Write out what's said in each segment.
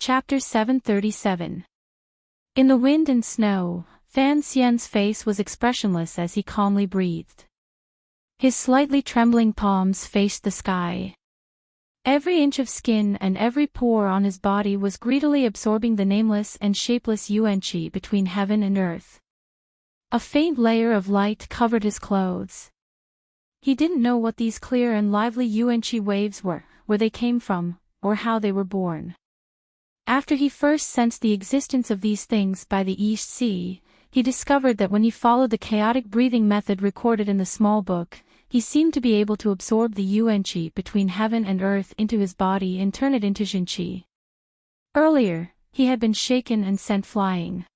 Chapter 737. In the wind and snow, Fan Xian's face was expressionless as he calmly breathed. His slightly trembling palms faced the sky. Every inch of skin and every pore on his body was greedily absorbing the nameless and shapeless yuan-qi between heaven and earth. A faint layer of light covered his clothes. He didn't know what these clear and lively yuan-qi waves were, where they came from, or how they were born. After he first sensed the existence of these things by the East Sea, he discovered that when he followed the chaotic breathing method recorded in the small book, he seemed to be able to absorb the yuan-qi between heaven and earth into his body and turn it into jin-qi. Earlier, he had been shaken and sent flying.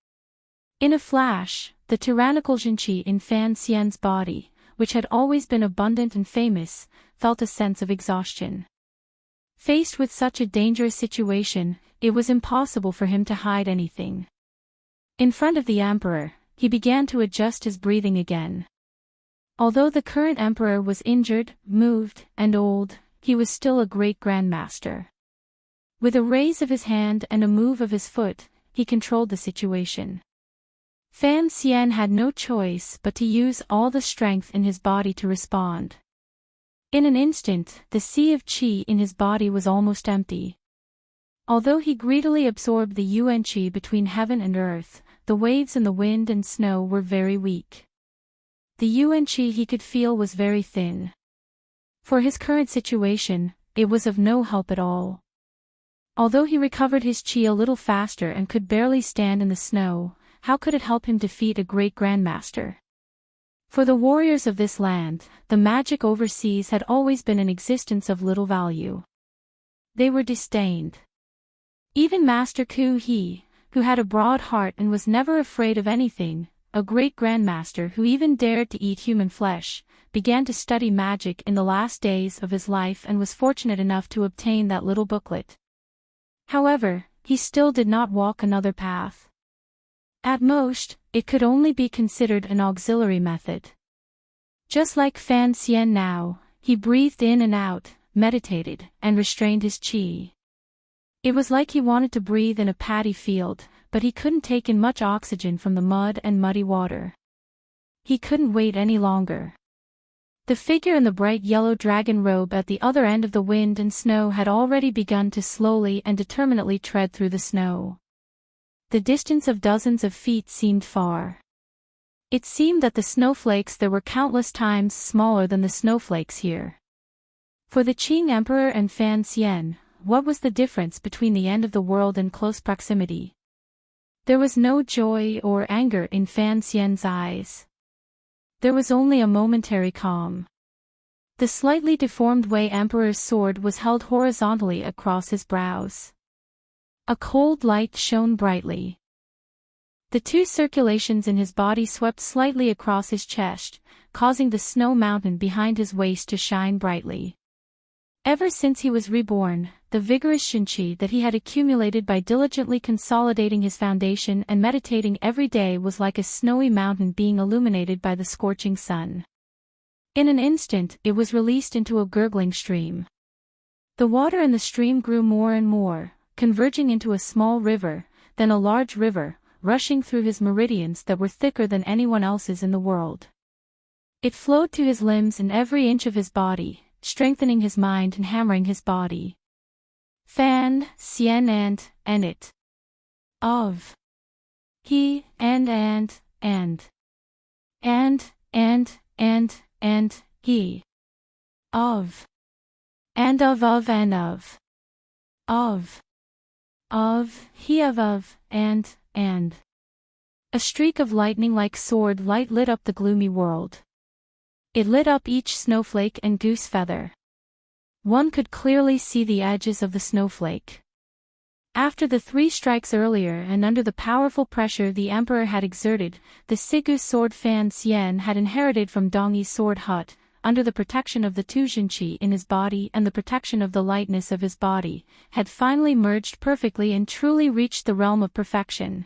In a flash, the tyrannical jin-qi in Fan Xian's body, which had always been abundant and famous, felt a sense of exhaustion. Faced with such a dangerous situation, it was impossible for him to hide anything. In front of the emperor, he began to adjust his breathing again. Although the current emperor was injured, moved, and old, he was still a great grandmaster. With a raise of his hand and a move of his foot, he controlled the situation. Fan Xian had no choice but to use all the strength in his body to respond. In an instant, the sea of qi in his body was almost empty. Although he greedily absorbed the yuan-qi between heaven and earth, the waves and the wind and snow were very weak. The yuan-qi he could feel was very thin. For his current situation, it was of no help at all. Although he recovered his qi a little faster and could barely stand in the snow, how could it help him defeat a great grandmaster? For the warriors of this land, the magic overseas had always been an existence of little value. They were disdained. Even Master Ku He, who had a broad heart and was never afraid of anything, a great grandmaster who even dared to eat human flesh, began to study magic in the last days of his life and was fortunate enough to obtain that little booklet. However, he still did not walk another path. At most, it could only be considered an auxiliary method. Just like Fan Xian now, he breathed in and out, meditated, and restrained his qi. It was like he wanted to breathe in a paddy field, but he couldn't take in much oxygen from the mud and muddy water. He couldn't wait any longer. The figure in the bright yellow dragon robe at the other end of the wind and snow had already begun to slowly and determinedly tread through the snow. The distance of dozens of feet seemed far. It seemed that the snowflakes there were countless times smaller than the snowflakes here. For the Qing Emperor and Fan Xian, what was the difference between the end of the world and close proximity? There was no joy or anger in Fan Xian's eyes. There was only a momentary calm. The slightly deformed Wei Emperor's sword was held horizontally across his brows. A cold light shone brightly. The two circulations in his body swept slightly across his chest, causing the snow mountain behind his waist to shine brightly. Ever since he was reborn, the vigorous shinqi that he had accumulated by diligently consolidating his foundation and meditating every day was like a snowy mountain being illuminated by the scorching sun. In an instant it was released into a gurgling stream. The water in the stream grew more and more, converging into a small river, then a large river, rushing through his meridians that were thicker than anyone else's in the world. It flowed to his limbs and every inch of his body, strengthening his mind and hammering his body. Fan Xian and it. Of. He and he. Of. And of. Of, he of, and. A streak of lightning-like sword light lit up the gloomy world. It lit up each snowflake and goose feather. One could clearly see the edges of the snowflake. After the 3 strikes earlier and under the powerful pressure the emperor had exerted, the Sigu sword Fan Xian had inherited from Dongyi's sword hut, under the protection of the two jin-qi in his body and the protection of the lightness of his body, had finally merged perfectly and truly reached the realm of perfection.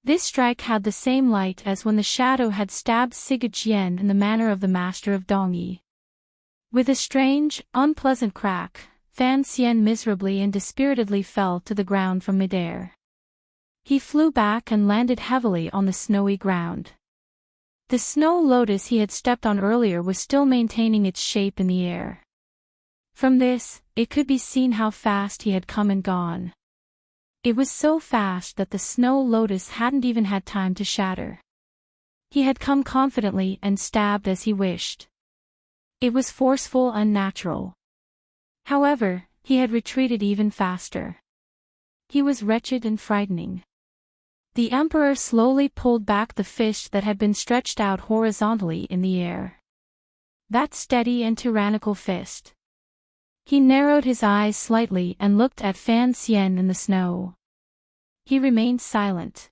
This strike had the same light as when the shadow had stabbed Sigu Jian in the manner of the master of Dongyi. With a strange, unpleasant crack, Fan Xian miserably and dispiritedly fell to the ground from midair. He flew back and landed heavily on the snowy ground. The snow lotus he had stepped on earlier was still maintaining its shape in the air. From this, it could be seen how fast he had come and gone. It was so fast that the snow lotus hadn't even had time to shatter. He had come confidently and stabbed as he wished. It was forceful and natural. However, he had retreated even faster. He was wretched and frightening. The Emperor slowly pulled back the fist that had been stretched out horizontally in the air. That steady and tyrannical fist. He narrowed his eyes slightly and looked at Fan Xian in the snow. He remained silent.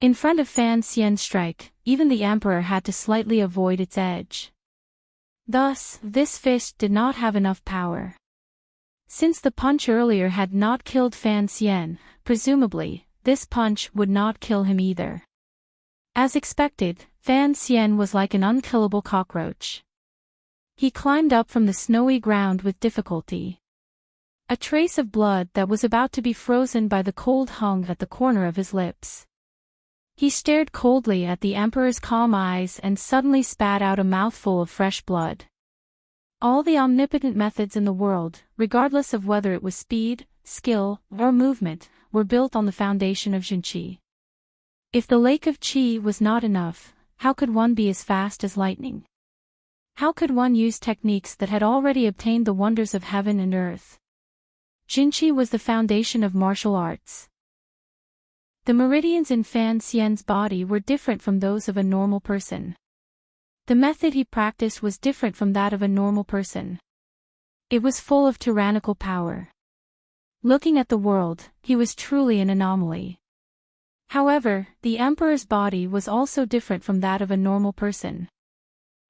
In front of Fan Xian's strike, even the Emperor had to slightly avoid its edge. Thus, this fist did not have enough power. Since the punch earlier had not killed Fan Xian, presumably, this punch would not kill him either. As expected, Fan Xian was like an unkillable cockroach. He climbed up from the snowy ground with difficulty. A trace of blood that was about to be frozen by the cold hung at the corner of his lips. He stared coldly at the Emperor's calm eyes and suddenly spat out a mouthful of fresh blood. All the omnipotent methods in the world, regardless of whether it was speed, skill, or movement, were built on the foundation of Jinqi. If the lake of Qi was not enough, how could one be as fast as lightning? How could one use techniques that had already obtained the wonders of heaven and earth? Jinqi was the foundation of martial arts. The meridians in Fan Xian's body were different from those of a normal person. The method he practiced was different from that of a normal person. It was full of tyrannical power. Looking at the world, he was truly an anomaly. However, the Emperor's body was also different from that of a normal person.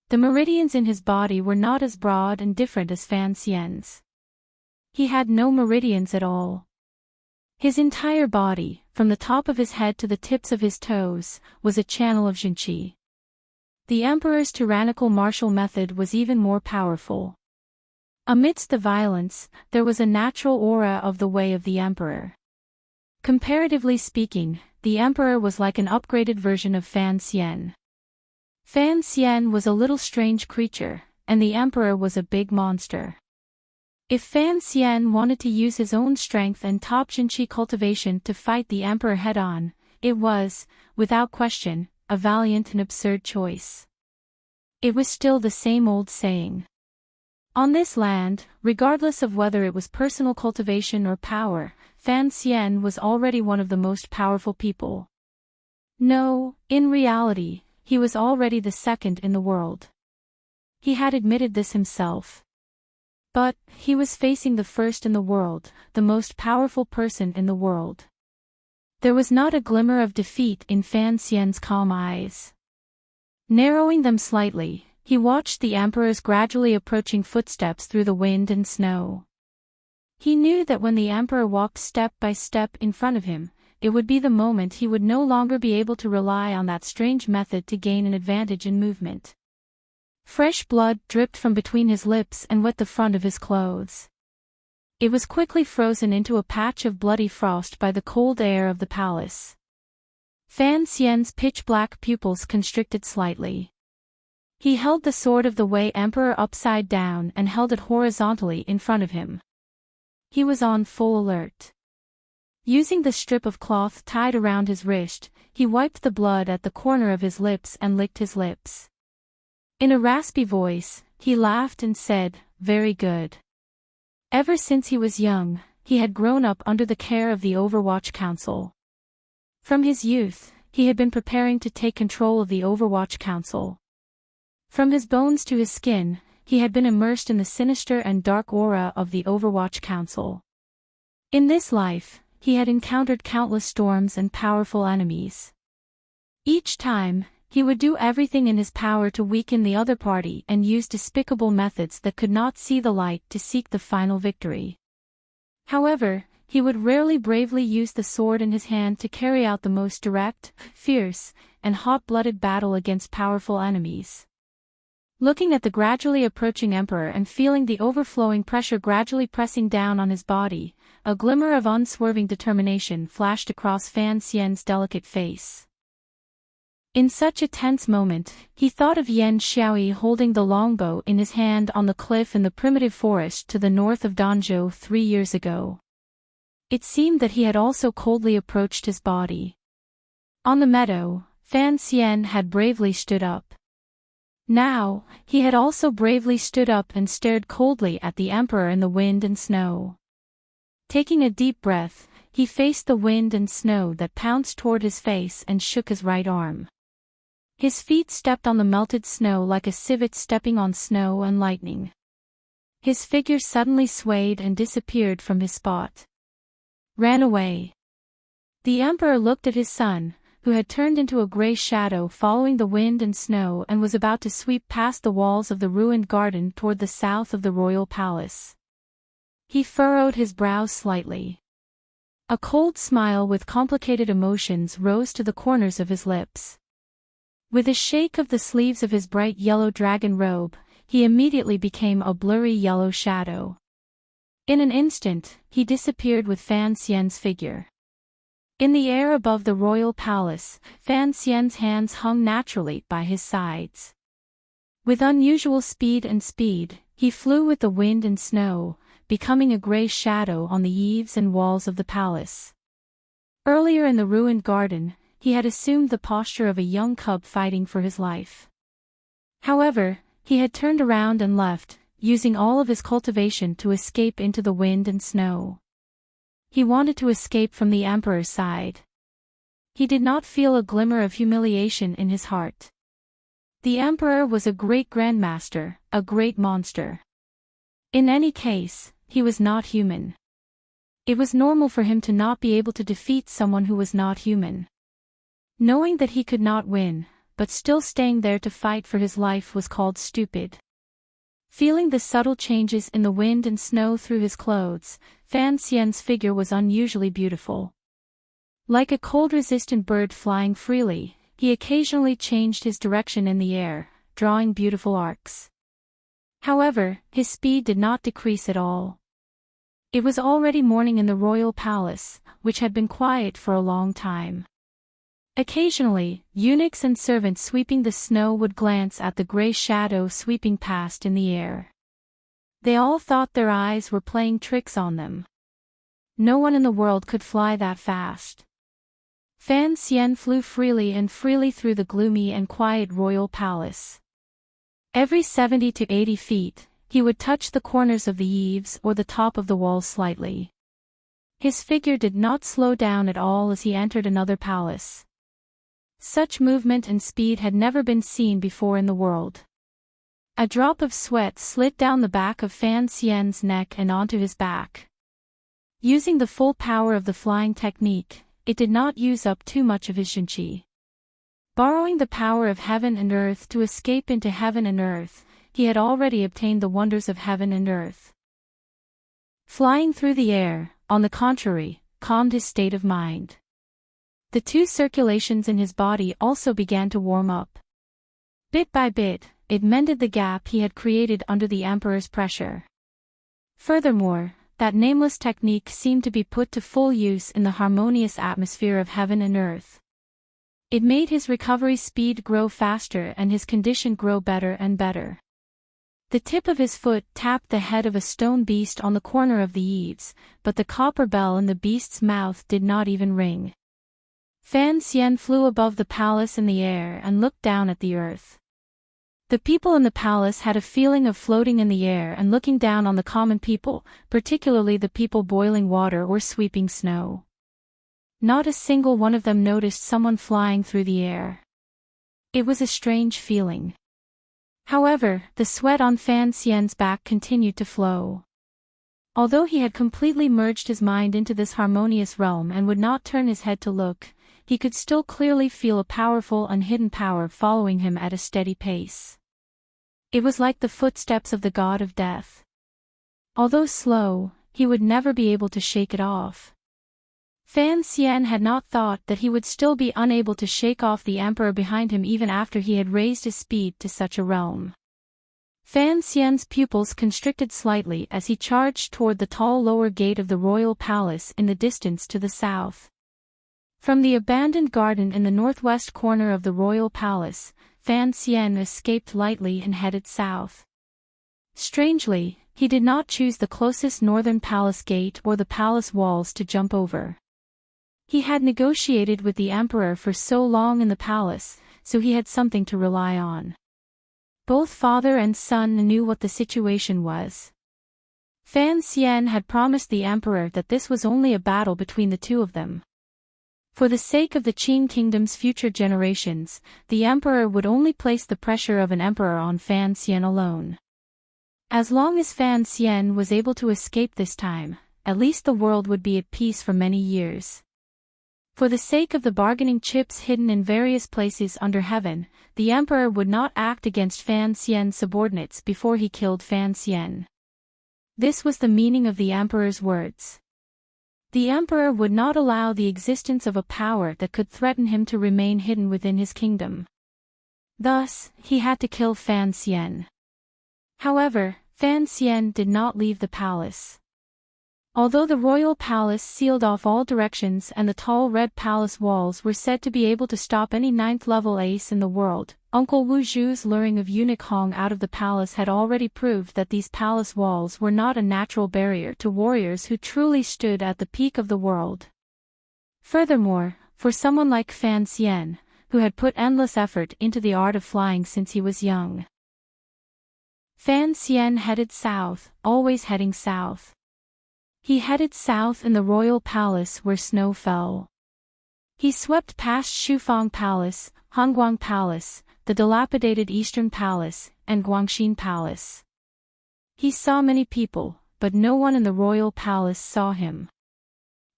The meridians in his body were not as broad and different as Fan Xian's. He had no meridians at all. His entire body, from the top of his head to the tips of his toes, was a channel of Jinqi. The Emperor's tyrannical martial method was even more powerful. Amidst the violence, there was a natural aura of the way of the Emperor. Comparatively speaking, the Emperor was like an upgraded version of Fan Xian. Fan Xian was a little strange creature, and the Emperor was a big monster. If Fan Xian wanted to use his own strength and top Jinqi cultivation to fight the Emperor head-on, it was, without question, a valiant and absurd choice. It was still the same old saying. On this land, regardless of whether it was personal cultivation or power, Fan Xian was already one of the most powerful people. No, in reality, he was already the second in the world. He had admitted this himself. But, he was facing the first in the world, the most powerful person in the world. There was not a glimmer of defeat in Fan Xian's calm eyes. Narrowing them slightly, he watched the Emperor's gradually approaching footsteps through the wind and snow. He knew that when the Emperor walked step by step in front of him, it would be the moment he would no longer be able to rely on that strange method to gain an advantage in movement. Fresh blood dripped from between his lips and wet the front of his clothes. It was quickly frozen into a patch of bloody frost by the cold air of the palace. Fan Xian's pitch-black pupils constricted slightly. He held the sword of the Wei Emperor upside down and held it horizontally in front of him. He was on full alert. Using the strip of cloth tied around his wrist, he wiped the blood at the corner of his lips and licked his lips. In a raspy voice, he laughed and said, "Very good." Ever since he was young, he had grown up under the care of the Overwatch Council. From his youth, he had been preparing to take control of the Overwatch Council. From his bones to his skin, he had been immersed in the sinister and dark aura of the Overwatch Council. In this life, he had encountered countless storms and powerful enemies. Each time, he would do everything in his power to weaken the other party and use despicable methods that could not see the light to seek the final victory. However, he would rarely bravely use the sword in his hand to carry out the most direct, fierce, and hot-blooded battle against powerful enemies. Looking at the gradually approaching emperor and feeling the overflowing pressure gradually pressing down on his body, a glimmer of unswerving determination flashed across Fan Xian's delicate face. In such a tense moment, he thought of Yan Xiaoyi holding the longbow in his hand on the cliff in the primitive forest to the north of Danzhou 3 years ago. It seemed that he had also coldly approached his body. On the meadow, Fan Xian had bravely stood up. Now, he had also bravely stood up and stared coldly at the emperor in the wind and snow. Taking a deep breath, he faced the wind and snow that pounced toward his face and shook his right arm. His feet stepped on the melted snow like a civet stepping on snow and lightning. His figure suddenly swayed and disappeared from his spot. Ran away. The emperor looked at his son, who had turned into a gray shadow following the wind and snow and was about to sweep past the walls of the ruined garden toward the south of the royal palace. He furrowed his brows slightly. A cold smile with complicated emotions rose to the corners of his lips. With a shake of the sleeves of his bright yellow dragon robe, he immediately became a blurry yellow shadow. In an instant, he disappeared with Fan Xian's figure. In the air above the royal palace, Fan Xian's hands hung naturally by his sides. With unusual speed, he flew with the wind and snow, becoming a gray shadow on the eaves and walls of the palace. Earlier in the ruined garden, he had assumed the posture of a young cub fighting for his life. However, he had turned around and left, using all of his cultivation to escape into the wind and snow. He wanted to escape from the emperor's side. He did not feel a glimmer of humiliation in his heart. The emperor was a great grandmaster, a great monster. In any case, he was not human. It was normal for him to not be able to defeat someone who was not human. Knowing that he could not win, but still staying there to fight for his life was called stupid. Feeling the subtle changes in the wind and snow through his clothes, Fan Xian's figure was unusually beautiful. Like a cold-resistant bird flying freely, he occasionally changed his direction in the air, drawing beautiful arcs. However, his speed did not decrease at all. It was already morning in the royal palace, which had been quiet for a long time. Occasionally, eunuchs and servants sweeping the snow would glance at the gray shadow sweeping past in the air. They all thought their eyes were playing tricks on them. No one in the world could fly that fast. Fan Xian flew freely through the gloomy and quiet royal palace. Every 70 to 80 feet, he would touch the corners of the eaves or the top of the wall slightly. His figure did not slow down at all as he entered another palace. Such movement and speed had never been seen before in the world. A drop of sweat slid down the back of Fan Xian's neck and onto his back. Using the full power of the flying technique, it did not use up too much of his Shenqi. Borrowing the power of heaven and earth to escape into heaven and earth, he had already obtained the wonders of heaven and earth. Flying through the air, on the contrary, calmed his state of mind. The two circulations in his body also began to warm up. Bit by bit, it mended the gap he had created under the emperor's pressure. Furthermore, that nameless technique seemed to be put to full use in the harmonious atmosphere of heaven and earth. It made his recovery speed grow faster and his condition grow better and better. The tip of his foot tapped the head of a stone beast on the corner of the eaves, but the copper bell in the beast's mouth did not even ring. Fan Xian flew above the palace in the air and looked down at the earth. The people in the palace had a feeling of floating in the air and looking down on the common people, particularly the people boiling water or sweeping snow. Not a single one of them noticed someone flying through the air. It was a strange feeling. However, the sweat on Fan Xian's back continued to flow. Although he had completely merged his mind into this harmonious realm and would not turn his head to look, he could still clearly feel a powerful unhidden power following him at a steady pace. It was like the footsteps of the god of death. Although slow, he would never be able to shake it off. Fan Xian had not thought that he would still be unable to shake off the emperor behind him even after he had raised his speed to such a realm. Fan Xian's pupils constricted slightly as he charged toward the tall lower gate of the royal palace in the distance to the south. From the abandoned garden in the northwest corner of the royal palace, Fan Xian escaped lightly and headed south. Strangely, he did not choose the closest northern palace gate or the palace walls to jump over. He had negotiated with the emperor for so long in the palace, so he had something to rely on. Both father and son knew what the situation was. Fan Xian had promised the emperor that this was only a battle between the two of them. For the sake of the Qin kingdom's future generations, the emperor would only place the pressure of an emperor on Fan Xian alone. As long as Fan Xian was able to escape this time, at least the world would be at peace for many years. For the sake of the bargaining chips hidden in various places under heaven, the emperor would not act against Fan Xian's subordinates before he killed Fan Xian. This was the meaning of the emperor's words. The emperor would not allow the existence of a power that could threaten him to remain hidden within his kingdom. Thus, he had to kill Fan Xian. However, Fan Xian did not leave the palace. Although the royal palace sealed off all directions and the tall red palace walls were said to be able to stop any 9th-level ace in the world, Uncle Wu Zhu's luring of eunuch Hong out of the palace had already proved that these palace walls were not a natural barrier to warriors who truly stood at the peak of the world. Furthermore, for someone like Fan Xian, who had put endless effort into the art of flying since he was young, Fan Xian headed south, always heading south. He headed south in the royal palace where snow fell. He swept past Shufang Palace, Hongguang Palace, the dilapidated Eastern Palace, and Guangxin Palace. He saw many people, but no one in the royal palace saw him.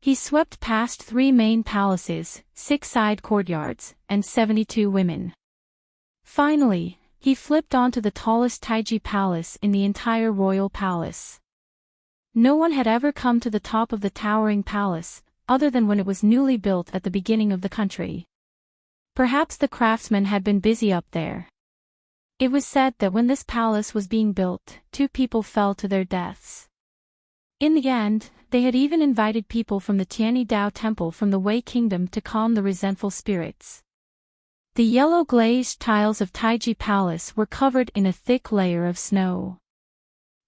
He swept past 3 main palaces, 6 side courtyards, and 72 women. Finally, he flipped onto the tallest Taiji Palace in the entire royal palace. No one had ever come to the top of the towering palace, other than when it was newly built at the beginning of the country. Perhaps the craftsmen had been busy up there. It was said that when this palace was being built, 2 people fell to their deaths. In the end, they had even invited people from the Tianyi Dao Temple from the Wei Kingdom to calm the resentful spirits. The yellow glazed tiles of Taiji Palace were covered in a thick layer of snow.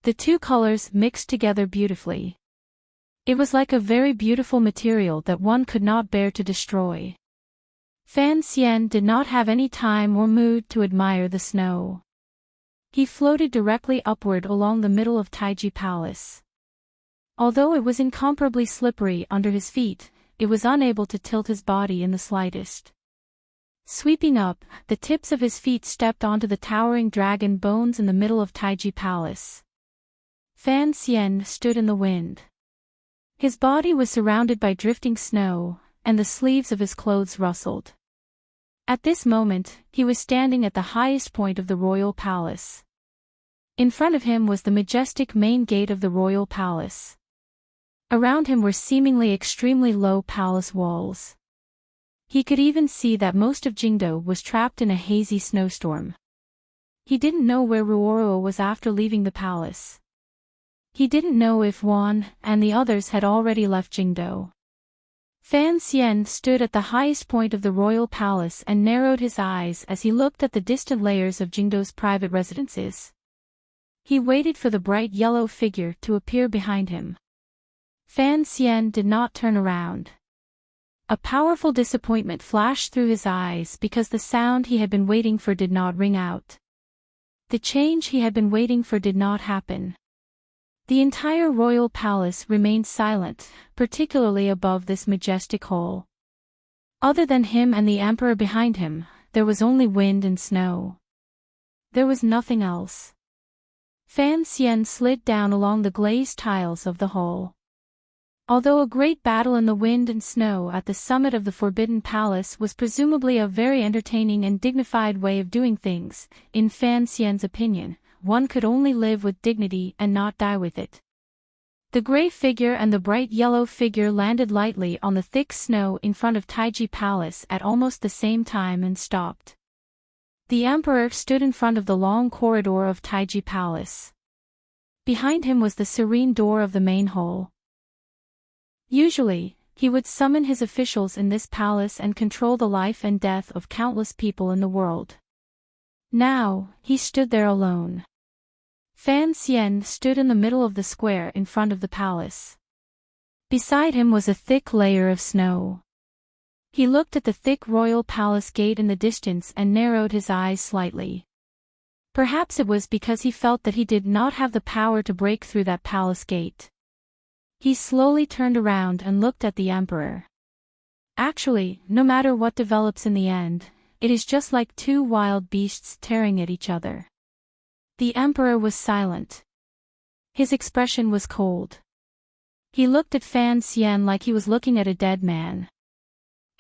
The 2 colors mixed together beautifully. It was like a very beautiful material that one could not bear to destroy. Fan Xian did not have any time or mood to admire the snow. He floated directly upward along the middle of Taiji Palace. Although it was incomparably slippery under his feet, it was unable to tilt his body in the slightest. Sweeping up, the tips of his feet stepped onto the towering dragon bones in the middle of Taiji Palace. Fan Xian stood in the wind. His body was surrounded by drifting snow, and the sleeves of his clothes rustled. At this moment, he was standing at the highest point of the royal palace. In front of him was the majestic main gate of the royal palace. Around him were seemingly extremely low palace walls. He could even see that most of Jingdo was trapped in a hazy snowstorm. He didn't know where Ruoro was after leaving the palace. He didn't know if Wan and the others had already left Jingdo. Fan Xian stood at the highest point of the royal palace and narrowed his eyes as he looked at the distant layers of Jingdo's private residences. He waited for the bright yellow figure to appear behind him. Fan Xian did not turn around. A powerful disappointment flashed through his eyes because the sound he had been waiting for did not ring out. The change he had been waiting for did not happen. The entire royal palace remained silent, particularly above this majestic hall. Other than him and the emperor behind him, there was only wind and snow. There was nothing else. Fan Xian slid down along the glazed tiles of the hall. Although a great battle in the wind and snow at the summit of the Forbidden Palace was presumably a very entertaining and dignified way of doing things, in Fan Xian's opinion, one could only live with dignity and not die with it. The gray figure and the bright yellow figure landed lightly on the thick snow in front of Taiji Palace at almost the same time and stopped. The emperor stood in front of the long corridor of Taiji Palace. Behind him was the serene door of the main hall. Usually, he would summon his officials in this palace and control the life and death of countless people in the world. Now, he stood there alone. Fan Xian stood in the middle of the square in front of the palace. Beside him was a thick layer of snow. He looked at the thick royal palace gate in the distance and narrowed his eyes slightly. Perhaps it was because he felt that he did not have the power to break through that palace gate. He slowly turned around and looked at the emperor. Actually, no matter what develops in the end, it is just like two wild beasts tearing at each other. The emperor was silent. His expression was cold. He looked at Fan Xian like he was looking at a dead man.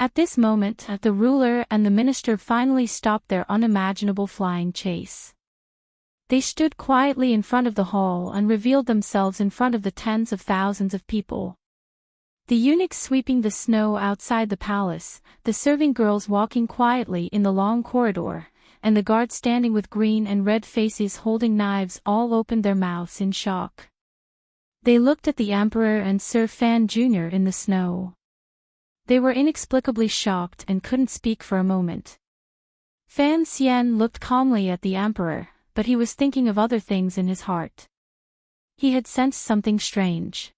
At this moment, the ruler and the minister finally stopped their unimaginable flying chase. They stood quietly in front of the hall and revealed themselves in front of the tens of thousands of people. The eunuchs sweeping the snow outside the palace, the serving girls walking quietly in the long corridor, and the guards standing with green and red faces holding knives all opened their mouths in shock. They looked at the emperor and Sir Fan Jr. in the snow. They were inexplicably shocked and couldn't speak for a moment. Fan Xian looked calmly at the emperor, but he was thinking of other things in his heart. He had sensed something strange.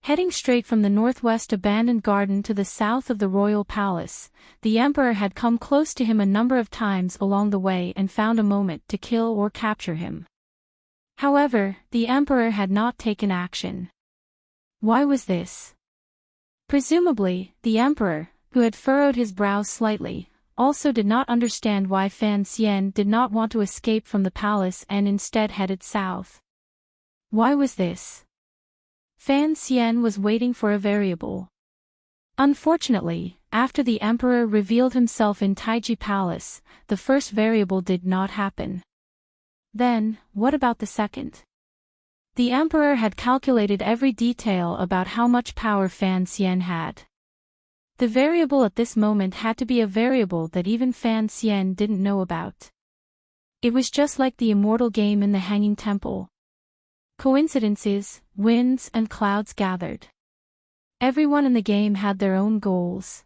Heading straight from the northwest abandoned garden to the south of the royal palace, the emperor had come close to him a number of times along the way and found a moment to kill or capture him. However, the emperor had not taken action. Why was this? Presumably, the emperor, who had furrowed his brows slightly, also did not understand why Fan Xian did not want to escape from the palace and instead headed south. Why was this? Fan Xian was waiting for a variable. Unfortunately, after the emperor revealed himself in Taiji Palace, the first variable did not happen. Then, what about the second? The emperor had calculated every detail about how much power Fan Xian had. The variable at this moment had to be a variable that even Fan Xian didn't know about. It was just like the immortal game in the Hanging Temple. Coincidences, winds and clouds gathered. Everyone in the game had their own goals.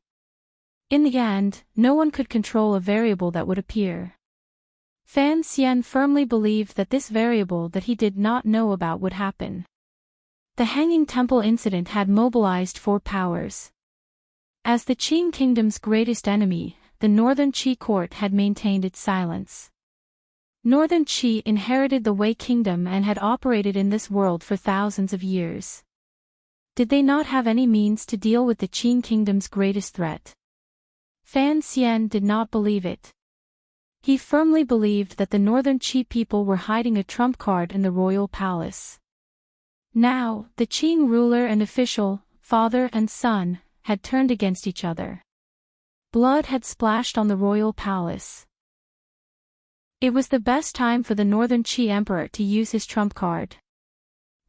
In the end, no one could control a variable that would appear. Fan Xian firmly believed that this variable that he did not know about would happen. The Hanging Temple incident had mobilized four powers. As the Qing Kingdom's greatest enemy, the Northern Qi court had maintained its silence. Northern Qi inherited the Wei Kingdom and had operated in this world for thousands of years. Did they not have any means to deal with the Qing Kingdom's greatest threat? Fan Xian did not believe it. He firmly believed that the Northern Qi people were hiding a trump card in the royal palace. Now, the Qing ruler and official, father and son, had turned against each other. Blood had splashed on the royal palace. It was the best time for the Northern Qi emperor to use his trump card.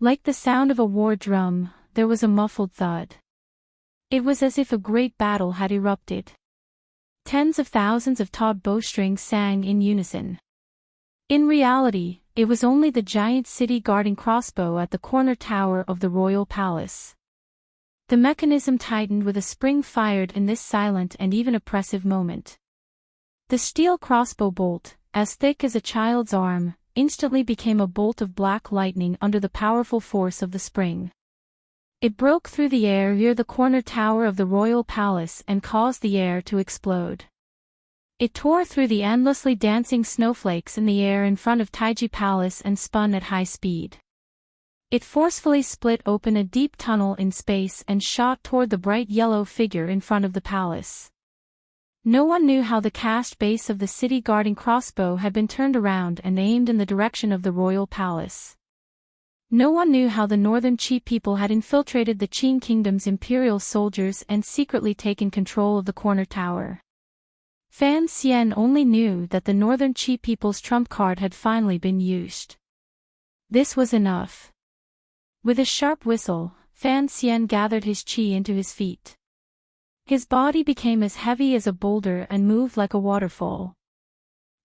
Like the sound of a war drum, there was a muffled thud. It was as if a great battle had erupted. Tens of thousands of taut bowstrings sang in unison. In reality, it was only the giant city-guarding crossbow at the corner tower of the royal palace. The mechanism tightened with a spring fired in this silent and even oppressive moment. The steel crossbow bolt, as thick as a child's arm, instantly became a bolt of black lightning under the powerful force of the spring. It broke through the air near the corner tower of the royal palace and caused the air to explode. It tore through the endlessly dancing snowflakes in the air in front of Taiji Palace and spun at high speed. It forcefully split open a deep tunnel in space and shot toward the bright yellow figure in front of the palace. No one knew how the cast base of the city-guarding crossbow had been turned around and aimed in the direction of the royal palace. No one knew how the Northern Qi people had infiltrated the Qing Kingdom's imperial soldiers and secretly taken control of the corner tower. Fan Xian only knew that the Northern Qi people's trump card had finally been used. This was enough. With a sharp whistle, Fan Xian gathered his qi into his feet. His body became as heavy as a boulder and moved like a waterfall.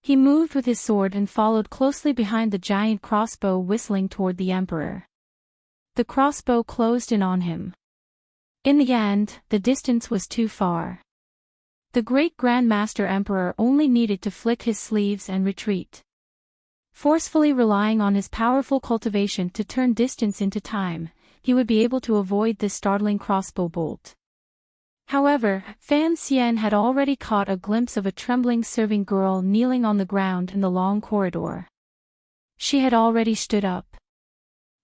He moved with his sword and followed closely behind the giant crossbow, whistling toward the emperor. The crossbow closed in on him. In the end, the distance was too far. The great Grand Master Emperor only needed to flick his sleeves and retreat. Forcefully relying on his powerful cultivation to turn distance into time, he would be able to avoid this startling crossbow bolt. However, Fan Xian had already caught a glimpse of a trembling serving girl kneeling on the ground in the long corridor. She had already stood up.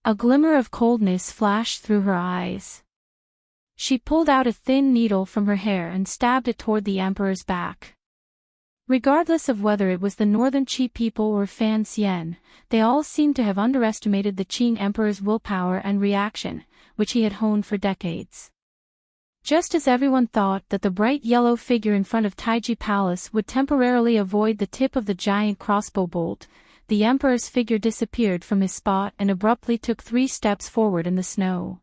A glimmer of coldness flashed through her eyes. She pulled out a thin needle from her hair and stabbed it toward the emperor's back. Regardless of whether it was the northern Qi people or Fan Xian, they all seemed to have underestimated the Qing emperor's willpower and reaction, which he had honed for decades. Just as everyone thought that the bright yellow figure in front of Taiji Palace would temporarily avoid the tip of the giant crossbow bolt, the emperor's figure disappeared from his spot and abruptly took 3 steps forward in the snow.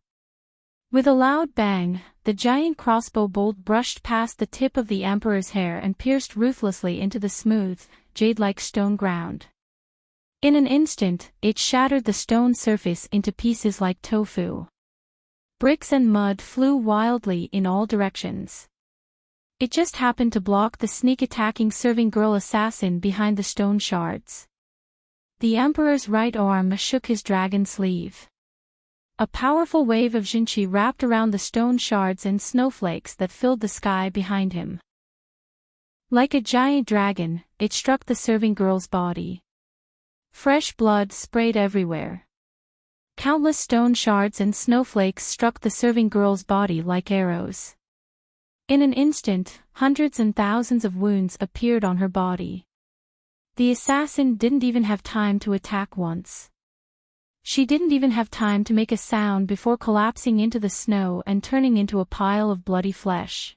With a loud bang, the giant crossbow bolt brushed past the tip of the emperor's hair and pierced ruthlessly into the smooth, jade-like stone ground. In an instant, it shattered the stone surface into pieces like tofu. Bricks and mud flew wildly in all directions. It just happened to block the sneak-attacking serving girl assassin behind the stone shards. The emperor's right arm shook his dragon sleeve. A powerful wave of Jinqi wrapped around the stone shards and snowflakes that filled the sky behind him. Like a giant dragon, it struck the serving girl's body. Fresh blood sprayed everywhere. Countless stone shards and snowflakes struck the serving girl's body like arrows. In an instant, hundreds and thousands of wounds appeared on her body. The assassin didn't even have time to attack once. She didn't even have time to make a sound before collapsing into the snow and turning into a pile of bloody flesh.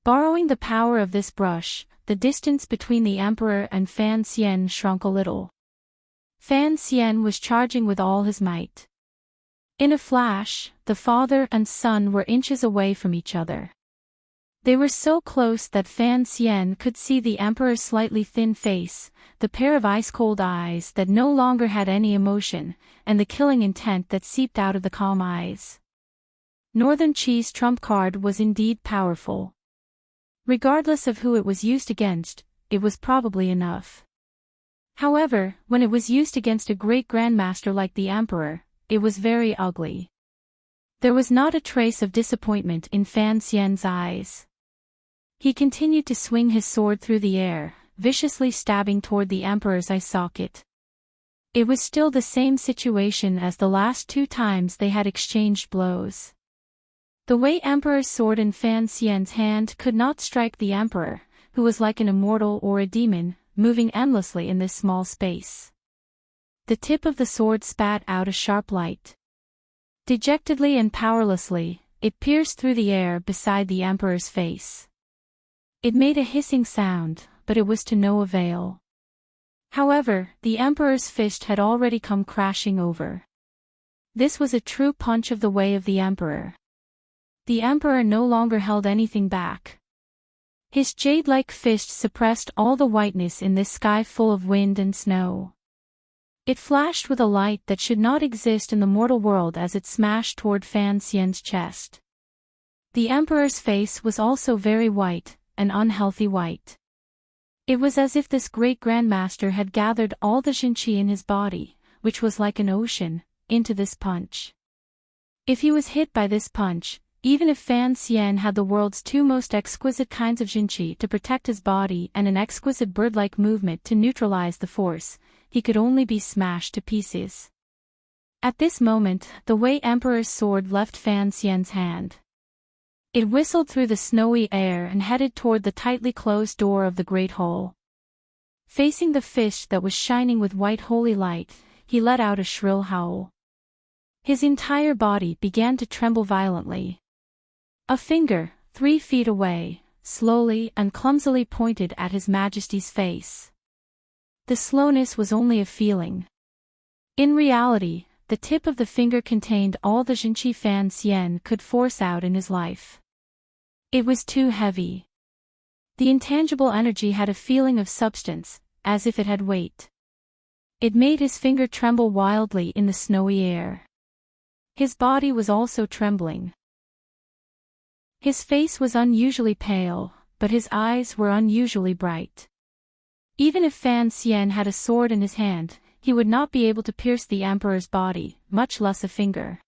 Borrowing the power of this brush, the distance between the emperor and Fan Xian shrunk a little. Fan Xian was charging with all his might. In a flash, the father and son were inches away from each other. They were so close that Fan Xian could see the emperor's slightly thin face, the pair of ice-cold eyes that no longer had any emotion, and the killing intent that seeped out of the calm eyes. Northern Qi's trump card was indeed powerful. Regardless of who it was used against, it was probably enough. However, when it was used against a great grandmaster like the emperor, it was very ugly. There was not a trace of disappointment in Fan Xian's eyes. He continued to swing his sword through the air, viciously stabbing toward the emperor's eye socket. It was still the same situation as the last 2 times they had exchanged blows. The way Emperor's sword in Fan Xian's hand could not strike the emperor, who was like an immortal or a demon, moving endlessly in this small space. The tip of the sword spat out a sharp light. Dejectedly and powerlessly, it pierced through the air beside the emperor's face. It made a hissing sound, but it was to no avail. However, the emperor's fist had already come crashing over. This was a true punch of the way of the emperor. The emperor no longer held anything back. His jade-like fist suppressed all the whiteness in this sky full of wind and snow. It flashed with a light that should not exist in the mortal world as it smashed toward Fan Xian's chest. The emperor's face was also very white, an unhealthy white. It was as if this great grandmaster had gathered all the Jinqi in his body, which was like an ocean, into this punch. If he was hit by this punch, even if Fan Xian had the world's 2 most exquisite kinds of Jinqi to protect his body and an exquisite bird-like movement to neutralize the force, he could only be smashed to pieces. At this moment, the Wei Emperor's sword left Fan Xian's hand. It whistled through the snowy air and headed toward the tightly closed door of the great hall. Facing the fist that was shining with white holy light, he let out a shrill howl. His entire body began to tremble violently. A finger, 3 feet away, slowly and clumsily pointed at His Majesty's face. The slowness was only a feeling. In reality, the tip of the finger contained all the Jinqi Fan Xian could force out in his life. It was too heavy. The intangible energy had a feeling of substance, as if it had weight. It made his finger tremble wildly in the snowy air. His body was also trembling. His face was unusually pale, but his eyes were unusually bright. Even if Fan Xian had a sword in his hand, he would not be able to pierce the emperor's body, much less a finger.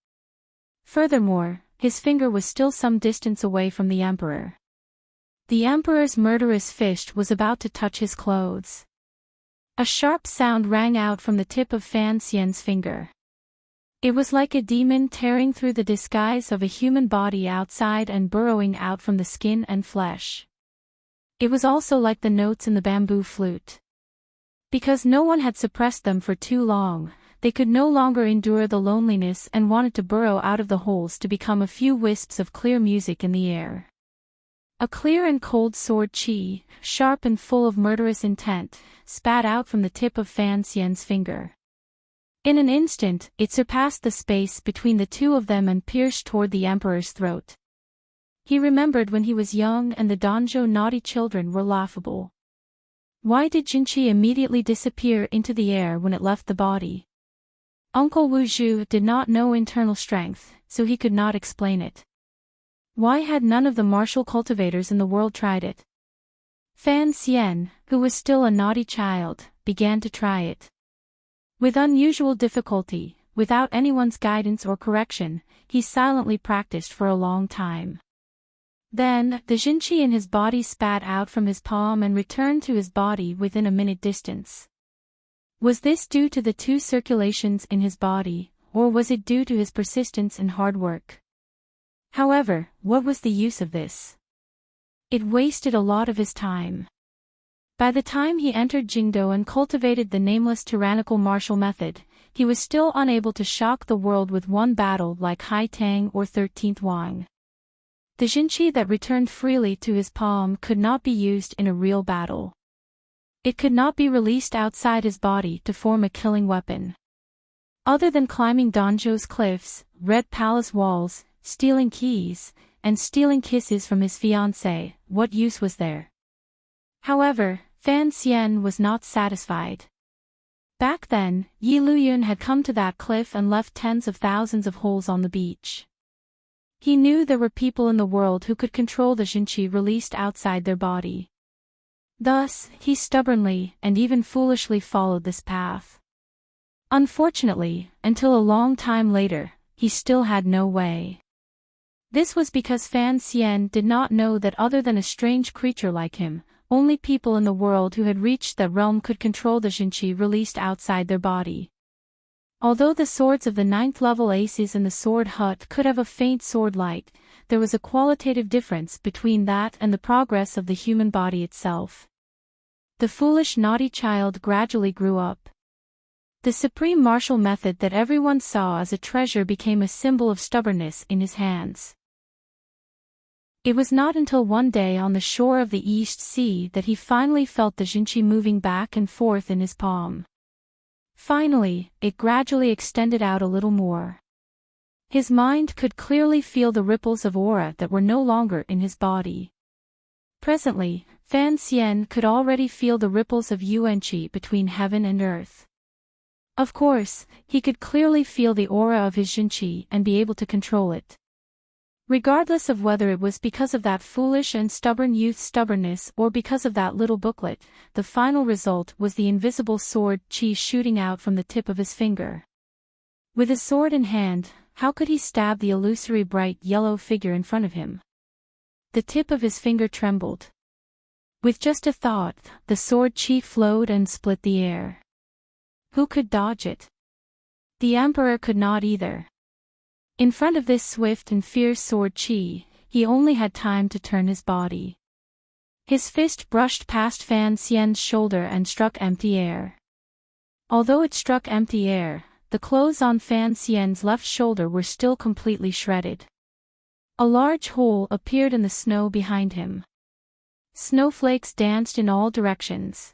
Furthermore, his finger was still some distance away from the emperor. The emperor's murderous fist was about to touch his clothes. A sharp sound rang out from the tip of Fan Xian's finger. It was like a demon tearing through the disguise of a human body outside and burrowing out from the skin and flesh. It was also like the notes in the bamboo flute. Because no one had suppressed them for too long, they could no longer endure the loneliness and wanted to burrow out of the holes to become a few wisps of clear music in the air. A clear and cold sword qi, sharp and full of murderous intent, spat out from the tip of Fan Xian's finger. In an instant, it surpassed the space between the two of them and pierced toward the emperor's throat. He remembered when he was young and the Danzhou naughty children were laughable. Why did Jinqi immediately disappear into the air when it left the body? Uncle Wu Zhu did not know internal strength, so he could not explain it. Why had none of the martial cultivators in the world tried it? Fan Xian, who was still a naughty child, began to try it. With unusual difficulty, without anyone's guidance or correction, he silently practiced for a long time. Then, the Jinqi in his body spat out from his palm and returned to his body within a minute distance. Was this due to the two circulations in his body, or was it due to his persistence and hard work? However, what was the use of this? It wasted a lot of his time. By the time he entered Jingdou and cultivated the nameless tyrannical martial method, he was still unable to shock the world with one battle like Hai Tang or 13th Wang. The Jinqi that returned freely to his palm could not be used in a real battle. It could not be released outside his body to form a killing weapon. Other than climbing Danzhou's cliffs, Red Palace walls, stealing keys, and stealing kisses from his fiancée, what use was there? However, Fan Xian was not satisfied. Back then, Yi Luyun had come to that cliff and left tens of thousands of holes on the beach. He knew there were people in the world who could control the Jinqi released outside their body. Thus, he stubbornly, and even foolishly followed this path. Unfortunately, until a long time later, he still had no way. This was because Fan Xian did not know that other than a strange creature like him, only people in the world who had reached that realm could control the Jinqi released outside their body. Although the swords of the 9th level aces in the sword hut could have a faint sword light, there was a qualitative difference between that and the progress of the human body itself. The foolish naughty child gradually grew up. The supreme martial method that everyone saw as a treasure became a symbol of stubbornness in his hands. It was not until one day on the shore of the East Sea that he finally felt the Jinqi moving back and forth in his palm. Finally, it gradually extended out a little more. His mind could clearly feel the ripples of aura that were no longer in his body. Presently, Fan Xian could already feel the ripples of Yuanqi between heaven and earth. Of course, he could clearly feel the aura of his Jinqi and be able to control it. Regardless of whether it was because of that foolish and stubborn youth's stubbornness or because of that little booklet, the final result was the invisible sword qi shooting out from the tip of his finger. With his sword in hand, how could he stab the illusory bright yellow figure in front of him? The tip of his finger trembled. With just a thought, the sword qi flowed and split the air. Who could dodge it? The emperor could not either. In front of this swift and fierce sword qi, he only had time to turn his body. His fist brushed past Fan Xian's shoulder and struck empty air. Although it struck empty air, the clothes on Fan Xian's left shoulder were still completely shredded. A large hole appeared in the snow behind him. Snowflakes danced in all directions.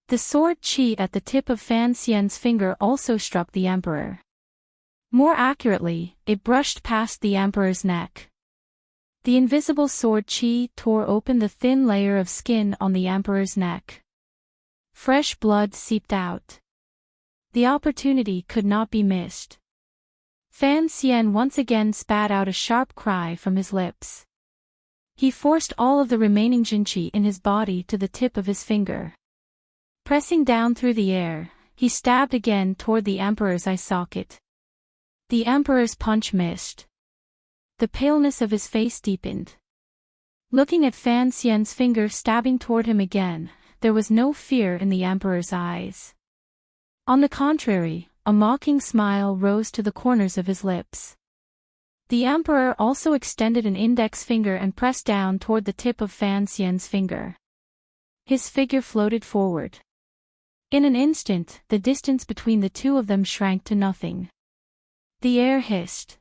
The sword qi at the tip of Fan Xian's finger also struck the emperor. More accurately, it brushed past the emperor's neck. The invisible sword qi tore open the thin layer of skin on the emperor's neck. Fresh blood seeped out. The opportunity could not be missed. Fan Xian once again spat out a sharp cry from his lips. He forced all of the remaining jinqi in his body to the tip of his finger. Pressing down through the air, he stabbed again toward the Emperor's eye socket. The Emperor's punch missed. The paleness of his face deepened. Looking at Fan Xian's finger stabbing toward him again, there was no fear in the Emperor's eyes. On the contrary, a mocking smile rose to the corners of his lips. The Emperor also extended an index finger and pressed down toward the tip of Fan Xian's finger. His figure floated forward. In an instant, the distance between the two of them shrank to nothing. The air hissed.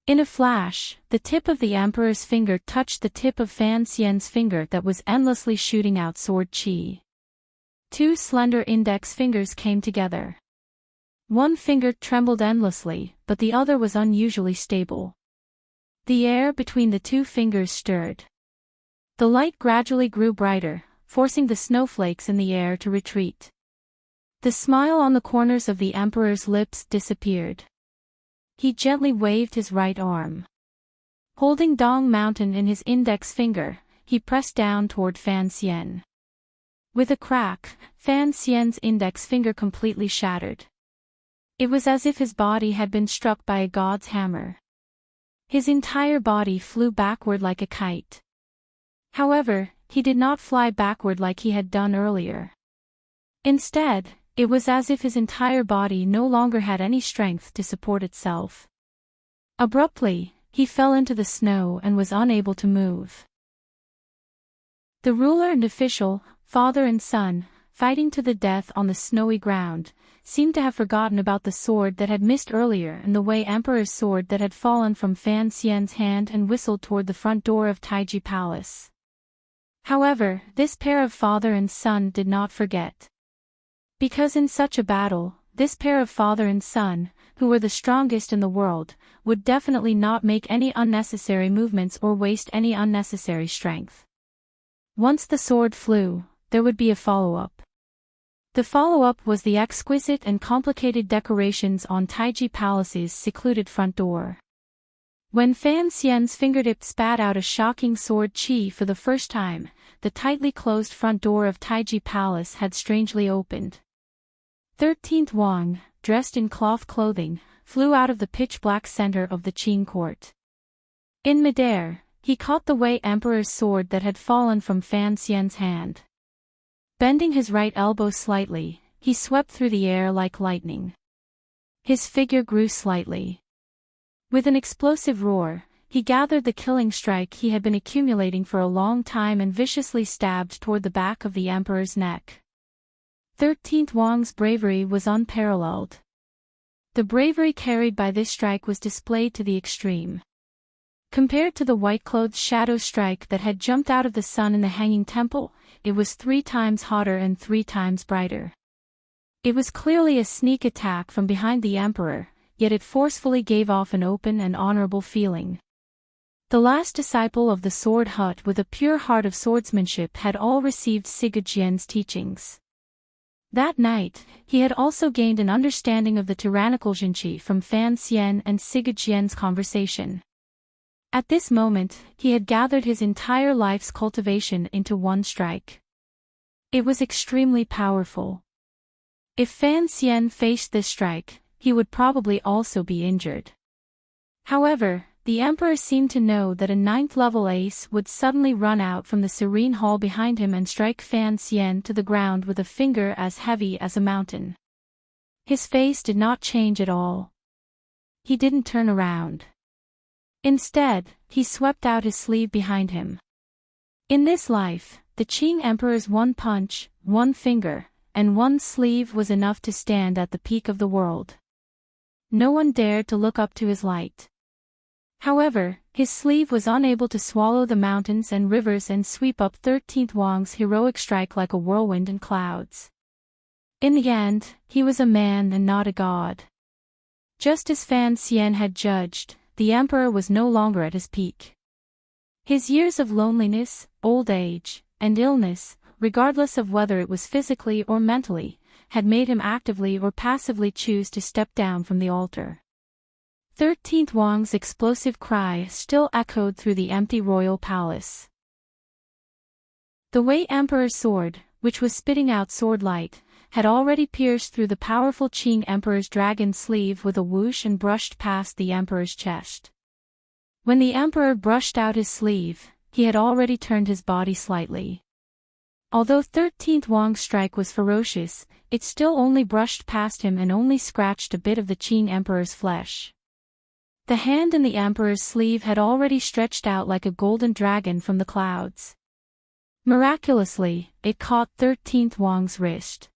In a flash, the tip of the Emperor's finger touched the tip of Fan Xian's finger that was endlessly shooting out sword qi. Two slender index fingers came together. One finger trembled endlessly, but the other was unusually stable. The air between the two fingers stirred. The light gradually grew brighter, forcing the snowflakes in the air to retreat. The smile on the corners of the Emperor's lips disappeared. He gently waved his right arm. Holding Dong Mountain in his index finger, he pressed down toward Fan Xian. With a crack, Fan Xian's index finger completely shattered. It was as if his body had been struck by a god's hammer. His entire body flew backward like a kite. However, he did not fly backward like he had done earlier. Instead, it was as if his entire body no longer had any strength to support itself. Abruptly, he fell into the snow and was unable to move. The ruler and official, father and son, fighting to the death on the snowy ground, seemed to have forgotten about the sword that had missed earlier and the Wei Emperor's sword that had fallen from Fan Xian's hand and whistled toward the front door of Taiji Palace. However, this pair of father and son did not forget. Because in such a battle, this pair of father and son, who were the strongest in the world, would definitely not make any unnecessary movements or waste any unnecessary strength. Once the sword flew, there would be a follow-up. The follow-up was the exquisite and complicated decorations on Taiji Palace's secluded front door. When Fan Xian's fingertip spat out a shocking sword qi for the first time, the tightly closed front door of Taiji Palace had strangely opened. 13th Wang, dressed in cloth clothing, flew out of the pitch-black center of the Qing court. In midair, he caught the Wei Emperor's sword that had fallen from Fan Xian's hand. Bending his right elbow slightly, he swept through the air like lightning. His figure grew slightly. With an explosive roar, he gathered the killing strike he had been accumulating for a long time and viciously stabbed toward the back of the Emperor's neck. 13th Wang's bravery was unparalleled. The bravery carried by this strike was displayed to the extreme. Compared to the white-clothed shadow strike that had jumped out of the sun in the Hanging Temple, it was 3 times hotter and 3 times brighter. It was clearly a sneak attack from behind the Emperor, yet it forcefully gave off an open and honorable feeling. The last disciple of the Sword Hut with a pure heart of swordsmanship had all received Siga Jian's teachings. That night, he had also gained an understanding of the tyrannical jinqi from Fan Xian and Siga Jian's conversation. At this moment, he had gathered his entire life's cultivation into one strike. It was extremely powerful. If Fan Xian faced this strike, he would probably also be injured. However, the Emperor seemed to know that a 9th-level ace would suddenly run out from the serene hall behind him and strike Fan Xian to the ground with a finger as heavy as a mountain. His face did not change at all. He didn't turn around. Instead, he swept out his sleeve behind him. In this life, the Qing Emperor's one punch, one finger, and one sleeve was enough to stand at the peak of the world. No one dared to look up to his light. However, his sleeve was unable to swallow the mountains and rivers and sweep up 13th Wang's heroic strike like a whirlwind in clouds. In the end, he was a man and not a god. Just as Fan Xian had judged, the Emperor was no longer at his peak. His years of loneliness, old age, and illness regardless of whether it was physically or mentally, had made him actively or passively choose to step down from the altar. 13th Wang's explosive cry still echoed through the empty royal palace. The Wei Emperor's sword, which was spitting out sword light, had already pierced through the powerful Qing Emperor's dragon sleeve with a whoosh and brushed past the Emperor's chest. When the Emperor brushed out his sleeve, he had already turned his body slightly. Although 13th Wang's strike was ferocious, it still only brushed past him and only scratched a bit of the Qing Emperor's flesh. The hand in the Emperor's sleeve had already stretched out like a golden dragon from the clouds. Miraculously, it caught 13th Wang's wrist.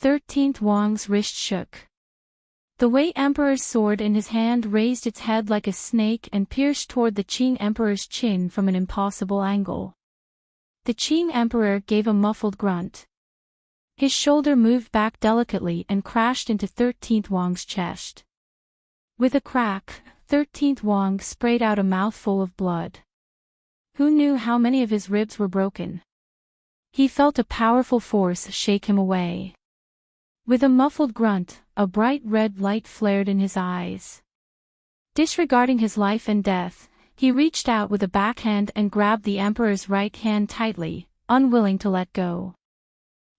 13th Wang's wrist shook. The Wei Emperor's sword in his hand raised its head like a snake and pierced toward the Qing Emperor's chin from an impossible angle. The Qing Emperor gave a muffled grunt. His shoulder moved back delicately and crashed into 13th Wang's chest. With a crack, 13th Wang sprayed out a mouthful of blood. Who knew how many of his ribs were broken? He felt a powerful force shake him away. With a muffled grunt, a bright red light flared in his eyes. Disregarding his life and death, he reached out with a backhand and grabbed the Emperor's right hand tightly, unwilling to let go.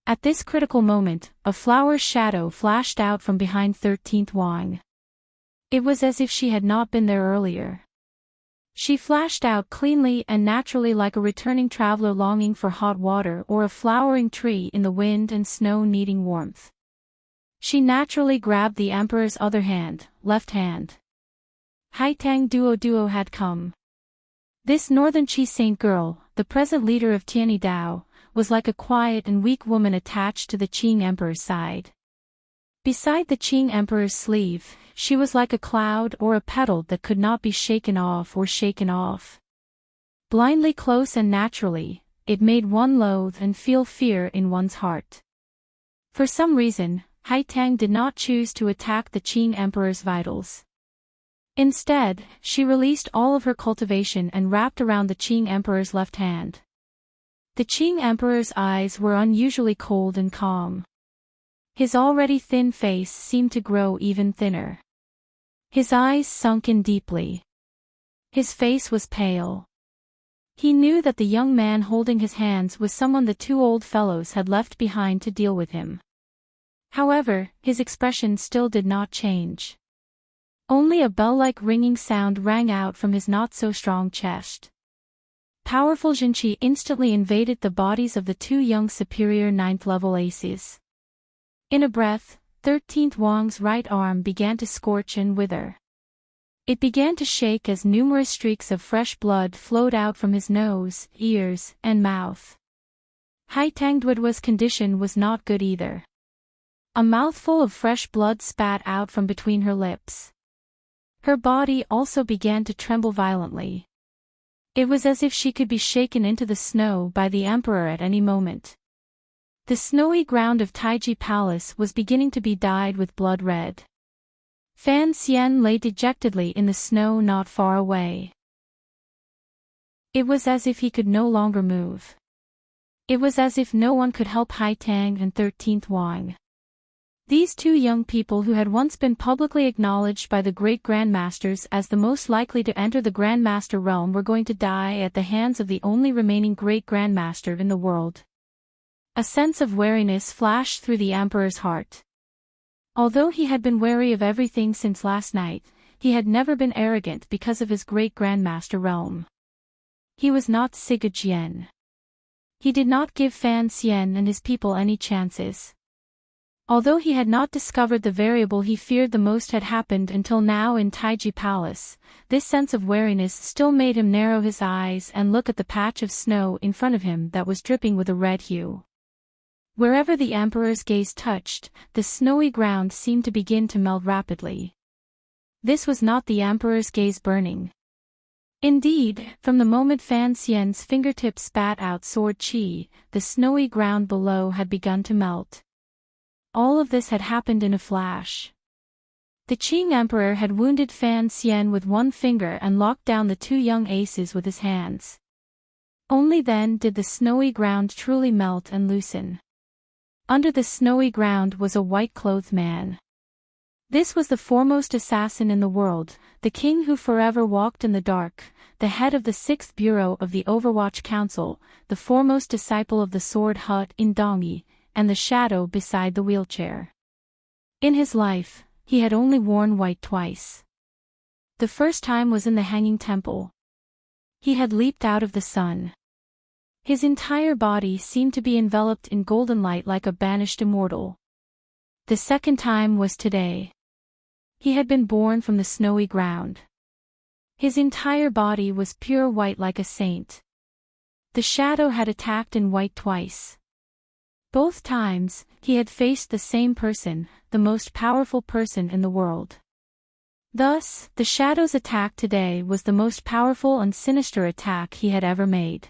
At this critical moment, a flower's shadow flashed out from behind 13th Wang. It was as if she had not been there earlier. She flashed out cleanly and naturally like a returning traveler longing for hot water or a flowering tree in the wind and snow needing warmth. She naturally grabbed the Emperor's other hand, left hand. Haitang Duo had come. This northern Qi saint girl, the present leader of Tianyi Dao, was like a quiet and weak woman attached to the Qing Emperor's side. Beside the Qing Emperor's sleeve, she was like a cloud or a petal that could not be shaken off or shaken off. Blindly close and naturally, it made one loathe and feel fear in one's heart. For some reason, Haitang did not choose to attack the Qing Emperor's vitals. Instead, she released all of her cultivation and wrapped around the Qing Emperor's left hand. The Qing Emperor's eyes were unusually cold and calm. His already thin face seemed to grow even thinner. His eyes sunk in deeply. His face was pale. He knew that the young man holding his hands was someone the two old fellows had left behind to deal with him. However, his expression still did not change. Only a bell-like ringing sound rang out from his not-so-strong chest. Powerful Jinqi instantly invaded the bodies of the two young superior 9th-level aces. In a breath, 13th Wang's right arm began to scorch and wither. It began to shake as numerous streaks of fresh blood flowed out from his nose, ears, and mouth. Haitang Duo's condition was not good either. A mouthful of fresh blood spat out from between her lips. Her body also began to tremble violently. It was as if she could be shaken into the snow by the Emperor at any moment. The snowy ground of Taiji Palace was beginning to be dyed with blood red. Fan Xian lay dejectedly in the snow not far away. It was as if he could no longer move. It was as if no one could help Haitang and 13th Wang. These two young people who had once been publicly acknowledged by the great grandmasters as the most likely to enter the grandmaster realm were going to die at the hands of the only remaining great grandmaster in the world. A sense of wariness flashed through the Emperor's heart. Although he had been wary of everything since last night, he had never been arrogant because of his great grandmaster realm. He was not Sigurd. He did not give Fan Xian and his people any chances. Although he had not discovered the variable he feared the most had happened until now in Taiji Palace, this sense of wariness still made him narrow his eyes and look at the patch of snow in front of him that was dripping with a red hue. Wherever the Emperor's gaze touched, the snowy ground seemed to begin to melt rapidly. This was not the Emperor's gaze burning. Indeed, from the moment Fan Xian's fingertips spat out sword qi, the snowy ground below had begun to melt. All of this had happened in a flash. The Qing Emperor had wounded Fan Xian with one finger and locked down the two young aces with his hands. Only then did the snowy ground truly melt and loosen. Under the snowy ground was a white-clothed man. This was the foremost assassin in the world, the king who forever walked in the dark, the head of the 6th Bureau of the Overwatch Council, the foremost disciple of the sword hut in Dongi, and the shadow beside the wheelchair. In his life, he had only worn white twice. The first time was in the Hanging Temple. He had leaped out of the sun. His entire body seemed to be enveloped in golden light like a banished immortal. The second time was today. He had been born from the snowy ground. His entire body was pure white like a saint. The shadow had attacked in white twice. Both times, he had faced the same person, the most powerful person in the world. Thus, the shadow's attack today was the most powerful and sinister attack he had ever made.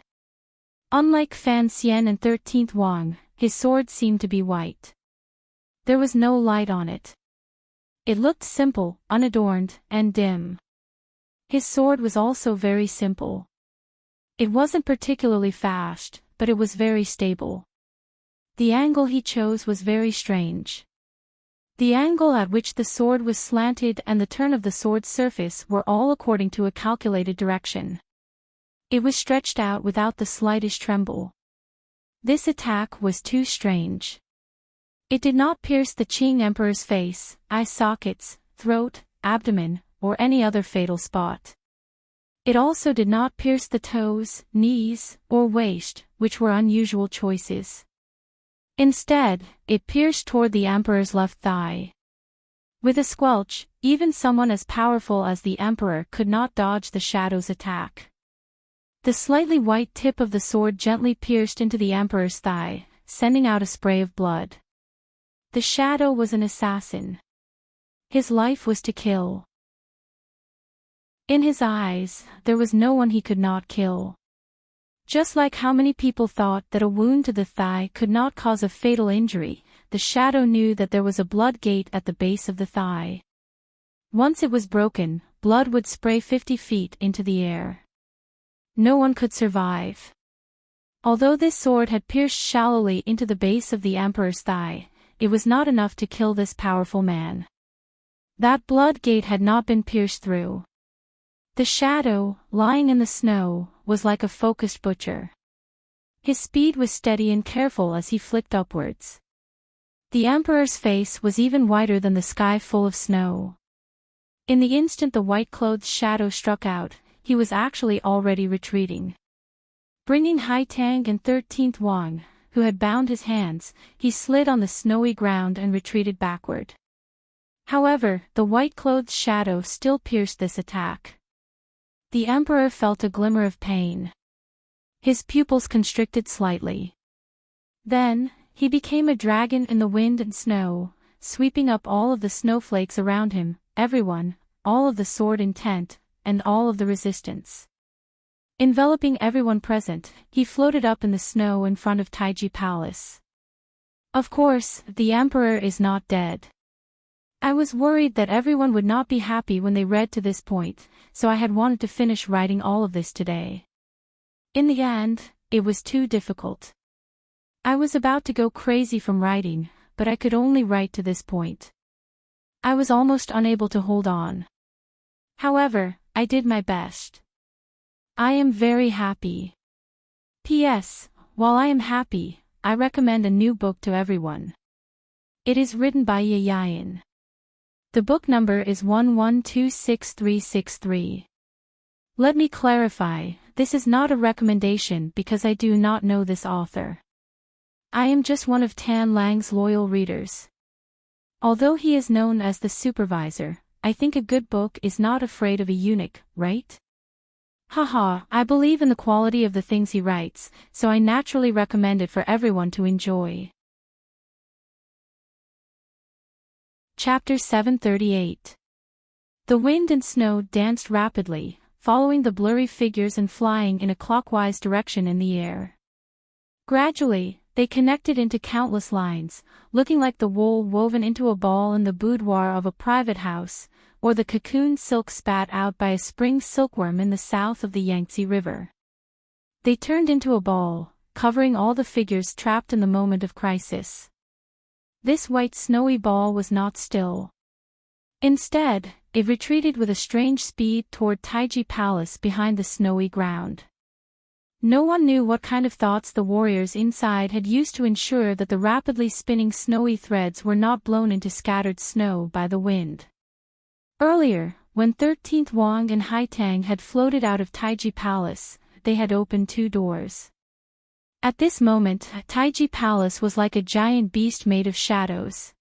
Unlike Fan Xian and 13th Wang, his sword seemed to be white. There was no light on it. It looked simple, unadorned, and dim. His sword was also very simple. It wasn't particularly fast, but it was very stable. The angle he chose was very strange. The angle at which the sword was slanted and the turn of the sword's surface were all according to a calculated direction. It was stretched out without the slightest tremble. This attack was too strange. It did not pierce the Qing Emperor's face, eye sockets, throat, abdomen, or any other fatal spot. It also did not pierce the toes, knees, or waist, which were unusual choices. Instead, it pierced toward the Emperor's left thigh. With a squelch, even someone as powerful as the Emperor could not dodge the shadow's attack. The slightly white tip of the sword gently pierced into the Emperor's thigh, sending out a spray of blood. The shadow was an assassin. His life was to kill. In his eyes, there was no one he could not kill. Just like how many people thought that a wound to the thigh could not cause a fatal injury, the shadow knew that there was a blood gate at the base of the thigh. Once it was broken, blood would spray 50 feet into the air. No one could survive. Although this sword had pierced shallowly into the base of the Emperor's thigh, it was not enough to kill this powerful man. That blood gate had not been pierced through. The shadow, lying in the snow, was like a focused butcher. His speed was steady and careful as he flicked upwards. The Emperor's face was even whiter than the sky full of snow. In the instant the white-clothed shadow struck out, he was actually already retreating. Bringing Haitang and 13th Wang, who had bound his hands, he slid on the snowy ground and retreated backward. However, the white-clothed shadow still pierced this attack. The Emperor felt a glimmer of pain. His pupils constricted slightly. Then, he became a dragon in the wind and snow, sweeping up all of the snowflakes around him, everyone, all of the sword intent, and all of the resistance. Enveloping everyone present, he floated up in the snow in front of Taiji Palace. Of course, the Emperor is not dead. I was worried that everyone would not be happy when they read to this point, so I had wanted to finish writing all of this today. In the end, it was too difficult. I was about to go crazy from writing, but I could only write to this point. I was almost unable to hold on. However, I did my best. I am very happy. P.S. While I am happy, I recommend a new book to everyone. It is written by Yayayan. The book number is 11266363. Let me clarify, this is not a recommendation because I do not know this author. I am just one of Tan Lang's loyal readers. Although he is known as the supervisor, I think a good book is not afraid of a eunuch, right? Haha, I believe in the quality of the things he writes, so I naturally recommend it for everyone to enjoy. Chapter 738. The wind and snow danced rapidly, following the blurry figures and flying in a clockwise direction in the air. Gradually, they connected into countless lines, looking like the wool woven into a ball in the boudoir of a private house, or the cocoon silk spat out by a spring silkworm in the south of the Yangtze River. They turned into a ball, covering all the figures trapped in the moment of crisis. This white snowy ball was not still. Instead, it retreated with a strange speed toward Taiji Palace behind the snowy ground. No one knew what kind of thoughts the warriors inside had used to ensure that the rapidly spinning snowy threads were not blown into scattered snow by the wind. Earlier, when 13th Wang and Haitang had floated out of Taiji Palace, they had opened 2 doors. At this moment, Taiji Palace was like a giant beast made of shadows.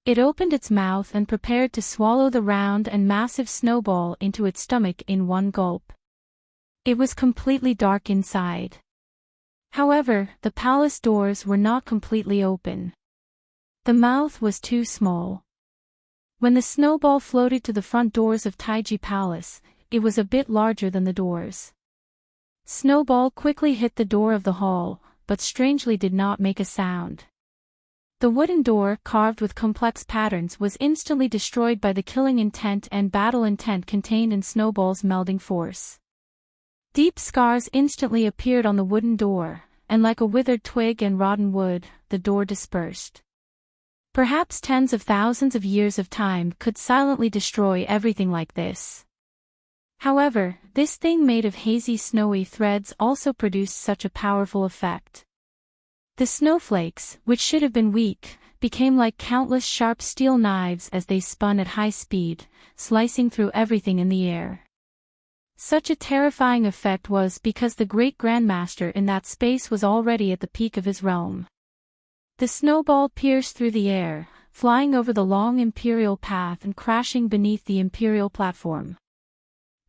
It opened its mouth and prepared to swallow the round and massive snowball into its stomach in one gulp. It was completely dark inside. However, the palace doors were not completely open. The mouth was too small. When the snowball floated to the front doors of Taiji Palace, it was a bit larger than the doors. Snowball quickly hit the door of the hall, but strangely did not make a sound. The wooden door, carved with complex patterns, was instantly destroyed by the killing intent and battle intent contained in Snowball's melding force. Deep scars instantly appeared on the wooden door, and like a withered twig and rotten wood, the door dispersed. Perhaps tens of thousands of years of time could silently destroy everything like this. However, this thing made of hazy snowy threads also produced such a powerful effect. The snowflakes, which should have been weak, became like countless sharp steel knives as they spun at high speed, slicing through everything in the air. Such a terrifying effect was because the great grandmaster in that space was already at the peak of his realm. The snowball pierced through the air, flying over the long imperial path and crashing beneath the imperial platform.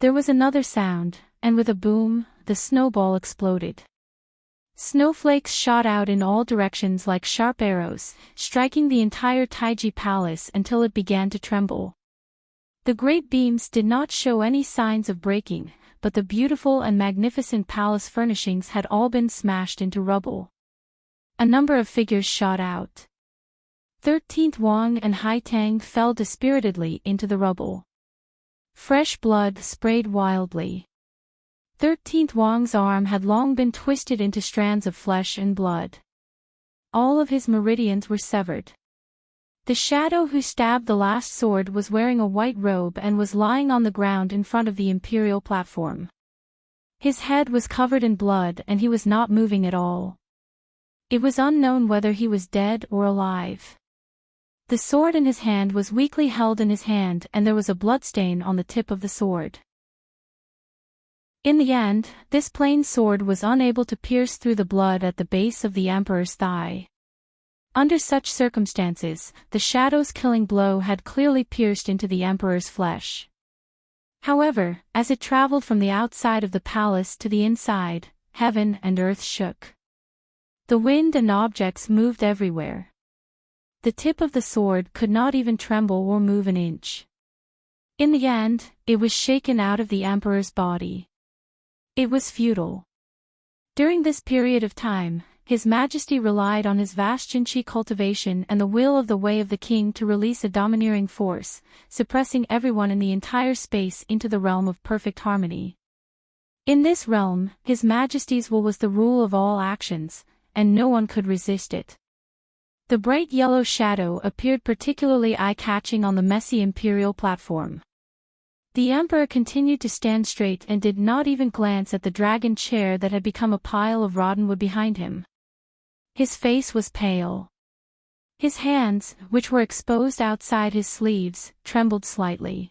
There was another sound, and with a boom, the snowball exploded. Snowflakes shot out in all directions like sharp arrows, striking the entire Taiji Palace until it began to tremble. The great beams did not show any signs of breaking, but the beautiful and magnificent palace furnishings had all been smashed into rubble. A number of figures shot out. 13th Wang and Haitang fell dispiritedly into the rubble. Fresh blood sprayed wildly. 13th Wang's arm had long been twisted into strands of flesh and blood. All of his meridians were severed. The shadow who stabbed the last sword was wearing a white robe and was lying on the ground in front of the imperial platform. His head was covered in blood and he was not moving at all. It was unknown whether he was dead or alive. The sword in his hand was weakly held in his hand and there was a bloodstain on the tip of the sword. In the end, this plain sword was unable to pierce through the blood at the base of the emperor's thigh. Under such circumstances, the shadow's killing blow had clearly pierced into the emperor's flesh. However, as it traveled from the outside of the palace to the inside, heaven and earth shook. The wind and objects moved everywhere. The tip of the sword could not even tremble or move an inch. In the end, it was shaken out of the emperor's body. It was futile. During this period of time, His Majesty relied on his vast Jinchi cultivation and the will of the way of the king to release a domineering force, suppressing everyone in the entire space into the realm of perfect harmony. In this realm, His Majesty's will was the rule of all actions, and no one could resist it. The bright yellow shadow appeared particularly eye-catching on the messy imperial platform. The emperor continued to stand straight and did not even glance at the dragon chair that had become a pile of rotten wood behind him. His face was pale. His hands, which were exposed outside his sleeves, trembled slightly.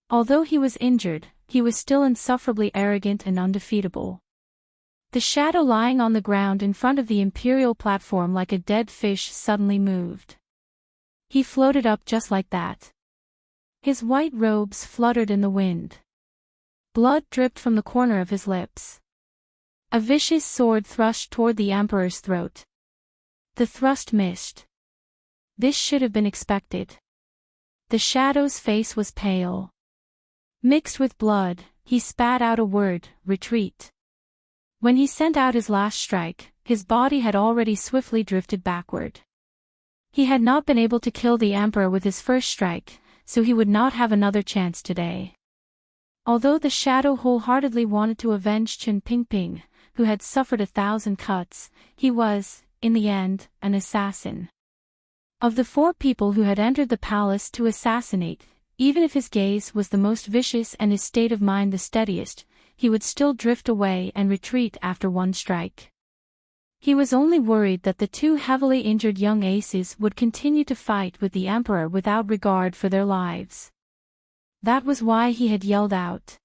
Although he was injured, he was still insufferably arrogant and undefeatable. The shadow lying on the ground in front of the imperial platform like a dead fish suddenly moved. He floated up just like that. His white robes fluttered in the wind. Blood dripped from the corner of his lips. A vicious sword thrust toward the emperor's throat. The thrust missed. This should have been expected. The shadow's face was pale. Mixed with blood, he spat out a word, retreat. When he sent out his last strike, his body had already swiftly drifted backward. He had not been able to kill the emperor with his first strike, so he would not have another chance today. Although the shadow wholeheartedly wanted to avenge Chen Pingping, who had suffered 1,000 cuts, he was, in the end, an assassin. Of the 4 people who had entered the palace to assassinate, even if his gaze was the most vicious and his state of mind the steadiest, he would still drift away and retreat after one strike. He was only worried that the 2 heavily injured young aces would continue to fight with the Emperor without regard for their lives. That was why he had yelled out.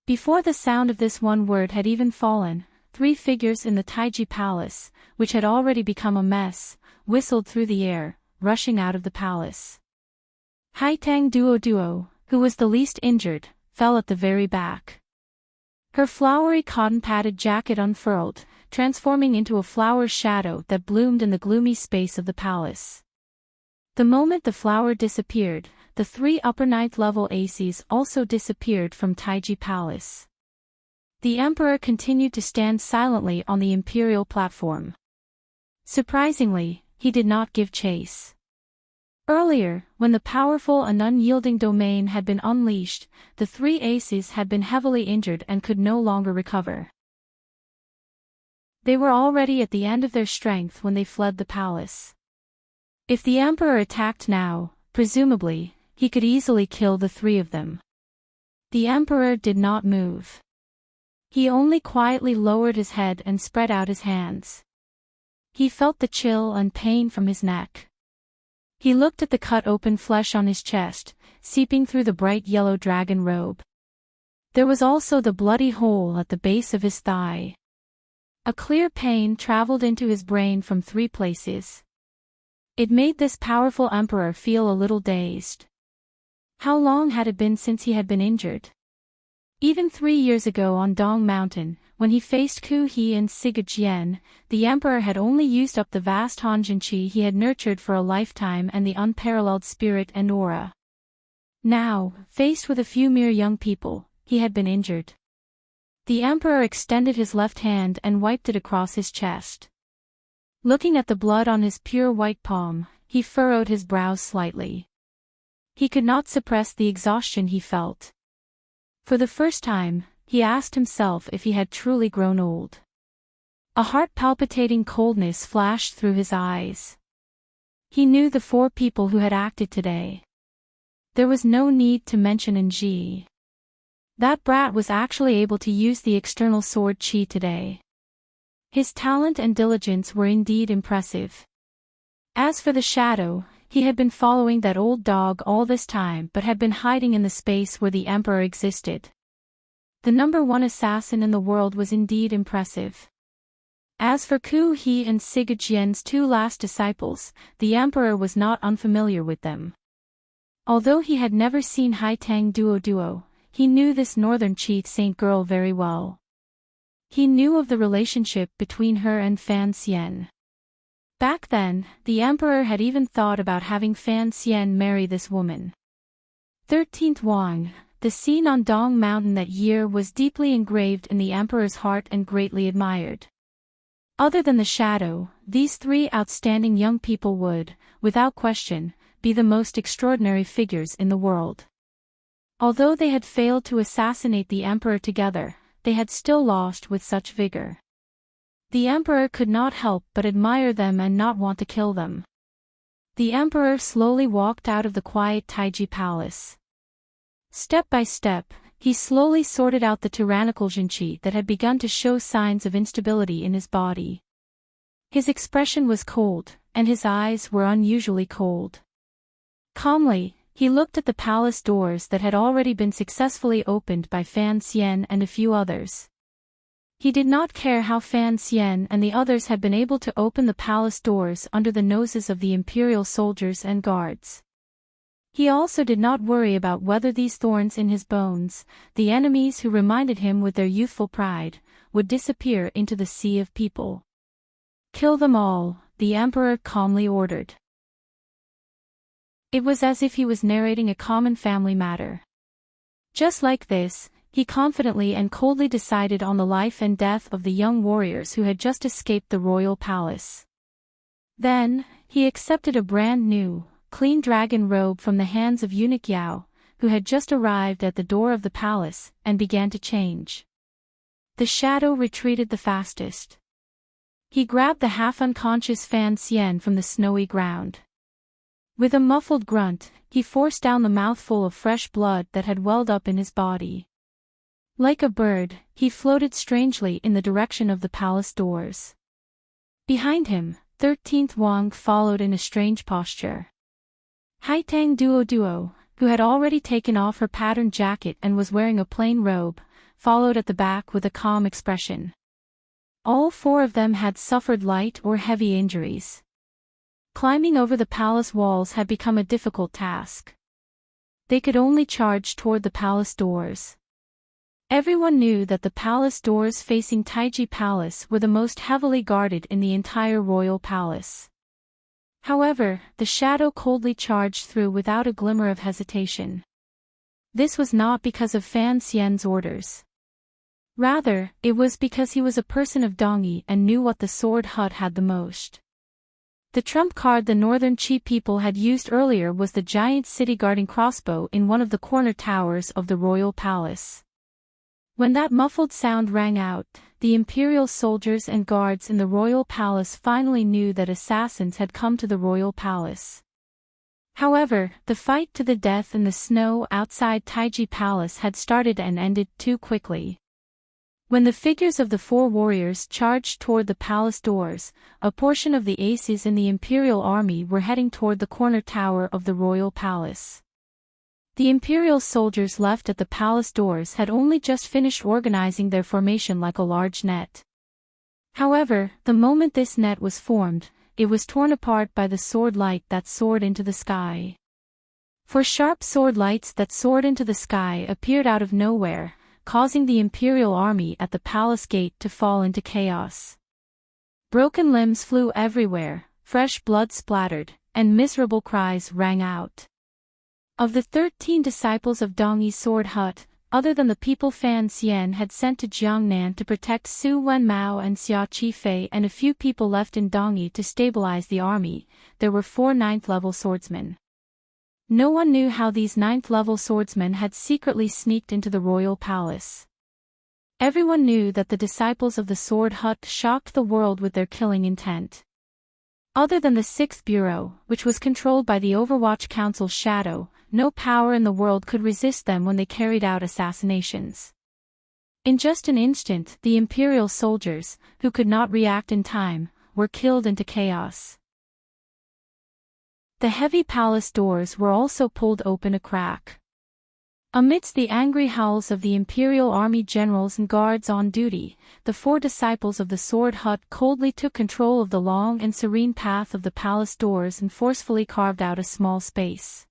Before the sound of this one word had even fallen, 3 figures in the Taiji Palace, which had already become a mess, whistled through the air, rushing out of the palace. Haitang Duo, who was the least injured, fell at the very back. Her flowery cotton-padded jacket unfurled, transforming into a flower shadow that bloomed in the gloomy space of the palace. The moment the flower disappeared, the 3 upper 9th level aces also disappeared from Taiji Palace. The Emperor continued to stand silently on the imperial platform. Surprisingly, he did not give chase. Earlier, when the powerful and unyielding domain had been unleashed, the 3 aces had been heavily injured and could no longer recover. They were already at the end of their strength when they fled the palace. If the Emperor attacked now, presumably, he could easily kill the 3 of them. The Emperor did not move. He only quietly lowered his head and spread out his hands. He felt the chill and pain from his neck. He looked at the cut-open flesh on his chest, seeping through the bright yellow dragon robe. There was also the bloody hole at the base of his thigh. A clear pain traveled into his brain from 3 places. It made this powerful emperor feel a little dazed. How long had it been since he had been injured? Even 3 years ago on Dong Mountain, when he faced Ku He and Siga Jian, the emperor had only used up the vast Hanjinqi he had nurtured for a lifetime and the unparalleled spirit and aura. Now, faced with a few mere young people, he had been injured. The emperor extended his left hand and wiped it across his chest. Looking at the blood on his pure white palm, he furrowed his brows slightly. He could not suppress the exhaustion he felt. For the first time, he asked himself if he had truly grown old. A heart-palpitating coldness flashed through his eyes. He knew the 4 people who had acted today. There was no need to mention Enji. That brat was actually able to use the external sword chi today. His talent and diligence were indeed impressive. As for the shadow, he had been following that old dog all this time but had been hiding in the space where the emperor existed. The number 1 assassin in the world was indeed impressive. As for Ku He and Siga Jian's 2 last disciples, the emperor was not unfamiliar with them. Although he had never seen Haitang Duo, he knew this northern chief saint girl very well. He knew of the relationship between her and Fan Xian. Back then, the emperor had even thought about having Fan Xian marry this woman. 13th Wang, the scene on Dong Mountain that year was deeply engraved in the emperor's heart and greatly admired. Other than the shadow, these 3 outstanding young people would, without question, be the most extraordinary figures in the world. Although they had failed to assassinate the emperor together, they had still lost with such vigor. The emperor could not help but admire them and not want to kill them. The emperor slowly walked out of the quiet Taiji Palace. Step by step, he slowly sorted out the tyrannical Jinqi that had begun to show signs of instability in his body. His expression was cold, and his eyes were unusually cold. Calmly, he looked at the palace doors that had already been successfully opened by Fan Xian and a few others. He did not care how Fan Xian and the others had been able to open the palace doors under the noses of the imperial soldiers and guards. He also did not worry about whether these thorns in his bones, the enemies who reminded him with their youthful pride, would disappear into the sea of people. Kill them all, the emperor calmly ordered. It was as if he was narrating a common family matter. Just like this, he confidently and coldly decided on the life and death of the young warriors who had just escaped the royal palace. Then, he accepted a brand new, clean dragon robe from the hands of eunuch Yao, who had just arrived at the door of the palace, and began to change. the shadow retreated the fastest. He grabbed the half-unconscious Fan Xian from the snowy ground. With a muffled grunt, he forced down the mouthful of fresh blood that had welled up in his body. Like a bird, he floated strangely in the direction of the palace doors. Behind him, 13th Wang followed in a strange posture. Haitang Duo, who had already taken off her patterned jacket and was wearing a plain robe, followed at the back with a calm expression. All four of them had suffered light or heavy injuries. Climbing over the palace walls had become a difficult task. They could only charge toward the palace doors. Everyone knew that the palace doors facing Taiji Palace were the most heavily guarded in the entire royal palace. However, the shadow coldly charged through without a glimmer of hesitation. This was not because of Fan Xian's orders. Rather, it was because he was a person of Dongyi and knew what the sword hut had the most. The trump card the northern Qi people had used earlier was the giant city-guarding crossbow in one of the corner towers of the royal palace. When that muffled sound rang out, the imperial soldiers and guards in the royal palace finally knew that assassins had come to the royal palace. However, the fight to the death in the snow outside Taiji Palace had started and ended too quickly. When the figures of the four warriors charged toward the palace doors, a portion of the aces in the imperial army were heading toward the corner tower of the royal palace. The imperial soldiers left at the palace doors had only just finished organizing their formation like a large net. However, the moment this net was formed, it was torn apart by the sword light that soared into the sky. Four sharp sword lights that soared into the sky appeared out of nowhere, causing the imperial army at the palace gate to fall into chaos. Broken limbs flew everywhere, fresh blood splattered, and miserable cries rang out. Of the 13 disciples of Dongyi's sword hut, other than the people Fan Xian had sent to Jiangnan to protect Su Wenmao and Xia Qifei and a few people left in Dongyi to stabilize the army, there were 4 9th-level swordsmen. No one knew how these 9th-level swordsmen had secretly sneaked into the royal palace. Everyone knew that the disciples of the sword hut shocked the world with their killing intent. Other than the 6th Bureau, which was controlled by the Overwatch Council's shadow, no power in the world could resist them when they carried out assassinations. In just an instant, the imperial soldiers, who could not react in time, were killed into chaos. The heavy palace doors were also pulled open a crack. Amidst the angry howls of the imperial army generals and guards on duty, the 4 disciples of the sword hut coldly took control of the long and serene path of the palace doors and forcefully carved out a small space.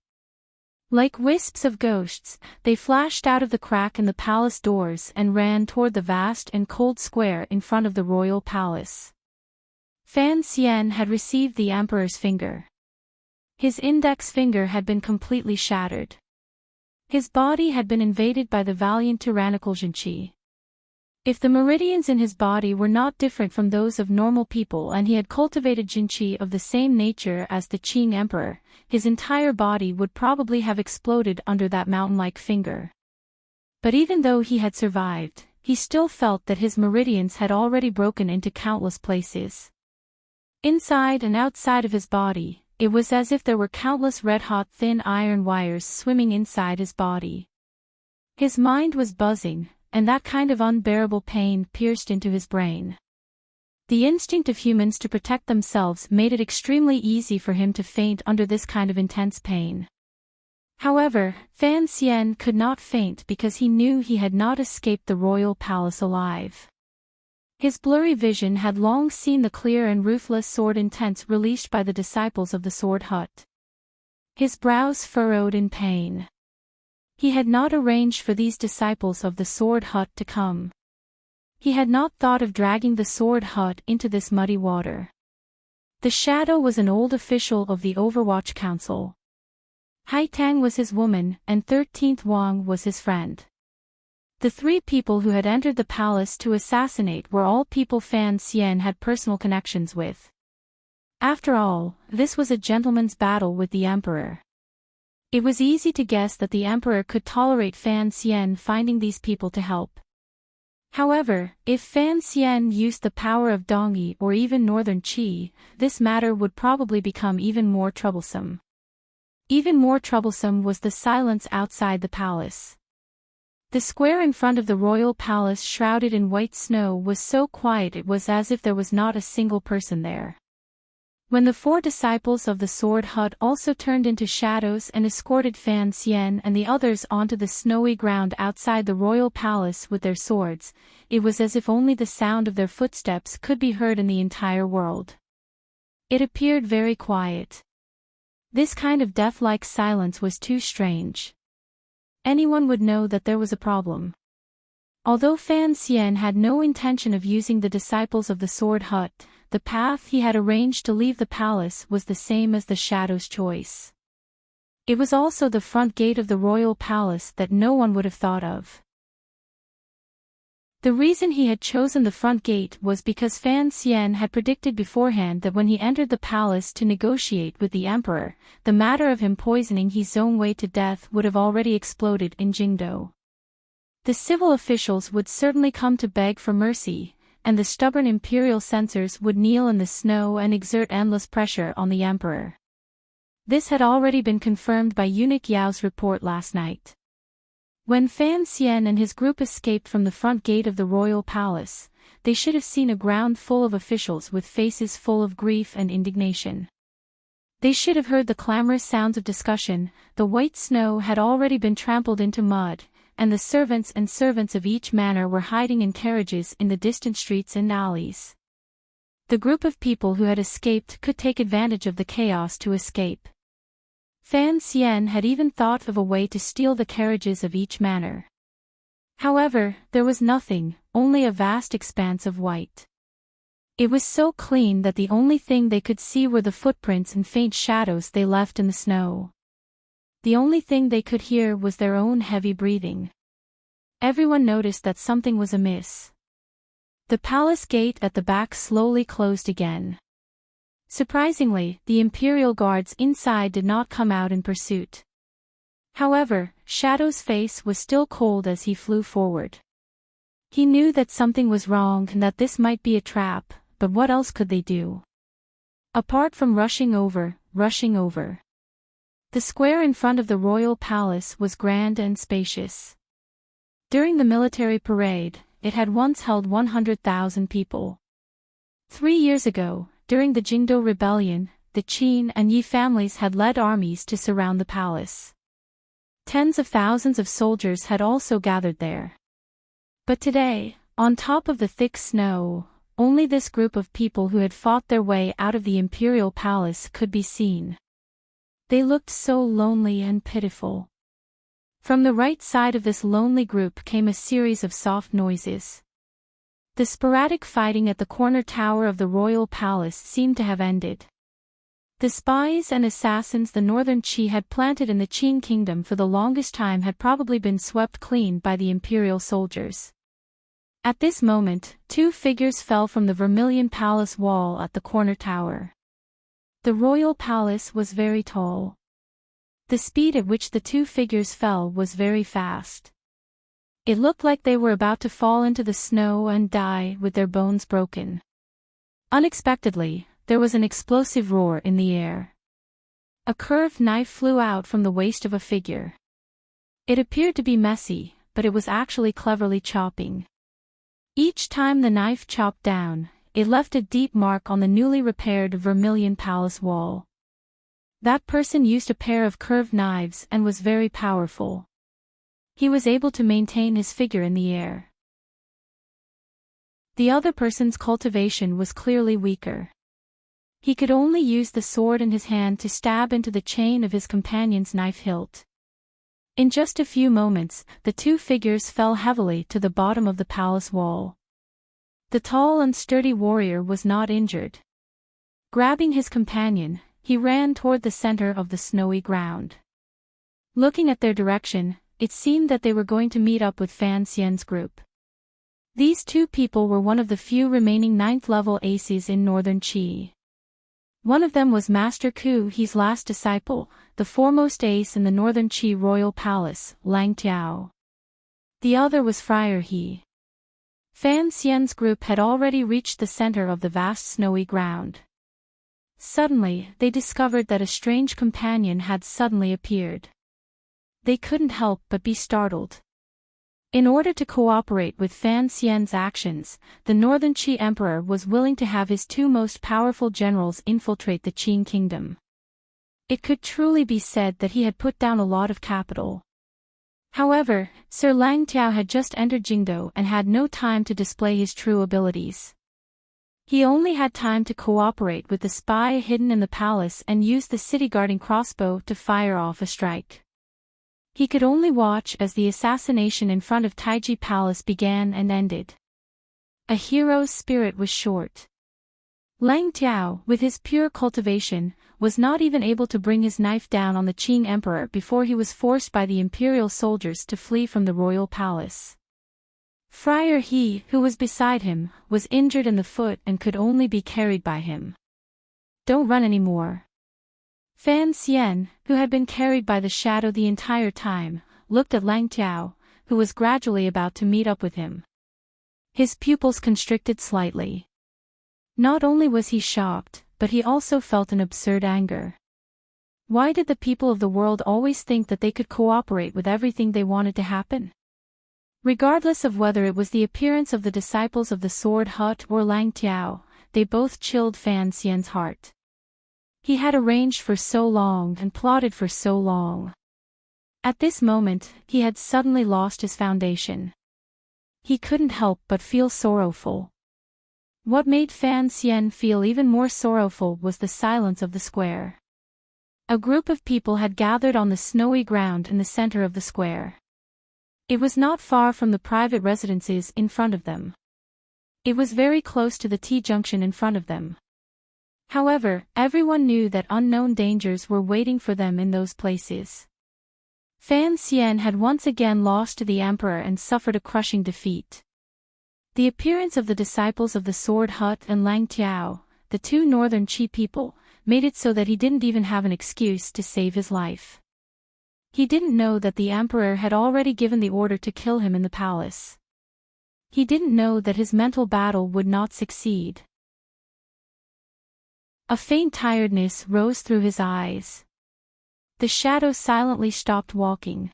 Like wisps of ghosts, they flashed out of the crack in the palace doors and ran toward the vast and cold square in front of the royal palace. Fan Xian had received the emperor's finger. His index finger had been completely shattered. His body had been invaded by the valiant tyrannical Jinqi. If the meridians in his body were not different from those of normal people and he had cultivated Jinqi of the same nature as the Qing emperor, his entire body would probably have exploded under that mountain-like finger. But even though he had survived, he still felt that his meridians had already broken into countless places. Inside and outside of his body, it was as if there were countless red-hot thin iron wires swimming inside his body. His mind was buzzing, and that kind of unbearable pain pierced into his brain. The instinct of humans to protect themselves made it extremely easy for him to faint under this kind of intense pain. However, Fan Xian could not faint because he knew he had not escaped the royal palace alive. His blurry vision had long seen the clear and ruthless sword intents released by the disciples of the sword hut. His brows furrowed in pain. He had not arranged for these disciples of the sword hut to come. He had not thought of dragging the sword hut into this muddy water. The shadow was an old official of the Overwatch Council. Haitang was his woman, and 13th Wang was his friend. The 3 people who had entered the palace to assassinate were all people Fan Xian had personal connections with. After all, this was a gentleman's battle with the emperor. It was easy to guess that the emperor could tolerate Fan Xian finding these people to help. However, if Fan Xian used the power of Dongyi or even Northern Qi, this matter would probably become even more troublesome. Even more troublesome was the silence outside the palace. The square in front of the royal palace shrouded in white snow was so quiet it was as if there was not a single person there. When the 4 disciples of the Sword Hut also turned into shadows and escorted Fan Xian and the others onto the snowy ground outside the royal palace with their swords, it was as if only the sound of their footsteps could be heard in the entire world. It appeared very quiet. This kind of death-like silence was too strange. Anyone would know that there was a problem. Although Fan Xian had no intention of using the disciples of the Sword Hut, the path he had arranged to leave the palace was the same as the Shadow's choice. It was also the front gate of the royal palace that no one would have thought of. The reason he had chosen the front gate was because Fan Xian had predicted beforehand that when he entered the palace to negotiate with the emperor, the matter of him poisoning his own way to death would have already exploded in Jingdo. The civil officials would certainly come to beg for mercy, and the stubborn imperial censors would kneel in the snow and exert endless pressure on the emperor. This had already been confirmed by Eunuch Yao's report last night. When Fan Xian and his group escaped from the front gate of the royal palace, they should have seen a ground full of officials with faces full of grief and indignation. They should have heard the clamorous sounds of discussion. The white snow had already been trampled into mud, and the servants of each manor were hiding in carriages in the distant streets and alleys. The group of people who had escaped could take advantage of the chaos to escape. Fan Xian had even thought of a way to steal the carriages of each manor. However, there was nothing, only a vast expanse of white. It was so clean that the only thing they could see were the footprints and faint shadows they left in the snow. The only thing they could hear was their own heavy breathing. Everyone noticed that something was amiss. The palace gate at the back slowly closed again. Surprisingly, the imperial guards inside did not come out in pursuit. However, Shadow's face was still cold as he flew forward. He knew that something was wrong and that this might be a trap, but what else could they do? Apart from rushing over. The square in front of the royal palace was grand and spacious. During the military parade, it had once held 100,000 people. 3 years ago, during the Jingdo Rebellion, the Qin and Yi families had led armies to surround the palace. Tens of thousands of soldiers had also gathered there. But today, on top of the thick snow, only this group of people who had fought their way out of the imperial palace could be seen. They looked so lonely and pitiful. From the right side of this lonely group came a series of soft noises. The sporadic fighting at the corner tower of the royal palace seemed to have ended. The spies and assassins the northern Qi had planted in the Qin kingdom for the longest time had probably been swept clean by the imperial soldiers. At this moment, 2 figures fell from the vermilion palace wall at the corner tower. The royal palace was very tall. The speed at which the 2 figures fell was very fast. It looked like they were about to fall into the snow and die with their bones broken. Unexpectedly, there was an explosive roar in the air. A curved knife flew out from the waist of a figure. It appeared to be messy, but it was actually cleverly chopping. Each time the knife chopped down, it left a deep mark on the newly repaired vermilion palace wall. That person used a pair of curved knives and was very powerful. He was able to maintain his figure in the air. The other person's cultivation was clearly weaker. He could only use the sword in his hand to stab into the chain of his companion's knife hilt. In just a few moments, the 2 figures fell heavily to the bottom of the palace wall. The tall and sturdy warrior was not injured. Grabbing his companion, he ran toward the center of the snowy ground. Looking at their direction, it seemed that they were going to meet up with Fan Xian's group. These 2 people were one of the few remaining 9th-level aces in Northern Qi. One of them was Master Ku He's last disciple, the foremost ace in the Northern Qi royal palace, Lang Tiao. The other was Friar He. Fan Xian's group had already reached the center of the vast snowy ground. Suddenly, they discovered that a strange companion had suddenly appeared. They couldn't help but be startled. In order to cooperate with Fan Xian's actions, the Northern Qi Emperor was willing to have his two most powerful generals infiltrate the Qing kingdom. It could truly be said that he had put down a lot of capital. However, Sir Lang Tiao had just entered Jingdo and had no time to display his true abilities. He only had time to cooperate with the spy hidden in the palace and use the city-guarding crossbow to fire off a strike. He could only watch as the assassination in front of Taiji Palace began and ended. A hero's spirit was short. Lang Tiao, with his pure cultivation, was not even able to bring his knife down on the Qing emperor before he was forced by the imperial soldiers to flee from the royal palace. Friar He, who was beside him, was injured in the foot and could only be carried by him. "Don't run anymore." Fan Xian, who had been carried by the shadow the entire time, looked at Lang Tiao, who was gradually about to meet up with him. His pupils constricted slightly. Not only was he shocked, but he also felt an absurd anger. Why did the people of the world always think that they could cooperate with everything they wanted to happen? Regardless of whether it was the appearance of the disciples of the Sword Hut or Lang Tiao, they both chilled Fan Xian's heart. He had arranged for so long and plotted for so long. At this moment, he had suddenly lost his foundation. He couldn't help but feel sorrowful. What made Fan Xian feel even more sorrowful was the silence of the square. A group of people had gathered on the snowy ground in the center of the square. It was not far from the private residences in front of them. It was very close to the T-junction in front of them. However, everyone knew that unknown dangers were waiting for them in those places. Fan Xian had once again lost to the emperor and suffered a crushing defeat. The appearance of the disciples of the Sword Hut and Lang Tiao, the two northern Qi people, made it so that he didn't even have an excuse to save his life. He didn't know that the emperor had already given the order to kill him in the palace. He didn't know that his mental battle would not succeed. A faint tiredness rose through his eyes. The shadow silently stopped walking.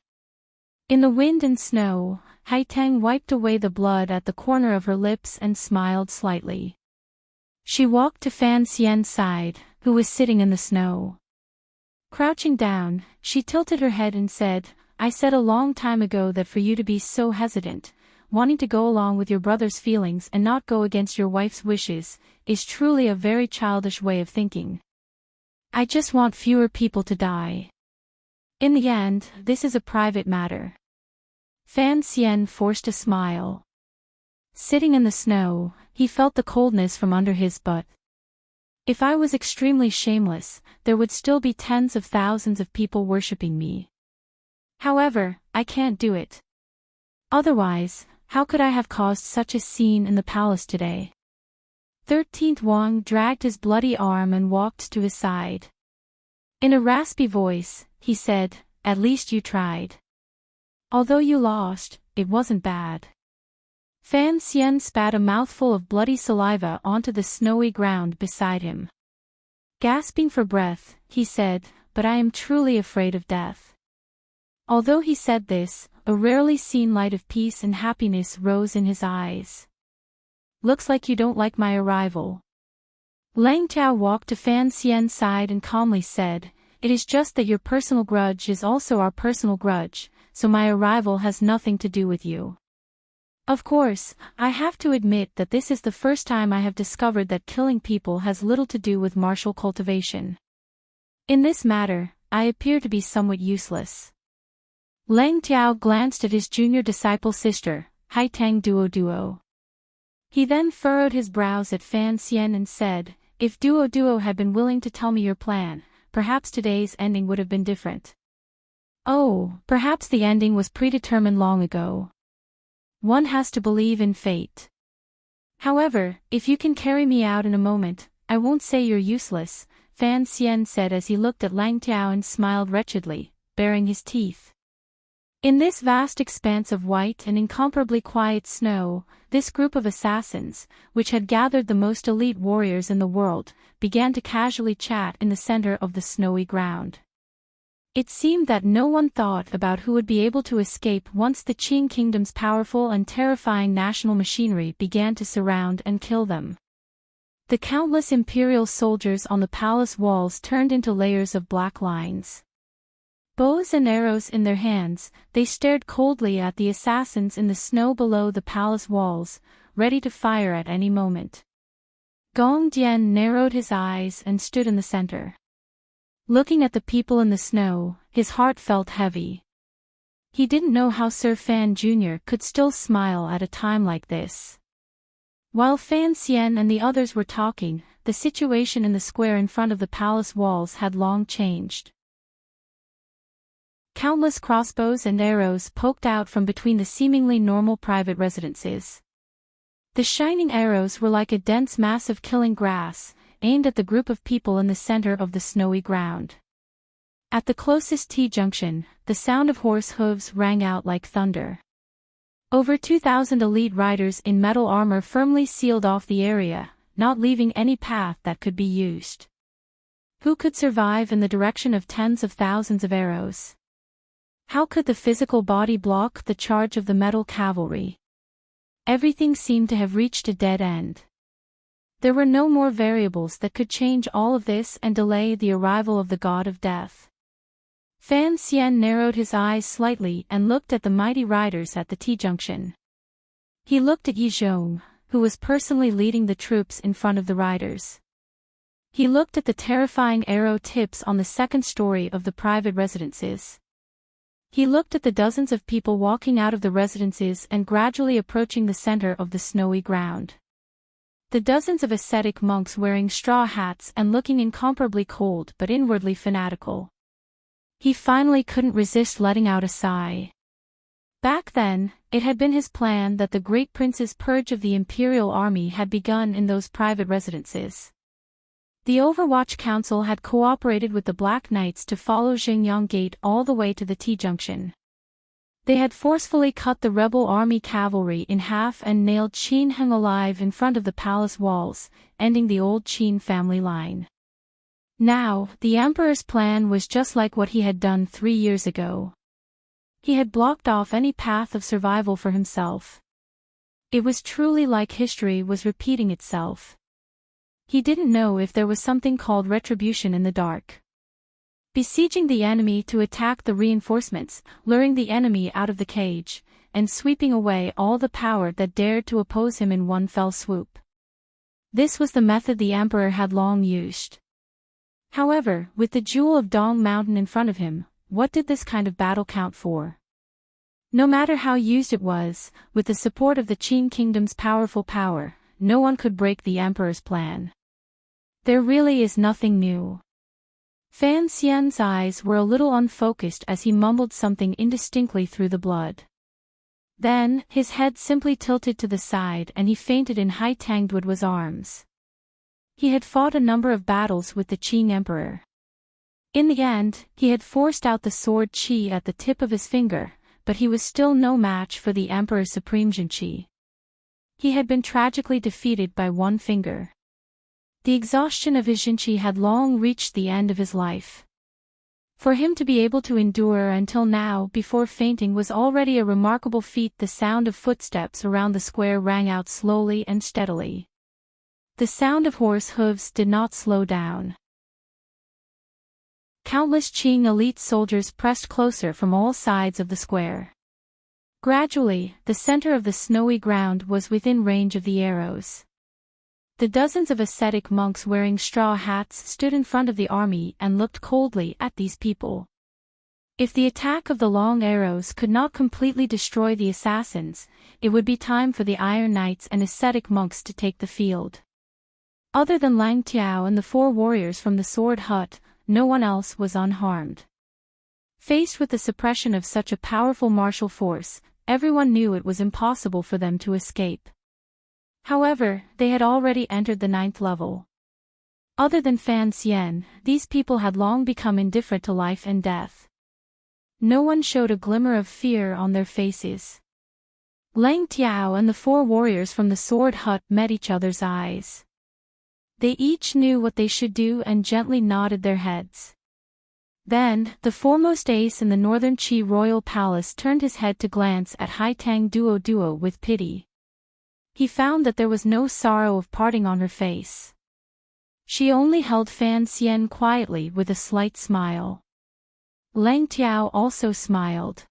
In the wind and snow, Haitang wiped away the blood at the corner of her lips and smiled slightly. She walked to Fan Xian's side, who was sitting in the snow. Crouching down, she tilted her head and said, "I said a long time ago that for you to be so hesitant, wanting to go along with your brother's feelings and not go against your wife's wishes, is truly a very childish way of thinking. I just want fewer people to die. In the end, this is a private matter." Fan Xian forced a smile. Sitting in the snow, he felt the coldness from under his butt. "If I was extremely shameless, there would still be tens of thousands of people worshipping me. However, I can't do it. Otherwise, how could I have caused such a scene in the palace today?" 13th Wang dragged his bloody arm and walked to his side. In a raspy voice, he said, "At least you tried. Although you lost, it wasn't bad." Fan Xian spat a mouthful of bloody saliva onto the snowy ground beside him. Gasping for breath, he said, "But I am truly afraid of death." Although he said this, a rarely seen light of peace and happiness rose in his eyes. "Looks like you don't like my arrival." Lang Tiao walked to Fan Xian's side and calmly said, "It is just that your personal grudge is also our personal grudge, so my arrival has nothing to do with you. Of course, I have to admit that this is the first time I have discovered that killing people has little to do with martial cultivation. In this matter, I appear to be somewhat useless." Lang Tiao glanced at his junior disciple sister, Haitang Duo. He then furrowed his brows at Fan Xian and said, "If Duo had been willing to tell me your plan, perhaps today's ending would have been different." "Oh, perhaps the ending was predetermined long ago. One has to believe in fate. However, if you can carry me out in a moment, I won't say you're useless," Fan Xian said as he looked at Lang Tiao and smiled wretchedly, baring his teeth. In this vast expanse of white and incomparably quiet snow, this group of assassins, which had gathered the most elite warriors in the world, began to casually chat in the center of the snowy ground. It seemed that no one thought about who would be able to escape once the Qing kingdom's powerful and terrifying national machinery began to surround and kill them. The countless imperial soldiers on the palace walls turned into layers of black lines. Bows and arrows in their hands, they stared coldly at the assassins in the snow below the palace walls, ready to fire at any moment. Gong Dian narrowed his eyes and stood in the center. Looking at the people in the snow, his heart felt heavy. He didn't know how Sir Fan Jr. could still smile at a time like this. While Fan Xian and the others were talking, the situation in the square in front of the palace walls had long changed. Countless crossbows and arrows poked out from between the seemingly normal private residences. The shining arrows were like a dense mass of killing grass, aimed at the group of people in the center of the snowy ground. At the closest T-junction, the sound of horse hooves rang out like thunder. Over 2,000 elite riders in metal armor firmly sealed off the area, not leaving any path that could be used. Who could survive in the direction of tens of thousands of arrows? How could the physical body block the charge of the metal cavalry? Everything seemed to have reached a dead end. There were no more variables that could change all of this and delay the arrival of the god of death. Fan Xian narrowed his eyes slightly and looked at the mighty riders at the T-junction. He looked at Yi Zhong, who was personally leading the troops in front of the riders. He looked at the terrifying arrow tips on the second story of the private residences. He looked at the dozens of people walking out of the residences and gradually approaching the center of the snowy ground. The dozens of ascetic monks wearing straw hats and looking incomparably cold but inwardly fanatical. He finally couldn't resist letting out a sigh. Back then, it had been his plan that the great prince's purge of the imperial army had begun in those private residences. The Overwatch Council had cooperated with the Black Knights to follow Xingyang Gate all the way to the T-junction. They had forcefully cut the rebel army cavalry in half and nailed Qin Heng alive in front of the palace walls, ending the old Qin family line. Now, the emperor's plan was just like what he had done 3 years ago. He had blocked off any path of survival for himself. It was truly like history was repeating itself. He didn't know if there was something called retribution in the dark. Besieging the enemy to attack the reinforcements, luring the enemy out of the cage, and sweeping away all the power that dared to oppose him in one fell swoop. This was the method the emperor had long used. However, with the jewel of Dong Mountain in front of him, what did this kind of battle count for? No matter how used it was, with the support of the Qin kingdom's powerful power, no one could break the emperor's plan. There really is nothing new. Fan Xian's eyes were a little unfocused as he mumbled something indistinctly through the blood. Then, his head simply tilted to the side and he fainted in Hai Tangduod's arms. He had fought a number of battles with the Qing emperor. In the end, he had forced out the sword qi at the tip of his finger, but he was still no match for the emperor's supreme Jinqi. He had been tragically defeated by one finger. The exhaustion of his Jinqi had long reached the end of his life. For him to be able to endure until now before fainting was already a remarkable feat. The sound of footsteps around the square rang out slowly and steadily. The sound of horse hooves did not slow down. Countless Qing elite soldiers pressed closer from all sides of the square. Gradually, the center of the snowy ground was within range of the arrows. The dozens of ascetic monks wearing straw hats stood in front of the army and looked coldly at these people. If the attack of the long arrows could not completely destroy the assassins, it would be time for the Iron Knights and ascetic monks to take the field. Other than Lang Tiao and the 4 warriors from the Sword Hut, no one else was unharmed. Faced with the suppression of such a powerful martial force, everyone knew it was impossible for them to escape. However, they had already entered the 9th level. Other than Fan Xian, these people had long become indifferent to life and death. No one showed a glimmer of fear on their faces. Lang Tiao and the 4 warriors from the sword hut met each other's eyes. They each knew what they should do and gently nodded their heads. Then, the foremost ace in the northern Qi royal palace turned his head to glance at Haitang Duo with pity. He found that there was no sorrow of parting on her face. She only held Fan Xian quietly with a slight smile. Lang Tiao also smiled.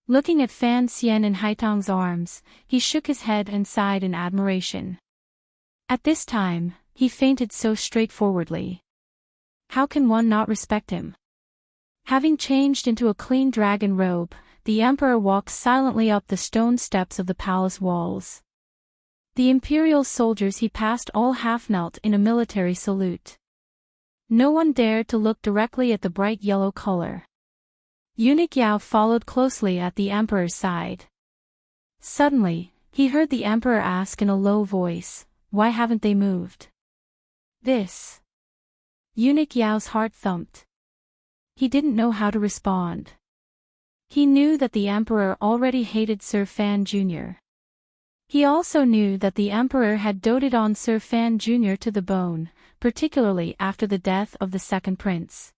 Looking at Fan Xian in Haitang's arms, he shook his head and sighed in admiration. At this time, he fainted so straightforwardly. How can one not respect him? Having changed into a clean dragon robe, the emperor walked silently up the stone steps of the palace walls. The imperial soldiers he passed all half-knelt in a military salute. No one dared to look directly at the bright yellow color. Eunuch Yao followed closely at the emperor's side. Suddenly, he heard the emperor ask in a low voice, "Why haven't they moved?" This. Eunuch Yao's heart thumped. He didn't know how to respond. He knew that the emperor already hated Sir Fan Jr. He also knew that the emperor had doted on Sir Fan Jr. to the bone, particularly after the death of the second prince.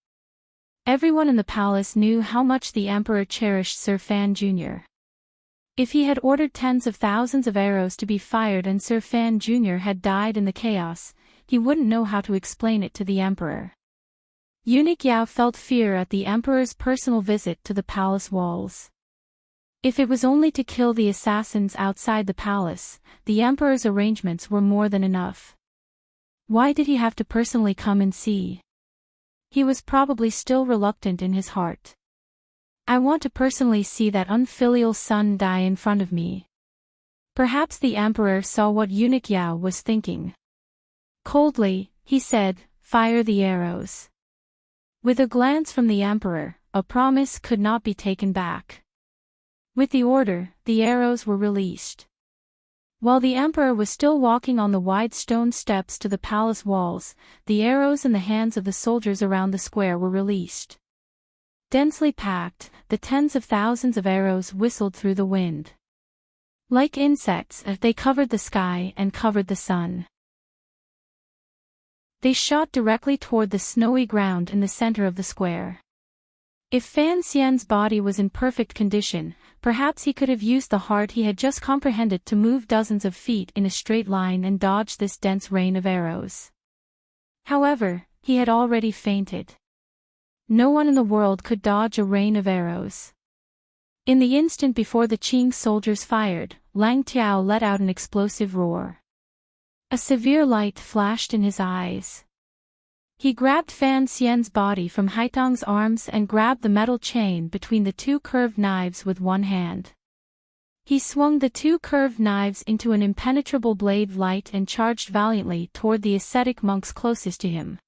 Everyone in the palace knew how much the emperor cherished Sir Fan Jr. If he had ordered tens of thousands of arrows to be fired and Sir Fan Jr. had died in the chaos, he wouldn't know how to explain it to the emperor. Eunuch Yao felt fear at the emperor's personal visit to the palace walls. If it was only to kill the assassins outside the palace, the emperor's arrangements were more than enough. Why did he have to personally come and see? He was probably still reluctant in his heart. I want to personally see that unfilial son die in front of me. Perhaps the emperor saw what Eunuch Yao was thinking. Coldly, he said, "Fire the arrows." With a glance from the emperor, a promise could not be taken back. With the order, the arrows were released. While the emperor was still walking on the wide stone steps to the palace walls, the arrows in the hands of the soldiers around the square were released. Densely packed, the tens of thousands of arrows whistled through the wind. Like insects, they covered the sky and covered the sun. They shot directly toward the snowy ground in the center of the square. If Fan Xian's body was in perfect condition, perhaps he could have used the heart he had just comprehended to move dozens of feet in a straight line and dodge this dense rain of arrows. However, he had already fainted. No one in the world could dodge a rain of arrows. In the instant before the Qing soldiers fired, Lang Tiao let out an explosive roar. A severe light flashed in his eyes. He grabbed Fan Xian's body from Haitang's arms and grabbed the metal chain between the 2 curved knives with one hand. He swung the 2 curved knives into an impenetrable blade of light and charged valiantly toward the ascetic monks closest to him.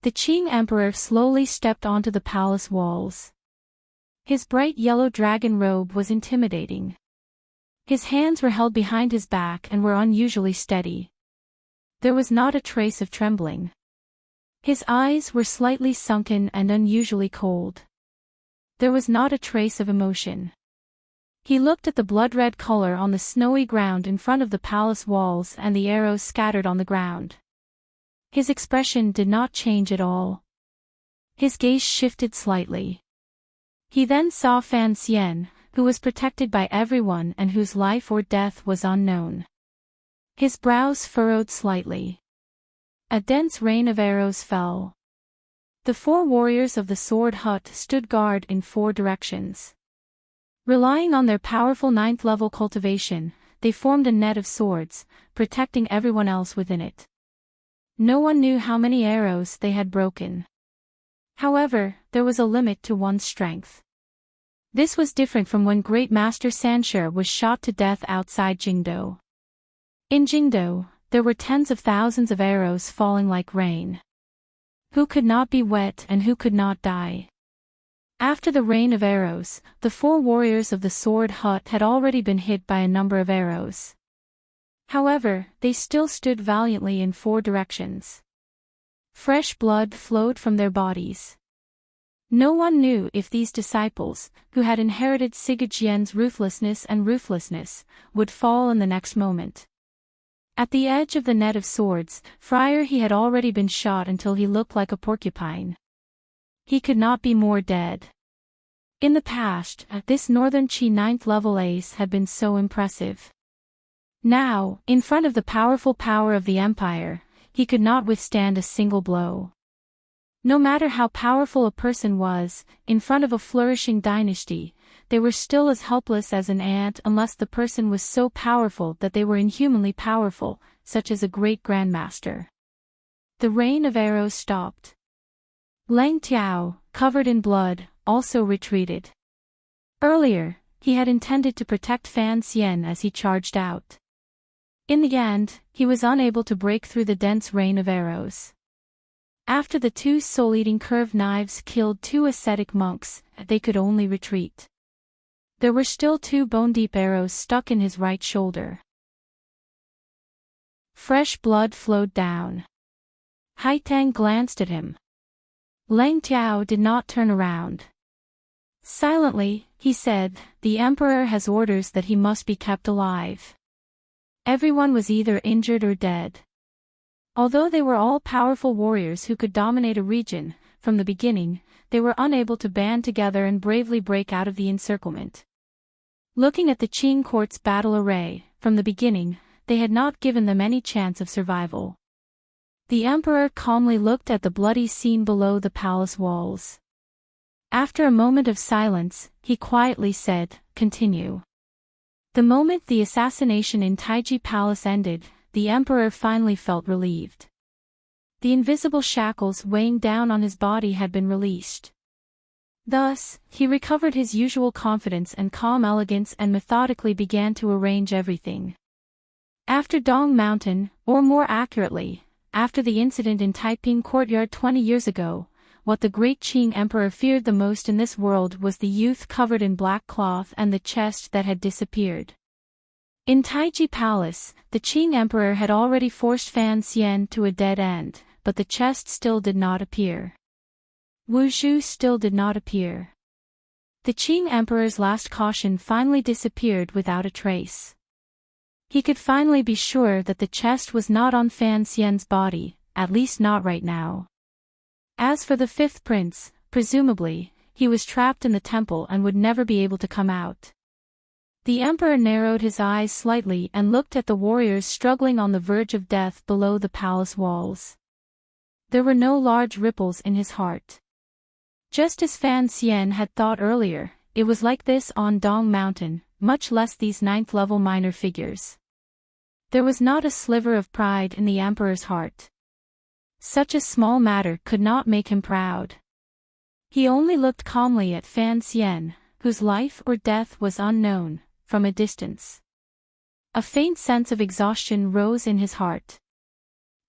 The Qing emperor slowly stepped onto the palace walls. His bright yellow dragon robe was intimidating. His hands were held behind his back and were unusually steady. There was not a trace of trembling. His eyes were slightly sunken and unusually cold. There was not a trace of emotion. He looked at the blood-red color on the snowy ground in front of the palace walls and the arrows scattered on the ground. His expression did not change at all. His gaze shifted slightly. He then saw Fan Xian, who was protected by everyone and whose life or death was unknown. His brows furrowed slightly. A dense rain of arrows fell. The 4 warriors of the sword hut stood guard in 4 directions. Relying on their powerful 9th-level cultivation, they formed a net of swords, protecting everyone else within it. No one knew how many arrows they had broken. However, there was a limit to one's strength. This was different from when Great Master Sanshi was shot to death outside Jingdo. In Jingdo, there were tens of thousands of arrows falling like rain. Who could not be wet and who could not die? After the rain of arrows, the 4 warriors of the sword hut had already been hit by a number of arrows. However, they still stood valiantly in 4 directions. Fresh blood flowed from their bodies. No one knew if these disciples, who had inherited Sigurd-Jien's ruthlessness, would fall in the next moment. At the edge of the net of swords, Friar he had already been shot until he looked like a porcupine. He could not be more dead. In the past, this Northern Chi 9th level ace had been so impressive. Now, in front of the powerful power of the Empire, he could not withstand a single blow. No matter how powerful a person was, in front of a flourishing dynasty, they were still as helpless as an ant unless the person was so powerful that they were inhumanly powerful, such as a great grandmaster. The rain of arrows stopped. Lang Tiao, covered in blood, also retreated. Earlier, he had intended to protect Fan Xian as he charged out. In the end, he was unable to break through the dense rain of arrows. After the two soul-eating curved knives killed two ascetic monks, they could only retreat. There were still two bone-deep arrows stuck in his right shoulder. Fresh blood flowed down. Haitang glanced at him. Lang Tiao did not turn around. Silently, he said, "The Emperor has orders that he must be kept alive." Everyone was either injured or dead. Although they were all powerful warriors who could dominate a region, from the beginning, they were unable to band together and bravely break out of the encirclement. Looking at the Qing court's battle array, from the beginning, they had not given them any chance of survival. The Emperor calmly looked at the bloody scene below the palace walls. After a moment of silence, he quietly said, "Continue." The moment the assassination in Taiji Palace ended, the Emperor finally felt relieved. The invisible shackles weighing down on his body had been released. Thus, he recovered his usual confidence and calm elegance and methodically began to arrange everything. After Dong Mountain, or more accurately, after the incident in Taiping Courtyard 20 years ago, what the great Qing Emperor feared the most in this world was the youth covered in black cloth and the chest that had disappeared. In Taiji Palace, the Qing Emperor had already forced Fan Xian to a dead end, but the chest still did not appear. Wu Zhu still did not appear. The Qing Emperor's last caution finally disappeared without a trace. He could finally be sure that the chest was not on Fan Xian's body, at least not right now. As for the fifth prince, presumably, he was trapped in the temple and would never be able to come out. The Emperor narrowed his eyes slightly and looked at the warriors struggling on the verge of death below the palace walls. There were no large ripples in his heart. Just as Fan Xian had thought earlier, it was like this on Dong Mountain, much less these 9th-level minor figures. There was not a sliver of pride in the Emperor's heart. Such a small matter could not make him proud. He only looked calmly at Fan Xian, whose life or death was unknown, from a distance. A faint sense of exhaustion rose in his heart.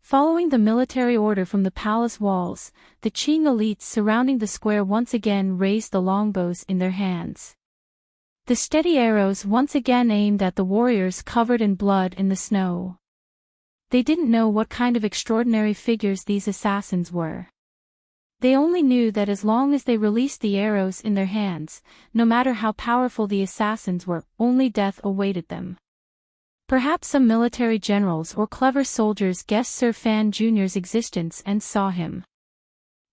Following the military order from the palace walls, the Qing elites surrounding the square once again raised the longbows in their hands. The steady arrows once again aimed at the warriors covered in blood in the snow. They didn't know what kind of extraordinary figures these assassins were. They only knew that as long as they released the arrows in their hands, no matter how powerful the assassins were, only death awaited them. Perhaps some military generals or clever soldiers guessed Sir Fan Jr.'s existence and saw him.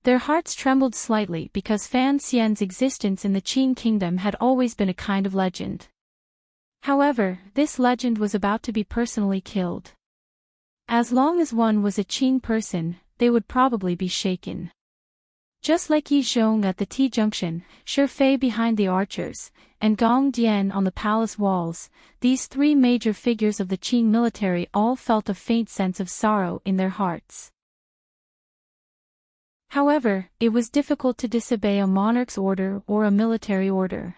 Their hearts trembled slightly because Fan Xian's existence in the Qing kingdom had always been a kind of legend. However, this legend was about to be personally killed. As long as one was a Qing person, they would probably be shaken. Just like Yi Zhong at the T-junction, Shi Fei behind the archers, and Gong Dian on the palace walls, these three major figures of the Qing military all felt a faint sense of sorrow in their hearts. However, it was difficult to disobey a monarch's order or a military order.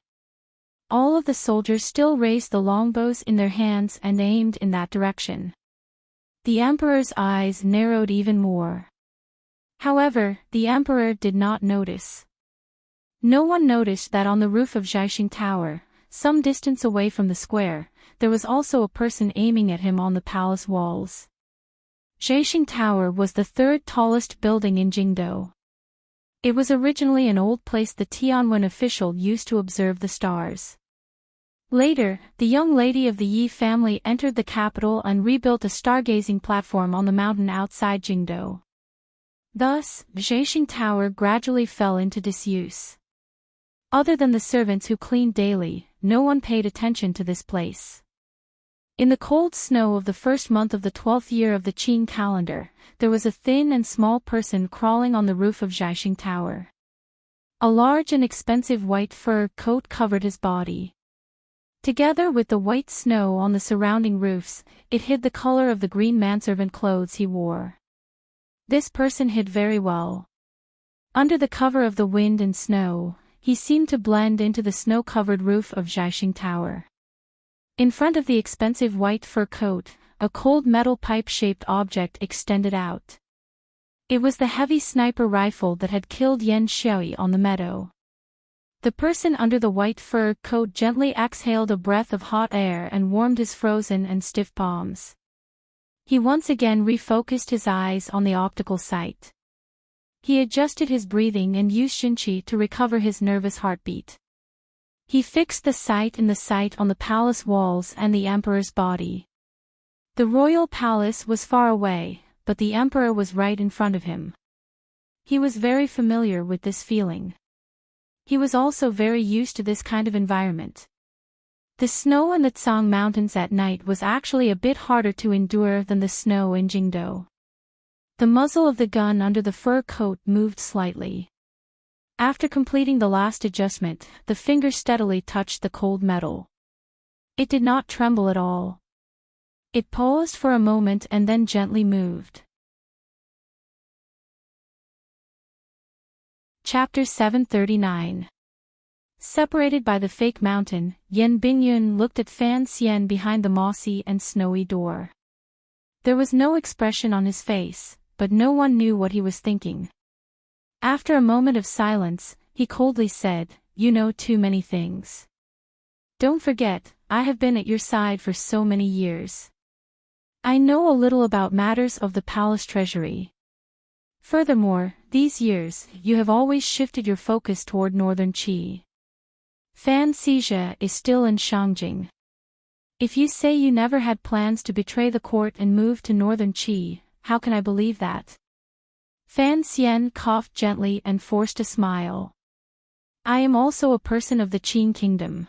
All of the soldiers still raised the longbows in their hands and aimed in that direction. The Emperor's eyes narrowed even more. However, the Emperor did not notice. No one noticed that on the roof of Jiaxing Tower, some distance away from the square, there was also a person aiming at him on the palace walls. Jiaxing Tower was the third tallest building in Jingdou. It was originally an old place the Tianwen official used to observe the stars. Later, the young lady of the Yi family entered the capital and rebuilt a stargazing platform on the mountain outside Jingdou. Thus, Zhaixing Tower gradually fell into disuse. Other than the servants who cleaned daily, no one paid attention to this place. In the cold snow of the first month of the 12th year of the Qin calendar, there was a thin and small person crawling on the roof of Zhaixing Tower. A large and expensive white fur coat covered his body. Together with the white snow on the surrounding roofs, it hid the color of the green manservant clothes he wore. This person hid very well. Under the cover of the wind and snow, he seemed to blend into the snow-covered roof of Zhaixing Tower. In front of the expensive white fur coat, a cold metal pipe-shaped object extended out. It was the heavy sniper rifle that had killed Yan Shui on the meadow. The person under the white fur coat gently exhaled a breath of hot air and warmed his frozen and stiff palms. He once again refocused his eyes on the optical sight. He adjusted his breathing and used Xinqi to recover his nervous heartbeat. He fixed the sight on the palace walls and the emperor's body. The royal palace was far away, but the emperor was right in front of him. He was very familiar with this feeling. He was also very used to this kind of environment. The snow in the Tsang Mountains at night was actually a bit harder to endure than the snow in Jingdou. The muzzle of the gun under the fur coat moved slightly. After completing the last adjustment, the finger steadily touched the cold metal. It did not tremble at all. It paused for a moment and then gently moved. Chapter 739. Separated by the fake mountain, Yan Bingyun looked at Fan Xian behind the mossy and snowy door. There was no expression on his face, but no one knew what he was thinking. After a moment of silence, he coldly said, "You know too many things. Don't forget, I have been at your side for so many years. I know a little about matters of the palace treasury. Furthermore, these years, you have always shifted your focus toward northern Qi. Fan Xizhe is still in Shangjing. If you say you never had plans to betray the court and move to northern Qi, how can I believe that?" Fan Xian coughed gently and forced a smile. "I am also a person of the Qin kingdom.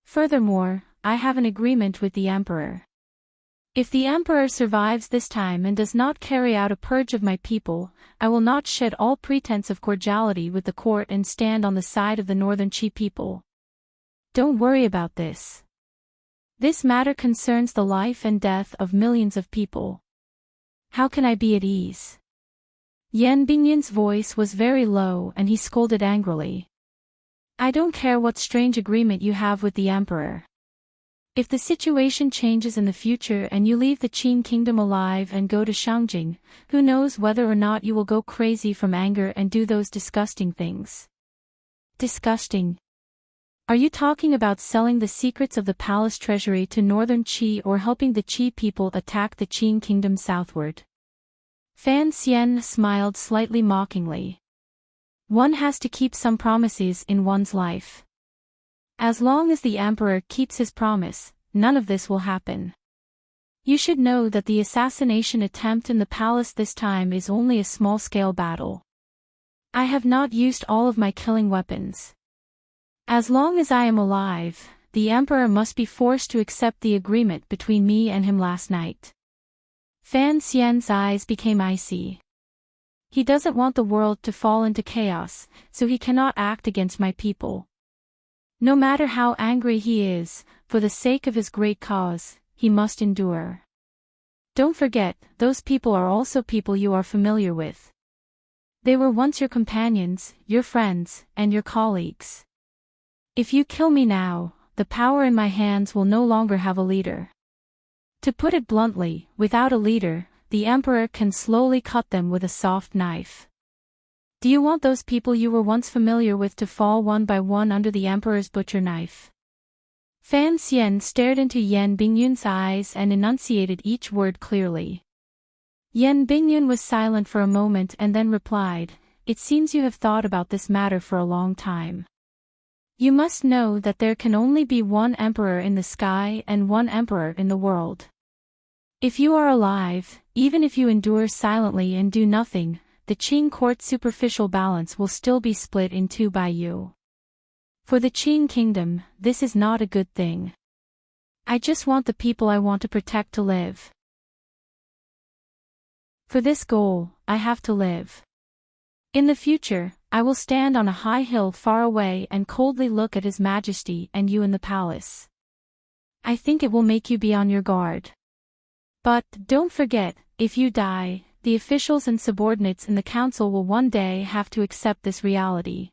Furthermore, I have an agreement with the emperor. If the emperor survives this time and does not carry out a purge of my people, I will not shed all pretense of cordiality with the court and stand on the side of the northern Qi people. Don't worry about this. This matter concerns the life and death of millions of people. How can I be at ease?" Yan Bingyun's voice was very low and he scolded angrily. "I don't care what strange agreement you have with the emperor. If the situation changes in the future and you leave the Qin kingdom alive and go to Shangjing, who knows whether or not you will go crazy from anger and do those disgusting things." "Disgusting? Are you talking about selling the secrets of the palace treasury to northern Qi or helping the Qi people attack the Qin kingdom southward?" Fan Xian smiled slightly mockingly. "One has to keep some promises in one's life. As long as the emperor keeps his promise, none of this will happen. You should know that the assassination attempt in the palace this time is only a small-scale battle. I have not used all of my killing weapons. As long as I am alive, the emperor must be forced to accept the agreement between me and him last night." Fan Xian's eyes became icy. "He doesn't want the world to fall into chaos, so he cannot act against my people. No matter how angry he is, for the sake of his great cause, he must endure. Don't forget, those people are also people you are familiar with. They were once your companions, your friends, and your colleagues. If you kill me now, the power in my hands will no longer have a leader. To put it bluntly, without a leader, the emperor can slowly cut them with a soft knife. Do you want those people you were once familiar with to fall one by one under the emperor's butcher knife?" Fan Xian stared into Yan Bingyun's eyes and enunciated each word clearly. Yan Bingyun was silent for a moment and then replied, it seems you have thought about this matter for a long time. You must know that there can only be one emperor in the sky and one emperor in the world. If you are alive, even if you endure silently and do nothing, the Qing court's superficial balance will still be split in two by you. For the Qing kingdom, this is not a good thing. I just want the people I want to protect to live. For this goal, I have to live. In the future, I will stand on a high hill far away and coldly look at His Majesty and you in the palace. I think it will make you be on your guard. But, don't forget, if you die, the officials and subordinates in the council will one day have to accept this reality.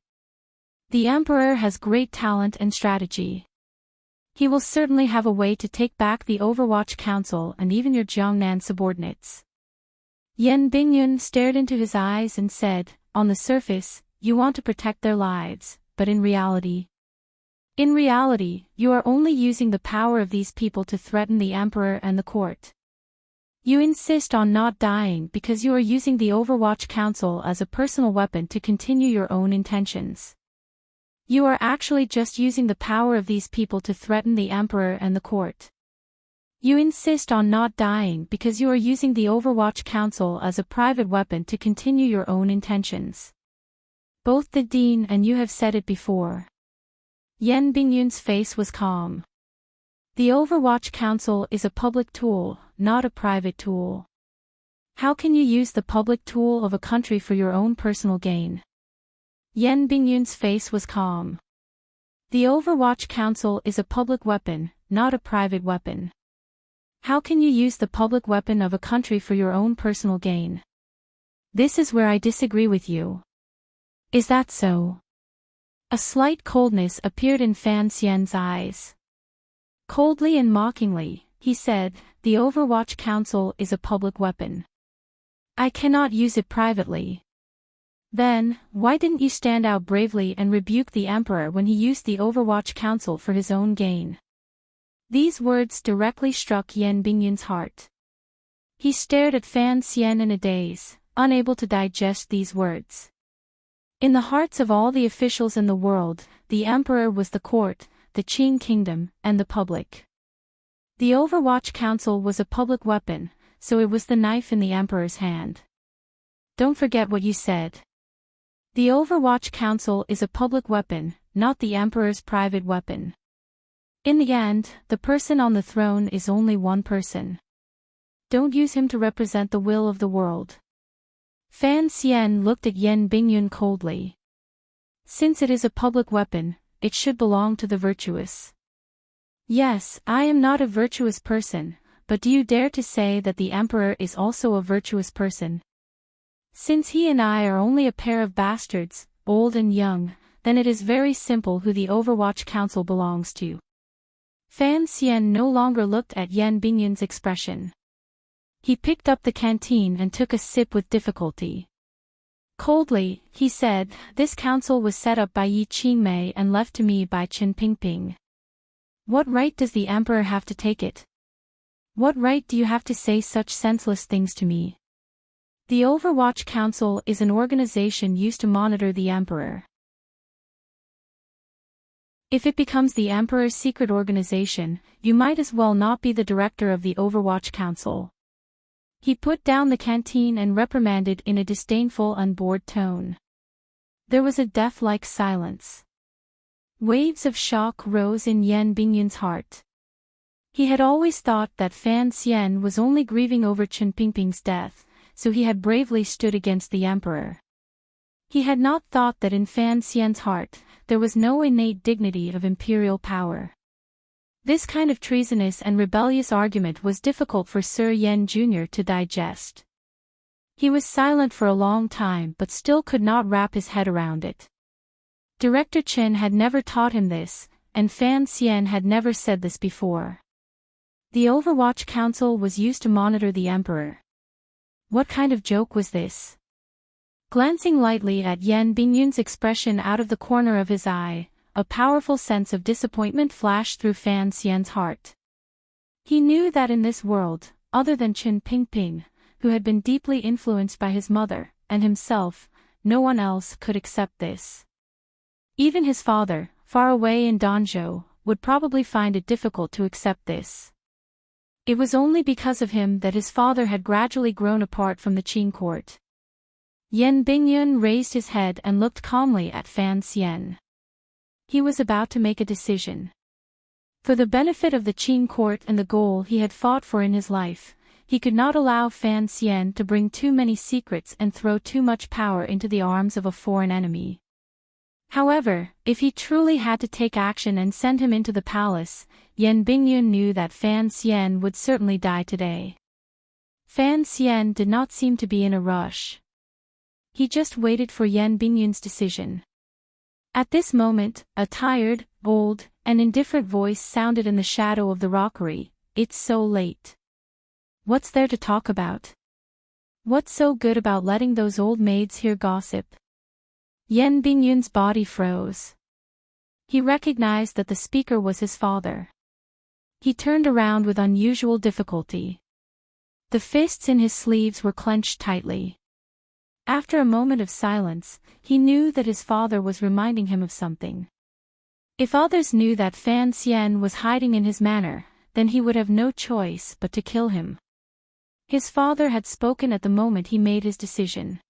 The emperor has great talent and strategy. He will certainly have a way to take back the Overwatch Council and even your Jiangnan subordinates. Yan Bingyun stared into his eyes and said, on the surface, you want to protect their lives, but in reality, you are only using the power of these people to threaten the emperor and the court. You insist on not dying because you are using the Overwatch Council as a personal weapon to continue your own intentions. You are actually just using the power of these people to threaten the emperor and the court. You insist on not dying because you are using the Overwatch Council as a private weapon to continue your own intentions. Both the dean and you have said it before. Yan Bingyun's face was calm. The Overwatch Council is a public tool, not a private tool. How can you use the public tool of a country for your own personal gain? Yan Bingyun's face was calm. The Overwatch Council is a public weapon, not a private weapon. How can you use the public weapon of a country for your own personal gain? This is where I disagree with you. Is that so? A slight coldness appeared in Fan Xian's eyes. Coldly and mockingly, he said, the Overwatch Council is a public weapon. I cannot use it privately. Then, why didn't you stand out bravely and rebuke the emperor when he used the Overwatch Council for his own gain? These words directly struck Yan Bingyun's heart. He stared at Fan Xian in a daze, unable to digest these words. In the hearts of all the officials in the world, the emperor was the court, the Qing kingdom, and the public. The Overwatch Council was a public weapon, so it was the knife in the emperor's hand. Don't forget what you said. The Overwatch Council is a public weapon, not the emperor's private weapon. In the end, the person on the throne is only one person. Don't use him to represent the will of the world. Fan Xian looked at Yan Bingyun coldly. Since it is a public weapon, it should belong to the virtuous. Yes, I am not a virtuous person, but do you dare to say that the emperor is also a virtuous person? Since he and I are only a pair of bastards, old and young, then it is very simple who the Overwatch Council belongs to. Fan Xian no longer looked at Yan Bingyun's expression. He picked up the canteen and took a sip with difficulty. Coldly, he said, this council was set up by Yi Qingmei and left to me by Qin Pingping. What right does the emperor have to take it? What right do you have to say such senseless things to me? The Overwatch Council is an organization used to monitor the emperor. If it becomes the emperor's secret organization, you might as well not be the director of the Overwatch Council. He put down the canteen and reprimanded in a disdainful and bored tone. There was a death-like silence. Waves of shock rose in Yan Bingyun's heart. He had always thought that Fan Xian was only grieving over Qin Pingping's death, so he had bravely stood against the emperor. He had not thought that in Fan Xian's heart, there was no innate dignity of imperial power. This kind of treasonous and rebellious argument was difficult for Sir Yan Jr. to digest. He was silent for a long time but still could not wrap his head around it. Director Chen had never taught him this, and Fan Xian had never said this before. The Overwatch Council was used to monitor the emperor. What kind of joke was this? Glancing lightly at Yan Bingyun's expression out of the corner of his eye, a powerful sense of disappointment flashed through Fan Xian's heart. He knew that in this world, other than Qin Pingping, who had been deeply influenced by his mother, and himself, no one else could accept this. Even his father, far away in Danzhou, would probably find it difficult to accept this. It was only because of him that his father had gradually grown apart from the Qing court. Yan Bingyun raised his head and looked calmly at Fan Xian. He was about to make a decision. For the benefit of the Qing court and the goal he had fought for in his life, he could not allow Fan Xian to bring too many secrets and throw too much power into the arms of a foreign enemy. However, if he truly had to take action and send him into the palace, Yan Bingyun knew that Fan Xian would certainly die today. Fan Xian did not seem to be in a rush. He just waited for Yan Bingyun's decision. At this moment, a tired, old, and indifferent voice sounded in the shadow of the rockery. "It's so late. What's there to talk about? What's so good about letting those old maids hear gossip?" Yan Bingyun's body froze. He recognized that the speaker was his father. He turned around with unusual difficulty. The fists in his sleeves were clenched tightly. After a moment of silence, he knew that his father was reminding him of something. If others knew that Fan Xian was hiding in his manor, then he would have no choice but to kill him. His father had spoken at the moment he made his decision.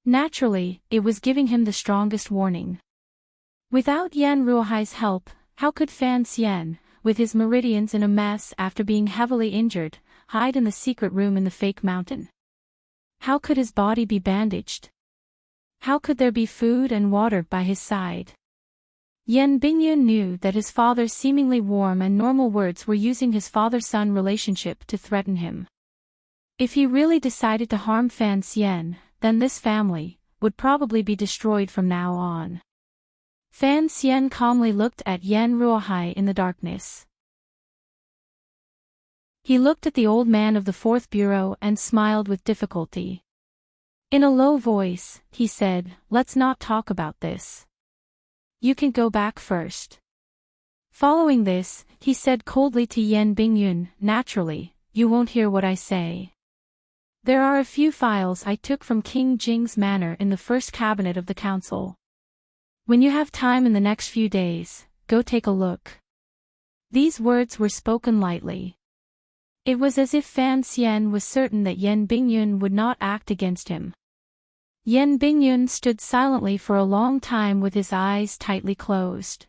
Naturally, it was giving him the strongest warning. Without Yan Ruohai's help, how could Fan Xian, with his meridians in a mess after being heavily injured, hide in the secret room in the fake mountain? How could his body be bandaged? How could there be food and water by his side? Yan Bingyun knew that his father's seemingly warm and normal words were using his father-son relationship to threaten him. If he really decided to harm Fan Xian, then this family would probably be destroyed from now on. Fan Xian calmly looked at Yan Ruohai in the darkness. He looked at the old man of the fourth bureau and smiled with difficulty. In a low voice, he said, "Let's not talk about this. You can go back first." Following this, he said coldly to Yan Bingyun, "Naturally, you won't hear what I say. There are a few files I took from King Jing's manor in the first cabinet of the council. When you have time in the next few days, go take a look." These words were spoken lightly. It was as if Fan Xian was certain that Yan Bingyun would not act against him. Yan Bingyun stood silently for a long time with his eyes tightly closed.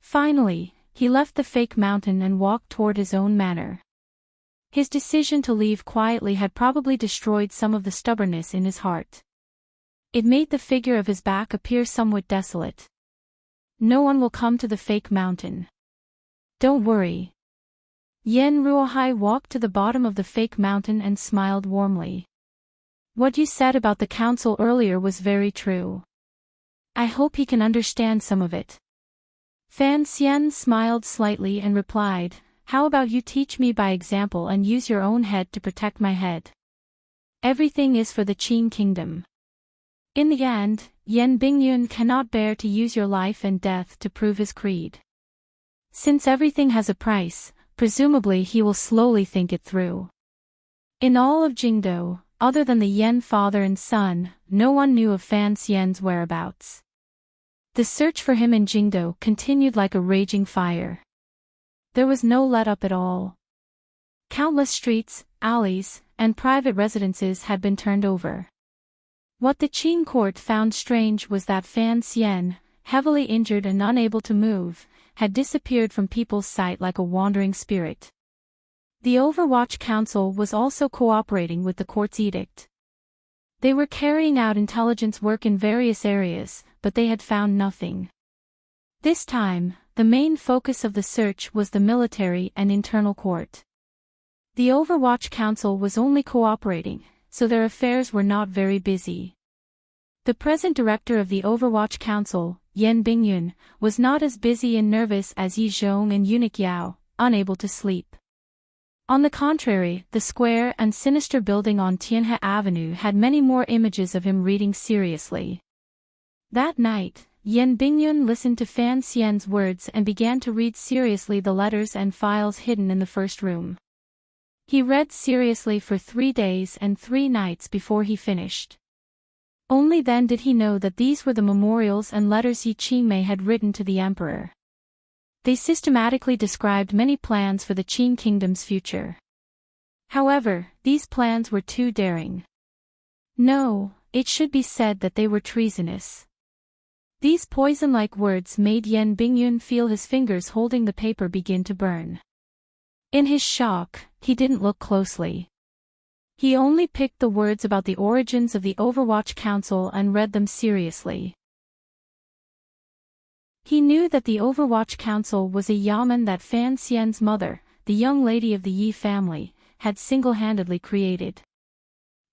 Finally, he left the fake mountain and walked toward his own manor. His decision to leave quietly had probably destroyed some of the stubbornness in his heart. It made the figure of his back appear somewhat desolate. "No one will come to the fake mountain. Don't worry." Yan Ruohai walked to the bottom of the fake mountain and smiled warmly. "What you said about the council earlier was very true. I hope he can understand some of it." Fan Xian smiled slightly and replied, "How about you teach me by example and use your own head to protect my head? Everything is for the Qing kingdom. In the end, Yan Bingyun cannot bear to use your life and death to prove his creed. Since everything has a price, presumably he will slowly think it through." In all of Jingdou, other than the Yan father and son, no one knew of Fan Xian's whereabouts. The search for him in Jingdou continued like a raging fire. There was no let-up at all. Countless streets, alleys, and private residences had been turned over. What the Qing court found strange was that Fan Xian, heavily injured and unable to move, had disappeared from people's sight like a wandering spirit. The Overwatch Council was also cooperating with the court's edict. They were carrying out intelligence work in various areas, but they had found nothing. This time, the main focus of the search was the military and internal court. The Overwatch Council was only cooperating, so their affairs were not very busy. The present director of the Overwatch Council, Yan Bingyun, was not as busy and nervous as Yi Zhong and Eunuch Yao, unable to sleep. On the contrary, the square and sinister building on Tianhe Avenue had many more images of him reading seriously. That night, Yan Bingyun listened to Fan Xian's words and began to read seriously the letters and files hidden in the first room. He read seriously for 3 days and 3 nights before he finished. Only then did he know that these were the memorials and letters Yi Qingmei had written to the emperor. They systematically described many plans for the Qing kingdom's future. However, these plans were too daring. No, it should be said that they were treasonous. These poison-like words made Yan Bingyun feel his fingers holding the paper begin to burn. In his shock, he didn't look closely. He only picked the words about the origins of the Overwatch Council and read them seriously. He knew that the Overwatch Council was a yamen that Fan Xian's mother, the young lady of the Yi family, had single-handedly created.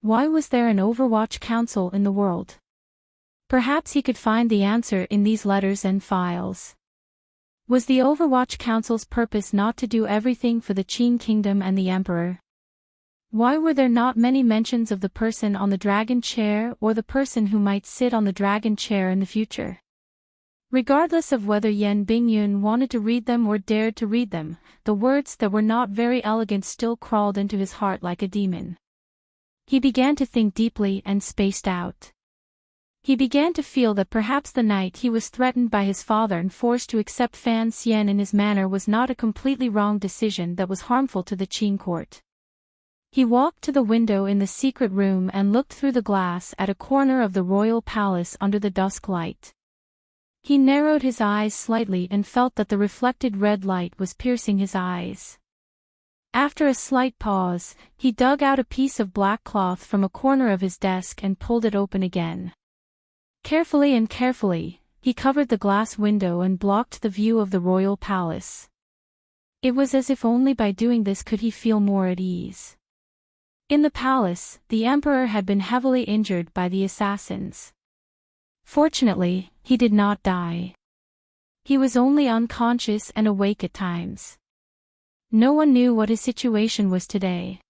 Why was there an Overwatch Council in the world? Perhaps he could find the answer in these letters and files. Was the Overwatch Council's purpose not to do everything for the Qing kingdom and the emperor? Why were there not many mentions of the person on the dragon chair or the person who might sit on the dragon chair in the future? Regardless of whether Yan Bingyun wanted to read them or dared to read them, the words that were not very elegant still crawled into his heart like a demon. He began to think deeply and spaced out. He began to feel that perhaps the night he was threatened by his father and forced to accept Fan Xian in his manner was not a completely wrong decision that was harmful to the Qing court. He walked to the window in the secret room and looked through the glass at a corner of the royal palace under the dusk light. He narrowed his eyes slightly and felt that the reflected red light was piercing his eyes. After a slight pause, he dug out a piece of black cloth from a corner of his desk and pulled it open again. Carefully, he covered the glass window and blocked the view of the royal palace. It was as if only by doing this could he feel more at ease. In the palace, the emperor had been heavily injured by the assassins. Fortunately, he did not die. He was only unconscious and awake at times. No one knew what his situation was today.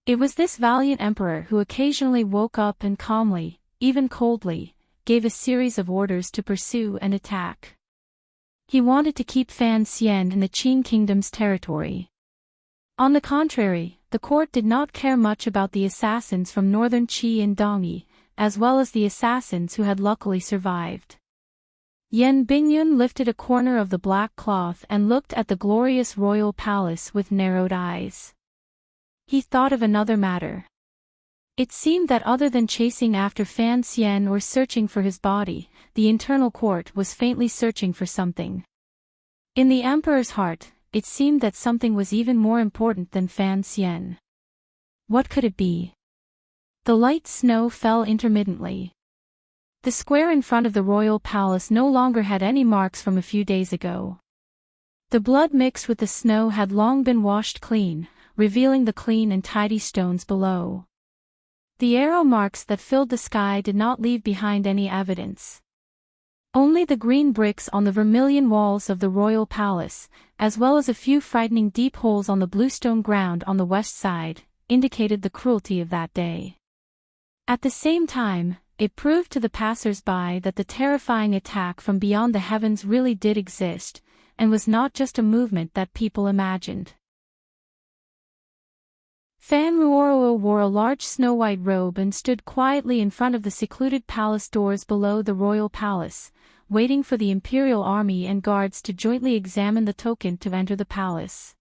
It was this valiant emperor who occasionally woke up and calmly, even coldly, gave a series of orders to pursue and attack. He wanted to keep Fan Xian in the Qing kingdom's territory. On the contrary, the court did not care much about the assassins from northern Qi and Dongyi, as well as the assassins who had luckily survived. Yan Bingyun lifted a corner of the black cloth and looked at the glorious royal palace with narrowed eyes. He thought of another matter. It seemed that other than chasing after Fan Xian or searching for his body, the internal court was faintly searching for something. In the emperor's heart, it seemed that something was even more important than Fan Xian. What could it be? The light snow fell intermittently. The square in front of the royal palace no longer had any marks from a few days ago. The blood mixed with the snow had long been washed clean, revealing the clean and tidy stones below. The arrow marks that filled the sky did not leave behind any evidence. Only the green bricks on the vermilion walls of the royal palace, as well as a few frightening deep holes on the bluestone ground on the west side, indicated the cruelty of that day. At the same time, it proved to the passers-by that the terrifying attack from beyond the heavens really did exist, and was not just a movement that people imagined. Fan Ruoruo wore a large snow-white robe and stood quietly in front of the secluded palace doors below the royal palace, waiting for the imperial army and guards to jointly examine the token to enter the palace.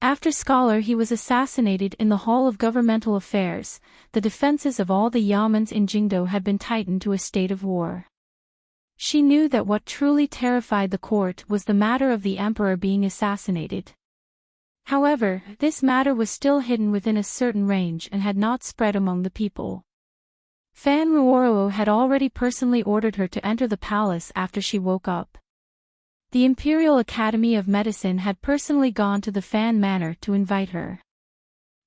After Scholar he was assassinated in the Hall of Governmental Affairs, the defenses of all the yamens in Jingdo had been tightened to a state of war. She knew that what truly terrified the court was the matter of the emperor being assassinated. However, this matter was still hidden within a certain range and had not spread among the people. Fan Ruoruo had already personally ordered her to enter the palace after she woke up. The Imperial Academy of Medicine had personally gone to the Fan Manor to invite her.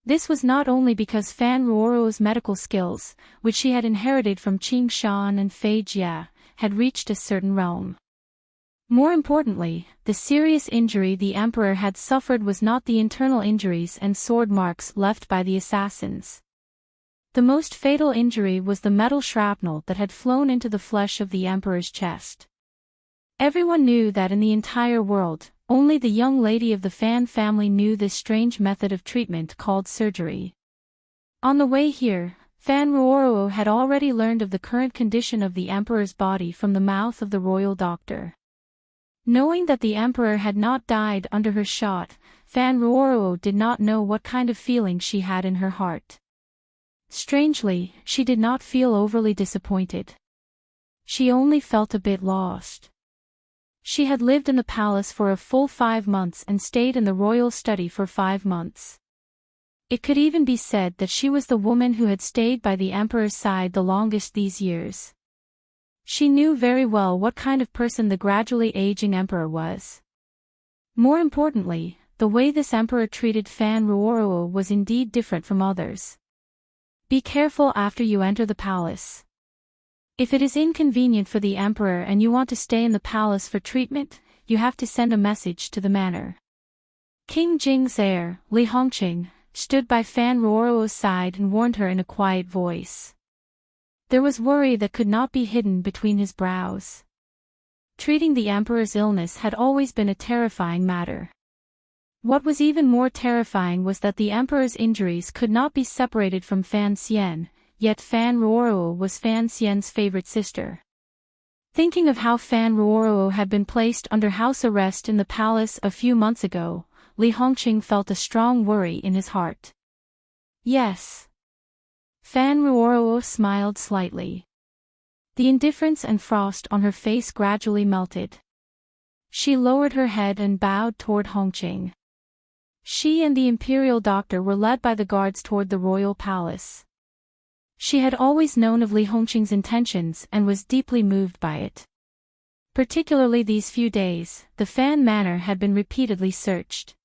This was not only because Fan Ruoruo's medical skills, which she had inherited from Qing Shan and Fei Jia, had reached a certain realm. More importantly, the serious injury the emperor had suffered was not the internal injuries and sword marks left by the assassins. The most fatal injury was the metal shrapnel that had flown into the flesh of the emperor's chest. Everyone knew that in the entire world, only the young lady of the Fan family knew this strange method of treatment called surgery. On the way here, Fan Ruoro had already learned of the current condition of the emperor's body from the mouth of the royal doctor. Knowing that the emperor had not died under her shot, Fan Ruoro did not know what kind of feeling she had in her heart. Strangely, she did not feel overly disappointed. She only felt a bit lost. She had lived in the palace for a full 5 months and stayed in the royal study for 5 months. It could even be said that she was the woman who had stayed by the emperor's side the longest these years. She knew very well what kind of person the gradually aging emperor was. More importantly, the way this emperor treated Fan Ruoro was indeed different from others. Be careful after you enter the palace. If it is inconvenient for the emperor and you want to stay in the palace for treatment, you have to send a message to the manor. King Jing's heir, Li Hongqing, stood by Fan Ruoro's side and warned her in a quiet voice. There was worry that could not be hidden between his brows. Treating the emperor's illness had always been a terrifying matter. What was even more terrifying was that the emperor's injuries could not be separated from Fan Xian, yet Fan Ruoro was Fan Xian's favorite sister. Thinking of how Fan Ruoro had been placed under house arrest in the palace a few months ago, Li Hongqing felt a strong worry in his heart. Yes. Fan Ruoro smiled slightly. The indifference and frost on her face gradually melted. She lowered her head and bowed toward Hongqing. She and the imperial doctor were led by the guards toward the royal palace. She had always known of Li Hongqing's intentions and was deeply moved by it. Particularly these few days, the Fan Manor had been repeatedly searched.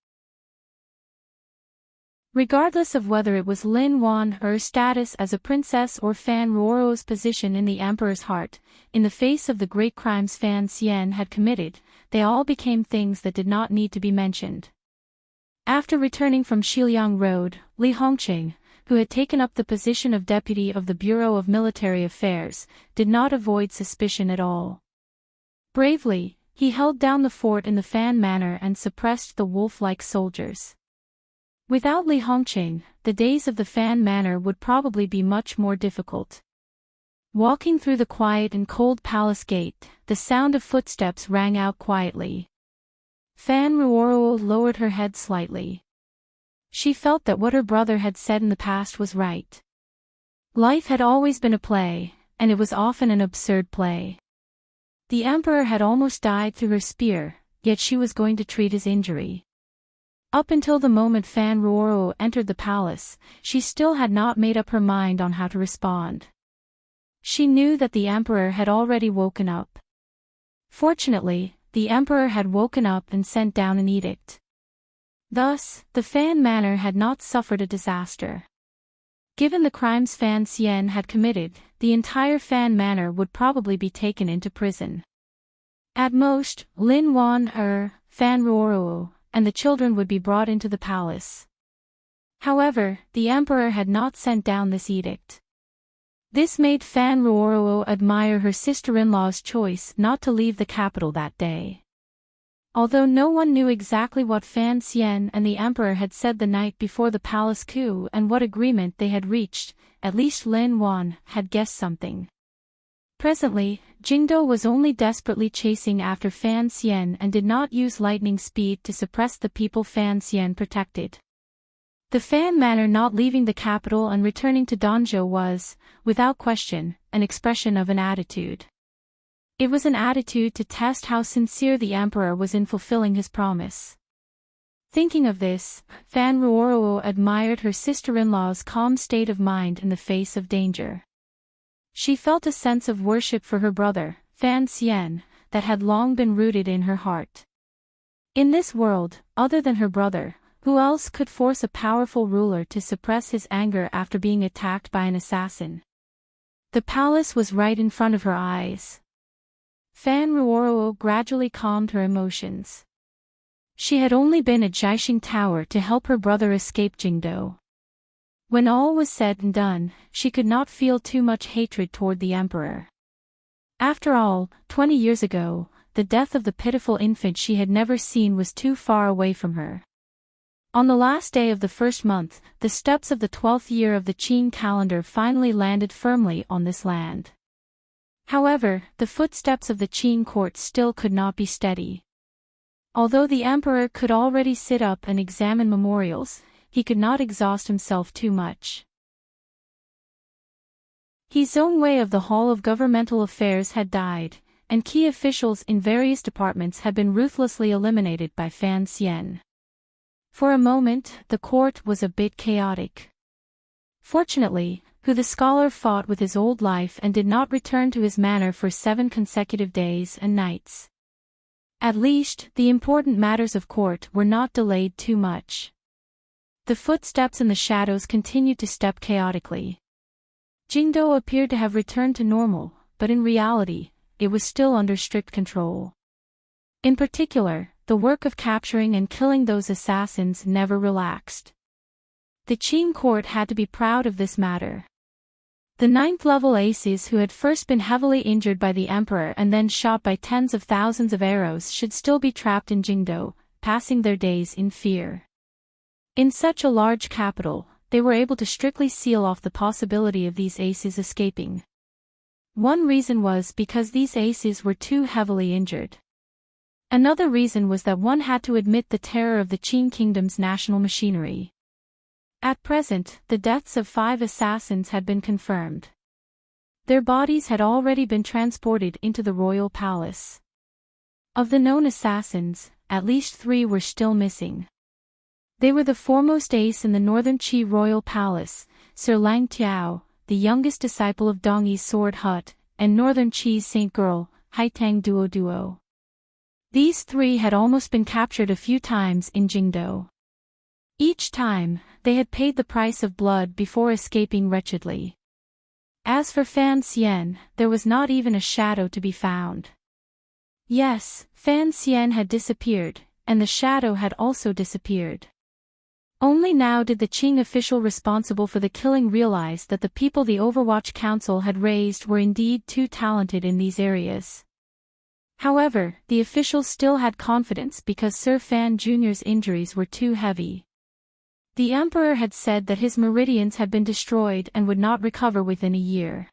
Regardless of whether it was Lin Wan's status as a princess or Fan Ruoro's position in the emperor's heart, in the face of the great crimes Fan Xian had committed, they all became things that did not need to be mentioned. After returning from Shiliang Road, Li Hongqing, who had taken up the position of deputy of the Bureau of Military Affairs, did not avoid suspicion at all. Bravely, he held down the fort in the Fan Manor and suppressed the wolf-like soldiers. Without Li Hongqing, the days of the Fan Manor would probably be much more difficult. Walking through the quiet and cold palace gate, the sound of footsteps rang out quietly. Fan Ruoro lowered her head slightly. She felt that what her brother had said in the past was right. Life had always been a play, and it was often an absurd play. The emperor had almost died through her spear, yet she was going to treat his injury. Up until the moment Fan Ruoro entered the palace, she still had not made up her mind on how to respond. She knew that the emperor had already woken up. Fortunately, the emperor had woken up and sent down an edict. Thus, the Fan Manor had not suffered a disaster. Given the crimes Fan Xian had committed, the entire Fan Manor would probably be taken into prison. At most, Lin Wan, Fan Ruoro, and the children would be brought into the palace. However, the emperor had not sent down this edict. This made Fan Ruoro admire her sister-in-law's choice not to leave the capital that day. Although no one knew exactly what Fan Xian and the emperor had said the night before the palace coup and what agreement they had reached, at least Lin Wan had guessed something. Presently, Jingdo was only desperately chasing after Fan Xian and did not use lightning speed to suppress the people Fan Xian protected. The Fan Manor not leaving the capital and returning to Danzhou was, without question, an expression of an attitude. It was an attitude to test how sincere the emperor was in fulfilling his promise. Thinking of this, Fan Ruoro admired her sister-in-law's calm state of mind in the face of danger. She felt a sense of worship for her brother, Fan Xian, that had long been rooted in her heart. In this world, other than her brother, who else could force a powerful ruler to suppress his anger after being attacked by an assassin? The palace was right in front of her eyes. Fan Ruoro gradually calmed her emotions. She had only been at Jiaxing Tower to help her brother escape Jingdo. When all was said and done, she could not feel too much hatred toward the emperor. After all, 20 years ago, the death of the pitiful infant she had never seen was too far away from her. On the last day of the first month, the steps of the 12th year of the Qin calendar finally landed firmly on this land. However, the footsteps of the Qin court still could not be steady. Although the emperor could already sit up and examine memorials, he could not exhaust himself too much. His own way of the Hall of Governmental Affairs had died, and key officials in various departments had been ruthlessly eliminated by Fan Xian. For a moment, the court was a bit chaotic. Fortunately, the scholar fought with his old life and did not return to his manor for 7 consecutive days and nights. At least, the important matters of court were not delayed too much. The footsteps in the shadows continued to step chaotically. Jingdo appeared to have returned to normal, but in reality, it was still under strict control. In particular, the work of capturing and killing those assassins never relaxed. The Qin court had to be proud of this matter. The 9th-level aces who had first been heavily injured by the emperor and then shot by tens of thousands of arrows should still be trapped in Jingdo, passing their days in fear. In such a large capital, they were able to strictly seal off the possibility of these aces escaping. One reason was because these aces were too heavily injured. Another reason was that one had to admit the terror of the Qin kingdom's national machinery. At present, the deaths of 5 assassins had been confirmed. Their bodies had already been transported into the royal palace. Of the known assassins, at least 3 were still missing. They were the foremost ace in the northern Qi royal palace, Sir Lang Tiao, the youngest disciple of Dongyi's sword hut, and northern Qi's saint girl, Haitang Duo. These 3 had almost been captured a few times in Jingdo. Each time, they had paid the price of blood before escaping wretchedly. As for Fan Xian, there was not even a shadow to be found. Yes, Fan Xian had disappeared, and the shadow had also disappeared. Only now did the Qing official responsible for the killing realize that the people the Overwatch Council had raised were indeed too talented in these areas. However, the officials still had confidence because Sir Fan Jr.'s injuries were too heavy. The emperor had said that his meridians had been destroyed and would not recover within a year.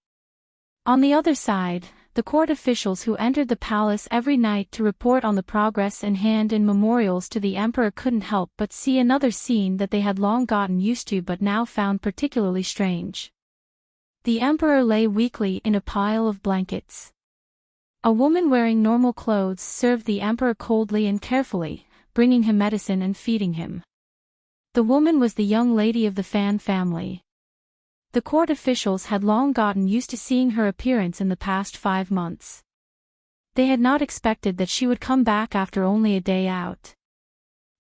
On the other side, the court officials who entered the palace every night to report on the progress and hand in memorials to the emperor couldn't help but see another scene that they had long gotten used to but now found particularly strange. The emperor lay weakly in a pile of blankets. A woman wearing normal clothes served the emperor coldly and carefully, bringing him medicine and feeding him. The woman was the young lady of the Fan family. The court officials had long gotten used to seeing her appearance in the past 5 months. They had not expected that she would come back after only a day out.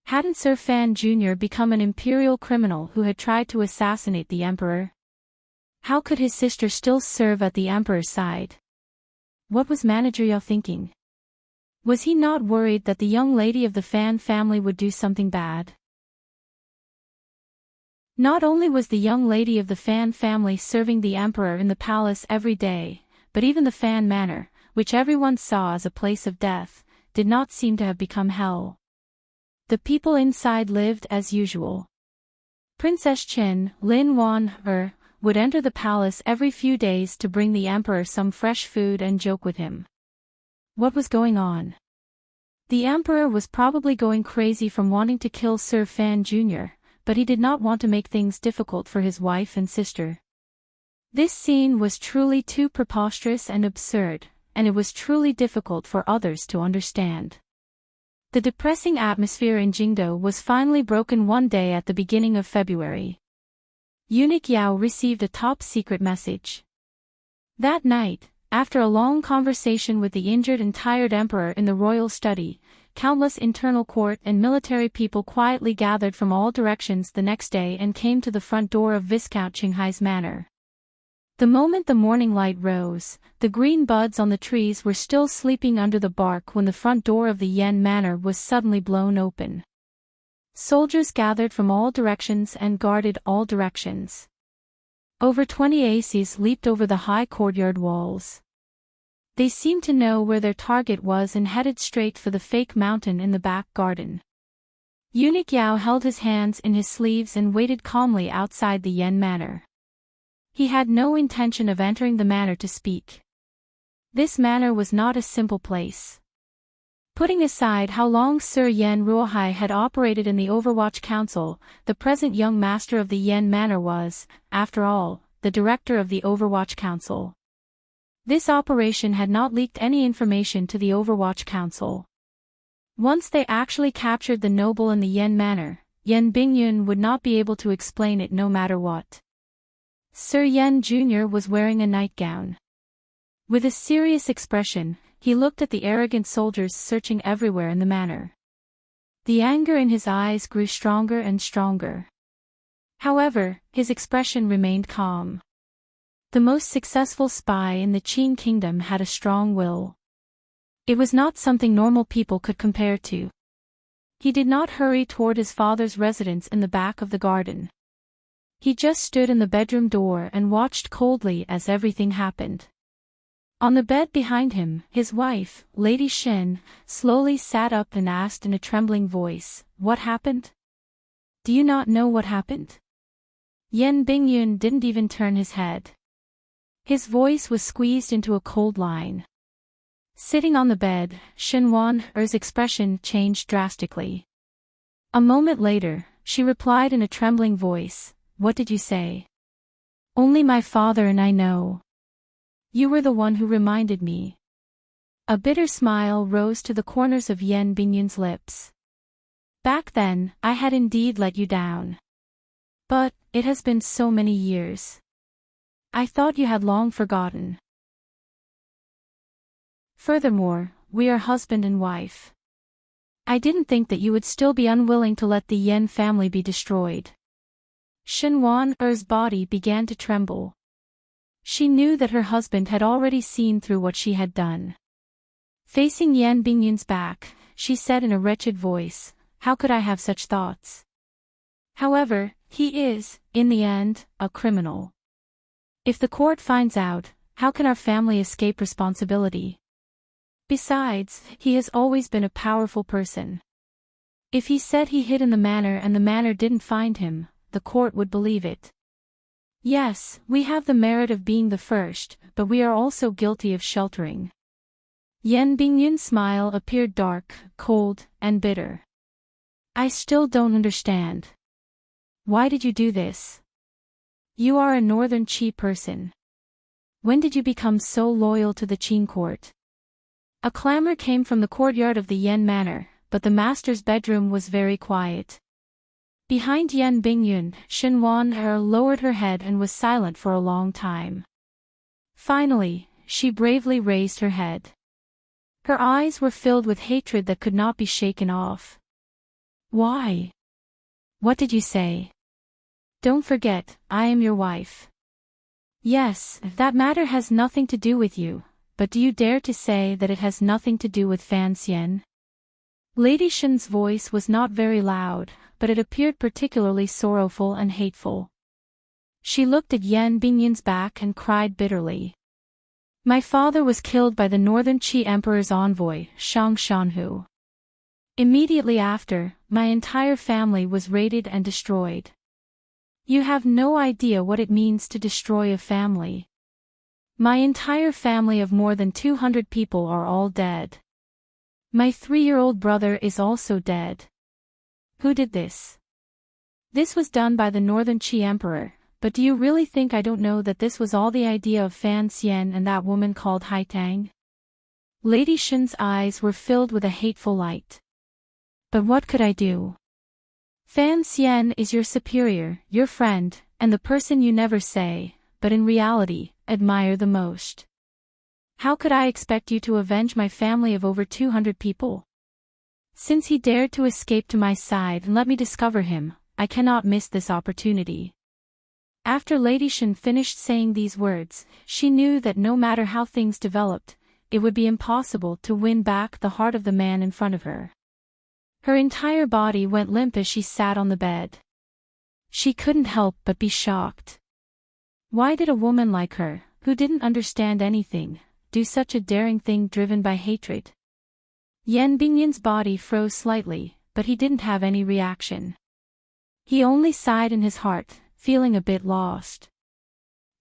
Hadn't Sir Fan Jr. become an imperial criminal who had tried to assassinate the emperor? How could his sister still serve at the emperor's side? What was Manager Yao thinking? Was he not worried that the young lady of the Fan family would do something bad? Not only was the young lady of the Fan family serving the emperor in the palace every day, but even the Fan manor, which everyone saw as a place of death, did not seem to have become hell. The people inside lived as usual. Princess Chen, Lin Wan, would enter the palace every few days to bring the emperor some fresh food and joke with him. What was going on? The emperor was probably going crazy from wanting to kill Sir Fan Jr., but he did not want to make things difficult for his wife and sister. This scene was truly too preposterous and absurd, and it was truly difficult for others to understand. The depressing atmosphere in Jingdo was finally broken one day at the beginning of February. Eunuch Yao received a top-secret message. That night, after a long conversation with the injured and tired emperor in the royal study, countless internal court and military people quietly gathered from all directions the next day and came to the front door of Viscount Qinghai's manor. The moment the morning light rose, the green buds on the trees were still sleeping under the bark when the front door of the Yen manor was suddenly blown open. Soldiers gathered from all directions and guarded all directions. Over 20 aces leaped over the high courtyard walls. They seemed to know where their target was and headed straight for the fake mountain in the back garden. Eunuch Yao held his hands in his sleeves and waited calmly outside the Yen manor. He had no intention of entering the manor to speak. This manor was not a simple place. Putting aside how long Sir Yen Ruohai had operated in the Overwatch Council, the present young master of the Yen manor was, after all, the director of the Overwatch Council. This operation had not leaked any information to the Overwatch Council. Once they actually captured the noble in the Yen manor, Yen Bingyun would not be able to explain it no matter what. Sir Yen Jr. was wearing a nightgown. With a serious expression, he looked at the arrogant soldiers searching everywhere in the manor. The anger in his eyes grew stronger and stronger. However, his expression remained calm. The most successful spy in the Qin kingdom had a strong will. It was not something normal people could compare to. He did not hurry toward his father's residence in the back of the garden. He just stood in the bedroom door and watched coldly as everything happened. On the bed behind him, his wife, Lady Shen, slowly sat up and asked in a trembling voice, "What happened? Do you not know what happened?" Yen Bingyun didn't even turn his head. His voice was squeezed into a cold line. Sitting on the bed, Shen Wan'er's expression changed drastically. A moment later, she replied in a trembling voice, "What did you say?" "Only my father and I know. You were the one who reminded me." A bitter smile rose to the corners of Yen Bingyun's lips. "Back then, I had indeed let you down. But, it has been so many years. I thought you had long forgotten. Furthermore, we are husband and wife. I didn't think that you would still be unwilling to let the Yen family be destroyed." Shen Wan'er's body began to tremble. She knew that her husband had already seen through what she had done. Facing Yen Bingyun's back, she said in a wretched voice, "How could I have such thoughts? However, he is, in the end, a criminal. If the court finds out, how can our family escape responsibility? Besides, he has always been a powerful person. If he said he hid in the manor and the manor didn't find him, the court would believe it. Yes, we have the merit of being the first, but we are also guilty of sheltering." Yen Bingyun's smile appeared dark, cold, and bitter. "I still don't understand. Why did you do this? You are a northern Qi person. When did you become so loyal to the Qin court?" A clamor came from the courtyard of the Yen manor, but the master's bedroom was very quiet. Behind Yen Bingyun, Shen Wan'er lowered her head and was silent for a long time. Finally, she bravely raised her head. Her eyes were filled with hatred that could not be shaken off. "Why? What did you say? Don't forget, I am your wife." "Yes, that matter has nothing to do with you, but do you dare to say that it has nothing to do with Fan Xian?" Lady Shen's voice was not very loud, but it appeared particularly sorrowful and hateful. She looked at Yen Bingyun's back and cried bitterly. "My father was killed by the Northern Qi Emperor's envoy, Shang Shanhu. Immediately after, my entire family was raided and destroyed. You have no idea what it means to destroy a family. My entire family of more than 200 people are all dead. My 3-year-old brother is also dead." "Who did this?" "This was done by the Northern Qi Emperor, but do you really think I don't know that this was all the idea of Fan Xian and that woman called Haitang?" Lady Shen's eyes were filled with a hateful light. "But what could I do? Fan Xian is your superior, your friend, and the person you never say, but in reality, admire the most. How could I expect you to avenge my family of over 200 people? Since he dared to escape to my side and let me discover him, I cannot miss this opportunity." After Lady Shen finished saying these words, she knew that no matter how things developed, it would be impossible to win back the heart of the man in front of her. Her entire body went limp as she sat on the bed. She couldn't help but be shocked. Why did a woman like her, who didn't understand anything, do such a daring thing driven by hatred? Yen Bingyun's body froze slightly, but he didn't have any reaction. He only sighed in his heart, feeling a bit lost.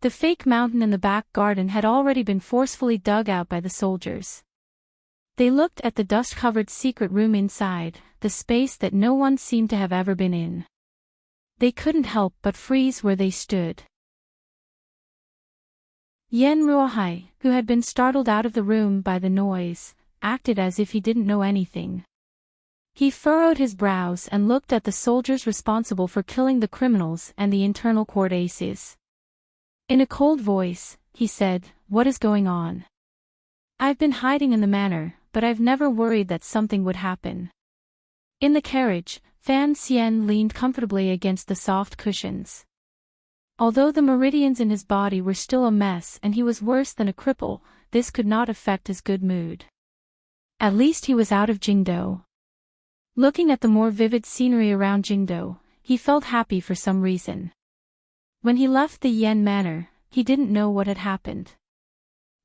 The fake mountain in the back garden had already been forcefully dug out by the soldiers. They looked at the dust-covered secret room inside, the space that no one seemed to have ever been in. They couldn't help but freeze where they stood. Yen Ruohai, who had been startled out of the room by the noise, acted as if he didn't know anything. He furrowed his brows and looked at the soldiers responsible for killing the criminals and the internal court aces. In a cold voice, he said, "What is going on? I've been hiding in the manor, but I've never worried that something would happen." In the carriage, Fan Xian leaned comfortably against the soft cushions. Although the meridians in his body were still a mess and he was worse than a cripple, this could not affect his good mood. At least he was out of Jingdo. Looking at the more vivid scenery around Jingdo, he felt happy for some reason. When he left the Yen Manor, he didn't know what had happened.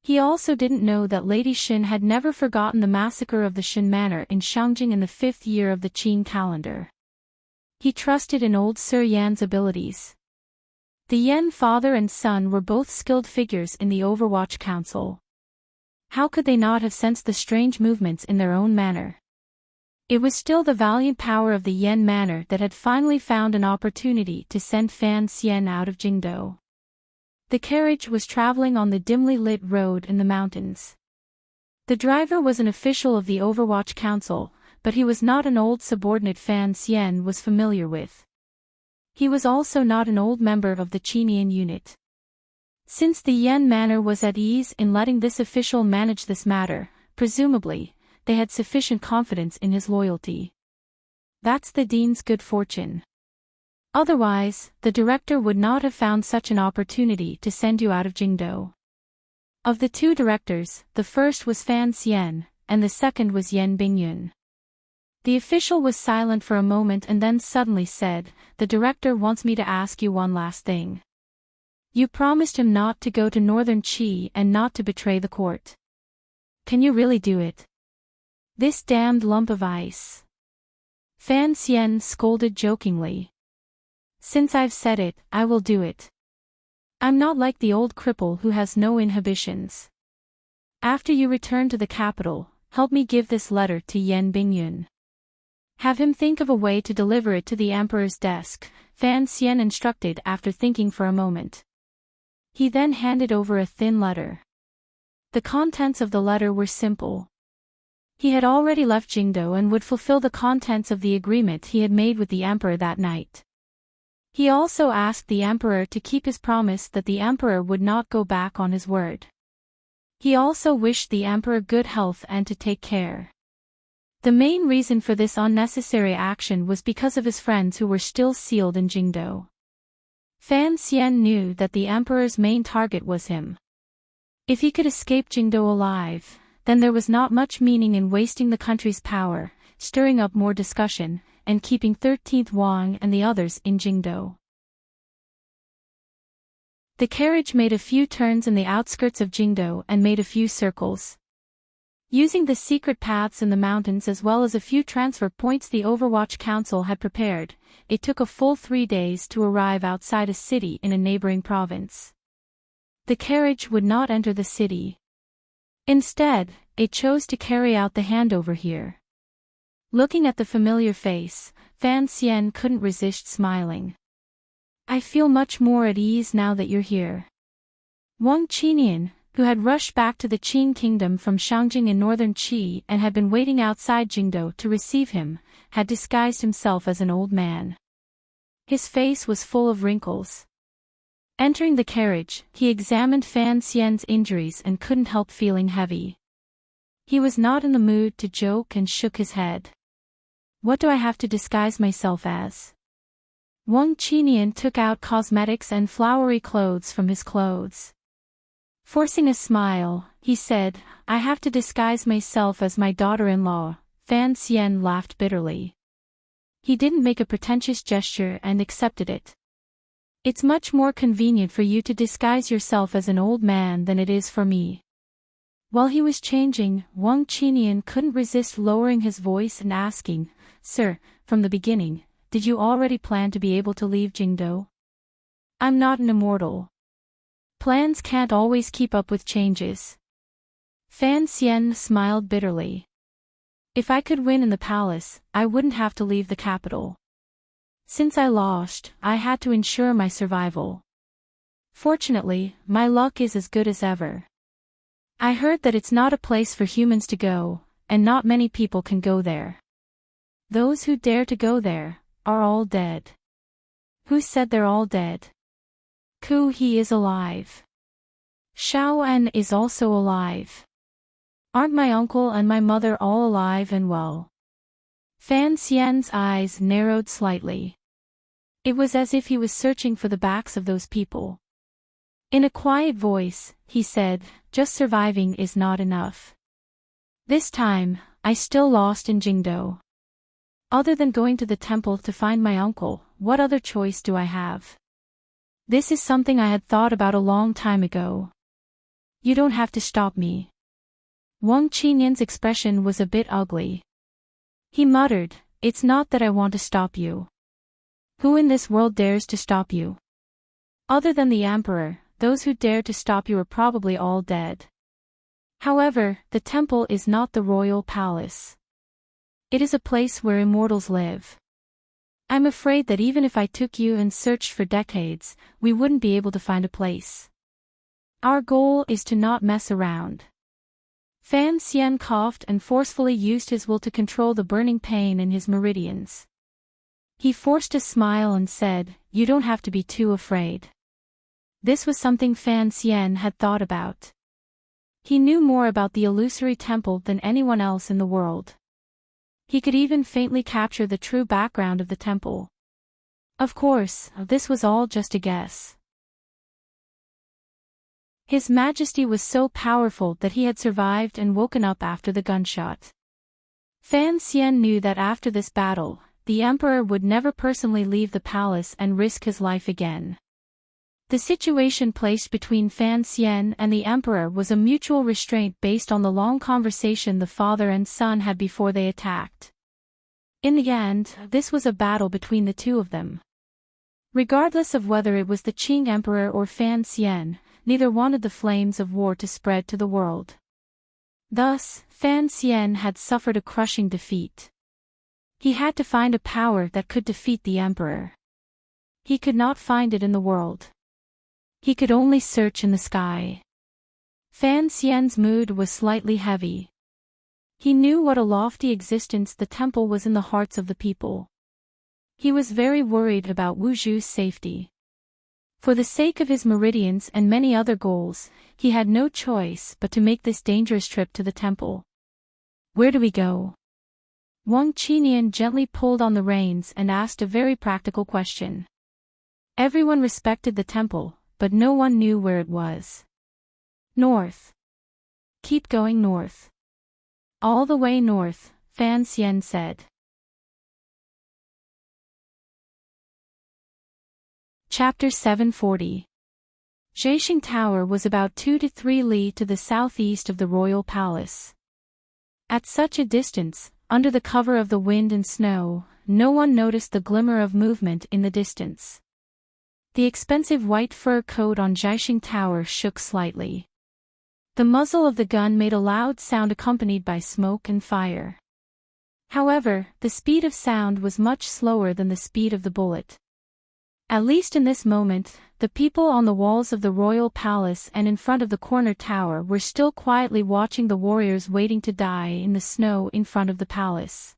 He also didn't know that Lady Xin had never forgotten the massacre of the Xin Manor in Shangjing in the 5th year of the Qin calendar. He trusted in old Sir Yan's abilities. The Yen father and son were both skilled figures in the Overwatch Council. How could they not have sensed the strange movements in their own manor? It was still the valiant power of the Yen Manor that had finally found an opportunity to send Fan Xian out of Jingdo. The carriage was traveling on the dimly lit road in the mountains. The driver was an official of the Overwatch Council, but he was not an old subordinate Fan Xian was familiar with. He was also not an old member of the Qinian unit. Since the Yen Manor was at ease in letting this official manage this matter, presumably, they had sufficient confidence in his loyalty. That's the dean's good fortune. Otherwise, the director would not have found such an opportunity to send you out of Jingdo. Of the two directors, the first was Fan Xian, and the second was Yen Bingyun. The official was silent for a moment and then suddenly said, "The director wants me to ask you one last thing. You promised him not to go to Northern Qi and not to betray the court. Can you really do it? This damned lump of ice." Fan Xian scolded jokingly. "Since I've said it, I will do it. I'm not like the old cripple who has no inhibitions. After you return to the capital, help me give this letter to Yen Bingyun. Have him think of a way to deliver it to the emperor's desk," Fan Xian instructed after thinking for a moment. He then handed over a thin letter. The contents of the letter were simple. He had already left Jingdo and would fulfill the contents of the agreement he had made with the emperor that night. He also asked the emperor to keep his promise that the emperor would not go back on his word. He also wished the emperor good health and to take care. The main reason for this unnecessary action was because of his friends who were still sealed in Jingdo. Fan Xian knew that the emperor's main target was him. If he could escape Jingdo alive, then there was not much meaning in wasting the country's power, stirring up more discussion, and keeping 13th Wang and the others in Jingdo. The carriage made a few turns in the outskirts of Jingdo and made a few circles. Using the secret paths in the mountains as well as a few transfer points the Overwatch Council had prepared, it took a full 3 days to arrive outside a city in a neighboring province. The carriage would not enter the city. Instead, it chose to carry out the handover here. Looking at the familiar face, Fan Xian couldn't resist smiling. "I feel much more at ease now that you're here." Wang Qinian, who had rushed back to the Qin kingdom from Shangjing in northern Qi and had been waiting outside Jingdo to receive him, had disguised himself as an old man. His face was full of wrinkles. Entering the carriage, he examined Fan Xian's injuries and couldn't help feeling heavy. He was not in the mood to joke and shook his head. "What do I have to disguise myself as?" Wang Qinian took out cosmetics and flowery clothes from his clothes. Forcing a smile, he said, "I have to disguise myself as my daughter-in-law." Fan Xian laughed bitterly. He didn't make a pretentious gesture and accepted it. "It's much more convenient for you to disguise yourself as an old man than it is for me." While he was changing, Wang Qinian couldn't resist lowering his voice and asking, "Sir, from the beginning, did you already plan to be able to leave Jingdou? I'm not an immortal. Plans can't always keep up with changes." Fan Xian smiled bitterly. "If I could win in the palace, I wouldn't have to leave the capital. Since I lost, I had to ensure my survival. Fortunately, my luck is as good as ever. I heard that it's not a place for humans to go, and not many people can go there. Those who dare to go there are all dead." "Who said they're all dead?" "Ku He is alive. Shao En is also alive. Aren't my uncle and my mother all alive and well?" Fan Xian's eyes narrowed slightly. It was as if he was searching for the backs of those people. In a quiet voice, he said, "Just surviving is not enough. This time, I still lost in Jingdou. Other than going to the temple to find my uncle, what other choice do I have? This is something I had thought about a long time ago. You don't have to stop me." Wang Qinian's expression was a bit ugly. He muttered, "It's not that I want to stop you. Who in this world dares to stop you? Other than the Emperor, those who dared to stop you are probably all dead. However, the temple is not the royal palace. It is a place where immortals live. I'm afraid that even if I took you and searched for decades, we wouldn't be able to find a place. Our goal is to not mess around." Fan Xian coughed and forcefully used his will to control the burning pain in his meridians. He forced a smile and said, "You don't have to be too afraid." This was something Fan Xian had thought about. He knew more about the illusory temple than anyone else in the world. He could even faintly capture the true background of the temple. Of course, this was all just a guess. His Majesty was so powerful that he had survived and woken up after the gunshot. Fan Xian knew that after this battle, the Emperor would never personally leave the palace and risk his life again. The situation placed between Fan Xian and the Emperor was a mutual restraint based on the long conversation the father and son had before they attacked. In the end, this was a battle between the two of them. Regardless of whether it was the Qing Emperor or Fan Xian, neither wanted the flames of war to spread to the world. Thus, Fan Xian had suffered a crushing defeat. He had to find a power that could defeat the Emperor. He could not find it in the world. He could only search in the sky. Fan Xian's mood was slightly heavy. He knew what a lofty existence the temple was in the hearts of the people. He was very worried about Wu Zhu's safety. For the sake of his meridians and many other goals, he had no choice but to make this dangerous trip to the temple. "Where do we go?" Wang Qinian gently pulled on the reins and asked a very practical question. Everyone respected the temple, but no one knew where it was. "North. Keep going north. All the way north," Fan Xian said. Chapter 740. Jiaxing Tower was about 2 to 3 li to the southeast of the royal palace. At such a distance, under the cover of the wind and snow, no one noticed the glimmer of movement in the distance. The expensive white fur coat on Jiaxing Tower shook slightly. The muzzle of the gun made a loud sound accompanied by smoke and fire. However, the speed of sound was much slower than the speed of the bullet. At least in this moment, the people on the walls of the royal palace and in front of the corner tower were still quietly watching the warriors waiting to die in the snow in front of the palace.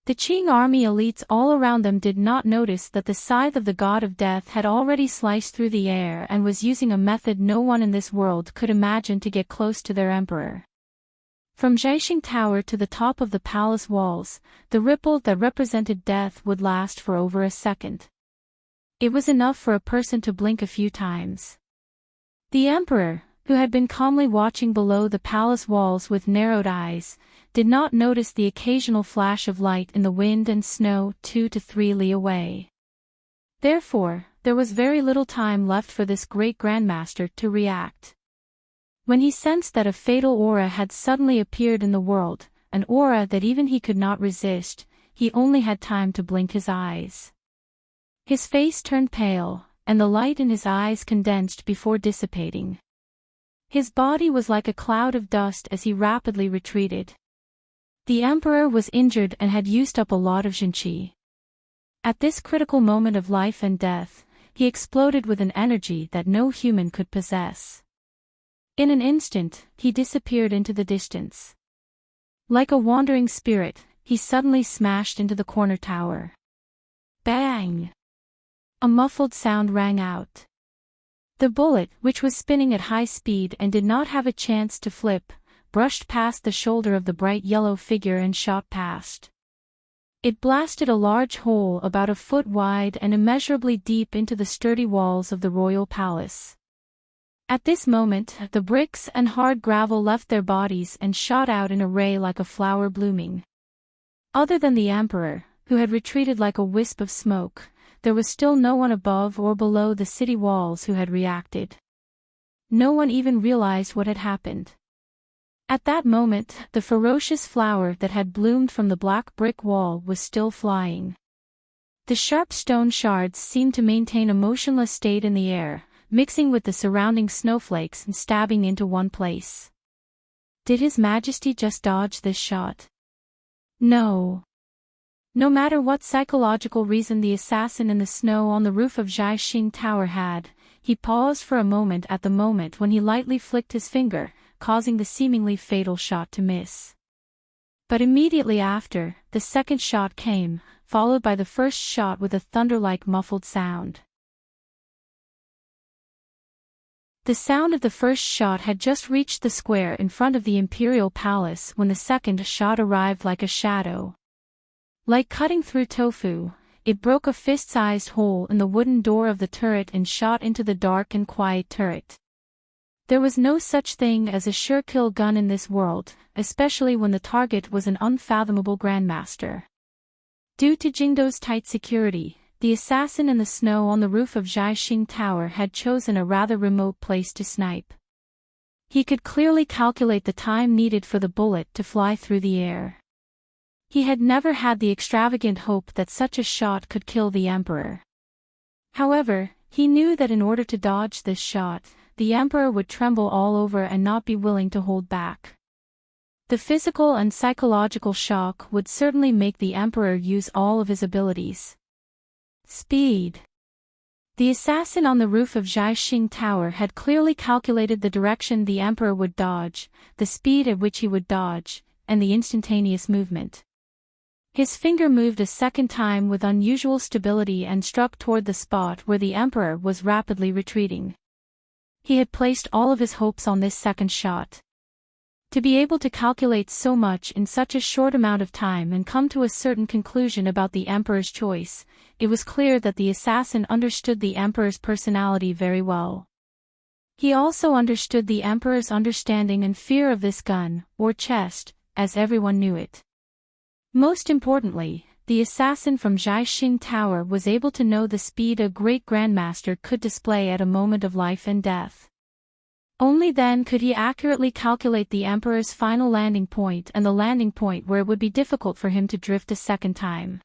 The Qing army elites all around them did not notice that the scythe of the god of death had already sliced through the air and was using a method no one in this world could imagine to get close to their emperor. From Jiaxing Tower to the top of the palace walls, the ripple that represented death would last for over a second. It was enough for a person to blink a few times. The emperor, who had been calmly watching below the palace walls with narrowed eyes, did not notice the occasional flash of light in the wind and snow 2 to 3 li away. Therefore, there was very little time left for this great grandmaster to react. When he sensed that a fatal aura had suddenly appeared in the world, an aura that even he could not resist, he only had time to blink his eyes. His face turned pale, and the light in his eyes condensed before dissipating. His body was like a cloud of dust as he rapidly retreated. The Emperor was injured and had used up a lot of Jinqi. At this critical moment of life and death, he exploded with an energy that no human could possess. In an instant, he disappeared into the distance. Like a wandering spirit, he suddenly smashed into the corner tower. Bang! A muffled sound rang out. The bullet, which was spinning at high speed and did not have a chance to flip, brushed past the shoulder of the bright yellow figure and shot past. It blasted a large hole about a foot wide and immeasurably deep into the sturdy walls of the royal palace. At this moment, the bricks and hard gravel left their bodies and shot out in a ray like a flower blooming. Other than the Emperor, who had retreated like a wisp of smoke, there was still no one above or below the city walls who had reacted. No one even realized what had happened. At that moment, the ferocious flower that had bloomed from the black brick wall was still flying. The sharp stone shards seemed to maintain a motionless state in the air, mixing with the surrounding snowflakes and stabbing into one place. Did His Majesty just dodge this shot? No. No matter what psychological reason the assassin in the snow on the roof of Jiaxing Tower had, he paused for a moment at the moment when he lightly flicked his finger, causing the seemingly fatal shot to miss. But immediately after, the second shot came, followed by the first shot with a thunder-like muffled sound. The sound of the first shot had just reached the square in front of the imperial palace when the second shot arrived like a shadow. Like cutting through tofu, it broke a fist-sized hole in the wooden door of the turret and shot into the dark and quiet turret. There was no such thing as a sure-kill gun in this world, especially when the target was an unfathomable grandmaster. Due to Jingdo's tight security, the assassin in the snow on the roof of Jiaxing Tower had chosen a rather remote place to snipe. He could clearly calculate the time needed for the bullet to fly through the air. He had never had the extravagant hope that such a shot could kill the Emperor. However, he knew that in order to dodge this shot, the Emperor would tremble all over and not be willing to hold back. The physical and psychological shock would certainly make the Emperor use all of his abilities. Speed. The assassin on the roof of Jiaxing Tower had clearly calculated the direction the Emperor would dodge, the speed at which he would dodge, and the instantaneous movement. His finger moved a second time with unusual stability and struck toward the spot where the Emperor was rapidly retreating. He had placed all of his hopes on this second shot. To be able to calculate so much in such a short amount of time and come to a certain conclusion about the Emperor's choice, it was clear that the assassin understood the Emperor's personality very well. He also understood the Emperor's understanding and fear of this gun, or chest, as everyone knew it. Most importantly, the assassin from Jiaxing Tower was able to know the speed a great grandmaster could display at a moment of life and death. Only then could he accurately calculate the Emperor's final landing point and the landing point where it would be difficult for him to drift a second time.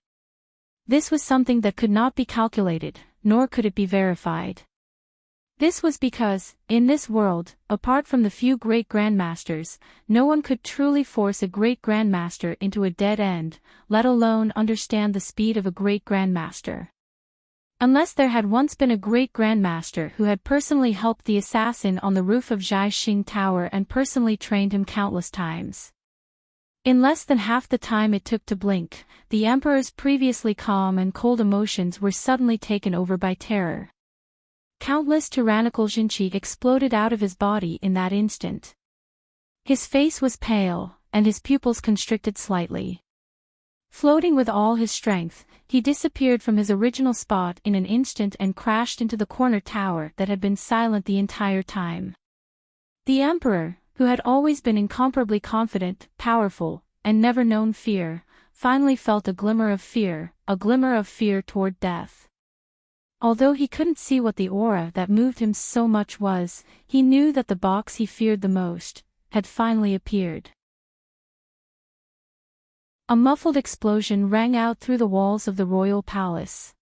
This was something that could not be calculated, nor could it be verified. This was because, in this world, apart from the few great grandmasters, no one could truly force a great grandmaster into a dead end, let alone understand the speed of a great grandmaster. Unless there had once been a great grandmaster who had personally helped the assassin on the roof of Jiaxing Tower and personally trained him countless times. In less than half the time it took to blink, the Emperor's previously calm and cold emotions were suddenly taken over by terror. Countless tyrannical Jinqi exploded out of his body in that instant. His face was pale, and his pupils constricted slightly. Floating with all his strength, he disappeared from his original spot in an instant and crashed into the corner tower that had been silent the entire time. The Emperor, who had always been incomparably confident, powerful, and never known fear, finally felt a glimmer of fear toward death. Although he couldn't see what the aura that moved him so much was, he knew that the box he feared the most had finally appeared. A muffled explosion rang out through the walls of the royal palace.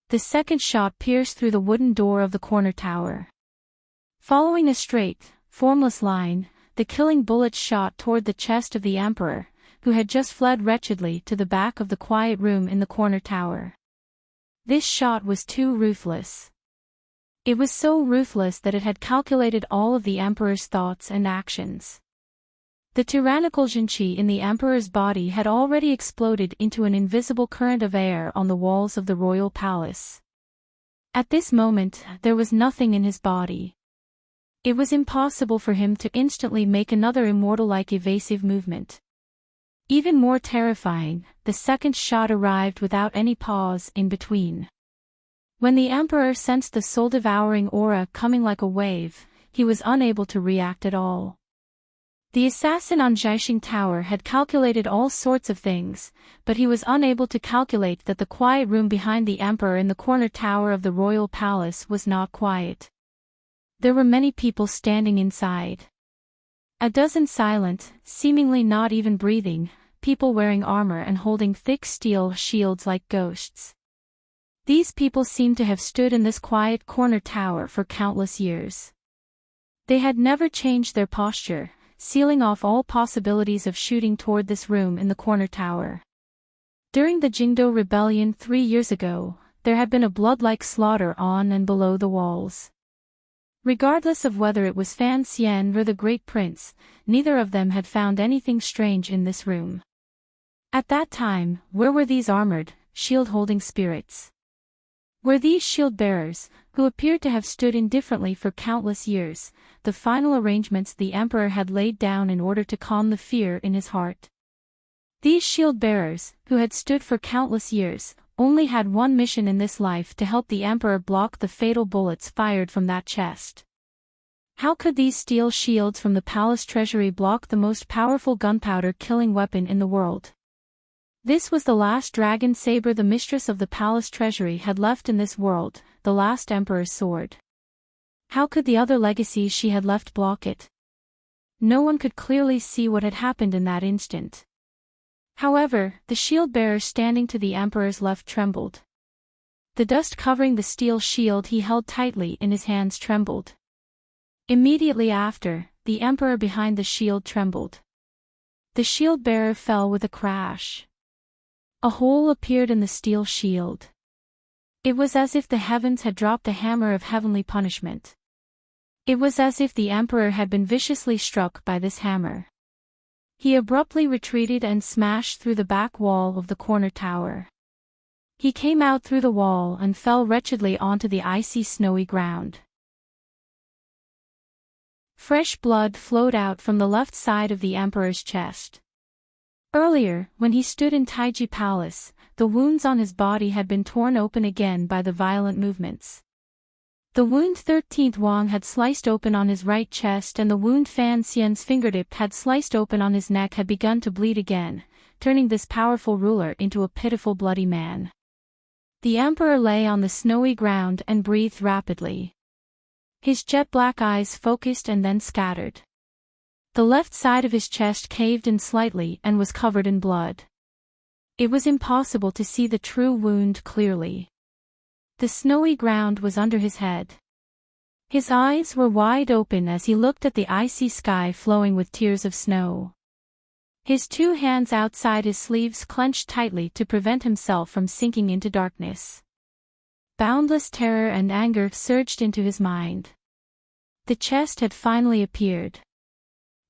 The second shot pierced through the wooden door of the corner tower. Following a straight, formless line, the killing bullet shot toward the chest of the emperor, who had just fled wretchedly to the back of the quiet room in the corner tower. This shot was too ruthless. It was so ruthless that it had calculated all of the emperor's thoughts and actions. The tyrannical Jinchi in the emperor's body had already exploded into an invisible current of air on the walls of the royal palace. At this moment, there was nothing in his body. It was impossible for him to instantly make another immortal-like evasive movement. Even more terrifying, the second shot arrived without any pause in between. When the emperor sensed the soul-devouring aura coming like a wave, he was unable to react at all. The assassin on Jiaxing Tower had calculated all sorts of things, but he was unable to calculate that the quiet room behind the emperor in the corner tower of the royal palace was not quiet. There were many people standing inside. A dozen silent, seemingly not even breathing, people wearing armor and holding thick steel shields like ghosts. These people seemed to have stood in this quiet corner tower for countless years. They had never changed their posture, sealing off all possibilities of shooting toward this room in the corner tower. During the Jingdo Rebellion 3 years ago, there had been a blood-like slaughter on and below the walls. Regardless of whether it was Fan Xian or the Great Prince, neither of them had found anything strange in this room. At that time, where were these armored, shield-holding spirits? Were these shield-bearers, who appeared to have stood indifferently for countless years, the final arrangements the emperor had laid down in order to calm the fear in his heart? These shield-bearers, who had stood for countless years, only had one mission in this life: to help the emperor block the fatal bullets fired from that chest. How could these steel shields from the palace treasury block the most powerful gunpowder-killing weapon in the world? This was the last dragon saber the mistress of the palace treasury had left in this world, the last emperor's sword. How could the other legacies she had left block it? No one could clearly see what had happened in that instant. However, the shield-bearer standing to the emperor's left trembled. The dust covering the steel shield he held tightly in his hands trembled. Immediately after, the emperor behind the shield trembled. The shield-bearer fell with a crash. A hole appeared in the steel shield. It was as if the heavens had dropped a hammer of heavenly punishment. It was as if the emperor had been viciously struck by this hammer. He abruptly retreated and smashed through the back wall of the corner tower. He came out through the wall and fell wretchedly onto the icy snowy ground. Fresh blood flowed out from the left side of the emperor's chest. Earlier, when he stood in Taiji Palace, the wounds on his body had been torn open again by the violent movements. The wound 13th Wang had sliced open on his right chest, and the wound Fan Xian's fingertip had sliced open on his neck had begun to bleed again, turning this powerful ruler into a pitiful bloody man. The emperor lay on the snowy ground and breathed rapidly. His jet-black eyes focused and then scattered. The left side of his chest caved in slightly and was covered in blood. It was impossible to see the true wound clearly. The snowy ground was under his head. His eyes were wide open as he looked at the icy sky flowing with tears of snow. His 2 hands outside his sleeves clenched tightly to prevent himself from sinking into darkness. Boundless terror and anger surged into his mind. The chest had finally appeared.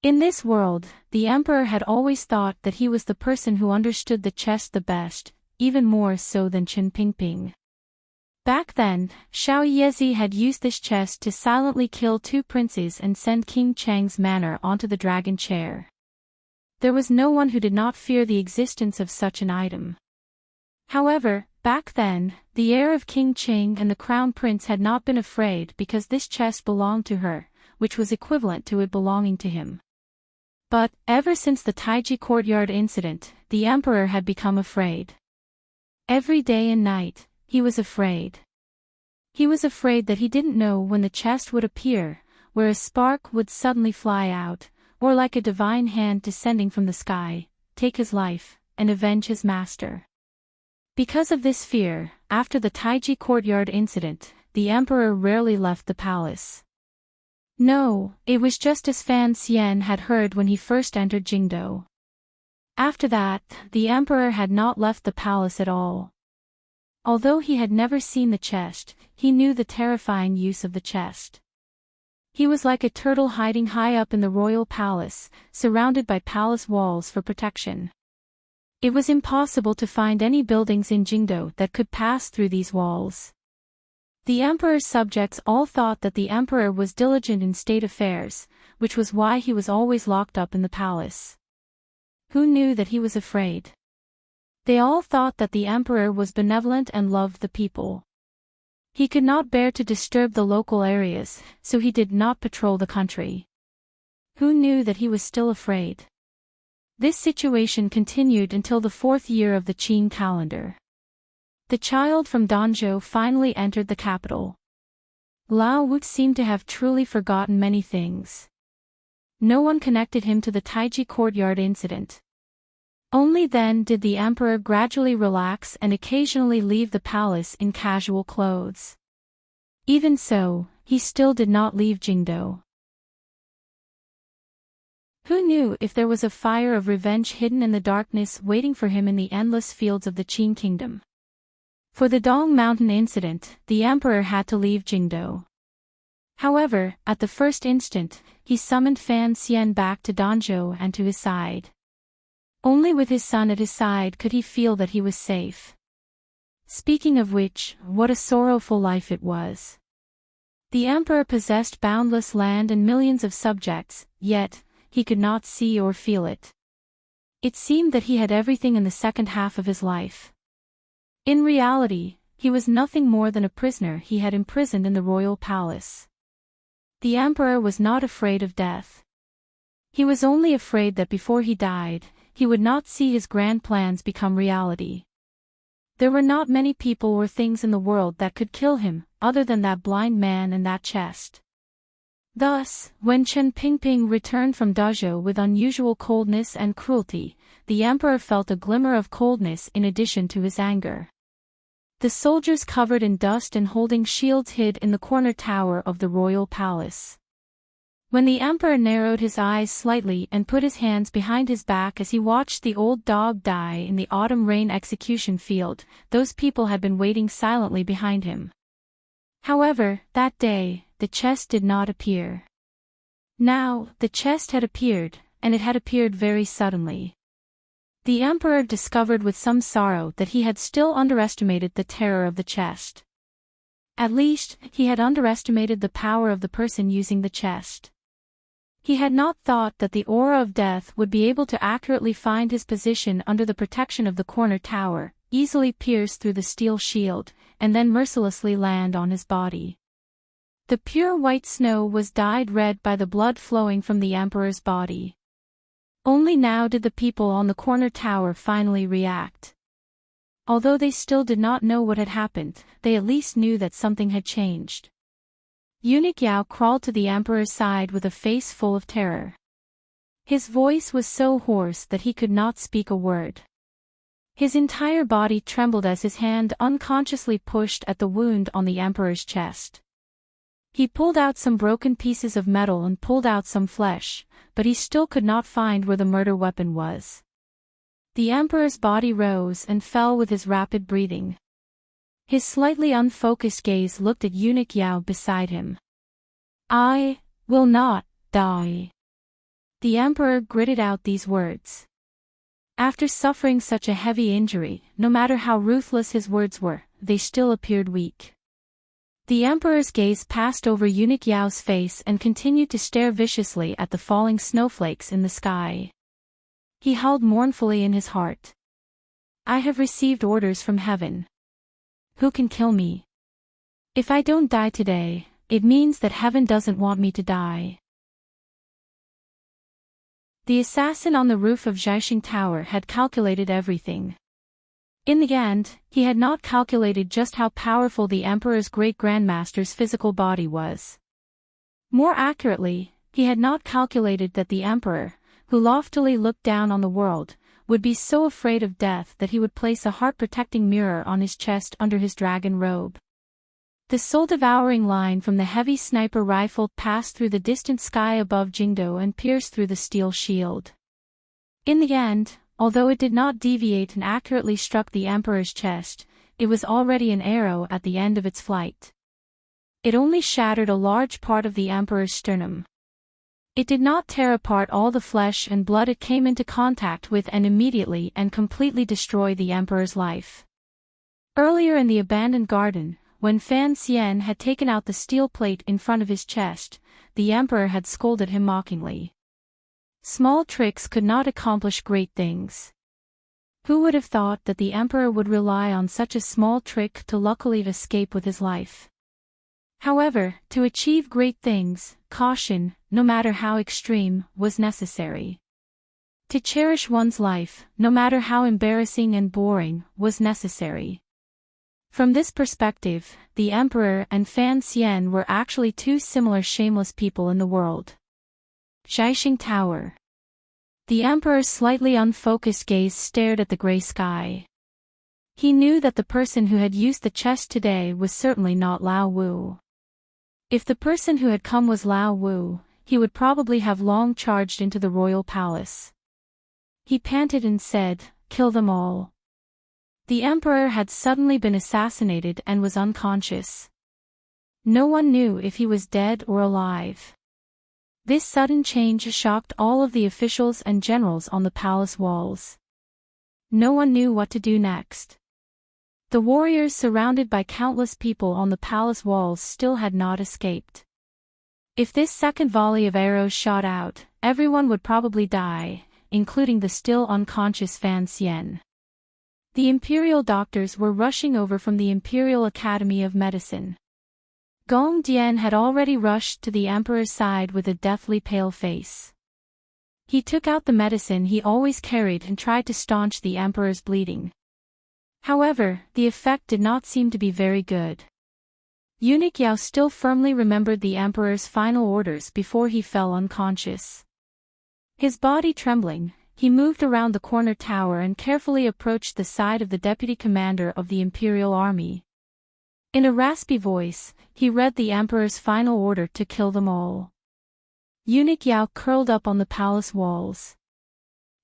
In this world, the emperor had always thought that he was the person who understood the chest the best, even more so than Chen Pingping. Back then, Xiao Yezi had used this chest to silently kill 2 princes and send King Cheng's manor onto the dragon chair. There was no one who did not fear the existence of such an item. However, back then, the heir of King Cheng and the crown prince had not been afraid because this chest belonged to her, which was equivalent to it belonging to him. But, ever since the Taiji courtyard incident, the emperor had become afraid. Every day and night, he was afraid. He was afraid that he didn't know when the chest would appear, where a spark would suddenly fly out, or like a divine hand descending from the sky, take his life, and avenge his master. Because of this fear, after the Taiji courtyard incident, the emperor rarely left the palace. No, it was just as Fan Xian had heard when he first entered Jingdo. After that, the emperor had not left the palace at all. Although he had never seen the chest, he knew the terrifying use of the chest. He was like a turtle hiding high up in the royal palace, surrounded by palace walls for protection. It was impossible to find any buildings in Jingdo that could pass through these walls. The emperor's subjects all thought that the emperor was diligent in state affairs, which was why he was always locked up in the palace. Who knew that he was afraid? They all thought that the emperor was benevolent and loved the people. He could not bear to disturb the local areas, so he did not patrol the country. Who knew that he was still afraid? This situation continued until the 4th year of the Qin calendar. The child from Danzhou finally entered the capital. Lao Wu seemed to have truly forgotten many things. No one connected him to the Taiji courtyard incident. Only then did the emperor gradually relax and occasionally leave the palace in casual clothes. Even so, he still did not leave Jingdo. Who knew if there was a fire of revenge hidden in the darkness waiting for him in the endless fields of the Qin kingdom? For the Dong Mountain incident, the emperor had to leave Jingdo. However, at the first instant, he summoned Fan Xian back to Danzhou and to his side. Only with his son at his side could he feel that he was safe. Speaking of which, what a sorrowful life it was. The emperor possessed boundless land and millions of subjects, yet, he could not see or feel it. It seemed that he had everything in the second half of his life. In reality, he was nothing more than a prisoner he had imprisoned in the royal palace. The emperor was not afraid of death. He was only afraid that before he died, he would not see his grand plans become reality. There were not many people or things in the world that could kill him, other than that blind man and that chest. Thus, when Chen Pingping returned from Dazhou with unusual coldness and cruelty, the emperor felt a glimmer of coldness in addition to his anger. The soldiers covered in dust and holding shields hid in the corner tower of the royal palace. When the emperor narrowed his eyes slightly and put his hands behind his back as he watched the old dog die in the autumn rain execution field, those people had been waiting silently behind him. However, that day, the chest did not appear. Now, the chest had appeared, and it had appeared very suddenly. The emperor discovered with some sorrow that he had still underestimated the terror of the chest. At least, he had underestimated the power of the person using the chest. He had not thought that the aura of death would be able to accurately find his position under the protection of the corner tower, easily pierce through the steel shield, and then mercilessly land on his body. The pure white snow was dyed red by the blood flowing from the emperor's body. Only now did the people on the corner tower finally react. Although they still did not know what had happened, they at least knew that something had changed. Eunuch Yao crawled to the emperor's side with a face full of terror. His voice was so hoarse that he could not speak a word. His entire body trembled as his hand unconsciously pushed at the wound on the emperor's chest. He pulled out some broken pieces of metal and pulled out some flesh, but he still could not find where the murder weapon was. The emperor's body rose and fell with his rapid breathing. His slightly unfocused gaze looked at Eunuch Yao beside him. "I will not die." The emperor gritted out these words. After suffering such a heavy injury, no matter how ruthless his words were, they still appeared weak. The emperor's gaze passed over Eunuch Yao's face and continued to stare viciously at the falling snowflakes in the sky. He howled mournfully in his heart. "I have received orders from heaven. Who can kill me? If I don't die today, it means that heaven doesn't want me to die." The assassin on the roof of Jiaxing Tower had calculated everything. In the end, he had not calculated just how powerful the Emperor's great-grandmaster's physical body was. More accurately, he had not calculated that the Emperor, who loftily looked down on the world, would be so afraid of death that he would place a heart-protecting mirror on his chest under his dragon robe. The soul-devouring line from the heavy sniper rifle passed through the distant sky above Jingdo and pierced through the steel shield. In the end, although it did not deviate and accurately struck the Emperor's chest, it was already an arrow at the end of its flight. It only shattered a large part of the Emperor's sternum. It did not tear apart all the flesh and blood it came into contact with and immediately and completely destroy the Emperor's life. Earlier in the abandoned garden, when Fan Xian had taken out the steel plate in front of his chest, the Emperor had scolded him mockingly. Small tricks could not accomplish great things. Who would have thought that the Emperor would rely on such a small trick to luckily escape with his life? However, to achieve great things, caution, no matter how extreme, was necessary. To cherish one's life, no matter how embarrassing and boring, was necessary. From this perspective, the Emperor and Fan Xian were actually two similar shameless people in the world. Xiaixing Tower. The Emperor's slightly unfocused gaze stared at the gray sky. He knew that the person who had used the chest today was certainly not Lao Wu. If the person who had come was Lao Wu, he would probably have long charged into the royal palace. He panted and said, "Kill them all." The Emperor had suddenly been assassinated and was unconscious. No one knew if he was dead or alive. This sudden change shocked all of the officials and generals on the palace walls. No one knew what to do next. The warriors surrounded by countless people on the palace walls still had not escaped. If this second volley of arrows shot out, everyone would probably die, including the still unconscious Fan Xian. The imperial doctors were rushing over from the Imperial Academy of Medicine. Gong Dian had already rushed to the Emperor's side with a deathly pale face. He took out the medicine he always carried and tried to staunch the Emperor's bleeding. However, the effect did not seem to be very good. Eunuch Yao still firmly remembered the Emperor's final orders before he fell unconscious. His body trembling, he moved around the corner tower and carefully approached the side of the deputy commander of the Imperial Army. In a raspy voice, he read the Emperor's final order to kill them all. Eunuch Yao curled up on the palace walls.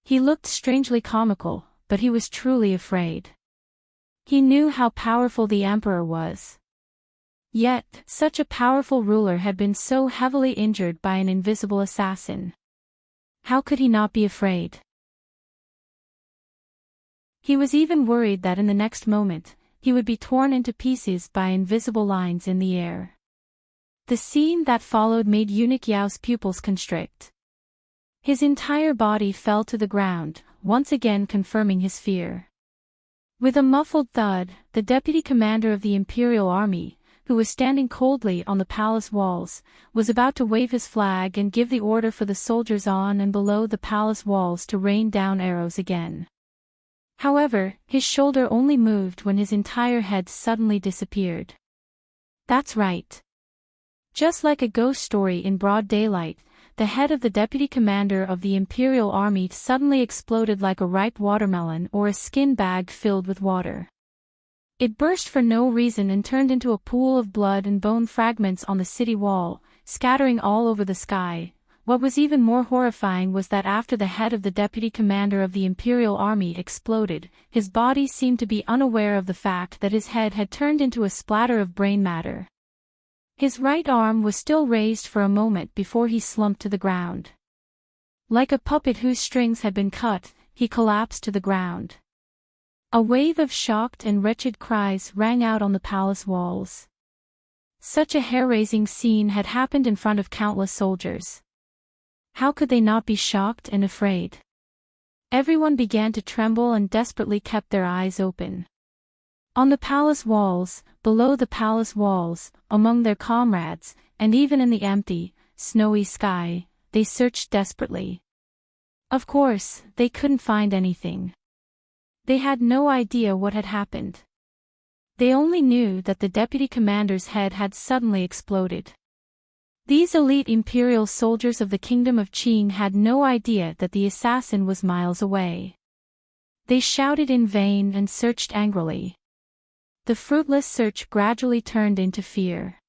He looked strangely comical, but he was truly afraid. He knew how powerful the Emperor was. Yet, such a powerful ruler had been so heavily injured by an invisible assassin. How could he not be afraid? He was even worried that in the next moment, he would be torn into pieces by invisible lines in the air. The scene that followed made Eunuch Yao's pupils constrict. His entire body fell to the ground, once again confirming his fear. With a muffled thud, the deputy commander of the Imperial Army, who was standing coldly on the palace walls, was about to wave his flag and give the order for the soldiers on and below the palace walls to rain down arrows again. However, his shoulder only moved when his entire head suddenly disappeared. That's right. Just like a ghost story in broad daylight, the head of the deputy commander of the Imperial Army suddenly exploded like a ripe watermelon or a skin bag filled with water. It burst for no reason and turned into a pool of blood and bone fragments on the city wall, scattering all over the sky. What was even more horrifying was that after the head of the deputy commander of the Imperial Army exploded, his body seemed to be unaware of the fact that his head had turned into a splatter of brain matter. His right arm was still raised for a moment before he slumped to the ground. Like a puppet whose strings had been cut, he collapsed to the ground. A wave of shocked and wretched cries rang out on the palace walls. Such a hair-raising scene had happened in front of countless soldiers. How could they not be shocked and afraid? Everyone began to tremble and desperately kept their eyes open. On the palace walls, below the palace walls, among their comrades, and even in the empty, snowy sky, they searched desperately. Of course, they couldn't find anything. They had no idea what had happened. They only knew that the deputy commander's head had suddenly exploded. These elite imperial soldiers of the kingdom of Qing had no idea that the assassin was miles away. They shouted in vain and searched angrily. The fruitless search gradually turned into fear.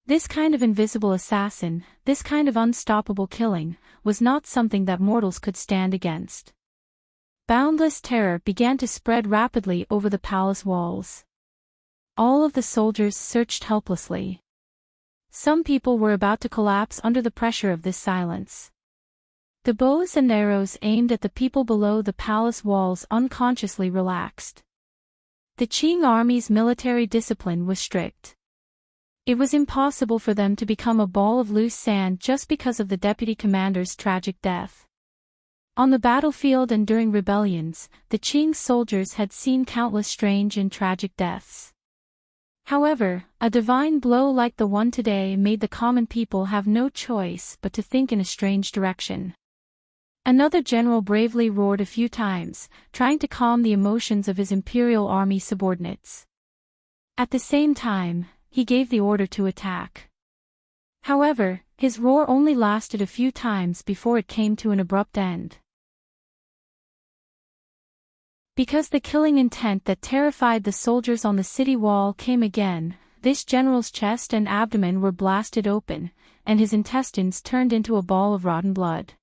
This kind of invisible assassin, this kind of unstoppable killing, was not something that mortals could stand against. Boundless terror began to spread rapidly over the palace walls. All of the soldiers searched helplessly. Some people were about to collapse under the pressure of this silence. The bows and arrows aimed at the people below the palace walls unconsciously relaxed. The Qing army's military discipline was strict. It was impossible for them to become a ball of loose sand just because of the deputy commander's tragic death. On the battlefield and during rebellions, the Qing soldiers had seen countless strange and tragic deaths. However, a divine blow like the one today made the common people have no choice but to think in a strange direction. Another general bravely roared a few times, trying to calm the emotions of his imperial army subordinates. At the same time, he gave the order to attack. However, his roar only lasted a few times before it came to an abrupt end. Because the killing intent that terrified the soldiers on the city wall came again, this general's chest and abdomen were blasted open, and his intestines turned into a ball of rotten blood.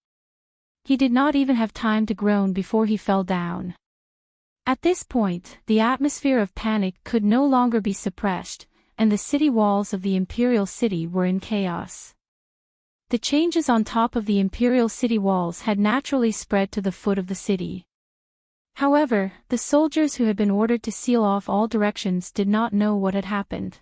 He did not even have time to groan before he fell down. At this point, the atmosphere of panic could no longer be suppressed, and the city walls of the imperial city were in chaos. The changes on top of the imperial city walls had naturally spread to the foot of the city. However, the soldiers who had been ordered to seal off all directions did not know what had happened.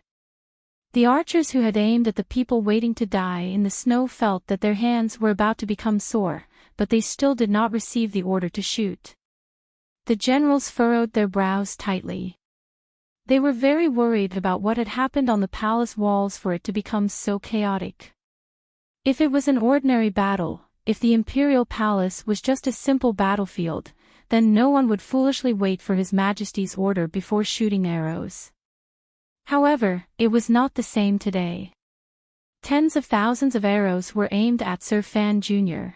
The archers who had aimed at the people waiting to die in the snow felt that their hands were about to become sore, but they still did not receive the order to shoot. The generals furrowed their brows tightly. They were very worried about what had happened on the palace walls for it to become so chaotic. If it was an ordinary battle, if the imperial palace was just a simple battlefield, then no one would foolishly wait for His Majesty's order before shooting arrows. However, it was not the same today. Tens of thousands of arrows were aimed at Sir Fan Jr.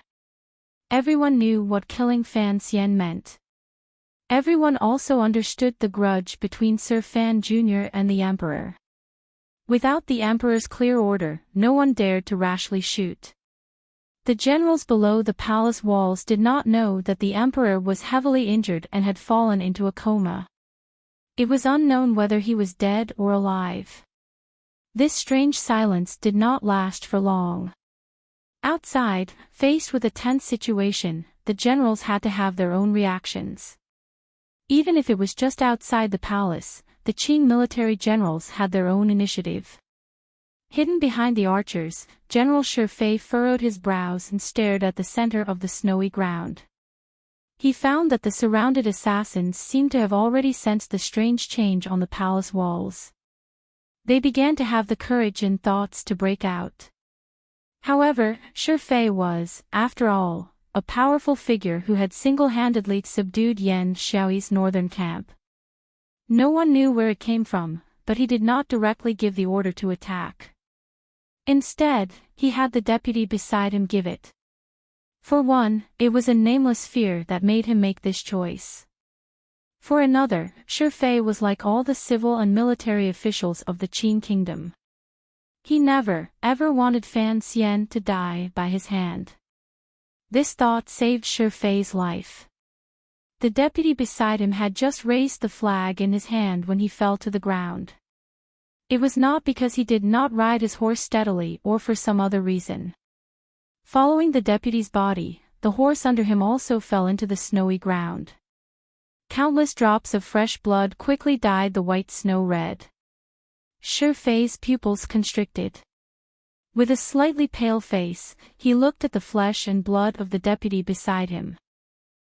Everyone knew what killing Fan Xian meant. Everyone also understood the grudge between Sir Fan Jr. and the Emperor. Without the Emperor's clear order, no one dared to rashly shoot. The generals below the palace walls did not know that the Emperor was heavily injured and had fallen into a coma. It was unknown whether he was dead or alive. This strange silence did not last for long. Outside, faced with a tense situation, the generals had to have their own reactions. Even if it was just outside the palace, the Qing military generals had their own initiative. Hidden behind the archers, General Shifei furrowed his brows and stared at the center of the snowy ground. He found that the surrounded assassins seemed to have already sensed the strange change on the palace walls. They began to have the courage and thoughts to break out. However, Shifei was, after all, a powerful figure who had single-handedly subdued Yan Xiaoyi's northern camp. No one knew where it came from, but he did not directly give the order to attack. Instead, he had the deputy beside him give it. For one, it was a nameless fear that made him make this choice. For another, Shifei was like all the civil and military officials of the Qing kingdom. He never, ever wanted Fan Xian to die by his hand. This thought saved Shifei's life. The deputy beside him had just raised the flag in his hand when he fell to the ground. It was not because he did not ride his horse steadily or for some other reason. Following the deputy's body, the horse under him also fell into the snowy ground. Countless drops of fresh blood quickly dyed the white snow red. Shifei's pupils constricted. With a slightly pale face, he looked at the flesh and blood of the deputy beside him.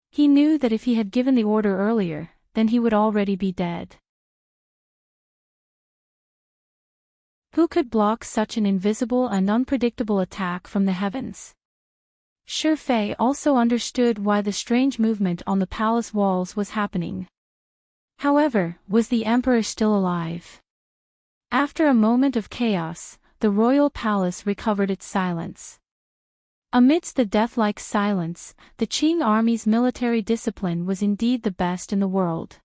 He knew that if he had given the order earlier, then he would already be dead. Who could block such an invisible and unpredictable attack from the heavens? Fei also understood why the strange movement on the palace walls was happening. However, was the emperor still alive? After a moment of chaos, the royal palace recovered its silence. Amidst the death-like silence, the Qing army's military discipline was indeed the best in the world.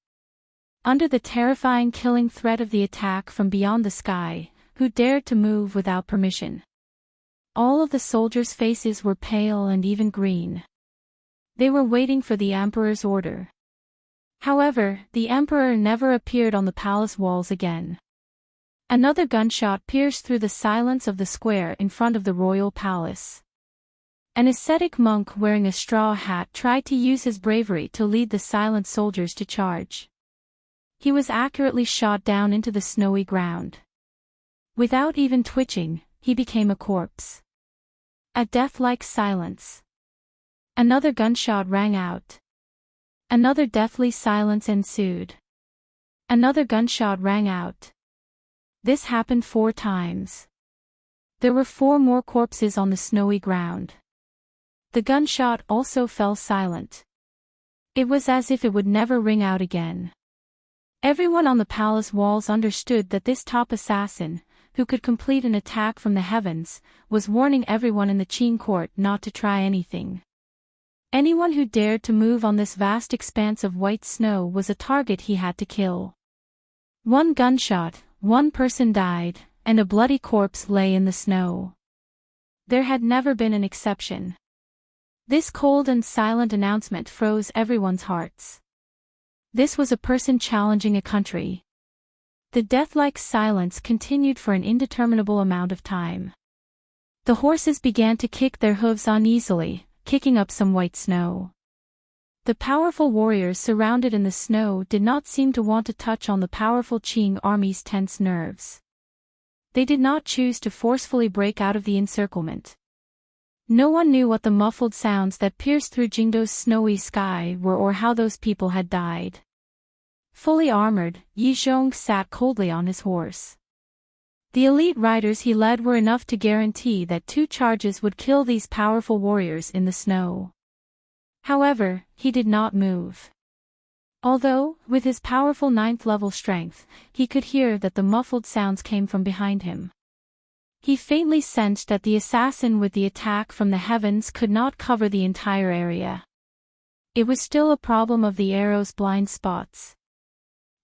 Under the terrifying killing threat of the attack from beyond the sky, who dared to move without permission? All of the soldiers' faces were pale and even green. They were waiting for the emperor's order. However, the emperor never appeared on the palace walls again. Another gunshot pierced through the silence of the square in front of the royal palace. An ascetic monk wearing a straw hat tried to use his bravery to lead the silent soldiers to charge. He was accurately shot down into the snowy ground. Without even twitching, he became a corpse. A death-like silence. Another gunshot rang out. Another deathly silence ensued. Another gunshot rang out. This happened 4 times. There were 4 more corpses on the snowy ground. The gunshot also fell silent. It was as if it would never ring out again. Everyone on the palace walls understood that this top assassin, who could complete an attack from the heavens, was warning everyone in the Qing court not to try anything. Anyone who dared to move on this vast expanse of white snow was a target he had to kill. 1 gunshot, 1 person died, and a bloody corpse lay in the snow. There had never been an exception. This cold and silent announcement froze everyone's hearts. This was a person challenging a country. The death-like silence continued for an indeterminable amount of time. The horses began to kick their hooves uneasily, kicking up some white snow. The powerful warriors surrounded in the snow did not seem to want to touch on the powerful Qing army's tense nerves. They did not choose to forcefully break out of the encirclement. No one knew what the muffled sounds that pierced through Jingdo's snowy sky were or how those people had died. Fully armored, Yi Zhong sat coldly on his horse. The elite riders he led were enough to guarantee that 2 charges would kill these powerful warriors in the snow. However, he did not move. Although, with his powerful 9th-level strength, he could hear that the muffled sounds came from behind him. He faintly sensed that the assassin with the attack from the heavens could not cover the entire area. It was still a problem of the arrow's blind spots.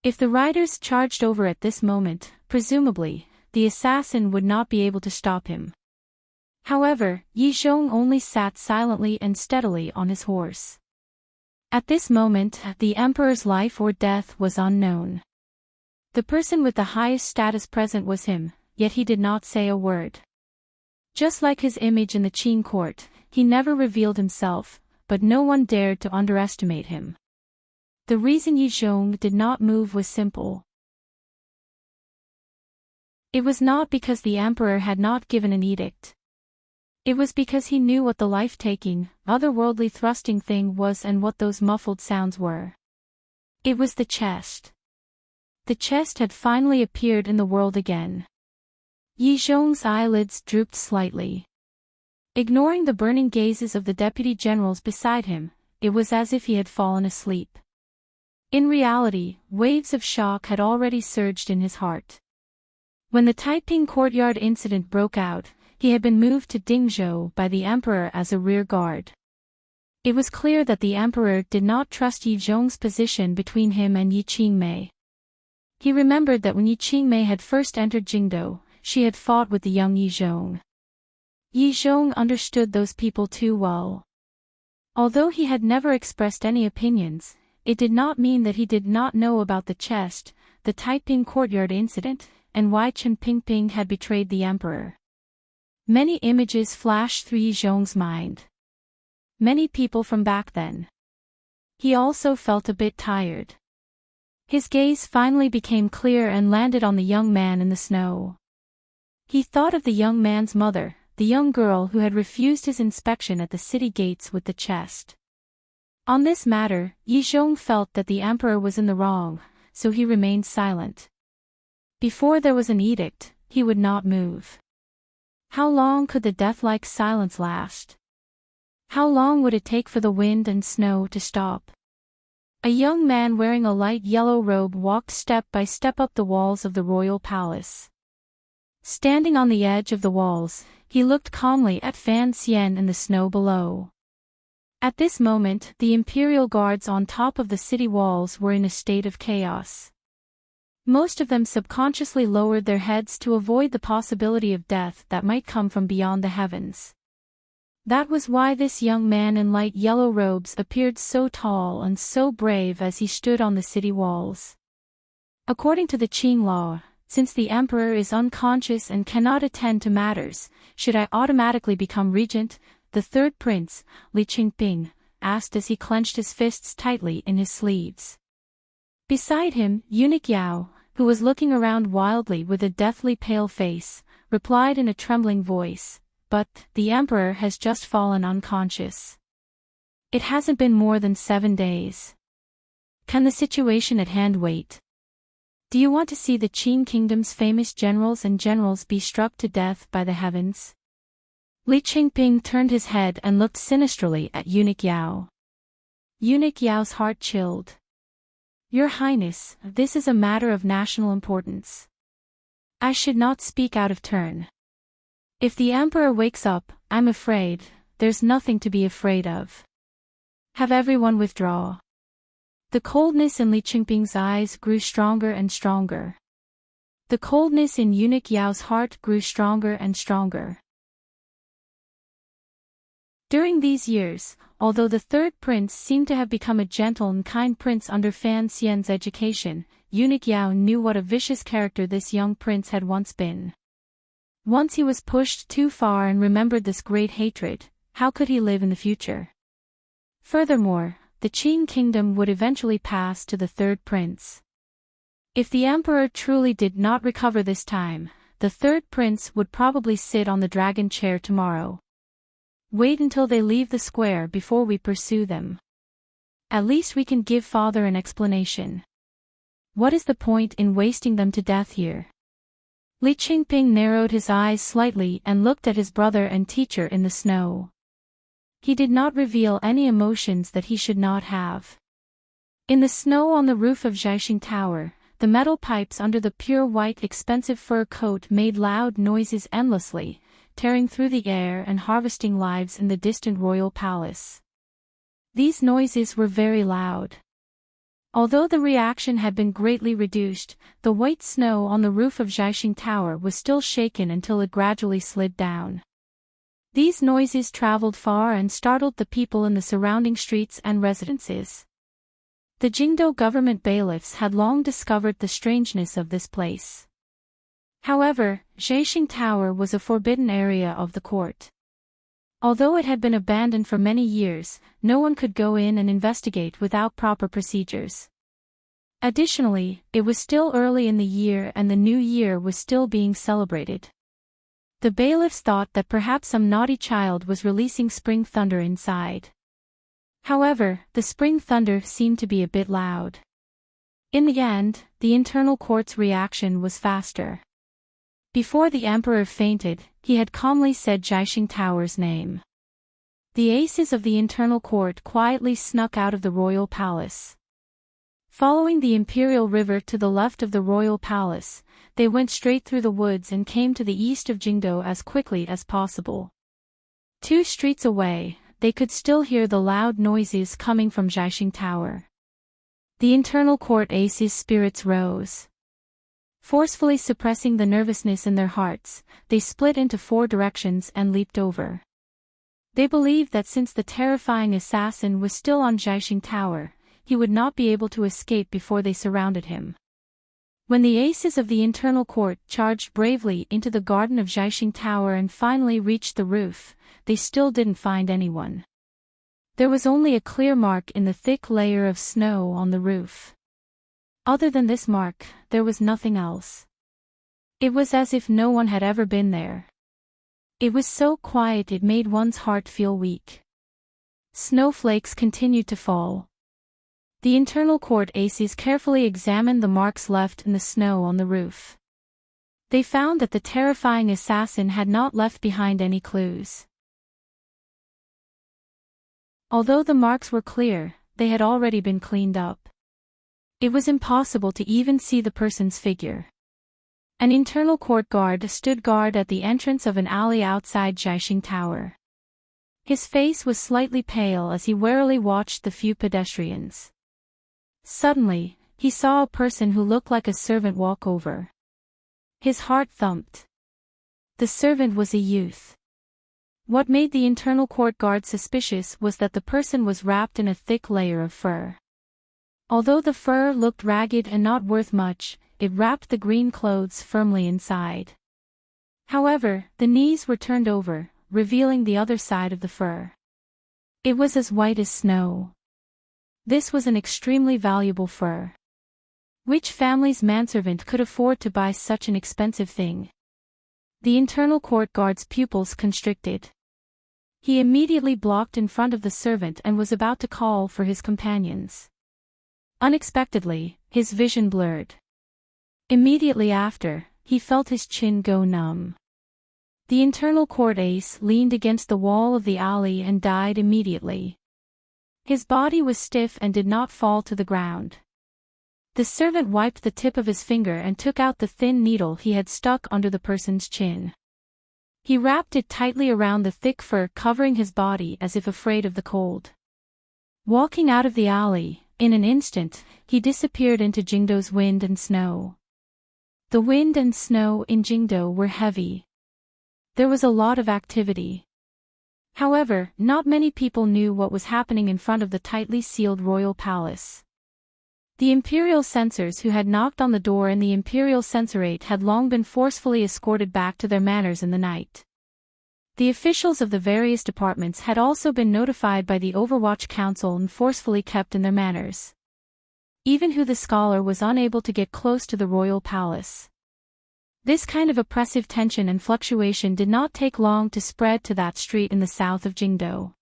If the riders charged over at this moment, presumably, the assassin would not be able to stop him. However, Yi Zhong only sat silently and steadily on his horse. At this moment, the emperor's life or death was unknown. The person with the highest status present was him, yet he did not say a word. Just like his image in the Qing court, he never revealed himself, but no one dared to underestimate him. The reason Yi Zhong did not move was simple. It was not because the emperor had not given an edict. It was because he knew what the life-taking, otherworldly thrusting thing was and what those muffled sounds were. It was the chest. The chest had finally appeared in the world again. Yi Zhong's eyelids drooped slightly. Ignoring the burning gazes of the deputy generals beside him, it was as if he had fallen asleep. In reality, waves of shock had already surged in his heart. When the Taiping courtyard incident broke out, he had been moved to Dingzhou by the emperor as a rear guard. It was clear that the emperor did not trust Yi Zhong's position between him and Yi Qingmei. He remembered that when Yi Qingmei had first entered Jingdou, she had fought with the young Yi Zhong. Yi Zhong understood those people too well. Although he had never expressed any opinions, it did not mean that he did not know about the chest, the Taiping courtyard incident, and why Chen Pingping had betrayed the emperor. Many images flashed through Yi Zhong's mind. Many people from back then. He also felt a bit tired. His gaze finally became clear and landed on the young man in the snow. He thought of the young man's mother, the young girl who had refused his inspection at the city gates with the chest. On this matter, Yi Zhong felt that the emperor was in the wrong, so he remained silent. Before there was an edict, he would not move. How long could the death-like silence last? How long would it take for the wind and snow to stop? A young man wearing a light yellow robe walked step by step up the walls of the royal palace. Standing on the edge of the walls, he looked calmly at Fan Xian in the snow below. At this moment, the imperial guards on top of the city walls were in a state of chaos. Most of them subconsciously lowered their heads to avoid the possibility of death that might come from beyond the heavens. That was why this young man in light yellow robes appeared so tall and so brave as he stood on the city walls. According to the Qing law, since the emperor is unconscious and cannot attend to matters, should I automatically become regent? The third prince, Li Qingping, asked as he clenched his fists tightly in his sleeves. Beside him, eunuch Yao, who was looking around wildly with a deathly pale face, replied in a trembling voice, "But, the emperor has just fallen unconscious. It hasn't been more than 7 days. Can the situation at hand wait? Do you want to see the Qing kingdom's famous generals be struck to death by the heavens?" Li Qingping turned his head and looked sinisterly at eunuch Yao. Eunuch Yao's heart chilled. "Your Highness, this is a matter of national importance. I should not speak out of turn. If the emperor wakes up, I'm afraid, there's nothing to be afraid of. Have everyone withdraw." The coldness in Li Qingping's eyes grew stronger and stronger. The coldness in eunuch Yao's heart grew stronger and stronger. During these years, although the third prince seemed to have become a gentle and kind prince under Fan Xian's education, eunuch Yao knew what a vicious character this young prince had once been. Once he was pushed too far and remembered this great hatred, how could he live in the future? Furthermore, the Qing kingdom would eventually pass to the third prince. If the emperor truly did not recover this time, the third prince would probably sit on the dragon chair tomorrow. Wait until they leave the square before we pursue them. At least we can give father an explanation. What is the point in wasting them to death here? Li Qingping narrowed his eyes slightly and looked at his brother and teacher in the snow. He did not reveal any emotions that he should not have. In the snow on the roof of Jiaxing Tower, the metal pipes under the pure white expensive fur coat made loud noises endlessly, tearing through the air and harvesting lives in the distant royal palace. These noises were very loud. Although the reaction had been greatly reduced, the white snow on the roof of Jiaxing Tower was still shaken until it gradually slid down. These noises traveled far and startled the people in the surrounding streets and residences. The Jingdou government bailiffs had long discovered the strangeness of this place. However, Jiaxing Tower was a forbidden area of the court. Although it had been abandoned for many years, no one could go in and investigate without proper procedures. Additionally, it was still early in the year and the new year was still being celebrated. The bailiffs thought that perhaps some naughty child was releasing spring thunder inside. However, the spring thunder seemed to be a bit loud. In the end, the internal court's reaction was faster. Before the emperor fainted, he had calmly said Jiaxing Tower's name. The aces of the internal court quietly snuck out of the royal palace. Following the imperial river to the left of the royal palace, they went straight through the woods and came to the east of Jingdou as quickly as possible. 2 streets away, they could still hear the loud noises coming from Jiaxing Tower. The internal court aces' spirits rose. Forcefully suppressing the nervousness in their hearts, they split into 4 directions and leaped over. They believed that since the terrifying assassin was still on Jiaxing Tower, he would not be able to escape before they surrounded him. When the aces of the internal court charged bravely into the garden of Jiaxing Tower and finally reached the roof, they still didn't find anyone. There was only a clear mark in the thick layer of snow on the roof. Other than this mark, there was nothing else. It was as if no one had ever been there. It was so quiet it made one's heart feel weak. Snowflakes continued to fall. The internal court aces carefully examined the marks left in the snow on the roof. They found that the terrifying assassin had not left behind any clues. Although the marks were clear, they had already been cleaned up. It was impossible to even see the person's figure. An internal court guard stood guard at the entrance of an alley outside Jiaxing Tower. His face was slightly pale as he warily watched the few pedestrians. Suddenly, he saw a person who looked like a servant walk over. His heart thumped. The servant was a youth. What made the internal court guard suspicious was that the person was wrapped in a thick layer of fur. Although the fur looked ragged and not worth much, it wrapped the green clothes firmly inside. However, the knees were turned over, revealing the other side of the fur. It was as white as snow. This was an extremely valuable fur. Which family's manservant could afford to buy such an expensive thing? The internal court guard's pupils constricted. He immediately blocked in front of the servant and was about to call for his companions. Unexpectedly, his vision blurred. Immediately after, he felt his chin go numb. The internal court ace leaned against the wall of the alley and died immediately. His body was stiff and did not fall to the ground. The servant wiped the tip of his finger and took out the thin needle he had stuck under the person's chin. He wrapped it tightly around the thick fur covering his body as if afraid of the cold. Walking out of the alley, in an instant, he disappeared into Jingdo's wind and snow. The wind and snow in Jingdo were heavy. There was a lot of activity. However, not many people knew what was happening in front of the tightly sealed royal palace. The imperial censors who had knocked on the door in the imperial censorate had long been forcefully escorted back to their manors in the night. The officials of the various departments had also been notified by the Overwatch Council and forcefully kept in their manors. Even Hu the scholar was unable to get close to the royal palace. This kind of oppressive tension and fluctuation did not take long to spread to that street in the south of Jingdo.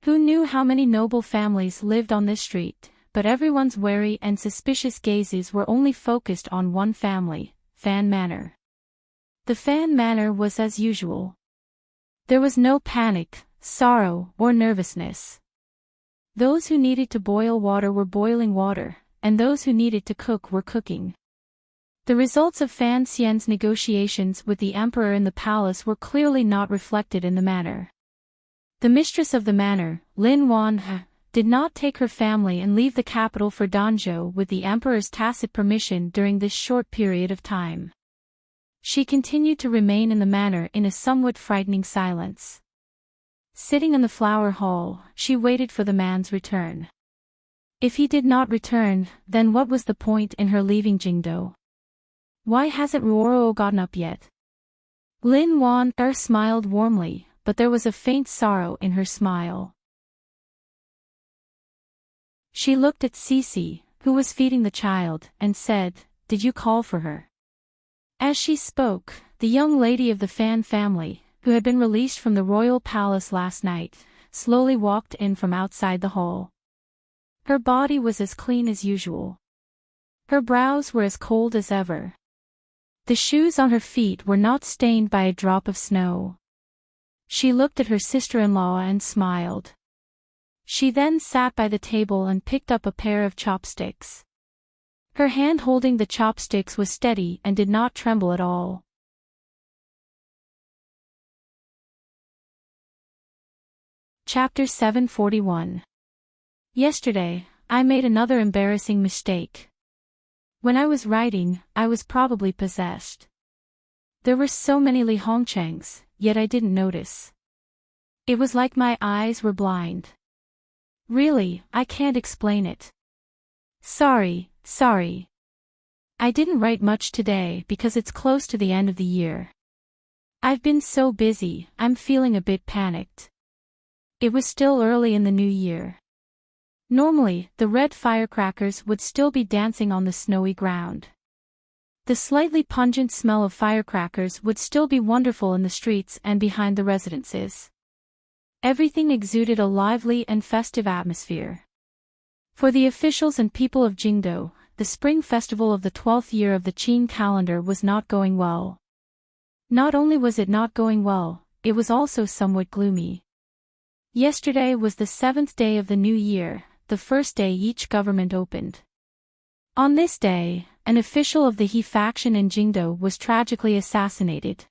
Who knew how many noble families lived on this street? But everyone's wary and suspicious gazes were only focused on one family, Fan Manor. The Fan Manor was as usual. There was no panic, sorrow, or nervousness. Those who needed to boil water were boiling water, and those who needed to cook were cooking. The results of Fan Xian's negotiations with the emperor in the palace were clearly not reflected in the manor. The mistress of the manor, Lin Wan, did not take her family and leave the capital for Danzhou with the emperor's tacit permission during this short period of time. She continued to remain in the manor in a somewhat frightening silence. Sitting in the flower hall, she waited for the man's return. If he did not return, then what was the point in her leaving Jingdo? Why hasn't Ruoro gotten up yet? Lin Wan smiled warmly, but there was a faint sorrow in her smile. She looked at Cece, who was feeding the child, and said, "Did you call for her?" As she spoke, the young lady of the Fan family, who had been released from the royal palace last night, slowly walked in from outside the hall. Her body was as clean as usual. Her brows were as cold as ever. The shoes on her feet were not stained by a drop of snow. She looked at her sister-in-law and smiled. She then sat by the table and picked up a pair of chopsticks. Her hand holding the chopsticks was steady and did not tremble at all. Chapter 741. Yesterday, I made another embarrassing mistake. When I was writing, I was probably possessed. There were so many Li Hongchengs, yet I didn't notice. It was like my eyes were blind. Really, I can't explain it. Sorry. I didn't write much today because it's close to the end of the year. I've been so busy, I'm feeling a bit panicked. It was still early in the new year. Normally, the red firecrackers would still be dancing on the snowy ground. The slightly pungent smell of firecrackers would still be wonderful in the streets and behind the residences. Everything exuded a lively and festive atmosphere. For the officials and people of Jingdo, the spring festival of the 12th year of the Qin calendar was not going well. Not only was it not going well, it was also somewhat gloomy. Yesterday was the 7th day of the new year, the first day each government opened. On this day, an official of the He faction in Jingdo was tragically assassinated.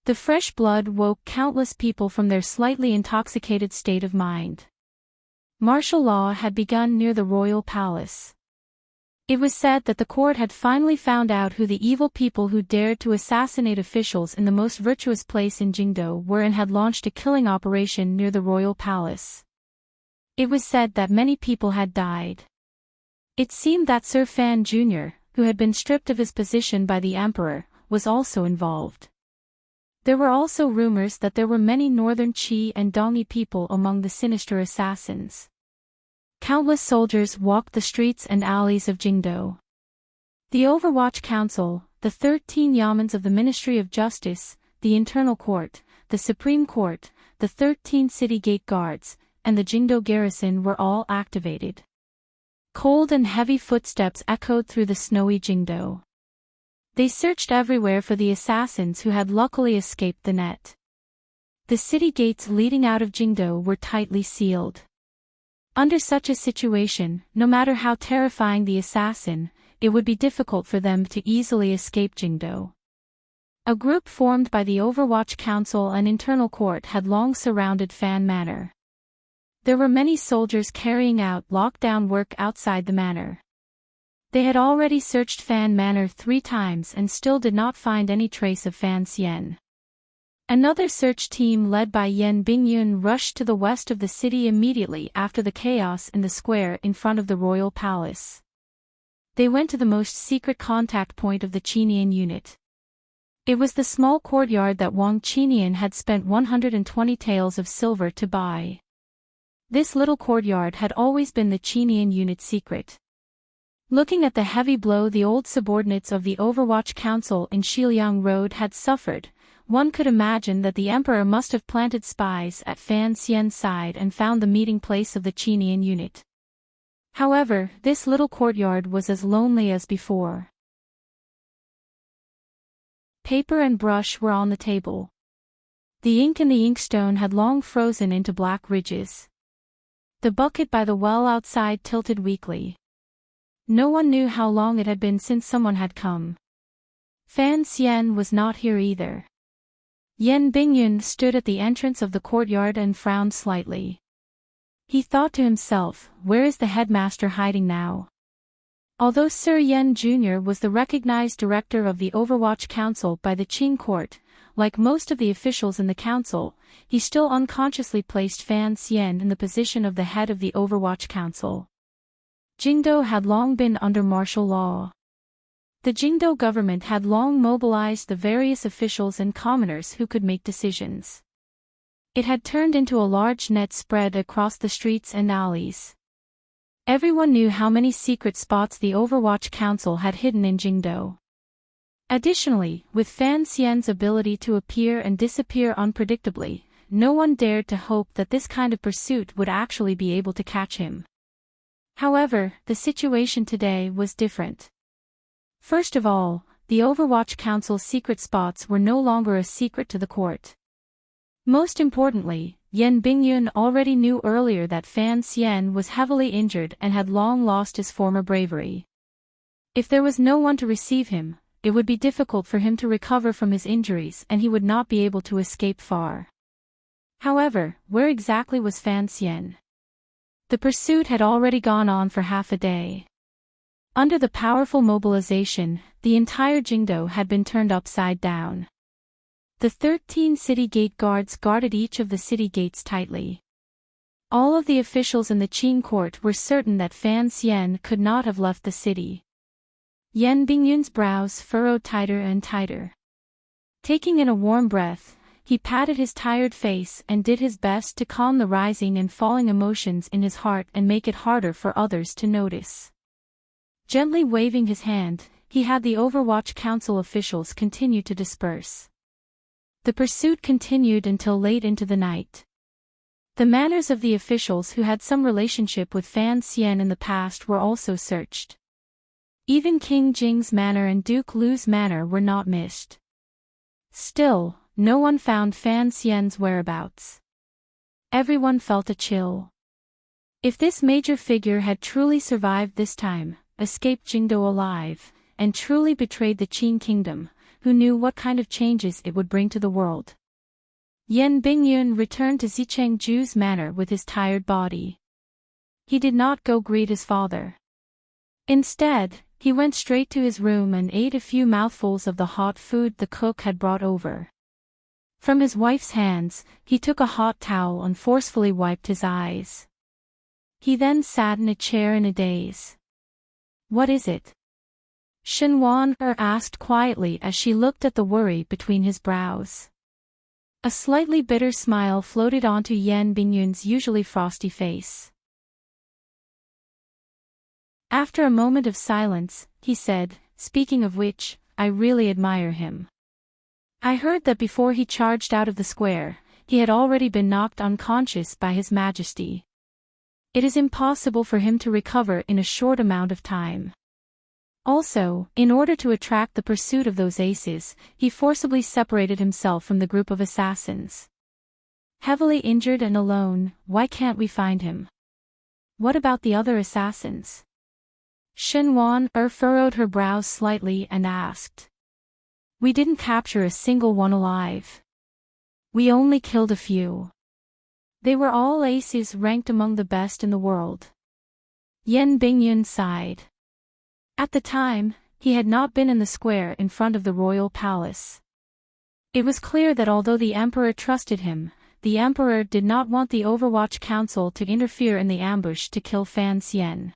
The fresh blood woke countless people from their slightly intoxicated state of mind. Martial law had begun near the royal palace. It was said that the court had finally found out who the evil people who dared to assassinate officials in the most virtuous place in Jingdo were and had launched a killing operation near the royal palace. It was said that many people had died. It seemed that Sir Fan Jr., who had been stripped of his position by the emperor, was also involved. There were also rumors that there were many northern Qi and Dongi people among the sinister assassins. Countless soldiers walked the streets and alleys of Jingdo. The Overwatch Council, the 13 yamens of the Ministry of Justice, the Internal Court, the Supreme Court, the 13 city gate guards, and the Jingdo garrison were all activated. Cold and heavy footsteps echoed through the snowy Jingdo. They searched everywhere for the assassins who had luckily escaped the net. The city gates leading out of Jingdo were tightly sealed. Under such a situation, no matter how terrifying the assassin, it would be difficult for them to easily escape Jingdo. A group formed by the Overwatch Council and Internal Court had long surrounded Fan Manor. There were many soldiers carrying out lockdown work outside the manor. They had already searched Fan Manor 3 times and still did not find any trace of Fan Xian. Another search team led by Yan Bingyun rushed to the west of the city immediately after the chaos in the square in front of the royal palace. They went to the most secret contact point of the Qinian unit. It was the small courtyard that Wang Qinian had spent 120 taels of silver to buy. This little courtyard had always been the Qinian unit's secret. Looking at the heavy blow the old subordinates of the Overwatch Council in Shiliang Road had suffered, one could imagine that the emperor must have planted spies at Fan Xian's side and found the meeting place of the Qinian unit. However, this little courtyard was as lonely as before. Paper and brush were on the table. The ink in the inkstone had long frozen into black ridges. The bucket by the well outside tilted weakly. No one knew how long it had been since someone had come. Fan Xian was not here either. Yan Bingyun stood at the entrance of the courtyard and frowned slightly. He thought to himself, where is the headmaster hiding now? Although Sir Yan Jr. was the recognized director of the Overwatch Council by the Qing court, like most of the officials in the council, he still unconsciously placed Fan Xian in the position of the head of the Overwatch Council. Jingdo had long been under martial law. The Jingdo government had long mobilized the various officials and commoners who could make decisions. It had turned into a large net spread across the streets and alleys. Everyone knew how many secret spots the Overwatch Council had hidden in Jingdo. Additionally, with Fan Xian's ability to appear and disappear unpredictably, no one dared to hope that this kind of pursuit would actually be able to catch him. However, the situation today was different. First of all, the Overwatch Council's secret spots were no longer a secret to the court. Most importantly, Yan Bingyun already knew earlier that Fan Xian was heavily injured and had long lost his former bravery. If there was no one to receive him, it would be difficult for him to recover from his injuries and he would not be able to escape far. However, where exactly was Fan Xian? The pursuit had already gone on for half a day. Under the powerful mobilization, the entire Jingdo had been turned upside down. The 13 city gate guards guarded each of the city gates tightly. All of the officials in the Qing court were certain that Fan Xian could not have left the city. Yan Bingyun's brows furrowed tighter and tighter. Taking in a warm breath, he patted his tired face and did his best to calm the rising and falling emotions in his heart and make it harder for others to notice. Gently waving his hand, he had the Overwatch Council officials continue to disperse. The pursuit continued until late into the night. The manors of the officials who had some relationship with Fan Xian in the past were also searched. Even King Jing's manor and Duke Lu's manor were not missed. Still, no one found Fan Xian's whereabouts. Everyone felt a chill. If this major figure had truly survived this time, escaped Jingdo alive, and truly betrayed the Qin kingdom, who knew what kind of changes it would bring to the world? Yan Bingyun returned to Zichengju's manor with his tired body. He did not go greet his father. Instead, he went straight to his room and ate a few mouthfuls of the hot food the cook had brought over. From his wife's hands, he took a hot towel and forcefully wiped his eyes. He then sat in a chair in a daze. "What is it?" Shenwan asked quietly as she looked at the worry between his brows. A slightly bitter smile floated onto Yan Bingyun's usually frosty face. After a moment of silence, he said, "Speaking of which, I really admire him. I heard that before he charged out of the square, he had already been knocked unconscious by His Majesty. It is impossible for him to recover in a short amount of time. Also, in order to attract the pursuit of those aces, he forcibly separated himself from the group of assassins. Heavily injured and alone, why can't we find him? What about the other assassins?" Shenwan furrowed her brows slightly and asked. "We didn't capture a single one alive. We only killed a few. They were all aces ranked among the best in the world." Yan Bingyun sighed. At the time, he had not been in the square in front of the royal palace. It was clear that although the emperor trusted him, the emperor did not want the Overwatch Council to interfere in the ambush to kill Fan Xian.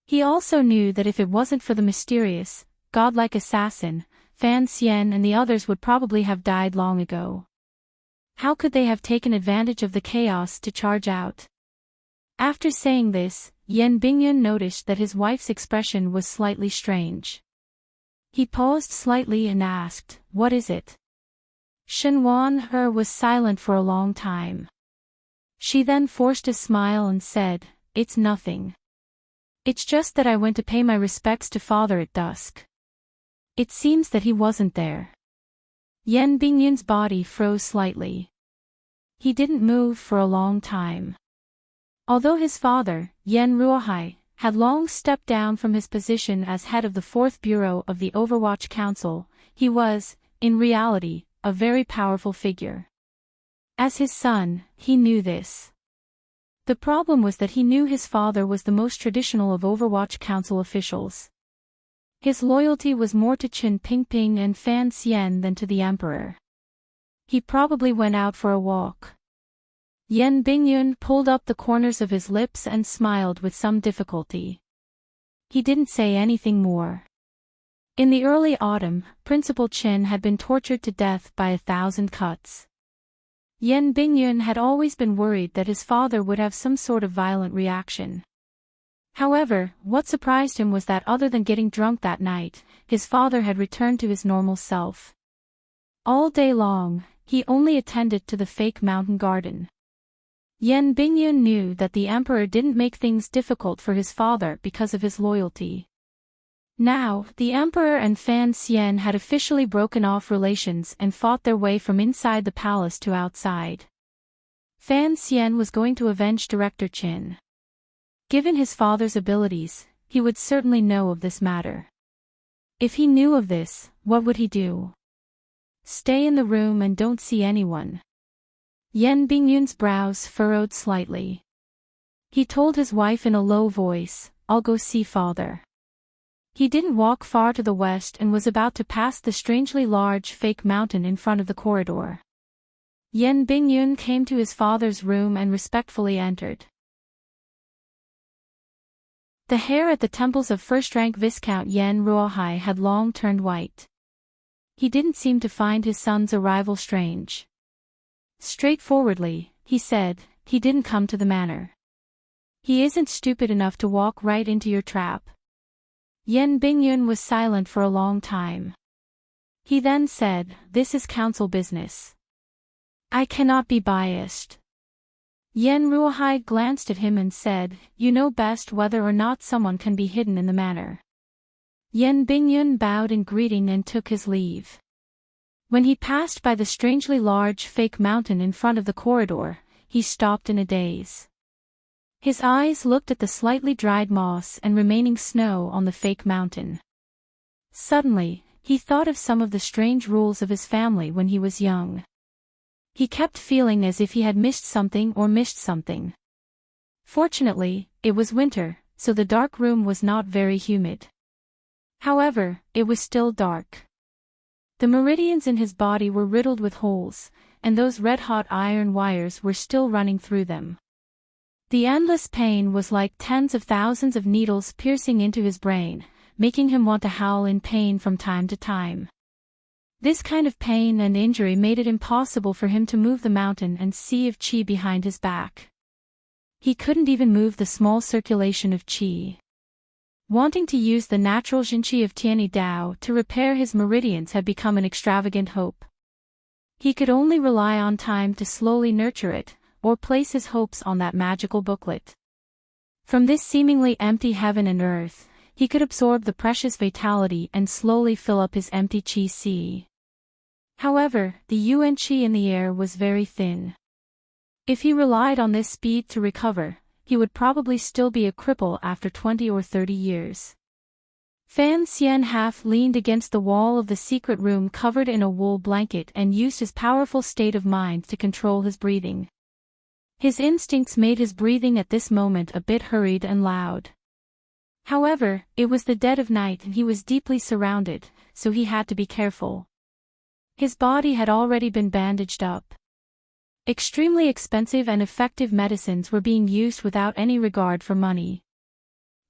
He also knew that if it wasn't for the mysterious, godlike assassin, Fan Xian and the others would probably have died long ago. How could they have taken advantage of the chaos to charge out? After saying this, Yan Bingyun noticed that his wife's expression was slightly strange. He paused slightly and asked, "What is it?" Shenwan was silent for a long time. She then forced a smile and said, "It's nothing. It's just that I went to pay my respects to father at dusk. It seems that he wasn't there." Yan Bingyun's body froze slightly. He didn't move for a long time. Although his father, Yan Ruohai, had long stepped down from his position as head of the 4th Bureau of the Overwatch Council, he was, in reality, a very powerful figure. As his son, he knew this. The problem was that he knew his father was the most traditional of Overwatch Council officials. His loyalty was more to Qin Pingping and Fan Xian than to the emperor. He probably went out for a walk. Yan Bingyun pulled up the corners of his lips and smiled with some difficulty. He didn't say anything more. In the early autumn, Principal Qin had been tortured to death by 1,000 cuts. Yan Bingyun had always been worried that his father would have some sort of violent reaction. However, what surprised him was that other than getting drunk that night, his father had returned to his normal self. All day long, he only attended to the fake mountain garden. Yan Bingyun knew that the emperor didn't make things difficult for his father because of his loyalty. Now, the emperor and Fan Xian had officially broken off relations and fought their way from inside the palace to outside. Fan Xian was going to avenge Director Qin. Given his father's abilities, he would certainly know of this matter. If he knew of this, what would he do? Stay in the room and don't see anyone. Yan Bingyun's brows furrowed slightly. He told his wife in a low voice, "I'll go see father." He didn't walk far to the west and was about to pass the strangely large fake mountain in front of the corridor. Yan Bingyun came to his father's room and respectfully entered. The hair at the temples of first-rank Viscount Yan Ruohai had long turned white. He didn't seem to find his son's arrival strange. Straightforwardly, he said, "He didn't come to the manor. He isn't stupid enough to walk right into your trap." Yan Bingyun was silent for a long time. He then said, "This is council business. I cannot be biased." Yan Ruohai glanced at him and said, "You know best whether or not someone can be hidden in the manor." Yan Bingyun bowed in greeting and took his leave. When he passed by the strangely large fake mountain in front of the corridor, he stopped in a daze. His eyes looked at the slightly dried moss and remaining snow on the fake mountain. Suddenly, he thought of some of the strange rules of his family when he was young. He kept feeling as if he had missed something. Fortunately, it was winter, so the dark room was not very humid. However, it was still dark. The meridians in his body were riddled with holes, and those red-hot iron wires were still running through them. The endless pain was like tens of thousands of needles piercing into his brain, making him want to howl in pain from time to time. This kind of pain and injury made it impossible for him to move the mountain and sea of qi behind his back. He couldn't even move the small circulation of qi. Wanting to use the natural Jinqi of Tianyi Dao to repair his meridians had become an extravagant hope. He could only rely on time to slowly nurture it, or place his hopes on that magical booklet. From this seemingly empty heaven and earth, he could absorb the precious vitality and slowly fill up his empty qi sea. However, the yuan qi in the air was very thin. If he relied on this speed to recover, he would probably still be a cripple after 20 or 30 years. Fan Xian half leaned against the wall of the secret room covered in a wool blanket and used his powerful state of mind to control his breathing. His instincts made his breathing at this moment a bit hurried and loud. However, it was the dead of night and he was deeply surrounded, so he had to be careful. His body had already been bandaged up. Extremely expensive and effective medicines were being used without any regard for money.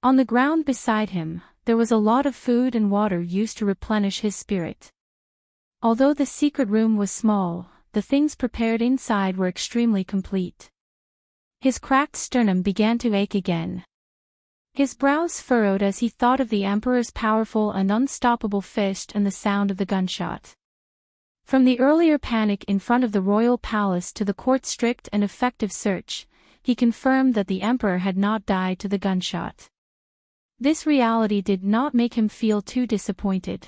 On the ground beside him, there was a lot of food and water used to replenish his spirit. Although the secret room was small, the things prepared inside were extremely complete. His cracked sternum began to ache again. His brows furrowed as he thought of the Emperor's powerful and unstoppable fist and the sound of the gunshot. From the earlier panic in front of the royal palace to the court's strict and effective search, he confirmed that the Emperor had not died to the gunshot. This reality did not make him feel too disappointed.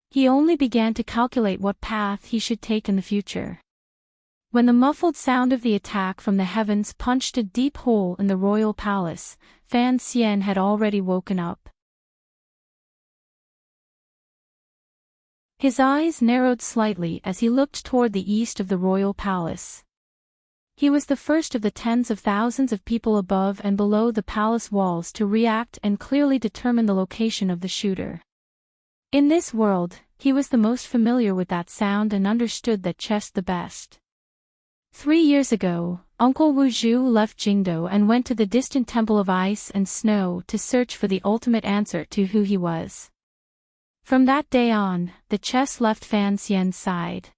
He only began to calculate what path he should take in the future. When the muffled sound of the attack from the heavens punched a deep hole in the royal palace, Fan Xian had already woken up. His eyes narrowed slightly as he looked toward the east of the royal palace. He was the first of the tens of thousands of people above and below the palace walls to react and clearly determine the location of the shooter. In this world, he was the most familiar with that sound and understood that chest the best. 3 years ago, Uncle Wu Zhu left Jingdou and went to the distant Temple of Ice and Snow to search for the ultimate answer to who he was. From that day on, the chest left Fan Xian's side.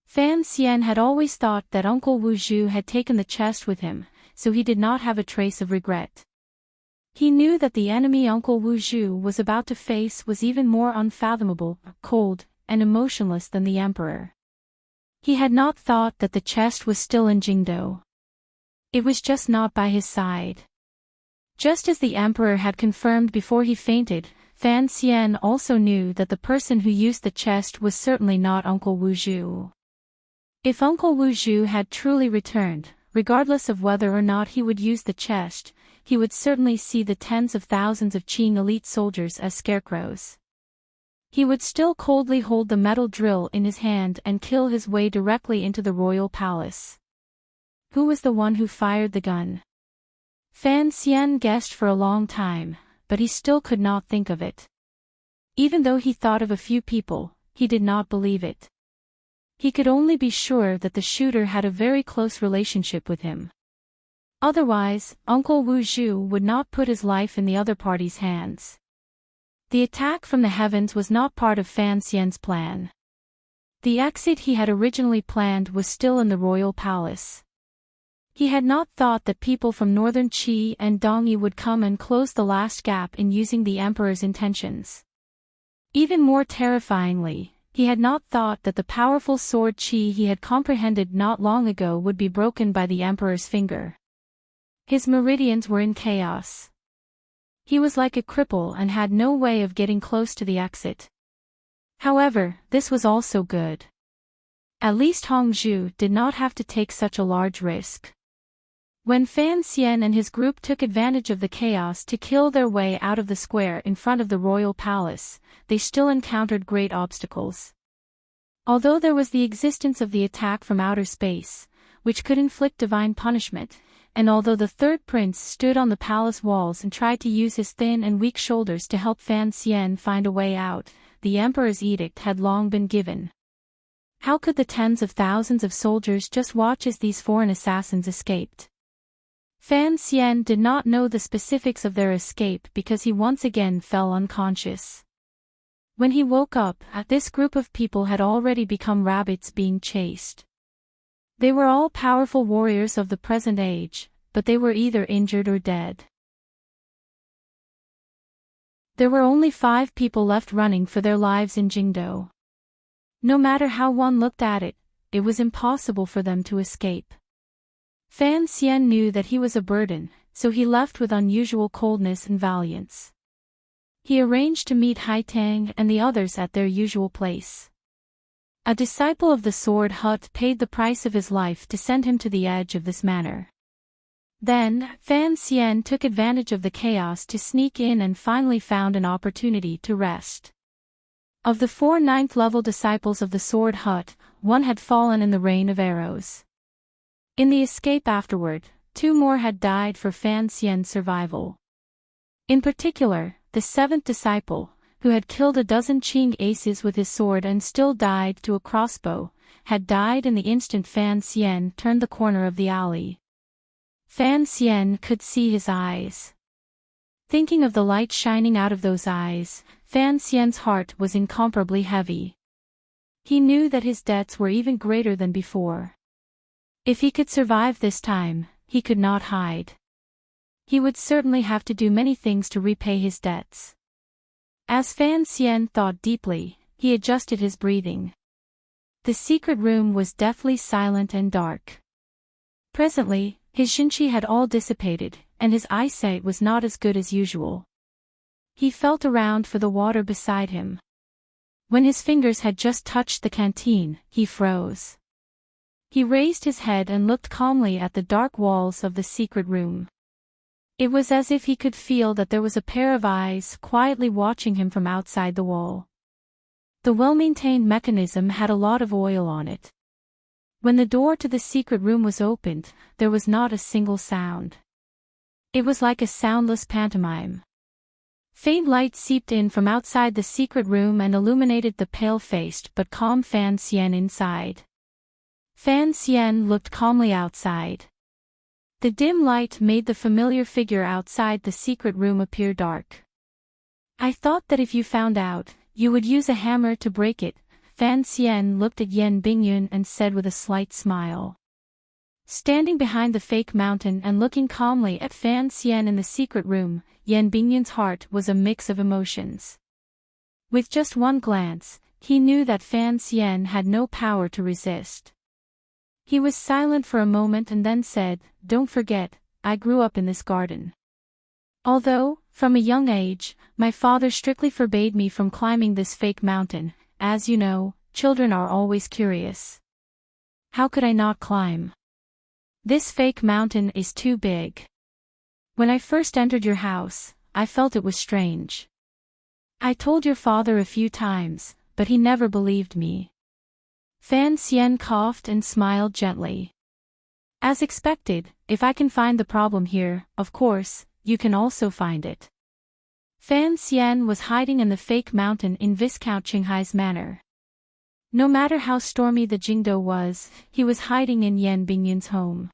Fan Xian had always thought that Uncle Wu Zhu had taken the chest with him, so he did not have a trace of regret. He knew that the enemy Uncle Wu Zhu was about to face was even more unfathomable, cold, and emotionless than the Emperor. He had not thought that the chest was still in Jingdou. It was just not by his side. Just as the Emperor had confirmed before he fainted, Fan Xian also knew that the person who used the chest was certainly not Uncle Wu Zhu. If Uncle Wu Zhu had truly returned, regardless of whether or not he would use the chest, he would certainly see the tens of thousands of Qing elite soldiers as scarecrows. He would still coldly hold the metal drill in his hand and kill his way directly into the royal palace. Who was the one who fired the gun? Fan Xian guessed for a long time, but he still could not think of it. Even though he thought of a few people, he did not believe it. He could only be sure that the shooter had a very close relationship with him. Otherwise, Uncle Wu Zhu would not put his life in the other party's hands. The attack from the heavens was not part of Fan Xian's plan. The exit he had originally planned was still in the royal palace. He had not thought that people from northern Qi and Dongyi would come and close the last gap in using the Emperor's intentions. Even more terrifyingly, he had not thought that the powerful sword Qi he had comprehended not long ago would be broken by the Emperor's finger. His meridians were in chaos. He was like a cripple and had no way of getting close to the exit. However, this was also good. At least Hongzhu did not have to take such a large risk. When Fan Xian and his group took advantage of the chaos to kill their way out of the square in front of the royal palace, they still encountered great obstacles. Although there was the existence of the attack from outer space, which could inflict divine punishment, and although the third prince stood on the palace walls and tried to use his thin and weak shoulders to help Fan Xian find a way out, the emperor's edict had long been given. How could the tens of thousands of soldiers just watch as these foreign assassins escaped? Fan Xian did not know the specifics of their escape because he once again fell unconscious. When he woke up, this group of people had already become rabbits being chased. They were all powerful warriors of the present age, but they were either injured or dead. There were only 5 people left running for their lives in Jingdo. No matter how one looked at it, it was impossible for them to escape. Fan Xian knew that he was a burden, so he left with unusual coldness and valiance. He arranged to meet Haitang and the others at their usual place. A disciple of the Sword Hut paid the price of his life to send him to the edge of this manor. Then, Fan Xian took advantage of the chaos to sneak in and finally found an opportunity to rest. Of the 4 ninth-level disciples of the Sword Hut, 1 had fallen in the rain of arrows. In the escape afterward, 2 more had died for Fan Xian's survival. In particular, the 7th disciple, who had killed a dozen Qing aces with his sword and still died to a crossbow, had died in the instant Fan Xian turned the corner of the alley. Fan Xian could see his eyes. Thinking of the light shining out of those eyes, Fan Xian's heart was incomparably heavy. He knew that his debts were even greater than before. If he could survive this time, he could not hide. He would certainly have to do many things to repay his debts. As Fan Xian thought deeply, he adjusted his breathing. The secret room was deathly silent and dark. Presently, his xinqi had all dissipated, and his eyesight was not as good as usual. He felt around for the water beside him. When his fingers had just touched the canteen, he froze. He raised his head and looked calmly at the dark walls of the secret room. It was as if he could feel that there was a pair of eyes quietly watching him from outside the wall. The well-maintained mechanism had a lot of oil on it. When the door to the secret room was opened, there was not a single sound. It was like a soundless pantomime. Faint light seeped in from outside the secret room and illuminated the pale-faced but calm Fan Xian inside. Fan Xian looked calmly outside. The dim light made the familiar figure outside the secret room appear dark. "I thought that if you found out, you would use a hammer to break it." Fan Xian looked at Yan Bingyun and said with a slight smile. Standing behind the fake mountain and looking calmly at Fan Xian in the secret room, Yan Bingyun's heart was a mix of emotions. With just one glance, he knew that Fan Xian had no power to resist. He was silent for a moment and then said, "Don't forget, I grew up in this garden. Although, from a young age, my father strictly forbade me from climbing this fake mountain, as you know, children are always curious. How could I not climb? This fake mountain is too big. When I first entered your house, I felt it was strange. I told your father a few times, but he never believed me." Fan Xian coughed and smiled gently. "As expected, if I can find the problem here, of course, you can also find it." Fan Xian was hiding in the fake mountain in Viscount Qinghai's manor. No matter how stormy the Jingdo was, he was hiding in Yan Bingyun's home.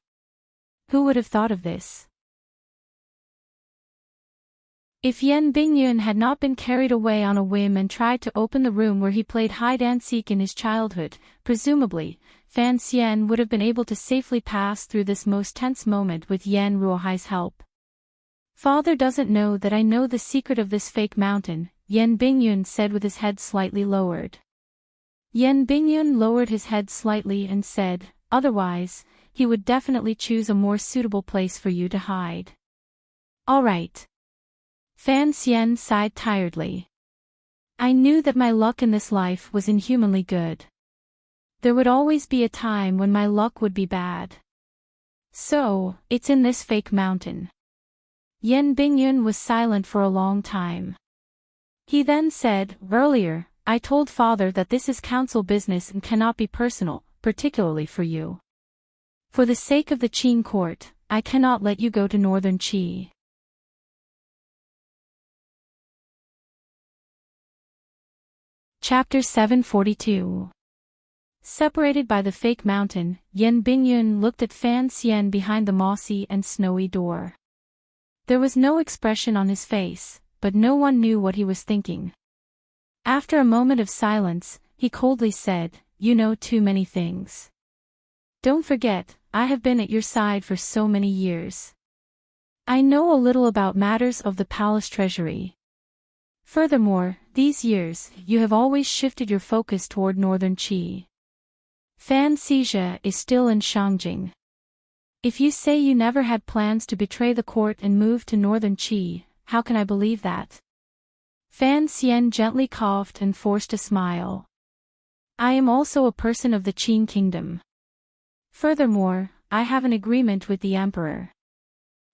Who would have thought of this? If Yan Bingyun had not been carried away on a whim and tried to open the room where he played hide-and-seek in his childhood, presumably, Fan Xian would have been able to safely pass through this most tense moment with Yan Ruohai's help. "Father doesn't know that I know the secret of this fake mountain," Yan Bingyun said with his head slightly lowered. Yan Bingyun lowered his head slightly and said, "Otherwise, he would definitely choose a more suitable place for you to hide." "All right." Fan Xian sighed tiredly. "I knew that my luck in this life was inhumanly good. There would always be a time when my luck would be bad. So, it's in this fake mountain. Yan Bingyun was silent for a long time. He then said, "Earlier, I told father that this is council business and cannot be personal, particularly for you. For the sake of the Qin court, I cannot let you go to northern Qi." Chapter 742. Separated by the fake mountain, Yan Bingyun looked at Fan Xian behind the mossy and snowy door. There was no expression on his face, but no one knew what he was thinking. After a moment of silence, he coldly said, "You know too many things. Don't forget, I have been at your side for so many years. I know a little about matters of the palace treasury. Furthermore, these years, you have always shifted your focus toward northern Qi. Fan Xijia is still in Shangjing. If you say you never had plans to betray the court and move to northern Qi, how can I believe that?" Fan Xian gently coughed and forced a smile. "I am also a person of the Qin kingdom. Furthermore, I have an agreement with the emperor.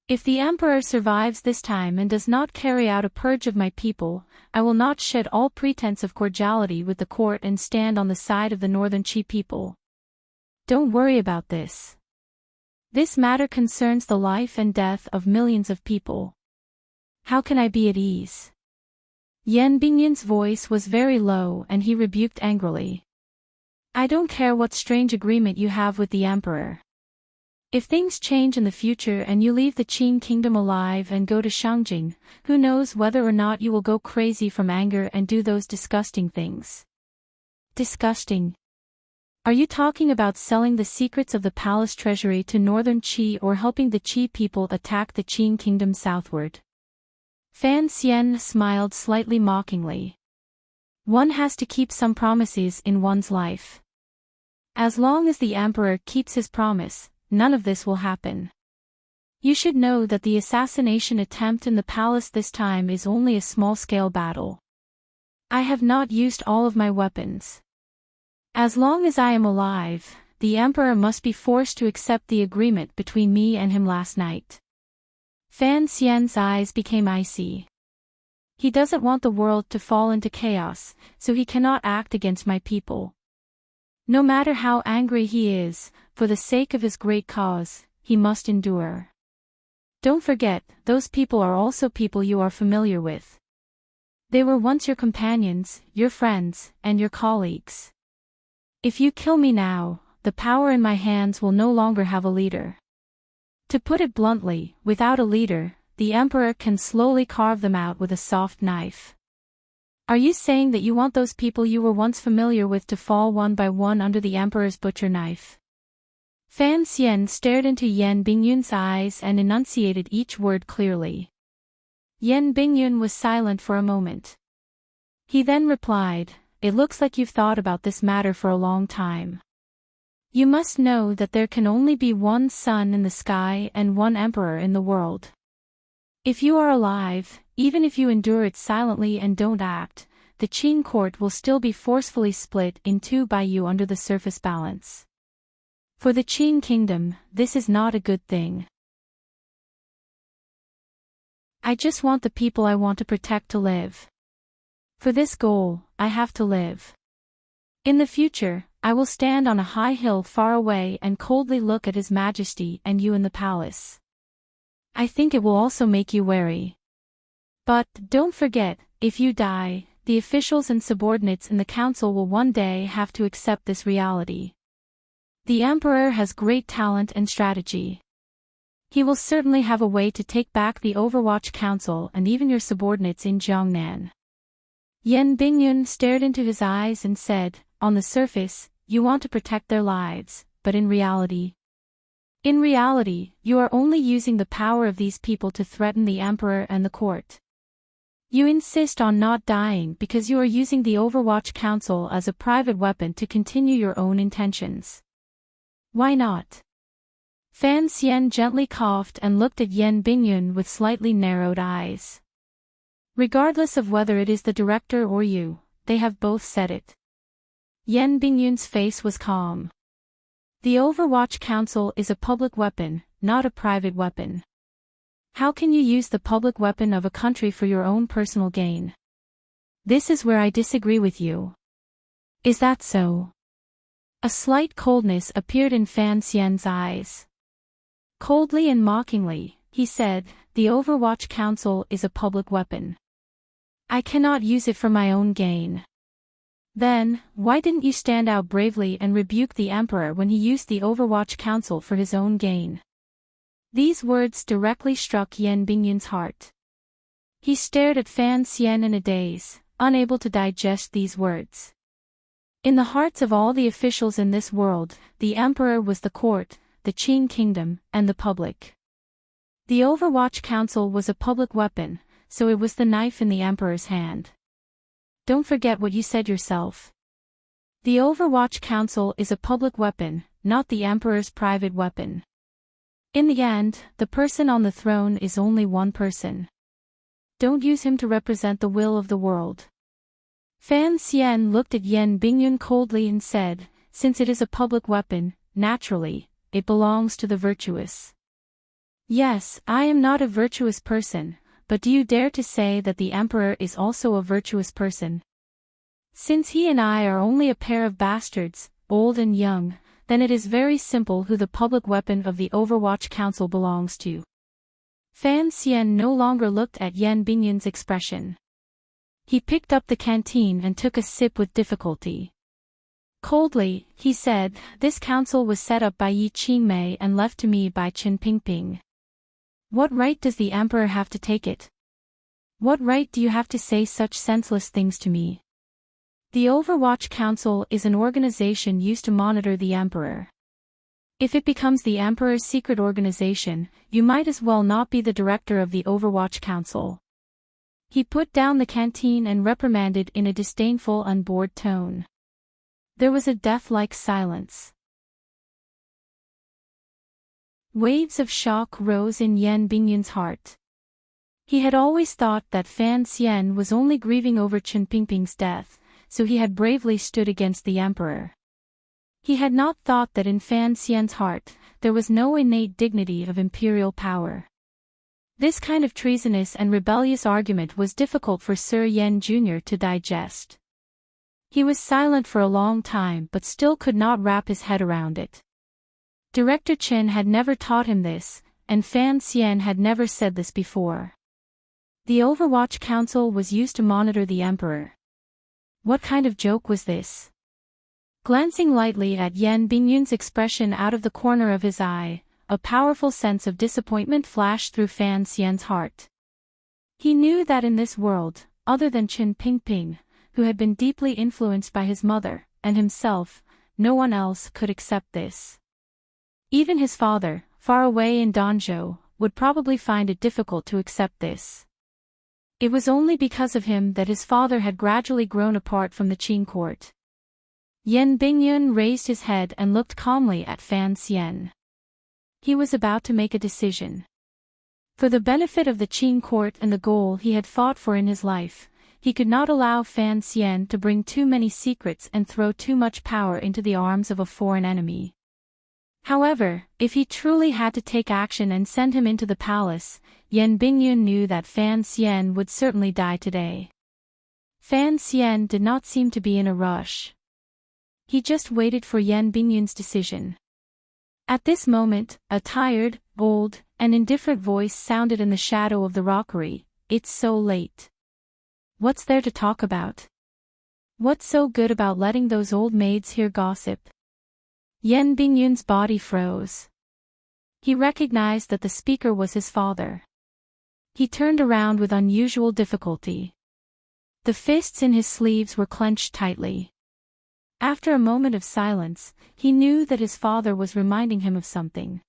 If the emperor survives this time and does not carry out a purge of my people, I will not shed all pretense of cordiality with the court and stand on the side of the northern Qi people. Don't worry about this. This matter concerns the life and death of millions of people. How can I be at ease?" Yan Bingyun's voice was very low and he rebuked angrily. "I don't care what strange agreement you have with the emperor. If things change in the future and you leave the Qin kingdom alive and go to Shangjing, who knows whether or not you will go crazy from anger and do those disgusting things." "Disgusting? Are you talking about selling the secrets of the palace treasury to northern Qi or helping the Qi people attack the Qin kingdom southward?" Fan Xian smiled slightly mockingly. "One has to keep some promises in one's life. As long as the emperor keeps his promise, none of this will happen. You should know that the assassination attempt in the palace this time is only a small-scale battle. I have not used all of my weapons. As long as I am alive, the emperor must be forced to accept the agreement between me and him last night." Fan Xian's eyes became icy. "He doesn't want the world to fall into chaos, so he cannot act against my people. No matter how angry he is, for the sake of his great cause, he must endure. Don't forget, those people are also people you are familiar with. They were once your companions, your friends, and your colleagues. If you kill me now, the power in my hands will no longer have a leader. To put it bluntly, without a leader, the emperor can slowly carve them out with a soft knife. Are you saying that you want those people you were once familiar with to fall one by one under the emperor's butcher knife?" Fan Xian stared into Yan Bingyun's eyes and enunciated each word clearly. Yan Bingyun was silent for a moment. He then replied, "It looks like you've thought about this matter for a long time. You must know that there can only be one sun in the sky and one emperor in the world. If you are alive, even if you endure it silently and don't act, the Qin court will still be forcefully split in two by you under the surface balance. For the Qin kingdom, this is not a good thing. I just want the people I want to protect to live. For this goal, I have to live. In the future, I will stand on a high hill far away and coldly look at His Majesty and you in the palace. I think it will also make you wary. But, don't forget, if you die, the officials and subordinates in the council will one day have to accept this reality. The emperor has great talent and strategy. He will certainly have a way to take back the Overwatch Council and even your subordinates in Jiangnan." Yan Bingyun stared into his eyes and said, "On the surface, you want to protect their lives, but in reality, you are only using the power of these people to threaten the emperor and the court. You insist on not dying because you are using the Overwatch Council as a private weapon to continue your own intentions. Why not?" Fan Xian gently coughed and looked at Yan Bingyun with slightly narrowed eyes. "Regardless of whether it is the director or you, they have both said it. Yan Bingyun's face was calm. The Overwatch Council is a public weapon, not a private weapon. How can you use the public weapon of a country for your own personal gain? This is where I disagree with you. Is that so? A slight coldness appeared in Fan Xian's eyes. Coldly and mockingly, he said, "The Overwatch Council is a public weapon. I cannot use it for my own gain." Then, why didn't you stand out bravely and rebuke the Emperor when he used the Overwatch Council for his own gain? These words directly struck Yan Bingyun's heart. He stared at Fan Xian in a daze, unable to digest these words. In the hearts of all the officials in this world, the Emperor was the court, the Qing Kingdom, and the public. The Overwatch Council was a public weapon, so it was the knife in the Emperor's hand. Don't forget what you said yourself. The Overwatch Council is a public weapon, not the Emperor's private weapon. In the end, the person on the throne is only one person. Don't use him to represent the will of the world. Fan Xian looked at Yan Bingyun coldly and said, "Since it is a public weapon, naturally, it belongs to the virtuous." "Yes, I am not a virtuous person, but do you dare to say that the Emperor is also a virtuous person? Since he and I are only a pair of bastards, old and young, then it is very simple who the public weapon of the Overwatch Council belongs to." Fan Xian no longer looked at Yan Bingyun's expression. He picked up the canteen and took a sip with difficulty. Coldly, he said, "This council was set up by Yi Qingmei and left to me by Chen Pingping. What right does the Emperor have to take it? What right do you have to say such senseless things to me? The Overwatch Council is an organization used to monitor the Emperor. If it becomes the Emperor's secret organization, you might as well not be the director of the Overwatch Council." He put down the canteen and reprimanded in a disdainful and bored tone. There was a death-like silence. Waves of shock rose in Yan Bingyun's heart. He had always thought that Fan Xian was only grieving over Chen Pingping's death, so he had bravely stood against the Emperor. He had not thought that in Fan Xian's heart, there was no innate dignity of imperial power. This kind of treasonous and rebellious argument was difficult for Sir Yan Jr. to digest. He was silent for a long time but still could not wrap his head around it. Director Chen had never taught him this, and Fan Xian had never said this before. The Overwatch Council was used to monitor the Emperor. What kind of joke was this? Glancing lightly at Yan Bingyun's expression out of the corner of his eye, a powerful sense of disappointment flashed through Fan Xian's heart. He knew that in this world, other than Chen Pingping, who had been deeply influenced by his mother, and himself, no one else could accept this. Even his father, far away in Danzhou, would probably find it difficult to accept this. It was only because of him that his father had gradually grown apart from the Qing court. Yan Bingyun raised his head and looked calmly at Fan Xian. He was about to make a decision. For the benefit of the Qing court and the goal he had fought for in his life, he could not allow Fan Xian to bring too many secrets and throw too much power into the arms of a foreign enemy. However, if he truly had to take action and send him into the palace, Yan Bingyun knew that Fan Xian would certainly die today. Fan Xian did not seem to be in a rush. He just waited for Yan Bingyun's decision. At this moment, a tired, old, and indifferent voice sounded in the shadow of the rockery. "It's so late. What's there to talk about? What's so good about letting those old maids hear gossip?" Yan Bingyun's body froze. He recognized that the speaker was his father. He turned around with unusual difficulty. The fists in his sleeves were clenched tightly. After a moment of silence, he knew that his father was reminding him of something.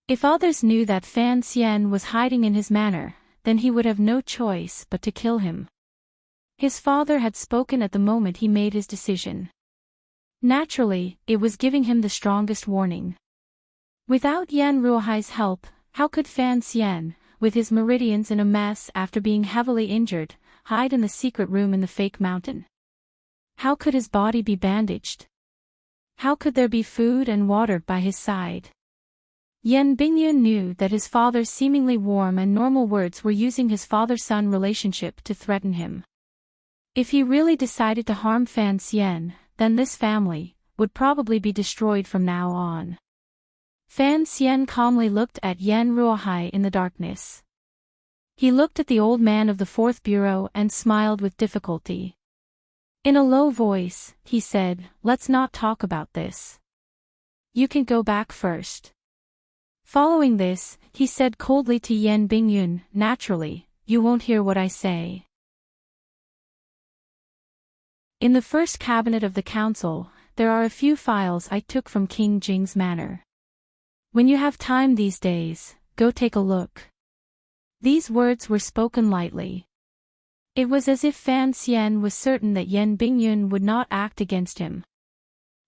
If others knew that Fan Xian was hiding in his manor, then he would have no choice but to kill him. His father had spoken at the moment he made his decision. Naturally, it was giving him the strongest warning. Without Yan Ruohai's help, how could Fan Xian, with his meridians in a mess after being heavily injured, hide in the secret room in the fake mountain? How could his body be bandaged? How could there be food and water by his side? Yan Bingyun knew that his father's seemingly warm and normal words were using his father-son relationship to threaten him. If he really decided to harm Fan Xian, then this family would probably be destroyed from now on. Fan Xian calmly looked at Yan Ruohai in the darkness. He looked at the old man of the fourth bureau and smiled with difficulty. In a low voice, he said, "Let's not talk about this. You can go back first." Following this, he said coldly to Yan Bingyun, "Naturally, you won't hear what I say." In the first cabinet of the council, there are a few files I took from King Jing's manor. When you have time these days, go take a look. These words were spoken lightly. It was as if Fan Xian was certain that Yan Bingyun would not act against him.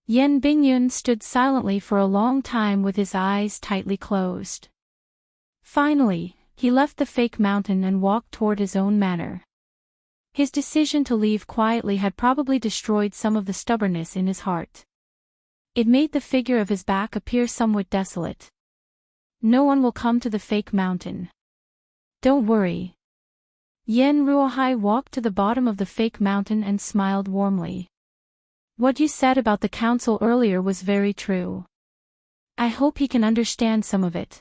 Yan Bingyun stood silently for a long time with his eyes tightly closed. Finally, he left the fake mountain and walked toward his own manor. His decision to leave quietly had probably destroyed some of the stubbornness in his heart. It made the figure of his back appear somewhat desolate. No one will come to the fake mountain. Don't worry. Yan Ruohai walked to the bottom of the fake mountain and smiled warmly. What you said about the council earlier was very true. I hope he can understand some of it.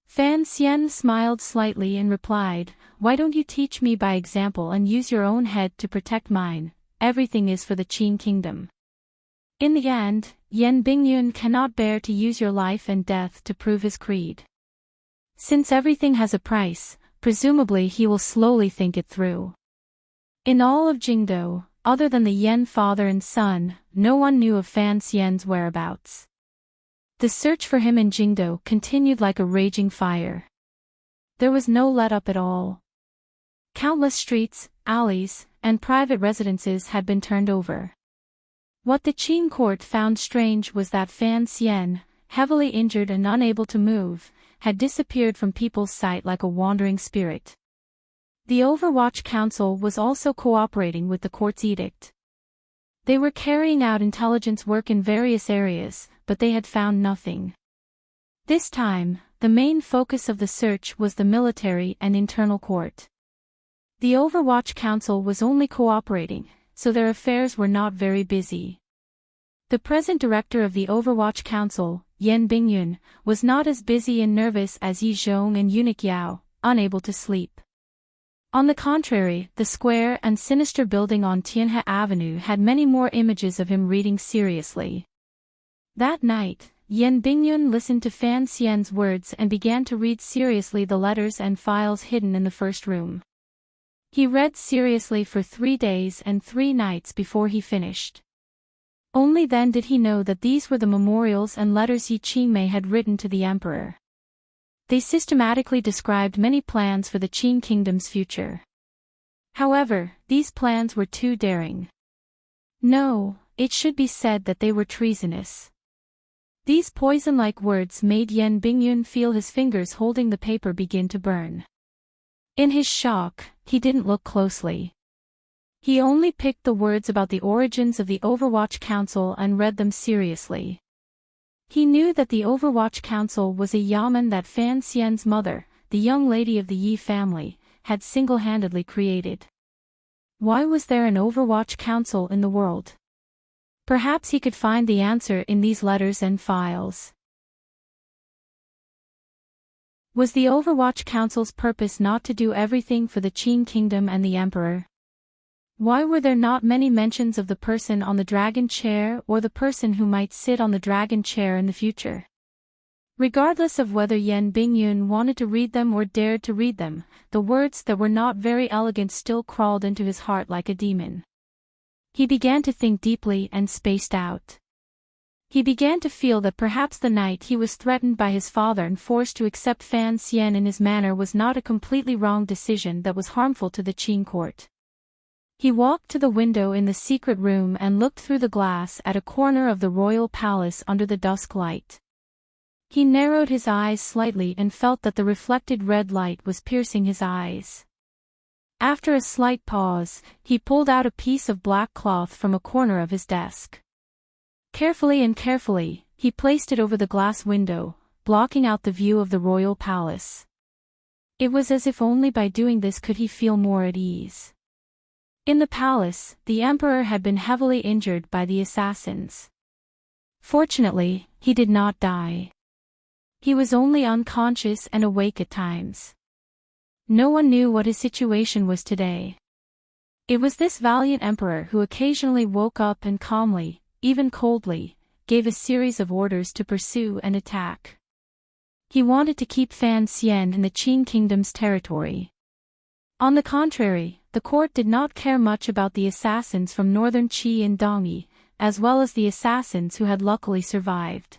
Fan Xian smiled slightly and replied, "Why don't you teach me by example and use your own head to protect mine? Everything is for the Qin kingdom." In the end, Yan Bingyun cannot bear to use your life and death to prove his creed. Since everything has a price, presumably he will slowly think it through. In all of Jingdo, other than the Yan father and son, no one knew of Fan Xian's whereabouts. The search for him in Jingdo continued like a raging fire. There was no let-up at all. Countless streets, alleys, and private residences had been turned over. What the Qin court found strange was that Fan Xian, heavily injured and unable to move, had disappeared from people's sight like a wandering spirit. The Overwatch Council was also cooperating with the court's edict. They were carrying out intelligence work in various areas, but they had found nothing. This time, the main focus of the search was the military and internal court. The Overwatch Council was only cooperating, so their affairs were not very busy. The present director of the Overwatch Council, Yan Bingyun, was not as busy and nervous as Yi Zhong and Eunuch Yao, unable to sleep. On the contrary, the square and sinister building on Tianhe Avenue had many more images of him reading seriously. That night, Yan Bingyun listened to Fan Xian's words and began to read seriously the letters and files hidden in the first room. He read seriously for 3 days and 3 nights before he finished. Only then did he know that these were the memorials and letters Yi Qingmei had written to the emperor. They systematically described many plans for the Qin kingdom's future. However, these plans were too daring. No, it should be said that they were treasonous. These poison-like words made Yan Bingyun feel his fingers holding the paper begin to burn. In his shock, he didn't look closely. He only picked the words about the origins of the Overwatch Council and read them seriously. He knew that the Overwatch Council was a yamen that Fan Xian's mother, the young lady of the Yi family, had single-handedly created. Why was there an Overwatch Council in the world? Perhaps he could find the answer in these letters and files. Was the Overwatch Council's purpose not to do everything for the Qin kingdom and the emperor? Why were there not many mentions of the person on the dragon chair or the person who might sit on the dragon chair in the future? Regardless of whether Yan Bingyun wanted to read them or dared to read them, the words that were not very elegant still crawled into his heart like a demon. He began to think deeply and spaced out. He began to feel that perhaps the night he was threatened by his father and forced to accept Fan Xian in his manor was not a completely wrong decision that was harmful to the Qin court. He walked to the window in the secret room and looked through the glass at a corner of the royal palace under the dusk light. He narrowed his eyes slightly and felt that the reflected red light was piercing his eyes. After a slight pause, he pulled out a piece of black cloth from a corner of his desk. Carefully, he placed it over the glass window, blocking out the view of the royal palace. It was as if only by doing this could he feel more at ease. In the palace, the emperor had been heavily injured by the assassins. Fortunately, he did not die. He was only unconscious and awake at times. No one knew what his situation was today. It was this valiant emperor who occasionally woke up and calmly, even coldly, gave a series of orders to pursue and attack. He wanted to keep Fan Xian in the Qin kingdom's territory. On the contrary, the court did not care much about the assassins from northern Qi and Dongyi, as well as the assassins who had luckily survived.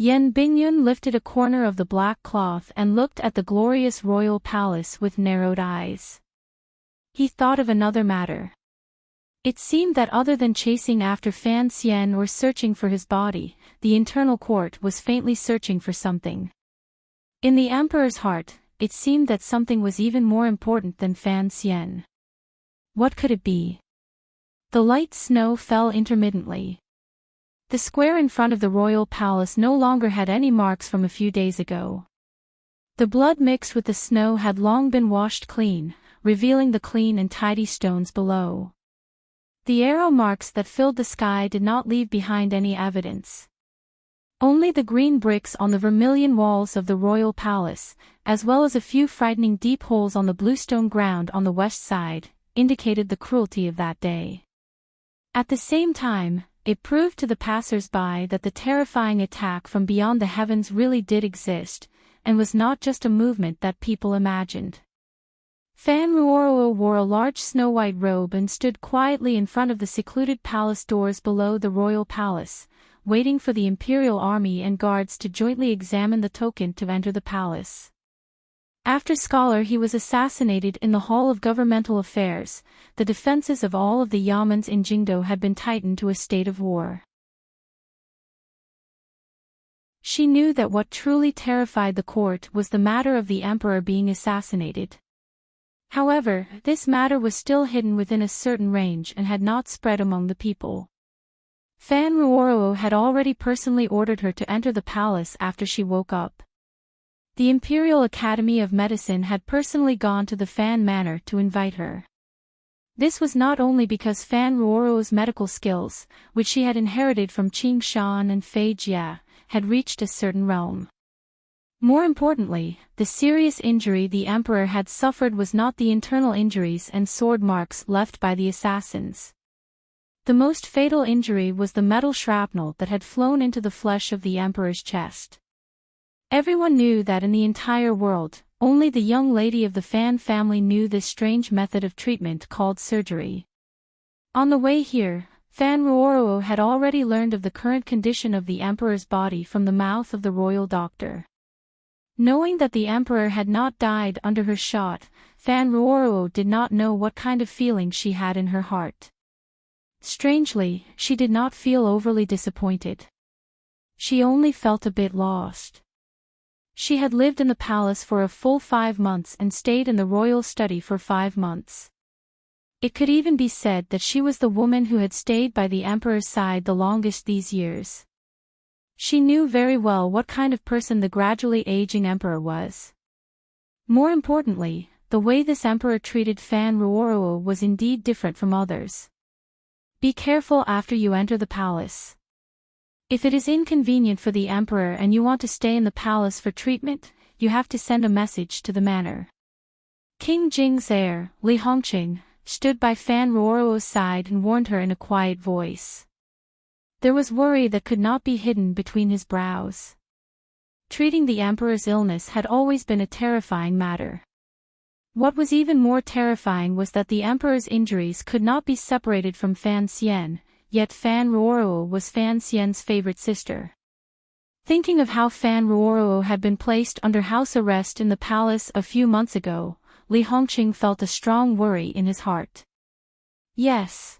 Yan Bingyun lifted a corner of the black cloth and looked at the glorious royal palace with narrowed eyes. He thought of another matter. It seemed that other than chasing after Fan Xian or searching for his body, the internal court was faintly searching for something. In the emperor's heart, it seemed that something was even more important than Fan Xian. What could it be? The light snow fell intermittently. The square in front of the royal palace no longer had any marks from a few days ago. The blood mixed with the snow had long been washed clean, revealing the clean and tidy stones below. The arrow marks that filled the sky did not leave behind any evidence. Only the green bricks on the vermilion walls of the royal palace, as well as a few frightening deep holes on the bluestone ground on the west side, indicated the cruelty of that day. At the same time, it proved to the passers-by that the terrifying attack from beyond the heavens really did exist, and was not just a movement that people imagined. Fan Ruoruo wore a large snow-white robe and stood quietly in front of the secluded palace doors below the royal palace, waiting for the imperial army and guards to jointly examine the token to enter the palace. After Scholar he was assassinated in the Hall of Governmental Affairs. The defenses of all of the yamens in Jingdo had been tightened to a state of war. She knew that what truly terrified the court was the matter of the emperor being assassinated. However, this matter was still hidden within a certain range and had not spread among the people. Fan Ruoruo had already personally ordered her to enter the palace after she woke up. The Imperial Academy of Medicine had personally gone to the Fan Manor to invite her. This was not only because Fan Ruoruo's medical skills, which she had inherited from Qing Shan and Fei Jia, had reached a certain realm. More importantly, the serious injury the emperor had suffered was not the internal injuries and sword marks left by the assassins. The most fatal injury was the metal shrapnel that had flown into the flesh of the emperor's chest. Everyone knew that in the entire world, only the young lady of the Fan family knew this strange method of treatment called surgery. On the way here, Fan Ruoruo had already learned of the current condition of the emperor's body from the mouth of the royal doctor. Knowing that the emperor had not died under her shot, Fan Ruoruo did not know what kind of feeling she had in her heart. Strangely, she did not feel overly disappointed. She only felt a bit lost. She had lived in the palace for a full 5 months and stayed in the royal study for 5 months. It could even be said that she was the woman who had stayed by the emperor's side the longest these years. She knew very well what kind of person the gradually aging emperor was. More importantly, the way this emperor treated Fan Ruoruo was indeed different from others. Be careful after you enter the palace. If it is inconvenient for the emperor and you want to stay in the palace for treatment, you have to send a message to the manor. King Jing's heir, Li Hongqing, stood by Fan Ruoruo's side and warned her in a quiet voice. There was worry that could not be hidden between his brows. Treating the emperor's illness had always been a terrifying matter. What was even more terrifying was that the emperor's injuries could not be separated from Fan Xian, yet Fan Ruoruo was Fan Xian's favorite sister. Thinking of how Fan Ruoruo had been placed under house arrest in the palace a few months ago, Li Hongqing felt a strong worry in his heart. Yes.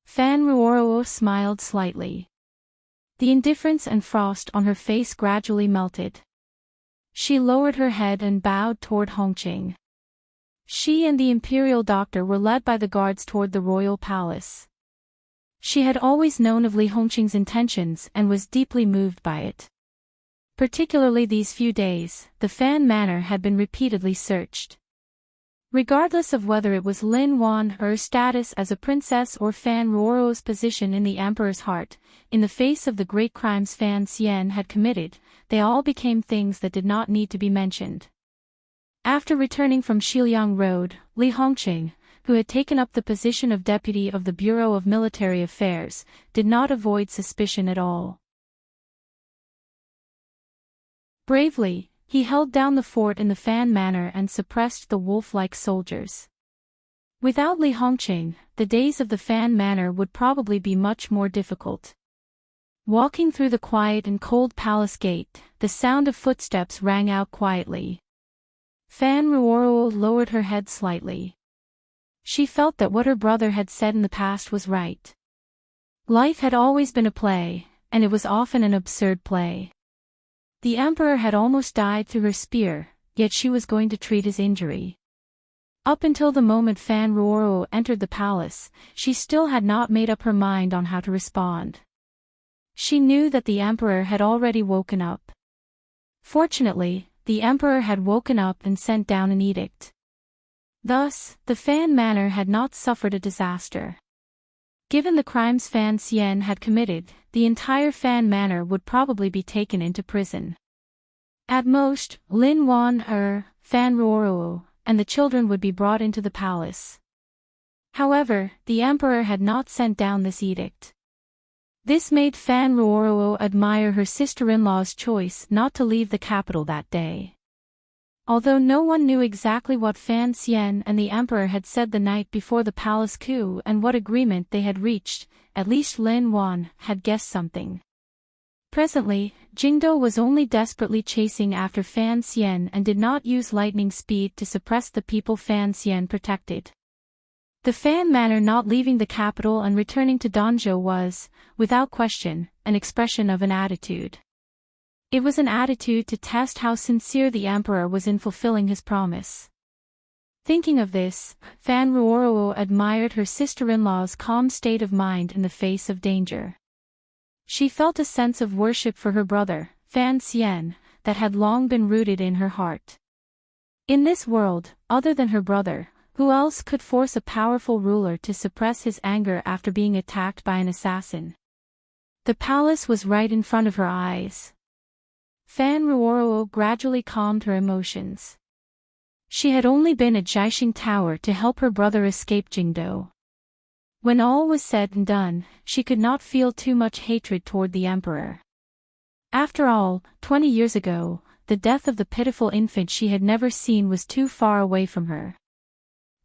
Fan Ruoruo smiled slightly. The indifference and frost on her face gradually melted. She lowered her head and bowed toward Hongqing. She and the imperial doctor were led by the guards toward the royal palace. She had always known of Li Hongqing's intentions and was deeply moved by it. Particularly these few days, the Fan Manor had been repeatedly searched. Regardless of whether it was Lin Wan or her status as a princess or Fan Ruoro's position in the emperor's heart, in the face of the great crimes Fan Xian had committed, they all became things that did not need to be mentioned. After returning from Xiliang Road, Li Hongqing, who had taken up the position of deputy of the Bureau of Military Affairs, did not avoid suspicion at all. Bravely, he held down the fort in the Fan Manor and suppressed the wolf-like soldiers. Without Li Hongqing, the days of the Fan Manor would probably be much more difficult. Walking through the quiet and cold palace gate, the sound of footsteps rang out quietly. Fan Ruoro lowered her head slightly. She felt that what her brother had said in the past was right. Life had always been a play, and it was often an absurd play. The emperor had almost died through her spear, yet she was going to treat his injury. Up until the moment Fan Ruoro entered the palace, she still had not made up her mind on how to respond. She knew that the emperor had already woken up. Fortunately, the emperor had woken up and sent down an edict. Thus, the Fan Manor had not suffered a disaster. Given the crimes Fan Xian had committed, the entire Fan Manor would probably be taken into prison. At most, Lin Wan Fan Ruoro, and the children would be brought into the palace. However, the emperor had not sent down this edict. This made Fan Ruoro admire her sister-in-law's choice not to leave the capital that day. Although no one knew exactly what Fan Xian and the emperor had said the night before the palace coup and what agreement they had reached, at least Lin Wan had guessed something. Presently, Jingdo was only desperately chasing after Fan Xian and did not use lightning speed to suppress the people Fan Xian protected. The Fan Manor not leaving the capital and returning to Danzhou was, without question, an expression of an attitude. It was an attitude to test how sincere the emperor was in fulfilling his promise. Thinking of this, Fan Ruoro admired her sister-in-law's calm state of mind in the face of danger. She felt a sense of worship for her brother, Fan Xian, that had long been rooted in her heart. In this world, other than her brother, who else could force a powerful ruler to suppress his anger after being attacked by an assassin? The palace was right in front of her eyes. Fan Ruoro gradually calmed her emotions. She had only been at Jiaxing Tower to help her brother escape Jingdo. When all was said and done, she could not feel too much hatred toward the emperor. After all, 20 years ago, the death of the pitiful infant she had never seen was too far away from her.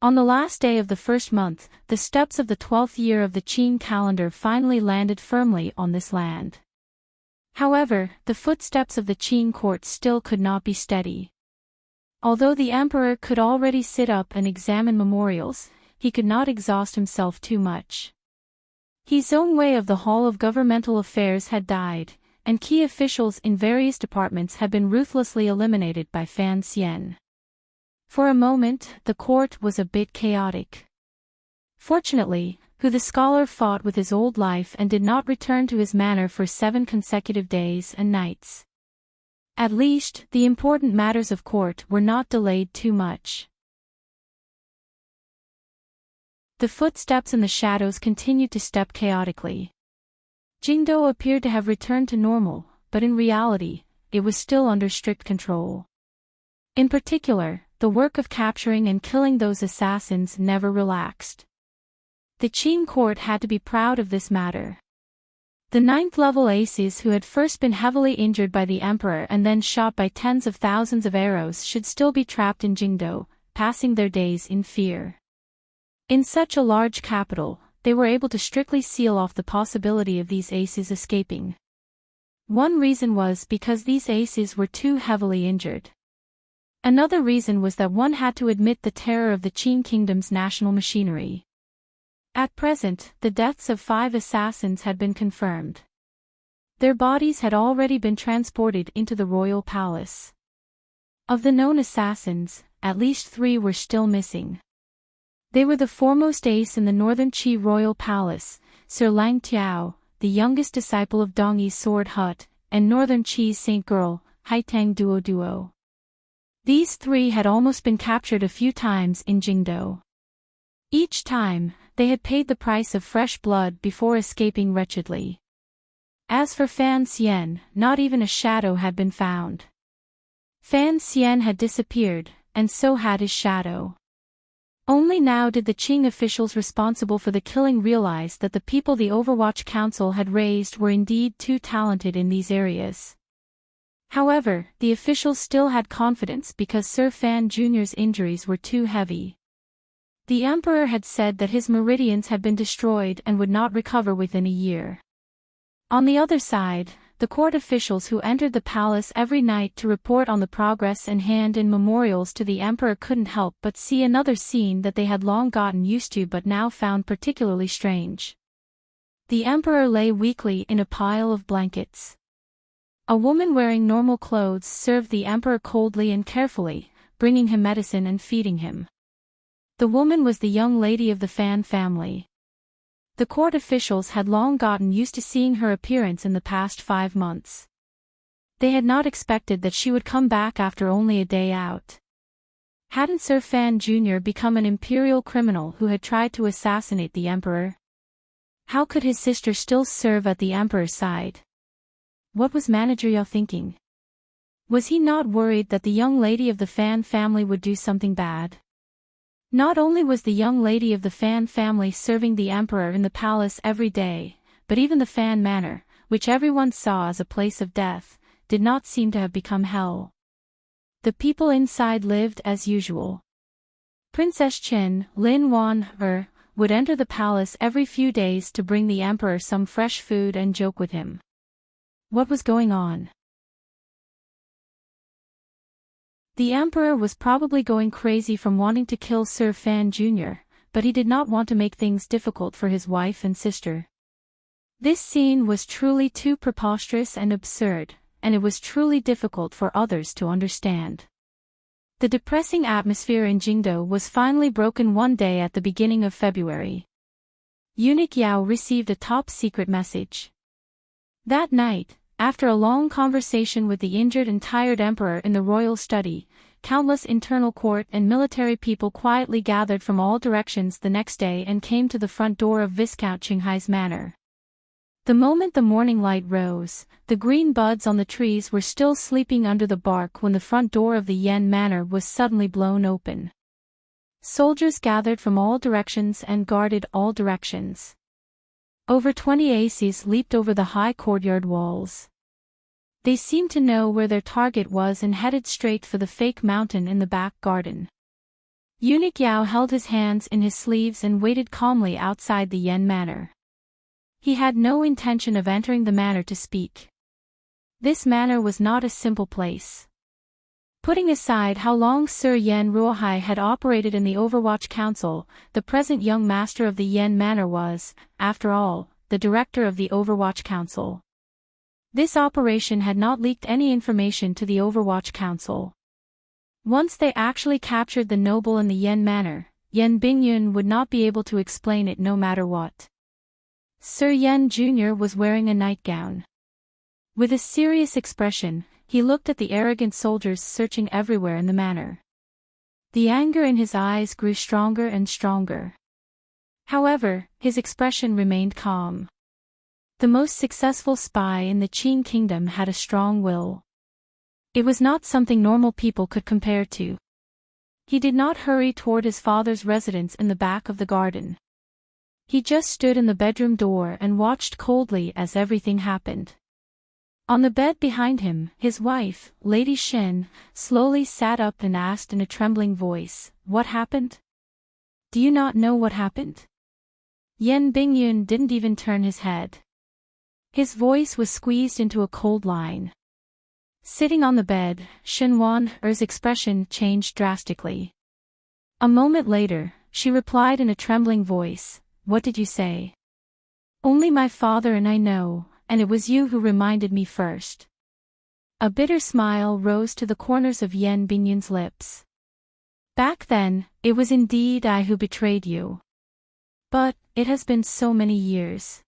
On the last day of the first month, the steps of the 12th year of the Qin calendar finally landed firmly on this land. However, the footsteps of the Qin court still could not be steady. Although the emperor could already sit up and examine memorials, he could not exhaust himself too much. His own way of the Hall of Governmental Affairs had died, and key officials in various departments had been ruthlessly eliminated by Fan Xian. For a moment, the court was a bit chaotic. Fortunately, the scholar fought with his old life and did not return to his manor for 7 consecutive days and nights. At least, the important matters of court were not delayed too much. The footsteps in the shadows continued to step chaotically. Jingdo appeared to have returned to normal, but in reality, it was still under strict control. In particular, the work of capturing and killing those assassins never relaxed. The Qin court had to be proud of this matter. The 9th-level aces who had first been heavily injured by the emperor and then shot by tens of thousands of arrows should still be trapped in Jingdo, passing their days in fear. In such a large capital, they were able to strictly seal off the possibility of these aces escaping. One reason was because these aces were too heavily injured. Another reason was that one had to admit the terror of the Qin kingdom's national machinery. At present, the deaths of 5 assassins had been confirmed. Their bodies had already been transported into the royal palace. Of the known assassins, at least 3 were still missing. They were the foremost ace in the Northern Qi royal palace, Sir Lang Tiao, the youngest disciple of Dongyi's sword hut, and Northern Qi's saint girl, Haitang Duo. These 3 had almost been captured a few times in Jingdo. Each time, they had paid the price of fresh blood before escaping wretchedly. As for Fan Xian, not even a shadow had been found. Fan Xian had disappeared, and so had his shadow. Only now did the Qing officials responsible for the killing realize that the people the Overwatch Council had raised were indeed too talented in these areas. However, the officials still had confidence because Sir Fan Jr.'s injuries were too heavy. The Emperor had said that his meridians had been destroyed and would not recover within a year. On the other side, the court officials who entered the palace every night to report on the progress and hand in memorials to the Emperor couldn't help but see another scene that they had long gotten used to but now found particularly strange. The Emperor lay weakly in a pile of blankets. A woman wearing normal clothes served the Emperor coldly and carefully, bringing him medicine and feeding him. The woman was the young lady of the Fan family. The court officials had long gotten used to seeing her appearance in the past 5 months. They had not expected that she would come back after only a day out. Hadn't Sir Fan Jr. become an imperial criminal who had tried to assassinate the Emperor? How could his sister still serve at the Emperor's side? What was Manager Yao thinking? Was he not worried that the young lady of the Fan family would do something bad? Not only was the young lady of the Fan family serving the Emperor in the palace every day, but even the Fan Manor, which everyone saw as a place of death, did not seem to have become hell. The people inside lived as usual. Princess Qin, Lin Wan, would enter the palace every few days to bring the Emperor some fresh food and joke with him. What was going on? The Emperor was probably going crazy from wanting to kill Sir Fan Jr., but he did not want to make things difficult for his wife and sister. This scene was truly too preposterous and absurd, and it was truly difficult for others to understand. The depressing atmosphere in Jingdo was finally broken one day at the beginning of February. Eunuch Yao received a top-secret message. That night, after a long conversation with the injured and tired emperor in the royal study, countless internal court and military people quietly gathered from all directions the next day and came to the front door of Viscount Qinghai's manor. The moment the morning light rose, the green buds on the trees were still sleeping under the bark when the front door of the Yen manor was suddenly blown open. Soldiers gathered from all directions and guarded all directions. Over 20 aces leaped over the high courtyard walls. They seemed to know where their target was and headed straight for the fake mountain in the back garden. Eunuch Yao held his hands in his sleeves and waited calmly outside the Yen manor. He had no intention of entering the manor to speak. This manor was not a simple place. Putting aside how long Sir Yen Ruohai had operated in the Overwatch Council, the present young master of the Yen Manor was, after all, the director of the Overwatch Council. This operation had not leaked any information to the Overwatch Council. Once they actually captured the noble in the Yen Manor, Yen Bingyun would not be able to explain it no matter what. Sir Yen Jr. was wearing a nightgown. With a serious expression, he looked at the arrogant soldiers searching everywhere in the manor. The anger in his eyes grew stronger and stronger. However, his expression remained calm. The most successful spy in the Qin kingdom had a strong will. It was not something normal people could compare to. He did not hurry toward his father's residence in the back of the garden. He just stood in the bedroom door and watched coldly as everything happened. On the bed behind him, his wife, Lady Shen, slowly sat up and asked in a trembling voice, "What happened? Do you not know what happened?" Yen Bingyun didn't even turn his head. His voice was squeezed into a cold line. Sitting on the bed, Shen Wan's expression changed drastically. A moment later, she replied in a trembling voice, "What did you say?" "Only my father and I know. And it was you who reminded me first." A bitter smile rose to the corners of Yen Bingyun's lips. Back then, it was indeed I who betrayed you. But, it has been so many years.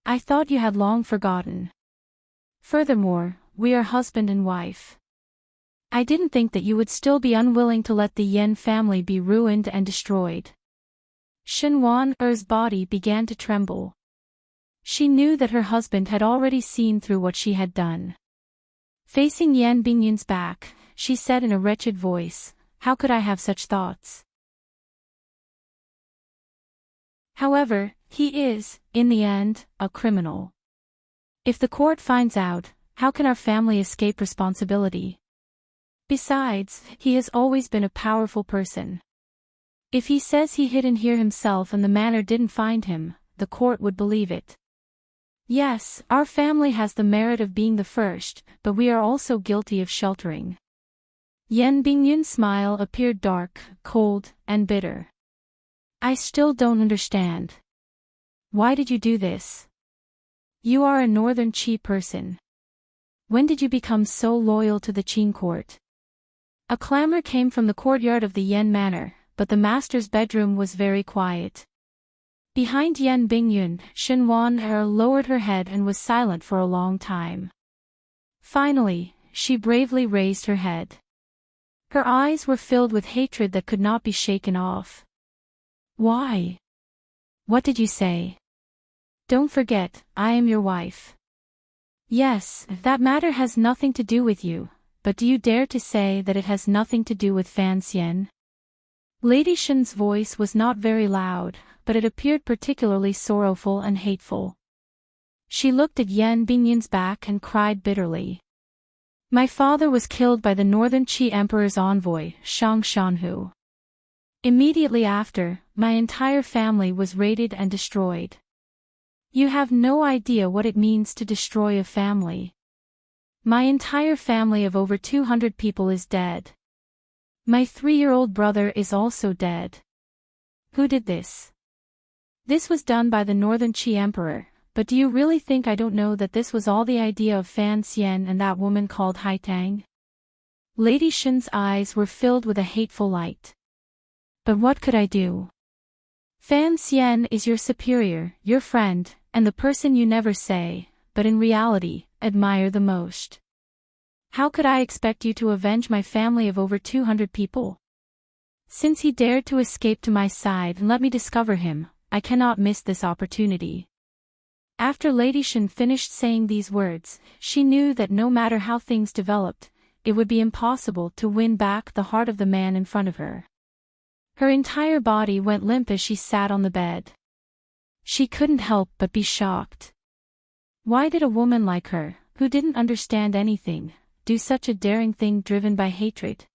I thought you had long forgotten. Furthermore, we are husband and wife. I didn't think that you would still be unwilling to let the Yen family be ruined and destroyed. Shenwan-er's body began to tremble. She knew that her husband had already seen through what she had done. Facing Yan Bingyun's back, she said in a wretched voice, "How could I have such thoughts?" However, he is, in the end, a criminal. If the court finds out, how can our family escape responsibility? Besides, he has always been a powerful person. If he says he hid in here himself and the manor didn't find him, the court would believe it. Yes, our family has the merit of being the first, but we are also guilty of sheltering. Yan Bingyun's smile appeared dark, cold, and bitter. I still don't understand. Why did you do this? You are a northern Qi person. When did you become so loyal to the Qin court? A clamor came from the courtyard of the Yen manor, but the master's bedroom was very quiet. Behind Yan Bingyun, Shenwan-er lowered her head and was silent for a long time. Finally, she bravely raised her head. Her eyes were filled with hatred that could not be shaken off. Why? What did you say? Don't forget, I am your wife. Yes, that matter has nothing to do with you, but do you dare to say that it has nothing to do with Fan Xian? Lady Shen's voice was not very loud, but it appeared particularly sorrowful and hateful. She looked at Yan Bingyun's back and cried bitterly. My father was killed by the Northern Qi Emperor's envoy, Shang Shanhu. Immediately after, my entire family was raided and destroyed. You have no idea what it means to destroy a family. My entire family of over 200 people is dead. My 3-year-old brother is also dead. Who did this? This was done by the Northern Qi Emperor, but do you really think I don't know that this was all the idea of Fan Xian and that woman called Haitang? Lady Shen's eyes were filled with a hateful light. But what could I do? Fan Xian is your superior, your friend, and the person you never say, but in reality, admire the most. How could I expect you to avenge my family of over 200 people? Since he dared to escape to my side and let me discover him, I cannot miss this opportunity. After Lady Shen finished saying these words, she knew that no matter how things developed, it would be impossible to win back the heart of the man in front of her. Her entire body went limp as she sat on the bed. She couldn't help but be shocked. Why did a woman like her, who didn't understand anything, do such a daring thing driven by hatred?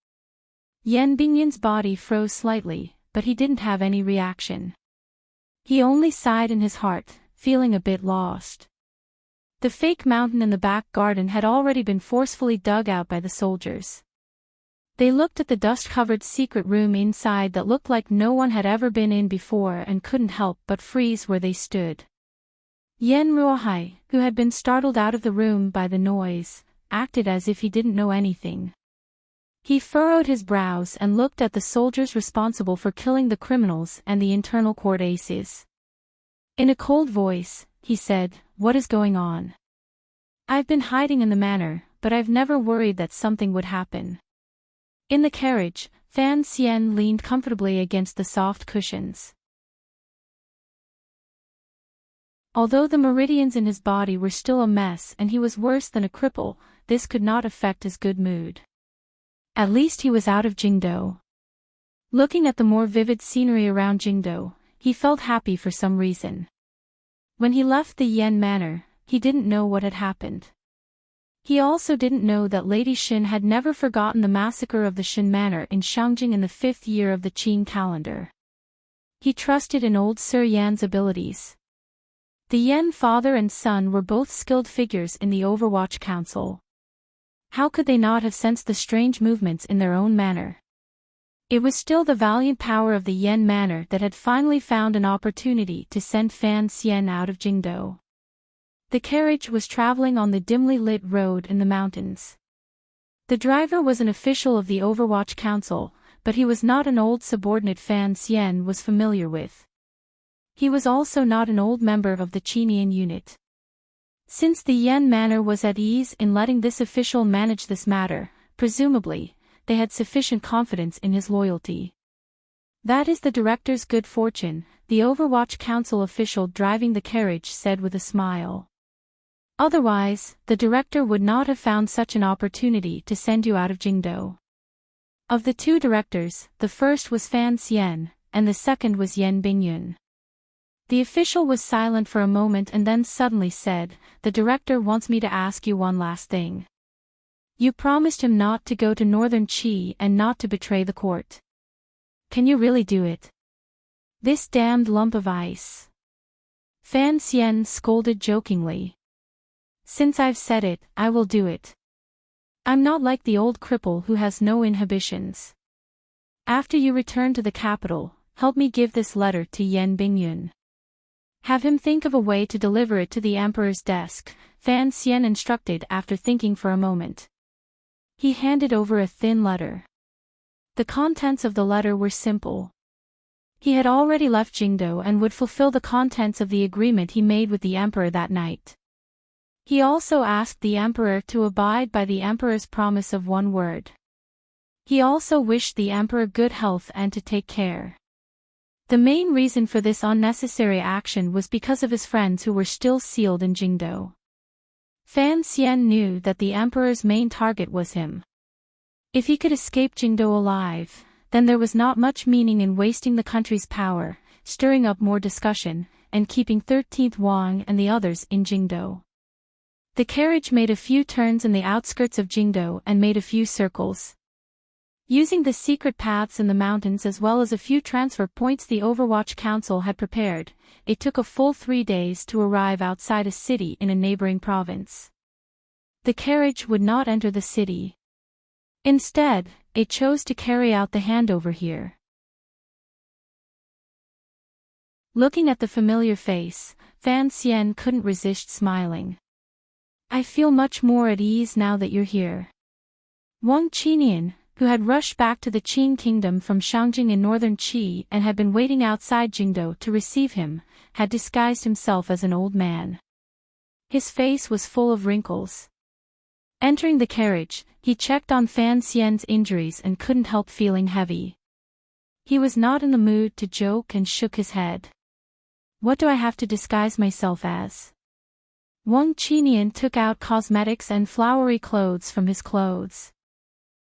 Yan Bingyun's body froze slightly, but he didn't have any reaction. He only sighed in his heart, feeling a bit lost. The fake mountain in the back garden had already been forcefully dug out by the soldiers. They looked at the dust-covered secret room inside that looked like no one had ever been in before and couldn't help but freeze where they stood. Yen Ruohai, who had been startled out of the room by the noise, acted as if he didn't know anything. He furrowed his brows and looked at the soldiers responsible for killing the criminals and the internal court aces. In a cold voice, he said, "What is going on? I've been hiding in the manor, but I've never worried that something would happen." In the carriage, Fan Xian leaned comfortably against the soft cushions. Although the meridians in his body were still a mess and he was worse than a cripple, this could not affect his good mood. At least he was out of Jingdo. Looking at the more vivid scenery around Jingdo, he felt happy for some reason. When he left the Yen manor, he didn't know what had happened. He also didn't know that Lady Shen had never forgotten the massacre of the Shen manor in Shangjing in the 5th year of the Qin calendar. He trusted in old Sir Yan's abilities. The Yen father and son were both skilled figures in the Overwatch Council. How could they not have sensed the strange movements in their own manor? It was still the valiant power of the Yen manor that had finally found an opportunity to send Fan Xian out of Jingdo. The carriage was traveling on the dimly lit road in the mountains. The driver was an official of the Overwatch Council, but he was not an old subordinate Fan Xian was familiar with. He was also not an old member of the Qinian unit. Since the Yen manor was at ease in letting this official manage this matter, presumably, they had sufficient confidence in his loyalty. That is the director's good fortune, the Overwatch Council official driving the carriage said with a smile. Otherwise, the director would not have found such an opportunity to send you out of Jingdo. Of the two directors, the first was Fan Xian, and the second was Yen Bingyun. The official was silent for a moment and then suddenly said, "The director wants me to ask you one last thing. You promised him not to go to Northern Qi and not to betray the court. Can you really do it? This damned lump of ice." Fan Xian scolded jokingly. "Since I've said it, I will do it. I'm not like the old cripple who has no inhibitions. After you return to the capital, help me give this letter to Yen Bingyun. Have him think of a way to deliver it to the emperor's desk," Fan Xian instructed after thinking for a moment. He handed over a thin letter. The contents of the letter were simple. He had already left Jingdo and would fulfill the contents of the agreement he made with the emperor that night. He also asked the emperor to abide by the emperor's promise of one word. He also wished the emperor good health and to take care. The main reason for this unnecessary action was because of his friends who were still sealed in Jingdo. Fan Xian knew that the emperor's main target was him. If he could escape Jingdo alive, then there was not much meaning in wasting the country's power, stirring up more discussion, and keeping 13th Wang and the others in Jingdo. The carriage made a few turns in the outskirts of Jingdo and made a few circles. Using the secret paths in the mountains as well as a few transfer points the Overwatch Council had prepared, it took a full 3 days to arrive outside a city in a neighboring province. The carriage would not enter the city. Instead, it chose to carry out the handover here. Looking at the familiar face, Fan Xian couldn't resist smiling. "I feel much more at ease now that you're here." Wang Qinian, who had rushed back to the Qin kingdom from Shangjing in northern Qi and had been waiting outside Jingdo to receive him, had disguised himself as an old man. His face was full of wrinkles. Entering the carriage, he checked on Fan Xian's injuries and couldn't help feeling heavy. He was not in the mood to joke and shook his head. "What do I have to disguise myself as?" Wang Qinian took out cosmetics and flowery clothes from his clothes.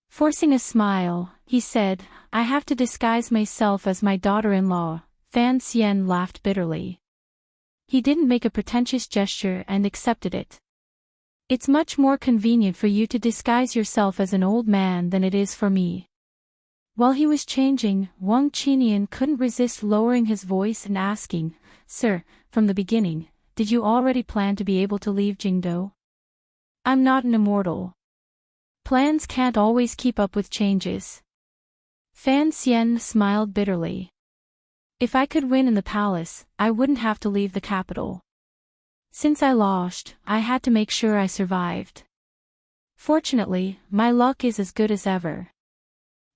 Forcing a smile, he said, "I have to disguise myself as my daughter-in-law." Fan Xian laughed bitterly. He didn't make a pretentious gesture and accepted it. "It's much more convenient for you to disguise yourself as an old man than it is for me." While he was changing, Wang Qinian couldn't resist lowering his voice and asking, "Sir, from the beginning, did you already plan to be able to leave Jingdo?" "I'm not an immortal. Plans can't always keep up with changes." Fan Xian smiled bitterly. "If I could win in the palace, I wouldn't have to leave the capital. Since I lost, I had to make sure I survived. Fortunately, my luck is as good as ever.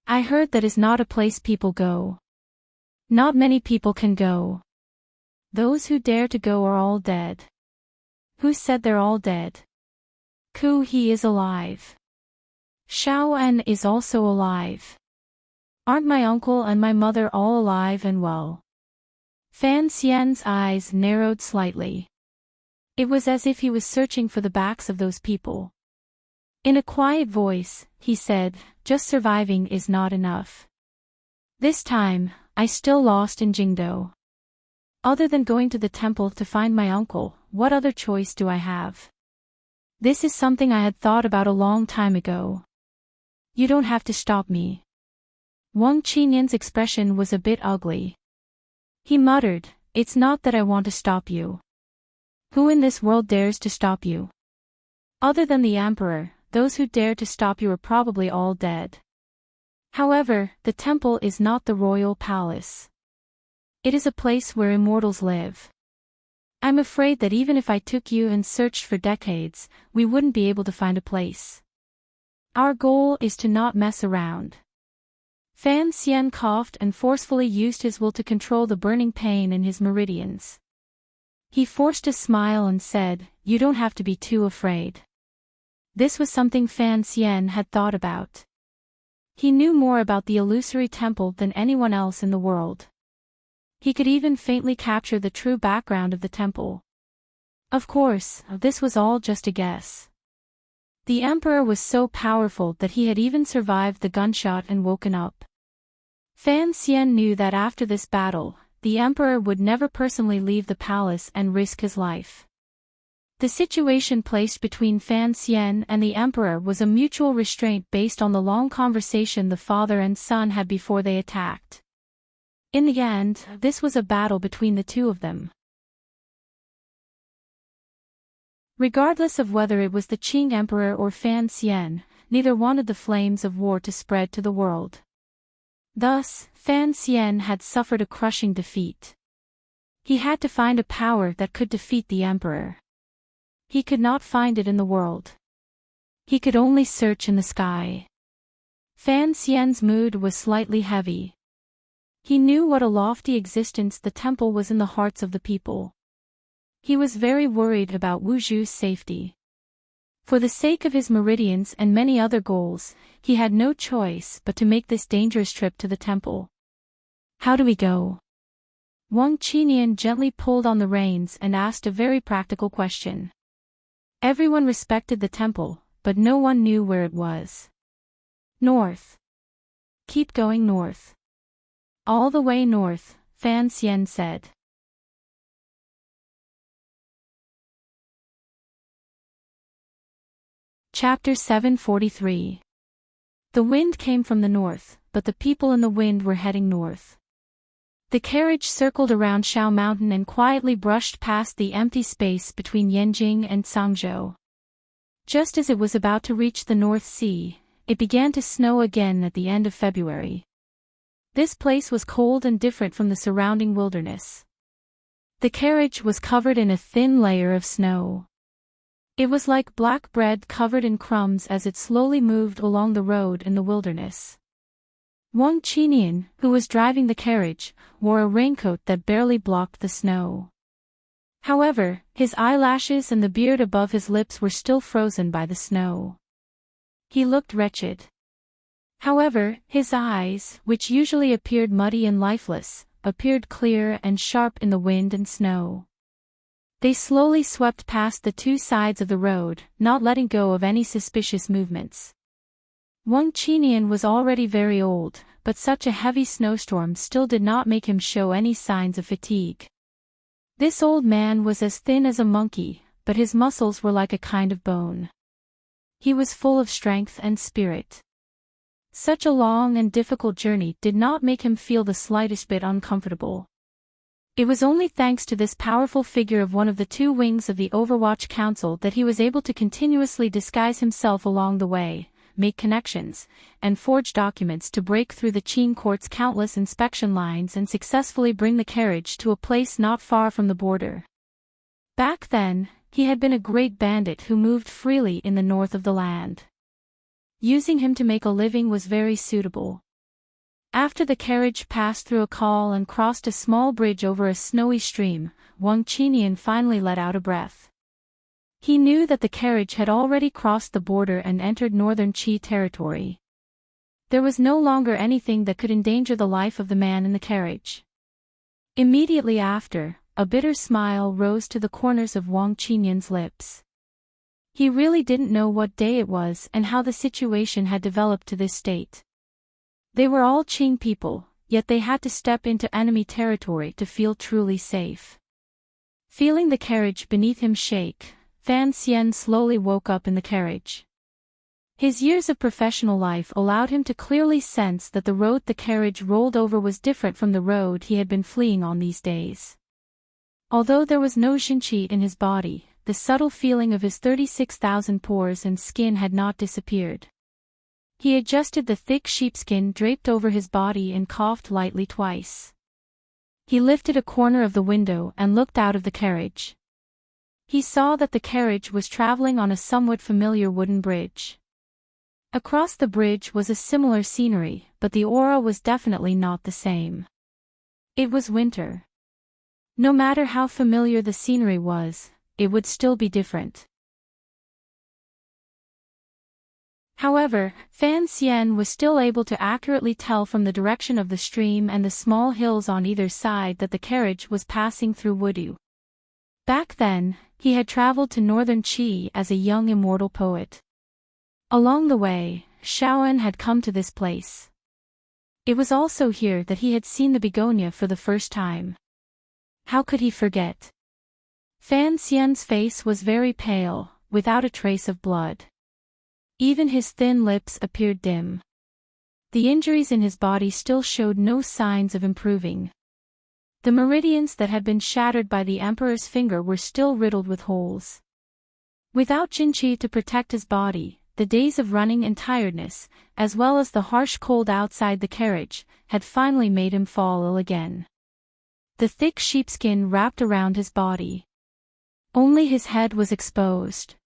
I heard that is not a place people go. Not many people can go. Those who dare to go are all dead." "Who said they're all dead?" "Ku he is alive. Shao En is also alive. Aren't my uncle and my mother all alive and well?" Fan Xian's eyes narrowed slightly. It was as if he was searching for the backs of those people. In a quiet voice, he said, "Just surviving is not enough. This time, I still lost in Jingdo. Other than going to the temple to find my uncle, what other choice do I have? This is something I had thought about a long time ago. You don't have to stop me." Wang Qinian's expression was a bit ugly. He muttered, "It's not that I want to stop you. Who in this world dares to stop you? Other than the emperor, those who dared to stop you are probably all dead. However, the temple is not the royal palace. It is a place where immortals live. I'm afraid that even if I took you and searched for decades, we wouldn't be able to find a place. Our goal is to not mess around." Fan Xian coughed and forcefully used his will to control the burning pain in his meridians. He forced a smile and said, "You don't have to be too afraid." This was something Fan Xian had thought about. He knew more about the illusory temple than anyone else in the world. He could even faintly capture the true background of the temple. Of course, this was all just a guess. The emperor was so powerful that he had even survived the gunshot and woken up. Fan Xian knew that after this battle, the emperor would never personally leave the palace and risk his life. The situation placed between Fan Xian and the emperor was a mutual restraint based on the long conversation the father and son had before they attacked. In the end, this was a battle between the two of them. Regardless of whether it was the Qing emperor or Fan Xian, neither wanted the flames of war to spread to the world. Thus, Fan Xian had suffered a crushing defeat. He had to find a power that could defeat the emperor. He could not find it in the world. He could only search in the sky. Fan Xian's mood was slightly heavy. He knew what a lofty existence the temple was in the hearts of the people. He was very worried about Wu Zhu's safety. For the sake of his meridians and many other goals, he had no choice but to make this dangerous trip to the temple. "How do we go?" Wang Qinian gently pulled on the reins and asked a very practical question. Everyone respected the temple, but no one knew where it was. "North. Keep going north." "All the way north," Fan Xian said. Chapter 743. The wind came from the north, but the people in the wind were heading north. The carriage circled around Shao Mountain and quietly brushed past the empty space between Yanjing and Sangzhou. Just as it was about to reach the North Sea, it began to snow again at the end of February. This place was cold and different from the surrounding wilderness. The carriage was covered in a thin layer of snow. It was like black bread covered in crumbs as it slowly moved along the road in the wilderness. Wang Qinian, who was driving the carriage, wore a raincoat that barely blocked the snow. However, his eyelashes and the beard above his lips were still frozen by the snow. He looked wretched. However, his eyes, which usually appeared muddy and lifeless, appeared clear and sharp in the wind and snow. They slowly swept past the two sides of the road, not letting go of any suspicious movements. Wang Qinian was already very old, but such a heavy snowstorm still did not make him show any signs of fatigue. This old man was as thin as a monkey, but his muscles were like a kind of bone. He was full of strength and spirit. Such a long and difficult journey did not make him feel the slightest bit uncomfortable. It was only thanks to this powerful figure of one of the two wings of the Overwatch Council that he was able to continuously disguise himself along the way, make connections, and forge documents to break through the Qing court's countless inspection lines and successfully bring the carriage to a place not far from the border. Back then, he had been a great bandit who moved freely in the north of the land. Using him to make a living was very suitable. After the carriage passed through a col and crossed a small bridge over a snowy stream, Wang Qinian finally let out a breath. He knew that the carriage had already crossed the border and entered northern Qi territory. There was no longer anything that could endanger the life of the man in the carriage. Immediately after, a bitter smile rose to the corners of Wang Qinian's lips. He really didn't know what day it was and how the situation had developed to this state. They were all Qing people, yet they had to step into enemy territory to feel truly safe. Feeling the carriage beneath him shake, Fan Xian slowly woke up in the carriage. His years of professional life allowed him to clearly sense that the road the carriage rolled over was different from the road he had been fleeing on these days. Although there was no xinqi in his body, the subtle feeling of his 36,000 pores and skin had not disappeared. He adjusted the thick sheepskin draped over his body and coughed lightly twice. He lifted a corner of the window and looked out of the carriage. He saw that the carriage was traveling on a somewhat familiar wooden bridge. Across the bridge was a similar scenery, but the aura was definitely not the same. It was winter. No matter how familiar the scenery was, it would still be different. However, Fan Xian was still able to accurately tell from the direction of the stream and the small hills on either side that the carriage was passing through Wudu. Back then, he had traveled to northern Qi as a young immortal poet. Along the way, Shaoan had come to this place. It was also here that he had seen the begonia for the first time. How could he forget? Fan Xian's face was very pale, without a trace of blood. Even his thin lips appeared dim. The injuries in his body still showed no signs of improving. The meridians that had been shattered by the Emperor's finger were still riddled with holes. Without Jinqi to protect his body, the days of running and tiredness, as well as the harsh cold outside the carriage, had finally made him fall ill again. The thick sheepskin wrapped around his body. Only his head was exposed.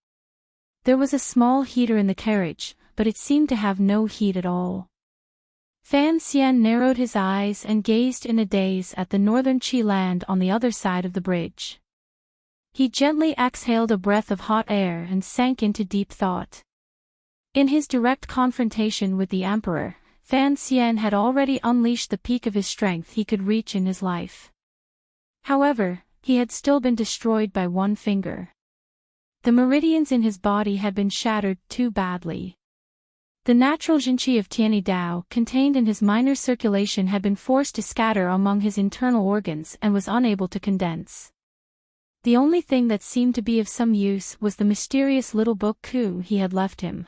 There was a small heater in the carriage, but it seemed to have no heat at all. Fan Xian narrowed his eyes and gazed in a daze at the northern Qi land on the other side of the bridge. He gently exhaled a breath of hot air and sank into deep thought. In his direct confrontation with the Emperor, Fan Xian had already unleashed the peak of his strength he could reach in his life. However, he had still been destroyed by one finger. The meridians in his body had been shattered too badly. The natural Jinqi of Tianyi Dao contained in his minor circulation had been forced to scatter among his internal organs and was unable to condense. The only thing that seemed to be of some use was the mysterious little book Ku he had left him.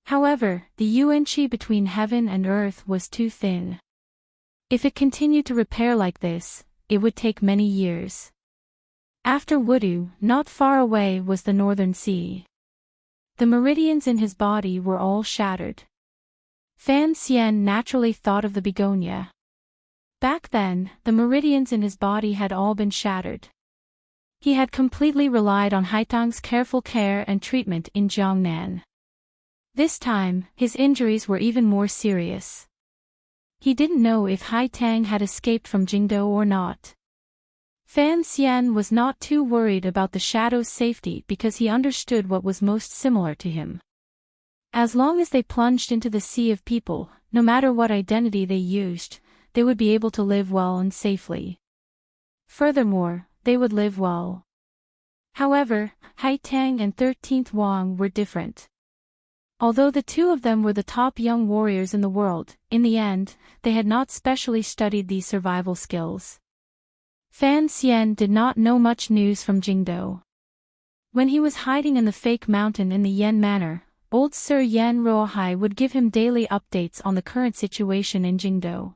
However, the Yuanqi between heaven and earth was too thin. If it continued to repair like this, it would take many years. After Wudu, not far away was the northern sea. The meridians in his body were all shattered. Fan Xian naturally thought of the begonia. Back then, the meridians in his body had all been shattered. He had completely relied on Haitang's careful care and treatment in Jiangnan. This time, his injuries were even more serious. He didn't know if Haitang had escaped from Jingdou or not. Fan Xian was not too worried about the shadow's safety because he understood what was most similar to him. As long as they plunged into the sea of people, no matter what identity they used, they would be able to live well and safely. Furthermore, they would live well. However, Haitang and 13th Wang were different. Although the two of them were the top young warriors in the world, in the end, they had not specially studied these survival skills. Fan Xian did not know much news from Jingdou. When he was hiding in the fake mountain in the Yan Manor, old Sir Yan Ruohai would give him daily updates on the current situation in Jingdou.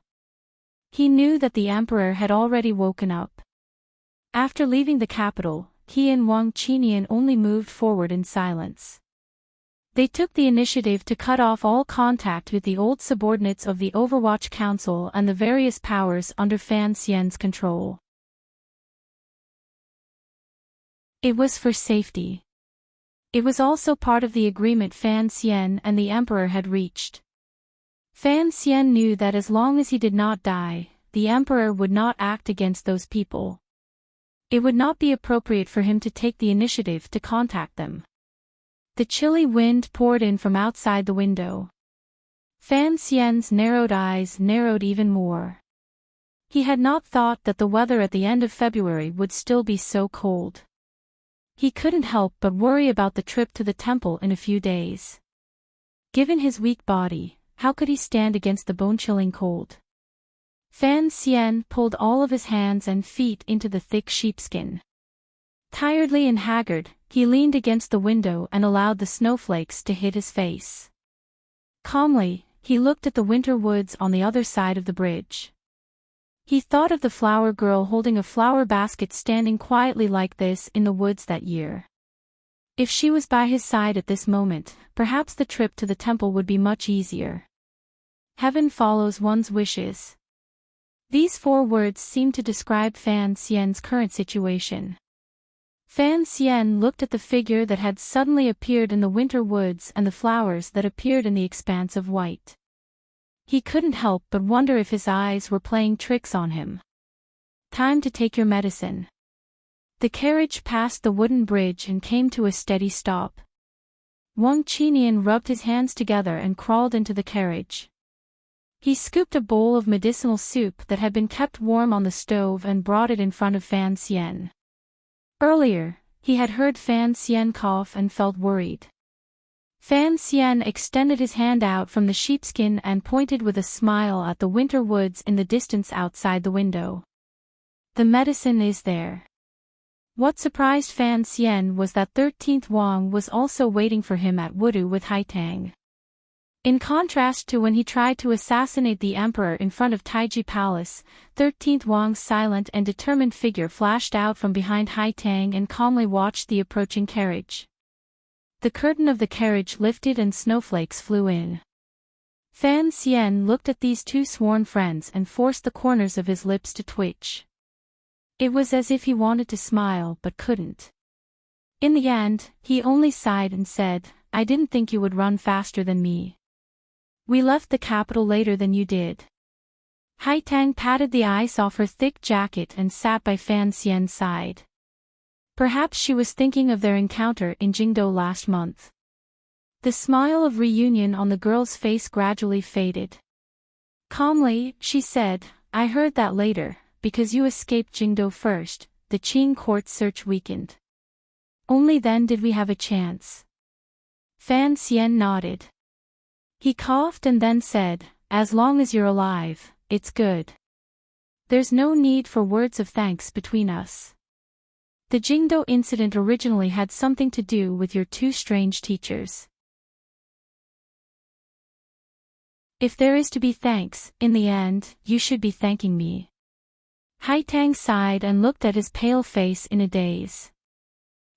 He knew that the emperor had already woken up. After leaving the capital, he and Wang Qinian only moved forward in silence. They took the initiative to cut off all contact with the old subordinates of the Overwatch Council and the various powers under Fan Xian's control. It was for safety. It was also part of the agreement Fan Xian and the Emperor had reached. Fan Xian knew that as long as he did not die, the Emperor would not act against those people. It would not be appropriate for him to take the initiative to contact them. The chilly wind poured in from outside the window. Fan Xian's narrowed eyes narrowed even more. He had not thought that the weather at the end of February would still be so cold. He couldn't help but worry about the trip to the temple in a few days. Given his weak body, how could he stand against the bone-chilling cold? Fan Xian pulled all of his hands and feet into the thick sheepskin. Tiredly and haggard, he leaned against the window and allowed the snowflakes to hit his face. Calmly, he looked at the winter woods on the other side of the bridge. He thought of the flower girl holding a flower basket standing quietly like this in the woods that year. If she was by his side at this moment, perhaps the trip to the temple would be much easier. Heaven follows one's wishes. These 4 words seemed to describe Fan Xian's current situation. Fan Xian looked at the figure that had suddenly appeared in the winter woods and the flowers that appeared in the expanse of white. He couldn't help but wonder if his eyes were playing tricks on him. Time to take your medicine. The carriage passed the wooden bridge and came to a steady stop. Wang Qinian rubbed his hands together and crawled into the carriage. He scooped a bowl of medicinal soup that had been kept warm on the stove and brought it in front of Fan Xian. Earlier, he had heard Fan Xian cough and felt worried. Fan Xian extended his hand out from the sheepskin and pointed with a smile at the winter woods in the distance outside the window. The medicine is there. What surprised Fan Xian was that 13th Wang was also waiting for him at Wudu with Haitang. In contrast to when he tried to assassinate the emperor in front of Taiji Palace, 13th Wang's silent and determined figure flashed out from behind Haitang and calmly watched the approaching carriage. The curtain of the carriage lifted and snowflakes flew in. Fan Xian looked at these two sworn friends and forced the corners of his lips to twitch. It was as if he wanted to smile but couldn't. In the end, he only sighed and said, "I didn't think you would run faster than me. We left the capital later than you did." Haitang patted the ice off her thick jacket and sat by Fan Xian's side. Perhaps she was thinking of their encounter in Jingdou last month. The smile of reunion on the girl's face gradually faded. Calmly, she said, "I heard that later, because you escaped Jingdou first, the Qing court search weakened. Only then did we have a chance." Fan Xian nodded. He coughed and then said, "As long as you're alive, it's good. There's no need for words of thanks between us. The Jingdou incident originally had something to do with your two strange teachers. If there is to be thanks, in the end, you should be thanking me." Haitang sighed and looked at his pale face in a daze.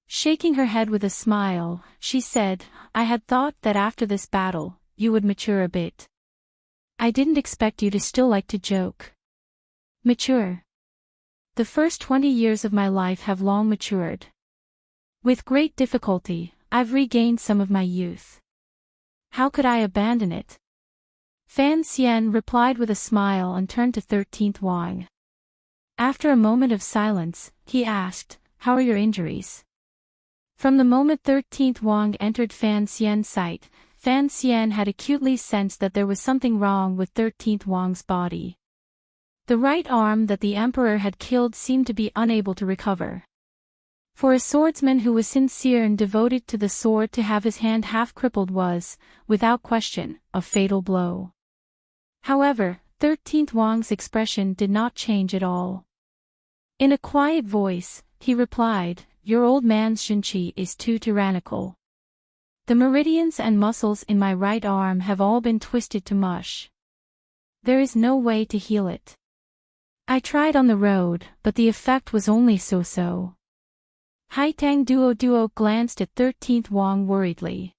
Shaking her head with a smile, she said, "I had thought that after this battle, you would mature a bit. I didn't expect you to still like to joke." Mature. The first 20 years of my life have long matured. With great difficulty, I've regained some of my youth. How could I abandon it? Fan Xian replied with a smile and turned to 13th Wang. After a moment of silence, he asked, "How are your injuries?" From the moment 13th Wang entered Fan Xian's sight, Fan Xian had acutely sensed that there was something wrong with 13th Wang's body. The right arm that the emperor had killed seemed to be unable to recover. For a swordsman who was sincere and devoted to the sword, to have his hand half crippled was, without question, a fatal blow. However, 13th Wang's expression did not change at all. In a quiet voice, he replied, "Your old man's Xunqi is too tyrannical. The meridians and muscles in my right arm have all been twisted to mush. There is no way to heal it. I tried on the road, but the effect was only so-so." Haitang Duo glanced at 13th Wang worriedly.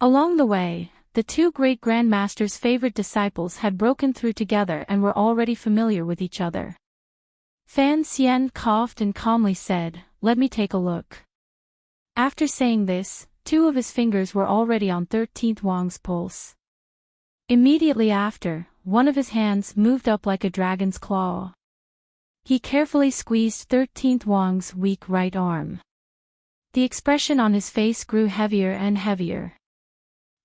Along the way, the two great grandmasters' favorite disciples had broken through together and were already familiar with each other. Fan Xian coughed and calmly said, "Let me take a look." After saying this, two of his fingers were already on 13th Wang's pulse. Immediately after, one of his hands moved up like a dragon's claw. He carefully squeezed 13th Wang's weak right arm. The expression on his face grew heavier and heavier.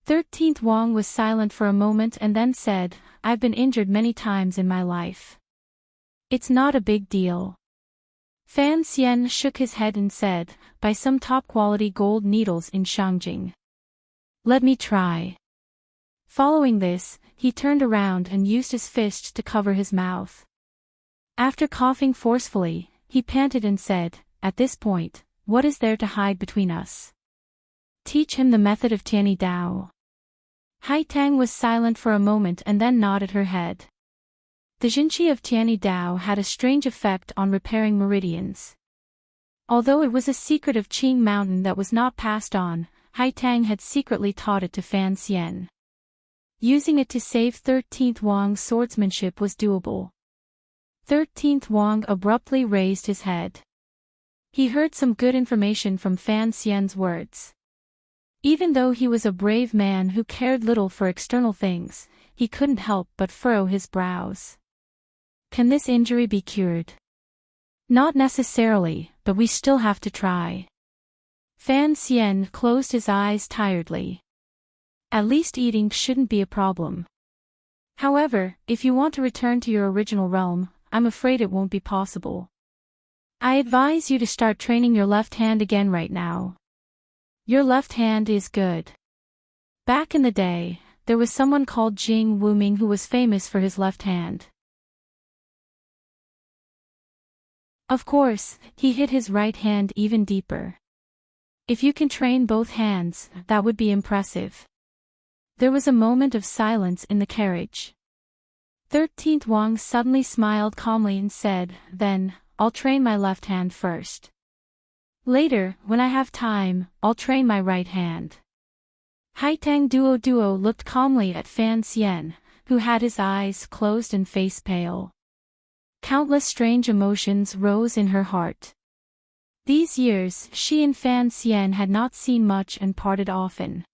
13th Wang was silent for a moment and then said, "I've been injured many times in my life. It's not a big deal." Fan Xian shook his head and said, "Buy some top-quality gold needles in Shangjing. Let me try." Following this, he turned around and used his fist to cover his mouth. After coughing forcefully, he panted and said, "At this point, what is there to hide between us? Teach him the method of Tianyi Dao." Haitang was silent for a moment and then nodded her head. The Xunqi of Tianyi Dao had a strange effect on repairing meridians. Although it was a secret of Qing Mountain that was not passed on, Haitang had secretly taught it to Fan Xian. Using it to save 13th Wang's swordsmanship was doable. 13th Wang abruptly raised his head. He heard some good information from Fan Xian's words. Even though he was a brave man who cared little for external things, he couldn't help but furrow his brows. Can this injury be cured? Not necessarily, but we still have to try. Fan Xian closed his eyes tiredly. At least eating shouldn't be a problem. However, if you want to return to your original realm, I'm afraid it won't be possible. I advise you to start training your left hand again right now. Your left hand is good. Back in the day, there was someone called Jing Wuming who was famous for his left hand. Of course, he hit his right hand even deeper. If you can train both hands, that would be impressive. There was a moment of silence in the carriage. 13th Wang suddenly smiled calmly and said, "Then, I'll train my left hand first. Later, when I have time, I'll train my right hand." Haitang Duo looked calmly at Fan Xian, who had his eyes closed and face pale. Countless strange emotions rose in her heart. These years she and Fan Xian had not seen much and parted often.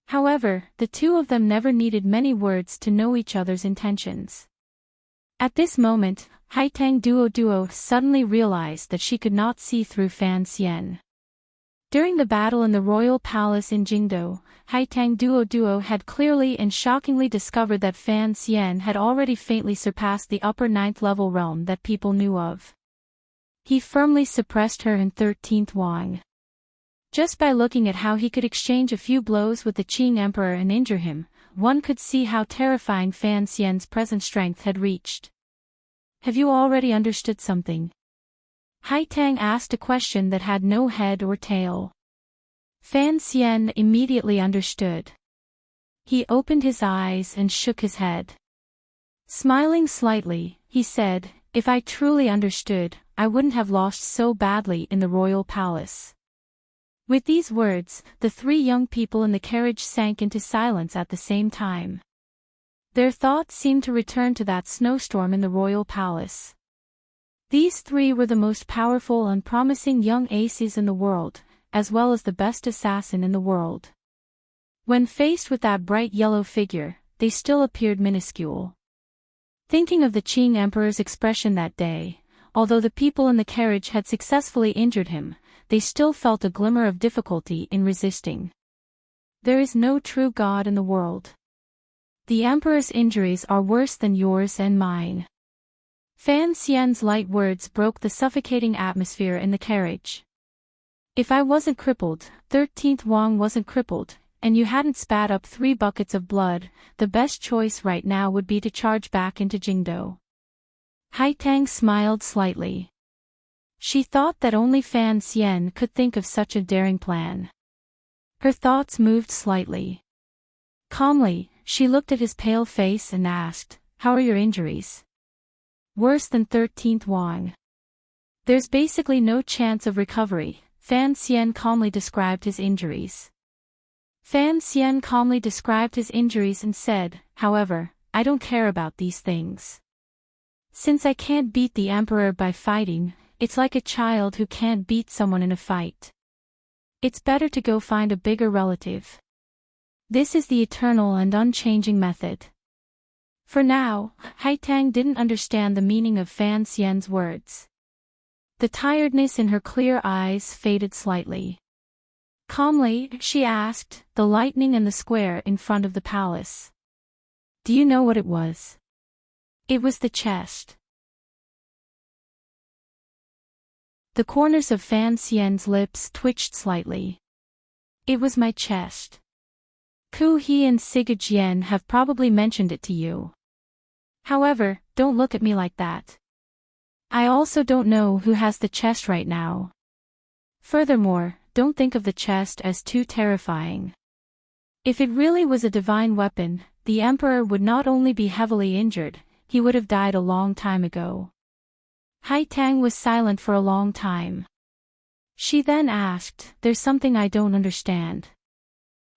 However, the two of them never needed many words to know each other's intentions. At this moment, Haitang Duo suddenly realized that she could not see through Fan Xian. During the battle in the royal palace in Jingdo, Haitang Duo had clearly and shockingly discovered that Fan Xian had already faintly surpassed the upper 9th level realm that people knew of. He firmly suppressed her in 13th Wang. Just by looking at how he could exchange a few blows with the Qing Emperor and injure him, one could see how terrifying Fan Xian's present strength had reached. Have you already understood something? Haitang asked a question that had no head or tail. Fan Xian immediately understood. He opened his eyes and shook his head. Smiling slightly, he said, "If I truly understood, I wouldn't have lost so badly in the royal palace." With these words, the three young people in the carriage sank into silence at the same time. Their thoughts seemed to return to that snowstorm in the royal palace. These three were the most powerful and promising young aces in the world, as well as the best assassin in the world. When faced with that bright yellow figure, they still appeared minuscule. Thinking of the Qing Emperor's expression that day, although the people in the carriage had successfully injured him, they still felt a glimmer of difficulty in resisting. There is no true God in the world. The Emperor's injuries are worse than yours and mine. Fan Xian's light words broke the suffocating atmosphere in the carriage. If I wasn't crippled, 13th Wang wasn't crippled, and you hadn't spat up 3 buckets of blood, the best choice right now would be to charge back into Jingdo. Haitang smiled slightly. She thought that only Fan Xian could think of such a daring plan. Her thoughts moved slightly. Calmly, she looked at his pale face and asked, "How are your injuries?" "Worse than 13th Wang. There's basically no chance of recovery," Fan Xian calmly described his injuries. Fan Xian calmly described his injuries and said, "However, I don't care about these things. Since I can't beat the Emperor by fighting, it's like a child who can't beat someone in a fight. It's better to go find a bigger relative. This is the eternal and unchanging method." For now, Haitang didn't understand the meaning of Fan Xian's words. The tiredness in her clear eyes faded slightly. Calmly, she asked, "The lightning in the square in front of the palace. Do you know what it was?" "It was the chest." The corners of Fan Xian's lips twitched slightly. "It was my chest. Ku He and Siga Jian have probably mentioned it to you. However, don't look at me like that. I also don't know who has the chest right now. Furthermore, don't think of the chest as too terrifying. If it really was a divine weapon, the Emperor would not only be heavily injured, he would have died a long time ago." Haitang was silent for a long time. She then asked, "There's something I don't understand.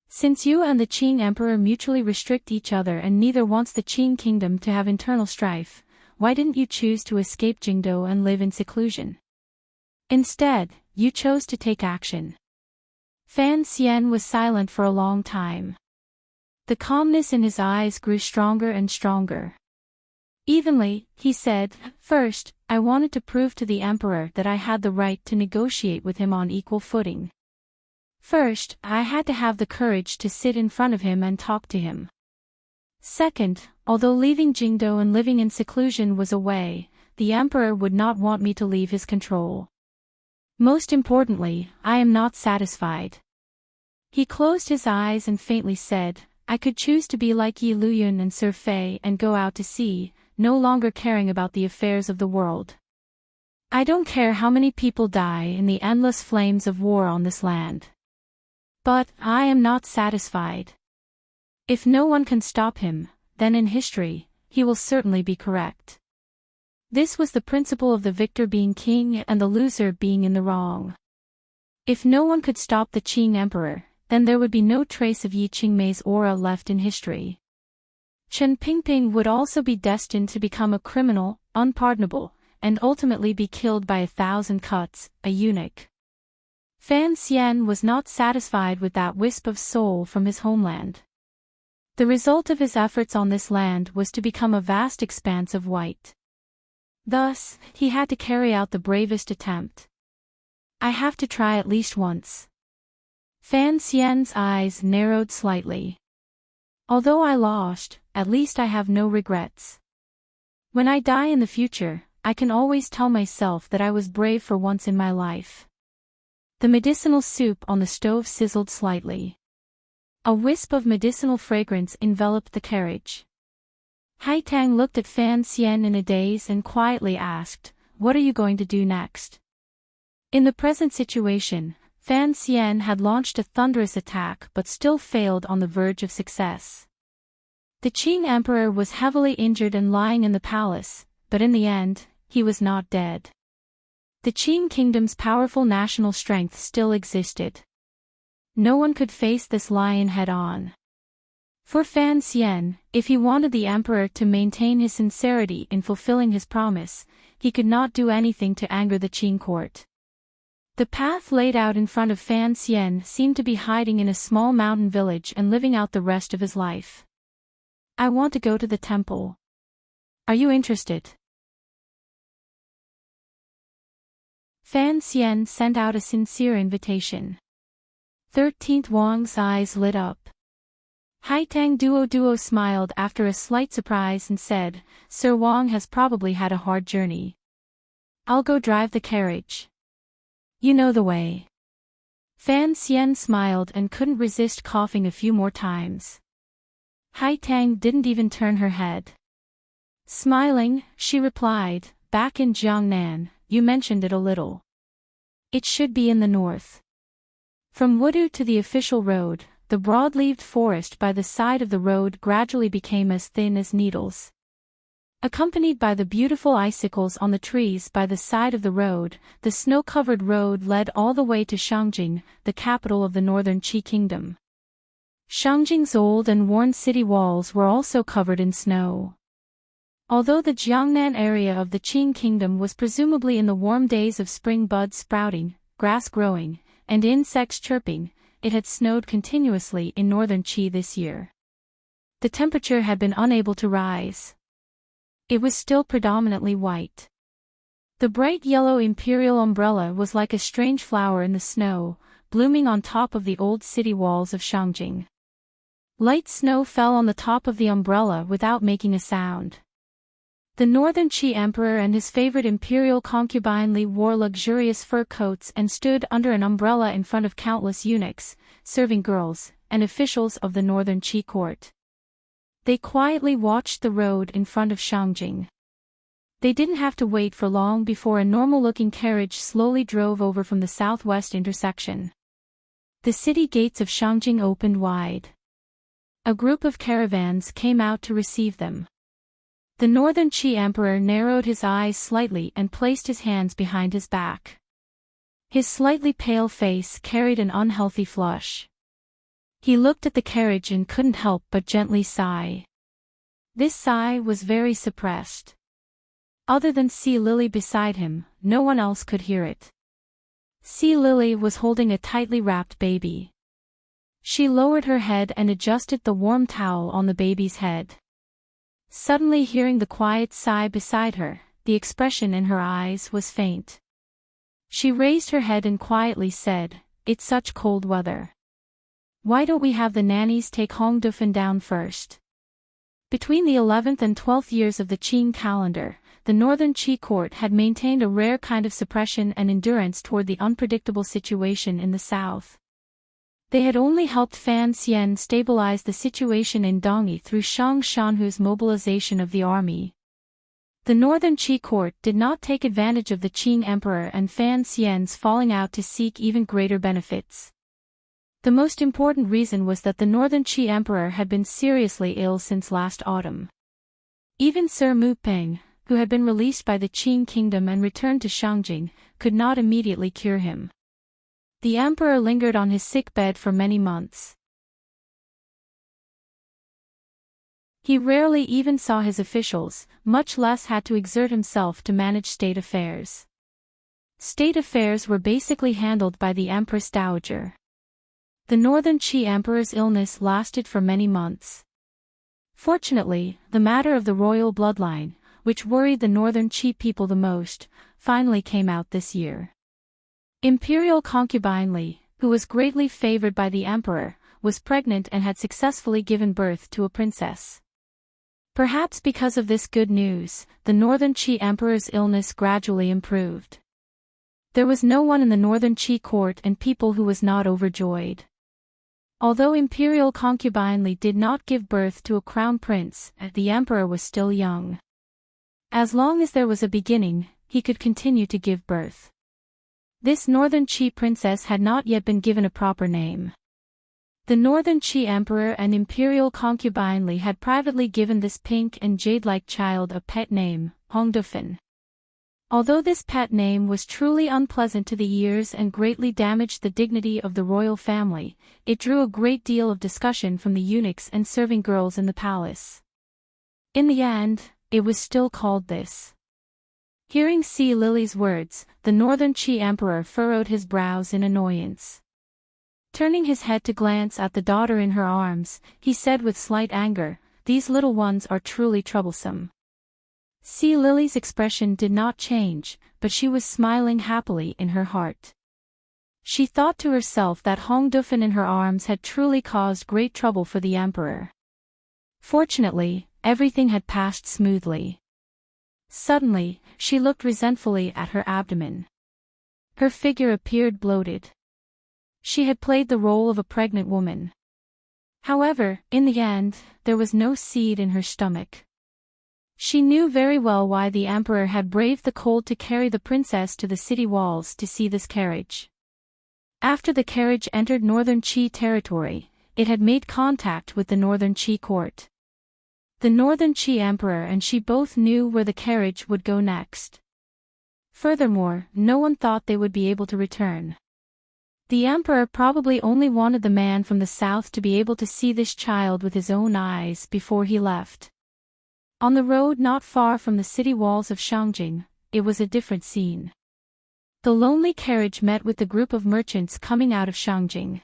Since you and the Qing Emperor mutually restrict each other and neither wants the Qing kingdom to have internal strife, why didn't you choose to escape Jingdo and live in seclusion? Instead, you chose to take action." Fan Xian was silent for a long time. The calmness in his eyes grew stronger and stronger. Evenly, he said, "First, I wanted to prove to the emperor that I had the right to negotiate with him on equal footing. First, I had to have the courage to sit in front of him and talk to him. Second, although leaving Jingdo and living in seclusion was a way, the emperor would not want me to leave his control. Most importantly, I am not satisfied." He closed his eyes and faintly said, "I could choose to be like Yi Luyun and Sir Fei and go out to sea, no longer caring about the affairs of the world. I don't care how many people die in the endless flames of war on this land. But I am not satisfied. If no one can stop him, then in history, he will certainly be correct. This was the principle of the victor being king and the loser being in the wrong. If no one could stop the Qing emperor, then there would be no trace of Yi Qingmei's aura left in history. Chen Pingping would also be destined to become a criminal, unpardonable, and ultimately be killed by 1,000 cuts, a eunuch." Fan Xian was not satisfied with that wisp of soul from his homeland. The result of his efforts on this land was to become a vast expanse of white. Thus, he had to carry out the bravest attempt. "I have to try at least once." Fan Xian's eyes narrowed slightly. "Although I lost, at least I have no regrets. When I die in the future, I can always tell myself that I was brave for once in my life." The medicinal soup on the stove sizzled slightly. A wisp of medicinal fragrance enveloped the carriage. Haitang looked at Fan Xian in a daze and quietly asked, "What are you going to do next?" In the present situation, Fan Xian had launched a thunderous attack but still failed on the verge of success. The Qing emperor was heavily injured and lying in the palace, but in the end, he was not dead. The Qing kingdom's powerful national strength still existed. No one could face this lion head-on. For Fan Xian, if he wanted the emperor to maintain his sincerity in fulfilling his promise, he could not do anything to anger the Qing court. The path laid out in front of Fan Xian seemed to be hiding in a small mountain village and living out the rest of his life. "I want to go to the temple. Are you interested?" Fan Xian sent out a sincere invitation. 13th Wang's eyes lit up. Haitang Duo smiled after a slight surprise and said, "Sir Wang has probably had a hard journey. I'll go drive the carriage. You know the way." Fan Xian smiled and couldn't resist coughing a few more times. Haitang didn't even turn her head. Smiling, she replied, "Back in Jiangnan, you mentioned it a little. It should be in the north." From Wudu to the official road, the broad-leaved forest by the side of the road gradually became as thin as needles. Accompanied by the beautiful icicles on the trees by the side of the road, the snow-covered road led all the way to Shangjing, the capital of the northern Qi kingdom. Shangjing's old and worn city walls were also covered in snow. Although the Jiangnan area of the Qing kingdom was presumably in the warm days of spring buds sprouting, grass growing, and insects chirping, it had snowed continuously in northern Qi this year. The temperature had been unable to rise. It was still predominantly white. The bright yellow imperial umbrella was like a strange flower in the snow, blooming on top of the old city walls of Shangjing. Light snow fell on the top of the umbrella without making a sound. The northern Qi emperor and his favorite imperial concubine Li wore luxurious fur coats and stood under an umbrella in front of countless eunuchs, serving girls, and officials of the northern Qi court. They quietly watched the road in front of Shangjing. They didn't have to wait for long before a normal-looking carriage slowly drove over from the southwest intersection. The city gates of Shangjing opened wide. A group of caravans came out to receive them. The northern Qi emperor narrowed his eyes slightly and placed his hands behind his back. His slightly pale face carried an unhealthy flush. He looked at the carriage and couldn't help but gently sigh. This sigh was very suppressed. Other than Sea Lily beside him, no one else could hear it. Sea Lily was holding a tightly wrapped baby. She lowered her head and adjusted the warm towel on the baby's head. Suddenly hearing the quiet sigh beside her, the expression in her eyes was faint. She raised her head and quietly said, "It's such cold weather. Why don't we have the nannies take Hong Dufin down first?" Between the 11th and 12th years of the Qing calendar, the Northern Qi court had maintained a rare kind of suppression and endurance toward the unpredictable situation in the south. They had only helped Fan Xian stabilize the situation in Dongyi through Shang Shanhu's mobilization of the army. The Northern Qi court did not take advantage of the Qing emperor and Fan Xian's falling out to seek even greater benefits. The most important reason was that the Northern Qi emperor had been seriously ill since last autumn. Even Sir Mu Peng, who had been released by the Qing kingdom and returned to Shangjing, could not immediately cure him. The emperor lingered on his sick bed for many months. He rarely even saw his officials, much less had to exert himself to manage state affairs. State affairs were basically handled by the Empress Dowager. The Northern Qi emperor's illness lasted for many months. Fortunately, the matter of the royal bloodline, which worried the Northern Qi people the most, finally came out this year. Imperial concubine Li, who was greatly favored by the emperor, was pregnant and had successfully given birth to a princess. Perhaps because of this good news, the Northern Qi emperor's illness gradually improved. There was no one in the Northern Qi court and people who was not overjoyed. Although imperial concubine Li did not give birth to a crown prince, the emperor was still young. As long as there was a beginning, he could continue to give birth. This Northern Qi princess had not yet been given a proper name. The Northern Qi emperor and imperial concubine Li had privately given this pink and jade-like child a pet name, Hong Dufin. Although this pet name was truly unpleasant to the ears and greatly damaged the dignity of the royal family, it drew a great deal of discussion from the eunuchs and serving girls in the palace. In the end, it was still called this. Hearing Si Lily's words, the Northern Qi emperor furrowed his brows in annoyance. Turning his head to glance at the daughter in her arms, he said with slight anger, "These little ones are truly troublesome." Si Lily's expression did not change, but she was smiling happily in her heart. She thought to herself that Hong Dufin in her arms had truly caused great trouble for the emperor. Fortunately, everything had passed smoothly. Suddenly, she looked resentfully at her abdomen. Her figure appeared bloated. She had played the role of a pregnant woman. However, in the end, there was no seed in her stomach. She knew very well why the emperor had braved the cold to carry the princess to the city walls to see this carriage. After the carriage entered Northern Qi territory, it had made contact with the Northern Qi court. The Northern Qi emperor and she both knew where the carriage would go next. Furthermore, no one thought they would be able to return. The emperor probably only wanted the man from the south to be able to see this child with his own eyes before he left. On the road not far from the city walls of Shangjing, it was a different scene. The lonely carriage met with the group of merchants coming out of Shangjing.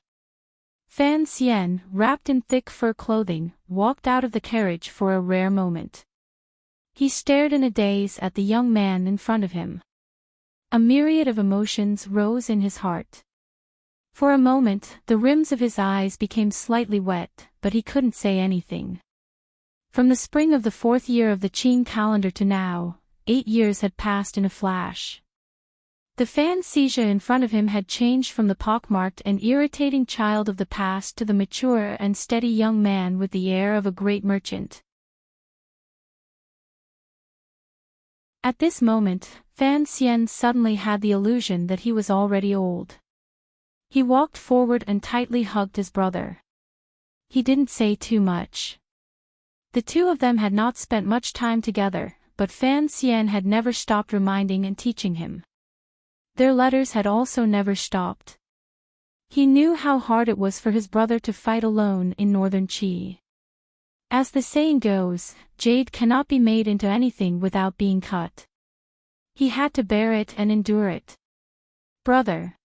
Fan Xian, wrapped in thick fur clothing, walked out of the carriage for a rare moment. He stared in a daze at the young man in front of him. A myriad of emotions rose in his heart. For a moment, the rims of his eyes became slightly wet, but he couldn't say anything. From the spring of the 4th year of the Qing calendar to now, 8 years had passed in a flash. The Fan Xia in front of him had changed from the pockmarked and irritating child of the past to the mature and steady young man with the air of a great merchant. At this moment, Fan Xian suddenly had the illusion that he was already old. He walked forward and tightly hugged his brother. He didn't say too much. The two of them had not spent much time together, but Fan Xian had never stopped reminding and teaching him. Their letters had also never stopped. He knew how hard it was for his brother to fight alone in Northern Qi. As the saying goes, jade cannot be made into anything without being cut. He had to bear it and endure it. Brother.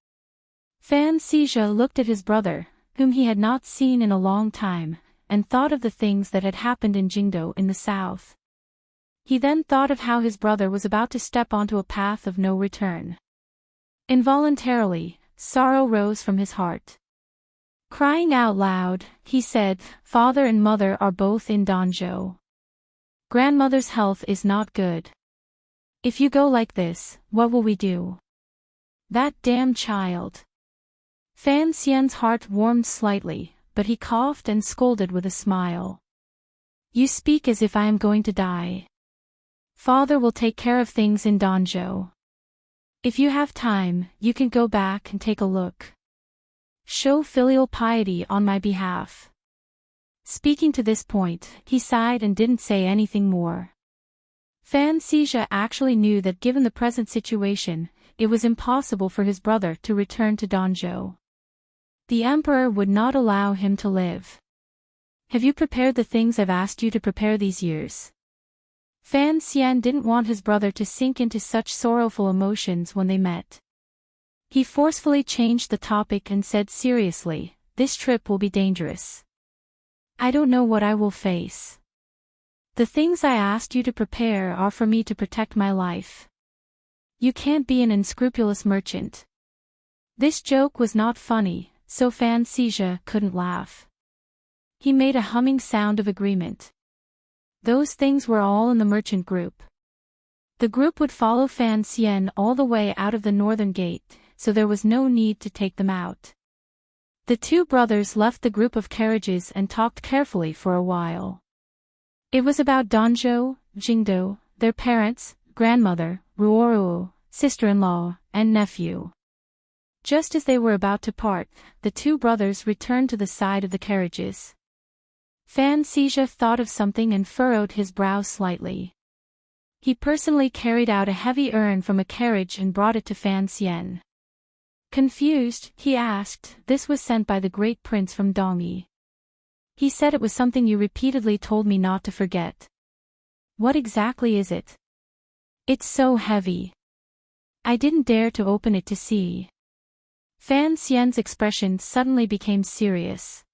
Fan Xia looked at his brother, whom he had not seen in a long time, and thought of the things that had happened in Jingdo in the south. He then thought of how his brother was about to step onto a path of no return. Involuntarily, sorrow rose from his heart. Crying out loud, he said, "Father and mother are both in Danzhou. Grandmother's health is not good. If you go like this, what will we do? That damn child." Fan Xian's heart warmed slightly, but he coughed and scolded with a smile. "You speak as if I am going to die. Father will take care of things in Danzhou. If you have time, you can go back and take a look. Show filial piety on my behalf." Speaking to this point, he sighed and didn't say anything more. Fan Xizha actually knew that given the present situation, it was impossible for his brother to return to Danzhou. The emperor would not allow him to live. "Have you prepared the things I've asked you to prepare these years?" Fan Xian didn't want his brother to sink into such sorrowful emotions when they met. He forcefully changed the topic and said seriously, "This trip will be dangerous. I don't know what I will face. The things I asked you to prepare are for me to protect my life. You can't be an unscrupulous merchant." This joke was not funny, so Fan Xizha couldn't laugh. He made a humming sound of agreement. Those things were all in the merchant group. The group would follow Fan Xian all the way out of the northern gate, so there was no need to take them out. The two brothers left the group of carriages and talked carefully for a while. It was about Danzhou, Jingdo, their parents, grandmother, Ruoruo, sister-in-law, and nephew. Just as they were about to part, the two brothers returned to the side of the carriages. Fan Xizha thought of something and furrowed his brow slightly. He personally carried out a heavy urn from a carriage and brought it to Fan Xian. Confused, he asked, "This was sent by the great prince from Dongyi. He said it was something you repeatedly told me not to forget. What exactly is it? It's so heavy. I didn't dare to open it to see." Fan Xian's expression suddenly became serious.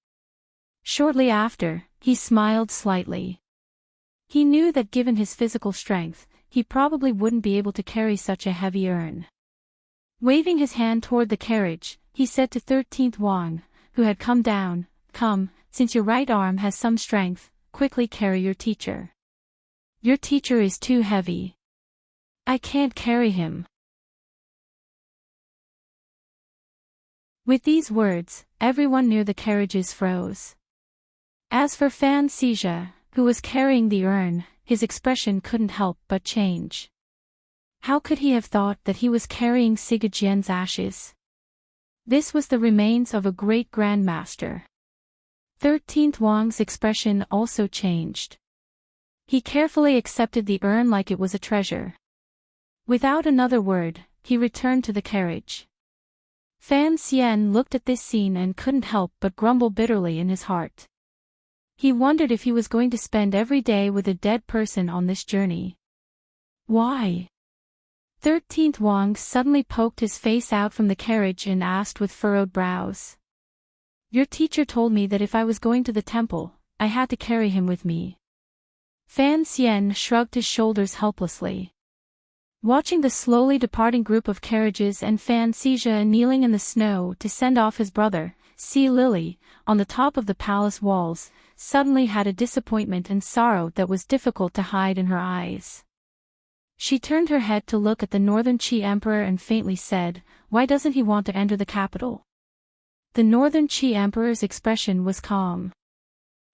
Shortly after, he smiled slightly. He knew that given his physical strength, he probably wouldn't be able to carry such a heavy urn. Waving his hand toward the carriage, he said to 13th Wang, who had come down, "Come, since your right arm has some strength, quickly carry your teacher. Your teacher is too heavy. I can't carry him." With these words, everyone near the carriages froze. As for Fan Xizha, who was carrying the urn, his expression couldn't help but change. How could he have thought that he was carrying Sigajian's ashes? This was the remains of a great grandmaster. 13th Wang's expression also changed. He carefully accepted the urn like it was a treasure. Without another word, he returned to the carriage. Fan Xian looked at this scene and couldn't help but grumble bitterly in his heart. He wondered if he was going to spend every day with a dead person on this journey. Why? 13th Wang suddenly poked his face out from the carriage and asked with furrowed brows. "Your teacher told me that if I was going to the temple, I had to carry him with me." Fan Xian shrugged his shoulders helplessly. Watching the slowly departing group of carriages and Fan Xizha kneeling in the snow to send off his brother, Sea Lily, on the top of the palace walls, suddenly had a disappointment and sorrow that was difficult to hide in her eyes. She turned her head to look at the Northern Qi Emperor and faintly said, "Why doesn't he want to enter the capital?" The Northern Qi Emperor's expression was calm.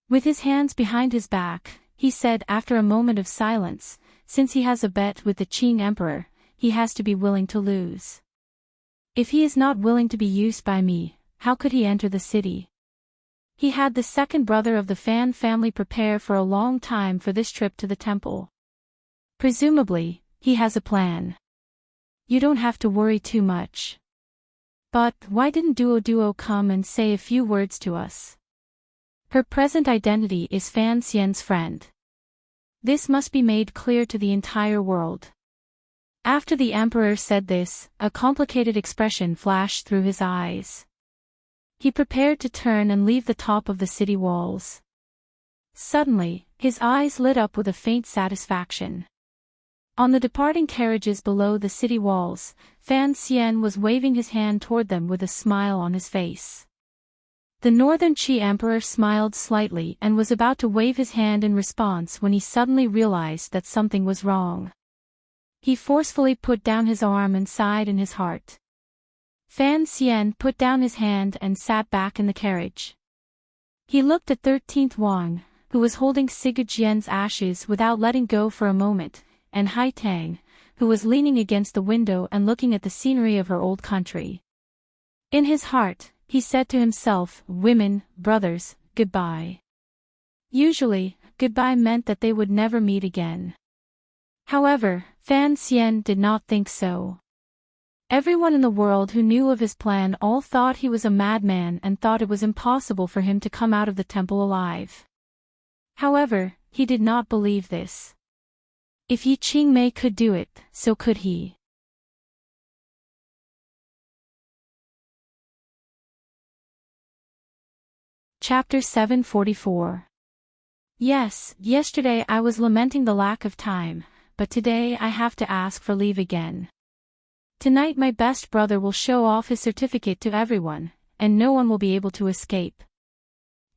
With his hands behind his back, he said after a moment of silence, "Since he has a bet with the Qing Emperor, he has to be willing to lose. If he is not willing to be used by me, how could he enter the city?" He had the second brother of the Fan family prepare for a long time for this trip to the temple. Presumably, he has a plan. You don't have to worry too much. But why didn't Duo come and say a few words to us? Her present identity is Fan Xian's friend. This must be made clear to the entire world. After the emperor said this, a complicated expression flashed through his eyes. He prepared to turn and leave the top of the city walls. Suddenly, his eyes lit up with a faint satisfaction. On the departing carriages below the city walls, Fan Xian was waving his hand toward them with a smile on his face. The Northern Qi Emperor smiled slightly and was about to wave his hand in response when he suddenly realized that something was wrong. He forcefully put down his arm and sighed in his heart. Fan Xian put down his hand and sat back in the carriage. He looked at 13th Wang, who was holding Sigurd ashes without letting go for a moment, and Hai Tang, who was leaning against the window and looking at the scenery of her old country. In his heart, he said to himself, women, brothers, goodbye. Usually, goodbye meant that they would never meet again. However, Fan Xian did not think so. Everyone in the world who knew of his plan all thought he was a madman and thought it was impossible for him to come out of the temple alive. However, he did not believe this. If Yi Qingmei could do it, so could he. Chapter 744. Yes, yesterday I was lamenting the lack of time, but today I have to ask for leave again. Tonight my best brother will show off his certificate to everyone, and no one will be able to escape.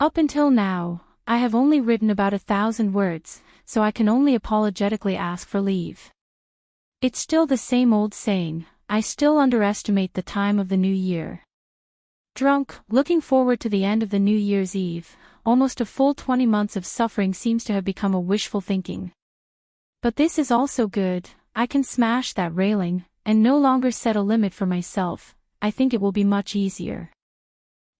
Up until now, I have only written about 1,000 words, so I can only apologetically ask for leave. It's still the same old saying, I still underestimate the time of the new year. Drunk, looking forward to the end of the New Year's Eve, almost a full 20 months of suffering seems to have become a wishful thinking. But this is also good, I can smash that railing, and no longer set a limit for myself. I think it will be much easier.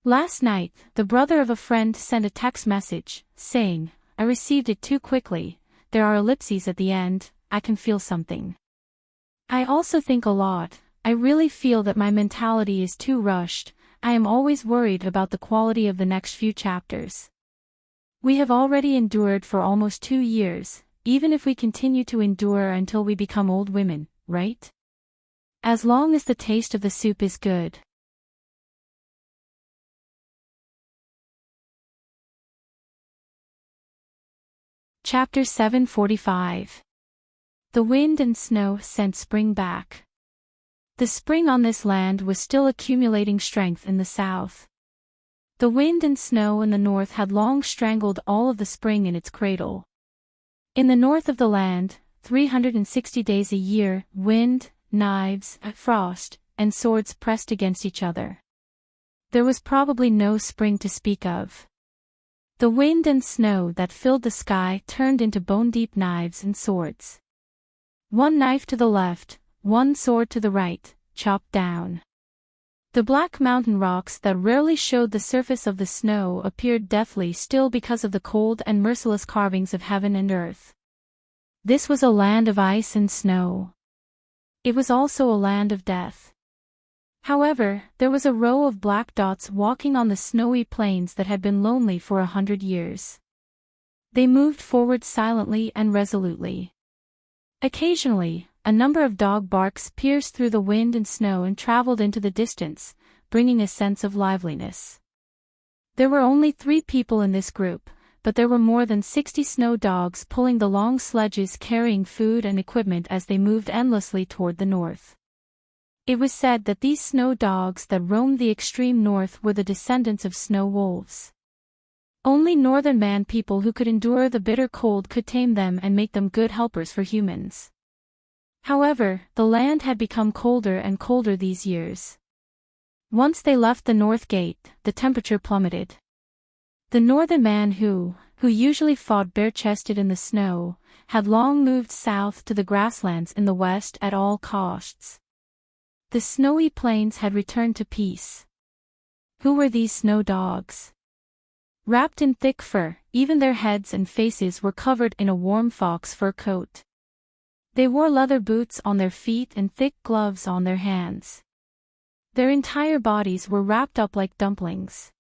Last night, the brother of a friend sent a text message, saying, I received it too quickly, there are ellipses at the end, I can feel something. I also think a lot, I really feel that my mentality is too rushed, I am always worried about the quality of the next few chapters. We have already endured for almost 2 years, even if we continue to endure until we become old women, right? As long as the taste of the soup is good. Chapter 745. The wind and snow sent spring back. The spring on this land was still accumulating strength in the south. The wind and snow in the north had long strangled all of the spring in its cradle. In the north of the land, 360 days a year, wind, knives, frost, and swords pressed against each other. There was probably no spring to speak of. The wind and snow that filled the sky turned into bone-deep knives and swords. One knife to the left, one sword to the right, chopped down. The black mountain rocks that rarely showed the surface of the snow appeared deathly still because of the cold and merciless carvings of heaven and earth. This was a land of ice and snow. It was also a land of death. However, there was a row of black dots walking on the snowy plains that had been lonely for 100 years. They moved forward silently and resolutely. Occasionally, a number of dog barks pierced through the wind and snow and traveled into the distance, bringing a sense of liveliness. There were only 3 people in this group, but there were more than 60 snow dogs pulling the long sledges carrying food and equipment as they moved endlessly toward the north. It was said that these snow dogs that roamed the extreme north were the descendants of snow wolves. Only northern man people who could endure the bitter cold could tame them and make them good helpers for humans. However, the land had become colder and colder these years. Once they left the north gate, the temperature plummeted. The northern man who usually fought bare-chested in the snow, had long moved south to the grasslands in the west at all costs. The snowy plains had returned to peace. Who were these snow dogs? Wrapped in thick fur, even their heads and faces were covered in a warm fox fur coat. They wore leather boots on their feet and thick gloves on their hands. Their entire bodies were wrapped up like dumplings.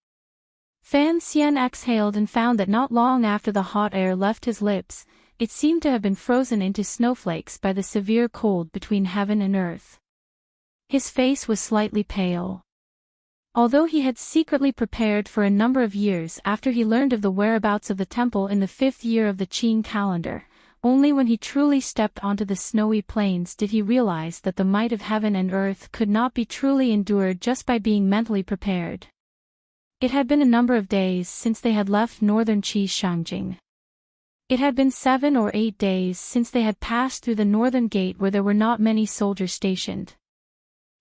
Fan Xian exhaled and found that not long after the hot air left his lips, it seemed to have been frozen into snowflakes by the severe cold between heaven and earth. His face was slightly pale. Although he had secretly prepared for a number of years after he learned of the whereabouts of the temple in the 5th year of the Qing calendar, only when he truly stepped onto the snowy plains did he realize that the might of heaven and earth could not be truly endured just by being mentally prepared. It had been a number of days since they had left northern Shangjing. It had been 7 or 8 days since they had passed through the northern gate where there were not many soldiers stationed.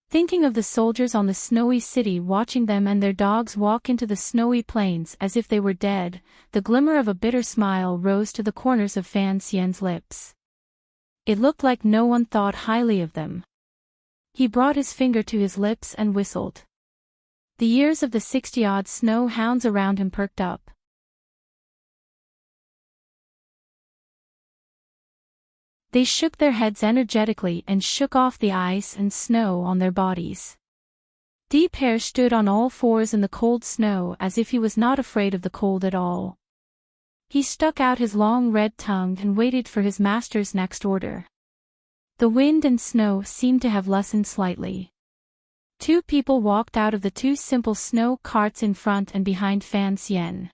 Thinking of the soldiers on the snowy city watching them and their dogs walk into the snowy plains as if they were dead, the glimmer of a bitter smile rose to the corners of Fan Xian's lips. It looked like no one thought highly of them. He brought his finger to his lips and whistled. The ears of the 60-odd snow hounds around him perked up. They shook their heads energetically and shook off the ice and snow on their bodies. Deep Hair stood on all fours in the cold snow as if he was not afraid of the cold at all. He stuck out his long red tongue and waited for his master's next order. The wind and snow seemed to have lessened slightly. 2 people walked out of the 2 simple snow carts in front and behind Fan Xian.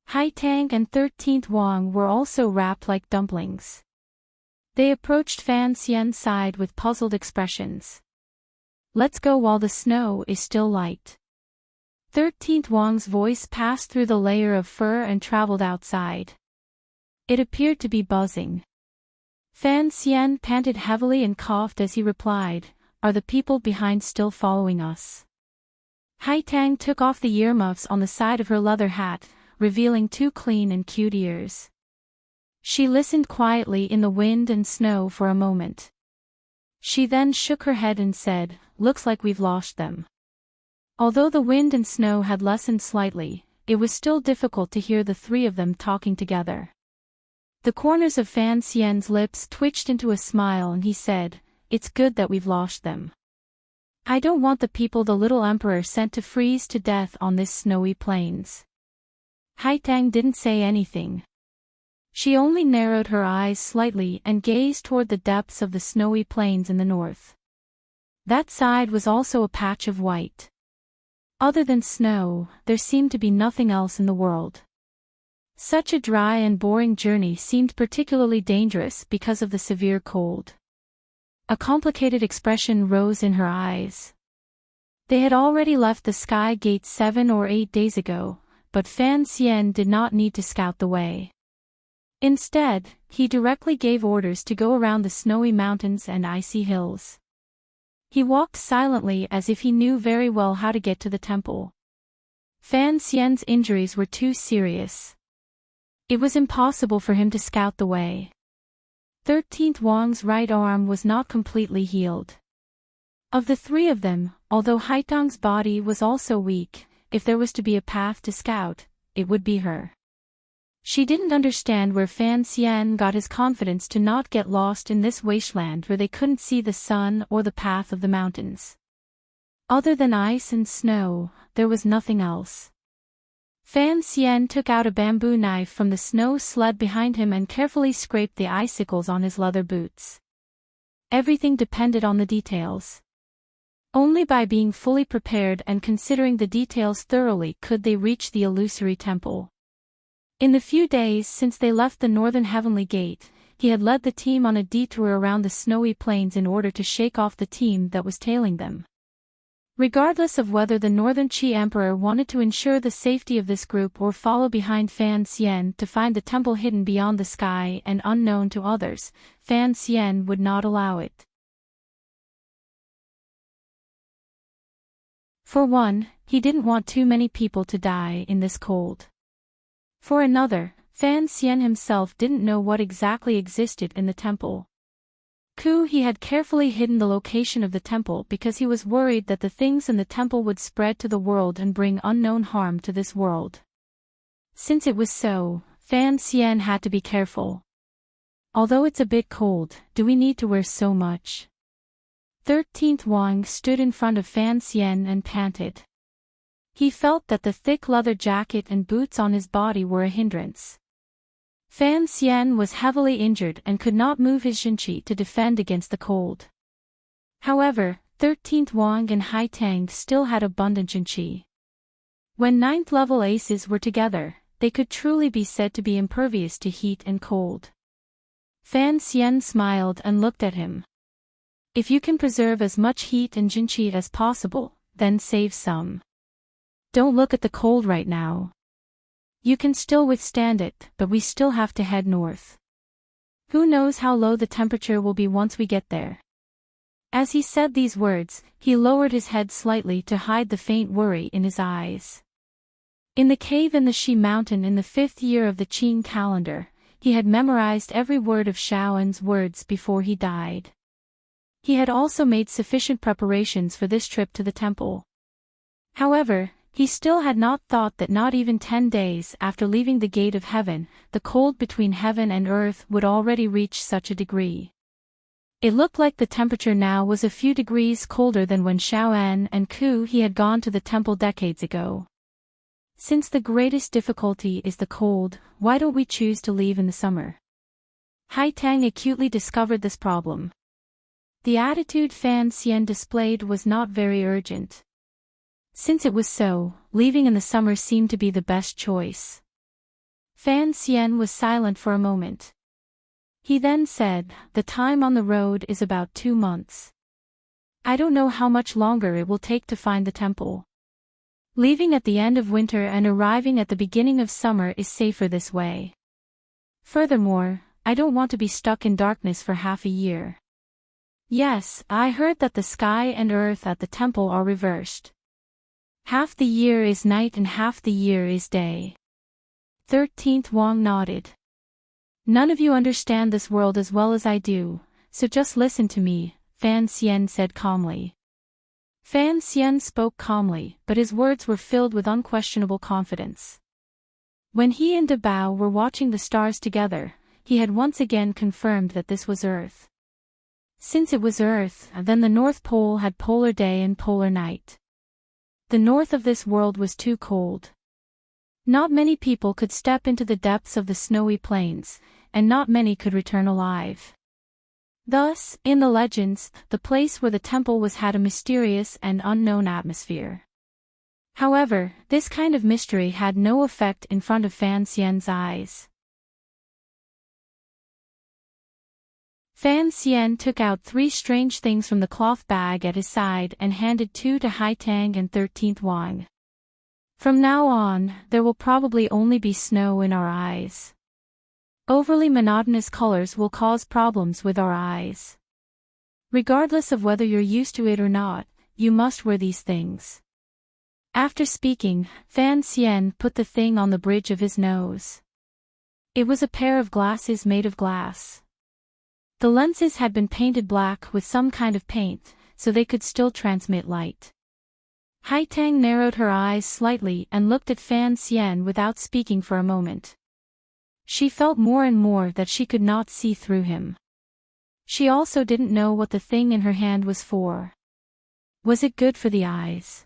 Haitang and 13th Wang were also wrapped like dumplings. They approached Fan Xian's side with puzzled expressions. "Let's go while the snow is still light." 13th Wang's voice passed through the layer of fur and traveled outside. It appeared to be buzzing. Fan Xian panted heavily and coughed as he replied, "Are the people behind still following us?" Haitang took off the earmuffs on the side of her leather hat, revealing 2 clean and cute ears. She listened quietly in the wind and snow for a moment. She then shook her head and said, "Looks like we've lost them." Although the wind and snow had lessened slightly, it was still difficult to hear the 3 of them talking together. The corners of Fan Xian's lips twitched into a smile and he said, "It's good that we've lost them. I don't want the people the little emperor sent to freeze to death on this snowy plains." Haitang didn't say anything. She only narrowed her eyes slightly and gazed toward the depths of the snowy plains in the north. That side was also a patch of white. Other than snow, there seemed to be nothing else in the world. Such a dry and boring journey seemed particularly dangerous because of the severe cold. A complicated expression rose in her eyes. They had already left the sky gate 7 or 8 days ago, but Fan Xian did not need to scout the way. Instead, he directly gave orders to go around the snowy mountains and icy hills. He walked silently as if he knew very well how to get to the temple. Fan Xian's injuries were too serious. It was impossible for him to scout the way. 13th Wang's right arm was not completely healed. Of the 3 of them, although Haitang's body was also weak, if there was to be a path to scout, it would be her. She didn't understand where Fan Xian got his confidence to not get lost in this wasteland where they couldn't see the sun or the path of the mountains. Other than ice and snow, there was nothing else. Fan Xian took out a bamboo knife from the snow sled behind him and carefully scraped the icicles on his leather boots. Everything depended on the details. Only by being fully prepared and considering the details thoroughly could they reach the illusory temple. In the few days since they left the northern heavenly gate, he had led the team on a detour around the snowy plains in order to shake off the team that was tailing them. Regardless of whether the Northern Qi Emperor wanted to ensure the safety of this group or follow behind Fan Xian to find the temple hidden beyond the sky and unknown to others, Fan Xian would not allow it. For one, he didn't want too many people to die in this cold. For another, Fan Xian himself didn't know what exactly existed in the temple. He had carefully hidden the location of the temple because he was worried that the things in the temple would spread to the world and bring unknown harm to this world. Since it was so, Fan Xian had to be careful. Although it's a bit cold, do we need to wear so much? 13th Wang stood in front of Fan Xian and panted. He felt that the thick leather jacket and boots on his body were a hindrance. Fan Xian was heavily injured and could not move his Xinqi to defend against the cold. However, 13th Wang and Haitang still had abundant Jinqi. When 9th level aces were together, they could truly be said to be impervious to heat and cold. Fan Xian smiled and looked at him. If you can preserve as much heat and Jinqi as possible, then save some. Don't look at the cold right now. You can still withstand it, but we still have to head north. Who knows how low the temperature will be once we get there. As he said these words, he lowered his head slightly to hide the faint worry in his eyes. In the cave in the Shi mountain in the 5th year of the Qin calendar, he had memorized every word of Shaoan's words before he died. He had also made sufficient preparations for this trip to the temple. However, he still had not thought that not even 10 days after leaving the gate of heaven, the cold between heaven and earth would already reach such a degree. It looked like the temperature now was a few degrees colder than when Shaoan and Ku he had gone to the temple decades ago. Since the greatest difficulty is the cold, why don't we choose to leave in the summer? Haitang acutely discovered this problem. The attitude Fan Xian displayed was not very urgent. Since it was so, leaving in the summer seemed to be the best choice. Fan Xian was silent for a moment. He then said, "The time on the road is about 2 months. I don't know how much longer it will take to find the temple. Leaving at the end of winter and arriving at the beginning of summer is safer this way. Furthermore, I don't want to be stuck in darkness for half a year." Yes, I heard that the sky and earth at the temple are reversed. Half the year is night and half the year is day. 13th Wang nodded. None of you understand this world as well as I do, so just listen to me, Fan Xian said calmly. Fan Xian spoke calmly, but his words were filled with unquestionable confidence. When he and De Bao were watching the stars together, he had once again confirmed that this was Earth. Since it was Earth, then the North Pole had polar day and polar night. The north of this world was too cold. Not many people could step into the depths of the snowy plains, and not many could return alive. Thus, in the legends, the place where the temple was had a mysterious and unknown atmosphere. However, this kind of mystery had no effect in front of Fan Xian's eyes. Fan Xian took out 3 strange things from the cloth bag at his side and handed 2 to Haitang and 13th Wang. From now on, there will probably only be snow in our eyes. Overly monotonous colors will cause problems with our eyes. Regardless of whether you're used to it or not, you must wear these things. After speaking, Fan Xian put the thing on the bridge of his nose. It was a pair of glasses made of glass. The lenses had been painted black with some kind of paint, so they could still transmit light. Haitang narrowed her eyes slightly and looked at Fan Xian without speaking for a moment. She felt more and more that she could not see through him. She also didn't know what the thing in her hand was for. Was it good for the eyes?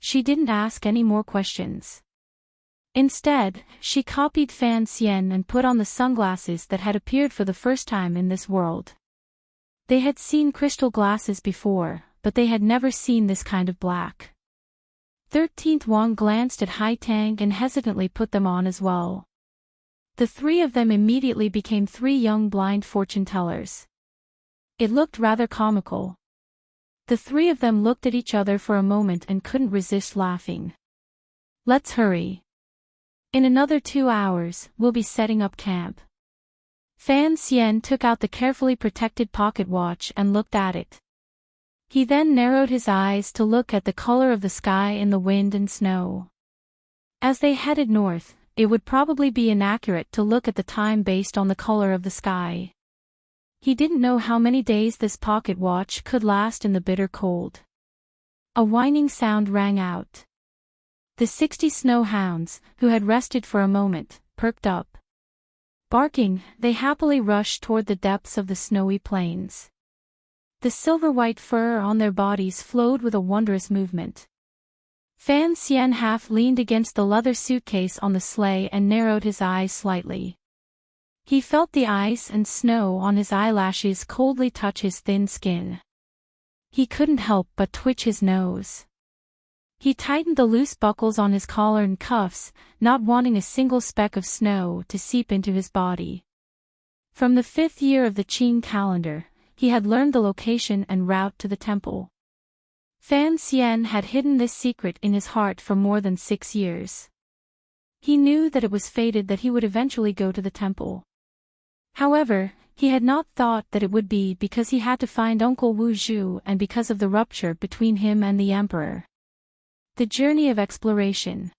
She didn't ask any more questions. Instead, she copied Fan Xian and put on the sunglasses that had appeared for the first time in this world. They had seen crystal glasses before, but they had never seen this kind of black. 13th Wang glanced at Haitang and hesitantly put them on as well. The 3 of them immediately became 3 young blind fortune tellers. It looked rather comical. The 3 of them looked at each other for a moment and couldn't resist laughing. Let's hurry. In another 2 hours, we'll be setting up camp. Fan Xian took out the carefully protected pocket watch and looked at it. He then narrowed his eyes to look at the color of the sky in the wind and snow. As they headed north, it would probably be inaccurate to look at the time based on the color of the sky. He didn't know how many days this pocket watch could last in the bitter cold. A whining sound rang out. The 60 snow hounds, who had rested for a moment, perked up. Barking, they happily rushed toward the depths of the snowy plains. The silver-white fur on their bodies flowed with a wondrous movement. Fan Xian half leaned against the leather suitcase on the sleigh and narrowed his eyes slightly. He felt the ice and snow on his eyelashes coldly touch his thin skin. He couldn't help but twitch his nose. He tightened the loose buckles on his collar and cuffs, not wanting a single speck of snow to seep into his body. From the 5th year of the Qing calendar, he had learned the location and route to the temple. Fan Xian had hidden this secret in his heart for more than 6 years. He knew that it was fated that he would eventually go to the temple. However, he had not thought that it would be because he had to find Uncle Wu Zhu and because of the rupture between him and the emperor. The journey of exploration.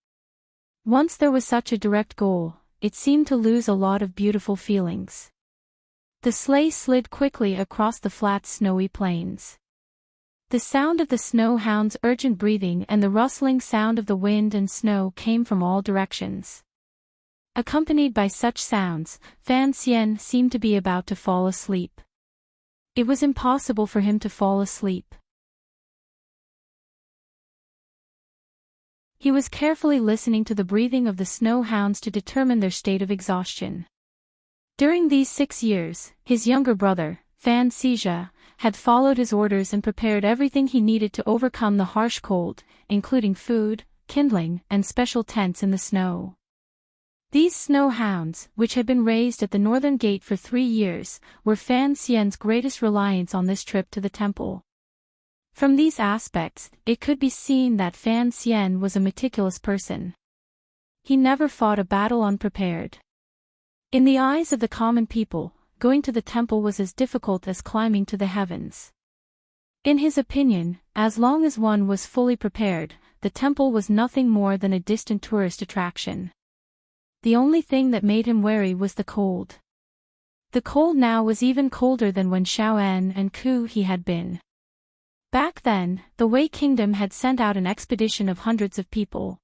Once there was such a direct goal, it seemed to lose a lot of beautiful feelings. The sleigh slid quickly across the flat snowy plains. The sound of the snow hound's urgent breathing and the rustling sound of the wind and snow came from all directions. Accompanied by such sounds, Fan Xian seemed to be about to fall asleep. It was impossible for him to fall asleep. He was carefully listening to the breathing of the snow hounds to determine their state of exhaustion. During these 6 years, his younger brother, Fan Xizha, had followed his orders and prepared everything he needed to overcome the harsh cold, including food, kindling, and special tents in the snow. These snow hounds, which had been raised at the northern gate for 3 years, were Fan Xian's greatest reliance on this trip to the temple. From these aspects, it could be seen that Fan Xian was a meticulous person. He never fought a battle unprepared. In the eyes of the common people, going to the temple was as difficult as climbing to the heavens. In his opinion, as long as one was fully prepared, the temple was nothing more than a distant tourist attraction. The only thing that made him wary was the cold. The cold now was even colder than when Shaoan and Ku he had been. Back then, the Wei Kingdom had sent out an expedition of hundreds of people.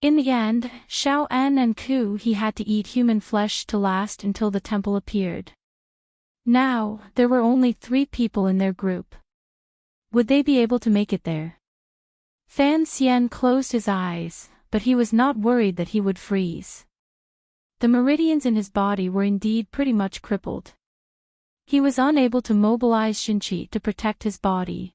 In the end, Shaoan and Ku he had to eat human flesh to last until the temple appeared. Now, there were only 3 people in their group. Would they be able to make it there? Fan Xian closed his eyes, but he was not worried that he would freeze. The meridians in his body were indeed pretty much crippled. He was unable to mobilize Xinqi to protect his body.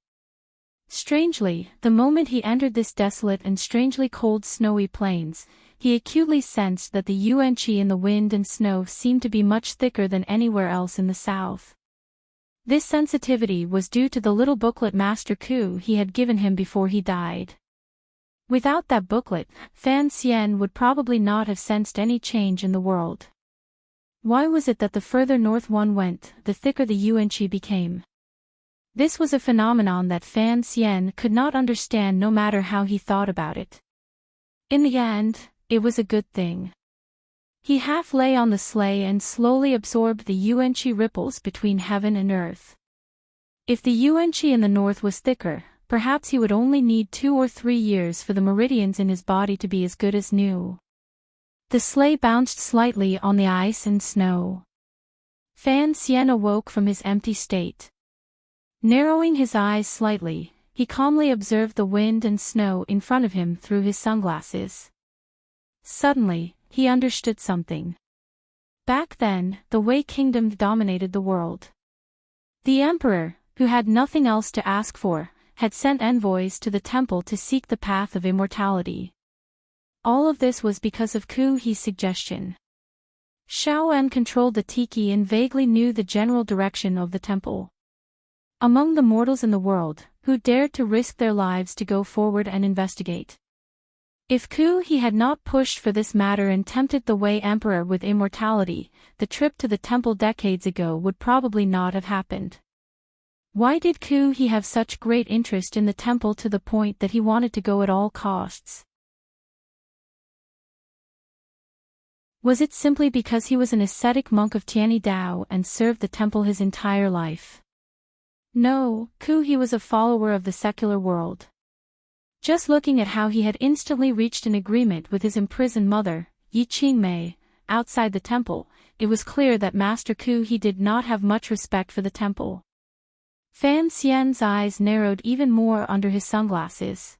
Strangely, the moment he entered this desolate and strangely cold snowy plains, he acutely sensed that the yuan-qi in the wind and snow seemed to be much thicker than anywhere else in the south. This sensitivity was due to the little booklet Master Ku he had given him before he died. Without that booklet, Fan Xian would probably not have sensed any change in the world. Why was it that the further north one went, the thicker the yuan-qi became? This was a phenomenon that Fan Xian could not understand no matter how he thought about it. In the end, it was a good thing. He half lay on the sleigh and slowly absorbed the yuan-qi ripples between heaven and earth. If the yuan-qi in the north was thicker, perhaps he would only need 2 or 3 years for the meridians in his body to be as good as new. The sleigh bounced slightly on the ice and snow. Fan Xian awoke from his empty state. Narrowing his eyes slightly, he calmly observed the wind and snow in front of him through his sunglasses. Suddenly, he understood something. Back then, the Wei Kingdom dominated the world. The emperor, who had nothing else to ask for, had sent envoys to the temple to seek the path of immortality. All of this was because of Ku He's suggestion. Shaoan controlled the tiki and vaguely knew the general direction of the temple. Among the mortals in the world, who dared to risk their lives to go forward and investigate. If Ku He had not pushed for this matter and tempted the Wei Emperor with immortality, the trip to the temple decades ago would probably not have happened. Why did Ku He have such great interest in the temple to the point that he wanted to go at all costs? Was it simply because he was an ascetic monk of Tianidao and served the temple his entire life? No, Ku He was a follower of the secular world. Just looking at how he had instantly reached an agreement with his imprisoned mother, Yi Qingmei, outside the temple, it was clear that Master Ku He did not have much respect for the temple. Fan Xian's eyes narrowed even more under his sunglasses.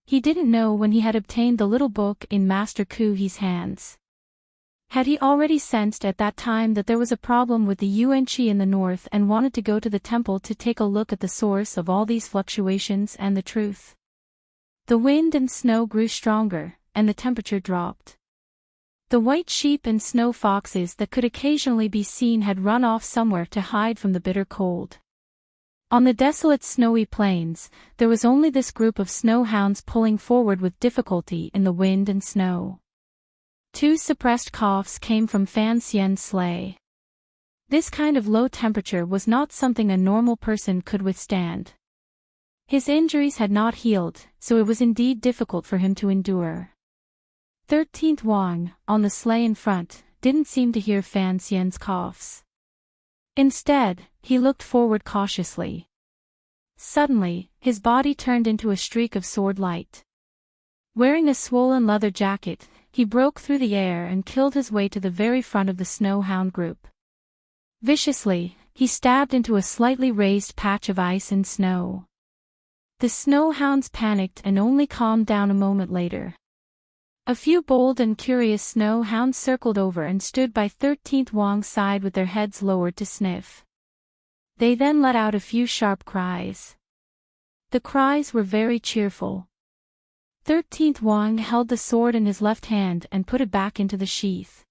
He didn't know when he had obtained the little book in Master Ku He's hands. Had he already sensed at that time that there was a problem with the Yuan-Chi in the north and wanted to go to the temple to take a look at the source of all these fluctuations and the truth? The wind and snow grew stronger, and the temperature dropped. The white sheep and snow foxes that could occasionally be seen had run off somewhere to hide from the bitter cold. On the desolate snowy plains, there was only this group of snow hounds pulling forward with difficulty in the wind and snow. 2 suppressed coughs came from Fan Xian's sleigh. This kind of low temperature was not something a normal person could withstand. His injuries had not healed, so it was indeed difficult for him to endure. 13th Wang, on the sleigh in front, didn't seem to hear Fan Xian's coughs. Instead, he looked forward cautiously. Suddenly, his body turned into a streak of sword light. Wearing a swollen leather jacket, he broke through the air and killed his way to the very front of the snow hound group. Viciously, he stabbed into a slightly raised patch of ice and snow. The snow hounds panicked and only calmed down a moment later. A few bold and curious snow hounds circled over and stood by 13th Wang's side with their heads lowered to sniff. They then let out a few sharp cries. The cries were very cheerful. 13th Wang held the sword in his left hand and put it back into the sheath.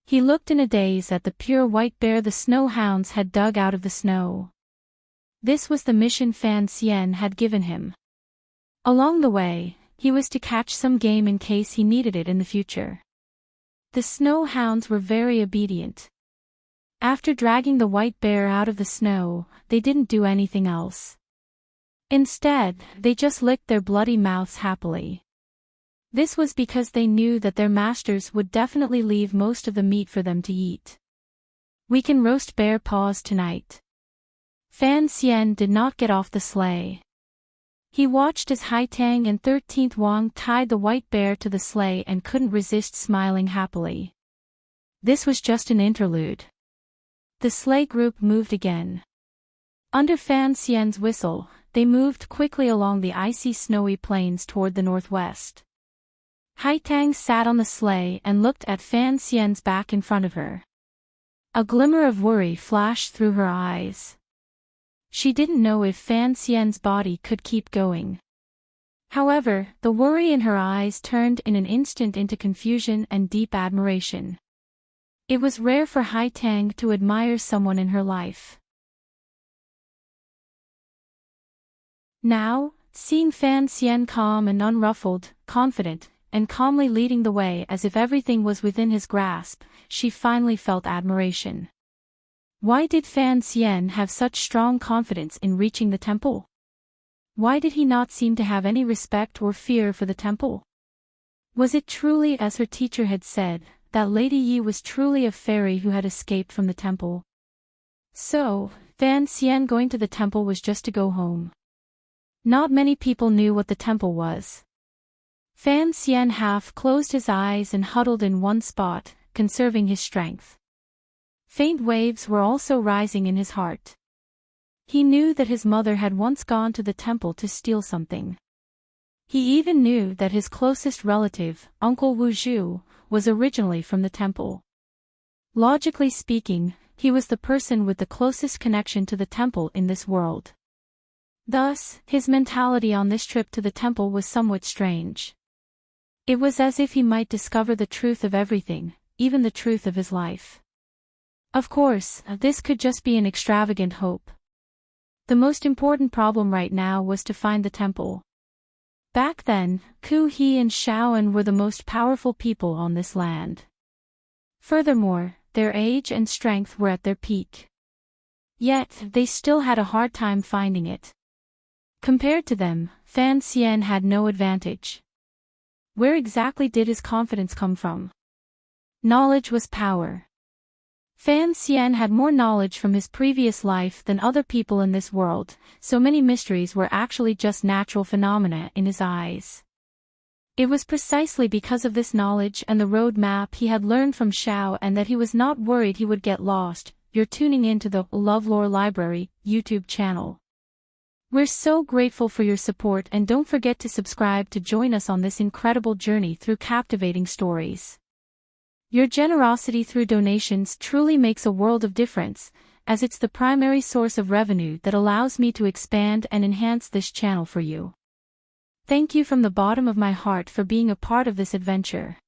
He looked in a daze at the pure white bear the snow hounds had dug out of the snow. This was the mission Fan Xian had given him. Along the way, he was to catch some game in case he needed it in the future. The snow hounds were very obedient. After dragging the white bear out of the snow, they didn't do anything else. Instead, they just licked their bloody mouths happily. This was because they knew that their masters would definitely leave most of the meat for them to eat. We can roast bear paws tonight. Fan Xian did not get off the sleigh. He watched as Haitang and 13th Wang tied the white bear to the sleigh and couldn't resist smiling happily. This was just an interlude. The sleigh group moved again. Under Fan Xian's whistle, they moved quickly along the icy snowy plains toward the northwest. Haitang sat on the sleigh and looked at Fan Xian's back in front of her. A glimmer of worry flashed through her eyes. She didn't know if Fan Xian's body could keep going. However, the worry in her eyes turned in an instant into confusion and deep admiration. It was rare for Haitang to admire someone in her life. Now, seeing Fan Xian calm and unruffled, confident, and calmly leading the way as if everything was within his grasp, she finally felt admiration. Why did Fan Xian have such strong confidence in reaching the temple? Why did he not seem to have any respect or fear for the temple? Was it truly as her teacher had said, that Lady Yi was truly a fairy who had escaped from the temple? So, Fan Xian going to the temple was just to go home. Not many people knew what the temple was. Fan Xian half closed his eyes and huddled in one spot, conserving his strength. Faint waves were also rising in his heart. He knew that his mother had once gone to the temple to steal something. He even knew that his closest relative, Uncle Wu Zhu, was originally from the temple. Logically speaking, he was the person with the closest connection to the temple in this world. Thus, his mentality on this trip to the temple was somewhat strange. It was as if he might discover the truth of everything, even the truth of his life. Of course, this could just be an extravagant hope. The most important problem right now was to find the temple. Back then, Ku He and Shaoan were the most powerful people on this land. Furthermore, their age and strength were at their peak. Yet, they still had a hard time finding it. Compared to them, Fan Xian had no advantage. Where exactly did his confidence come from? Knowledge was power. Fan Xian had more knowledge from his previous life than other people in this world, so many mysteries were actually just natural phenomena in his eyes. It was precisely because of this knowledge and the road map he had learned from Xiao and that he was not worried he would get lost. You're tuning into the LoveLore Library YouTube channel. We're so grateful for your support and don't forget to subscribe to join us on this incredible journey through captivating stories. Your generosity through donations truly makes a world of difference, as it's the primary source of revenue that allows me to expand and enhance this channel for you. Thank you from the bottom of my heart for being a part of this adventure.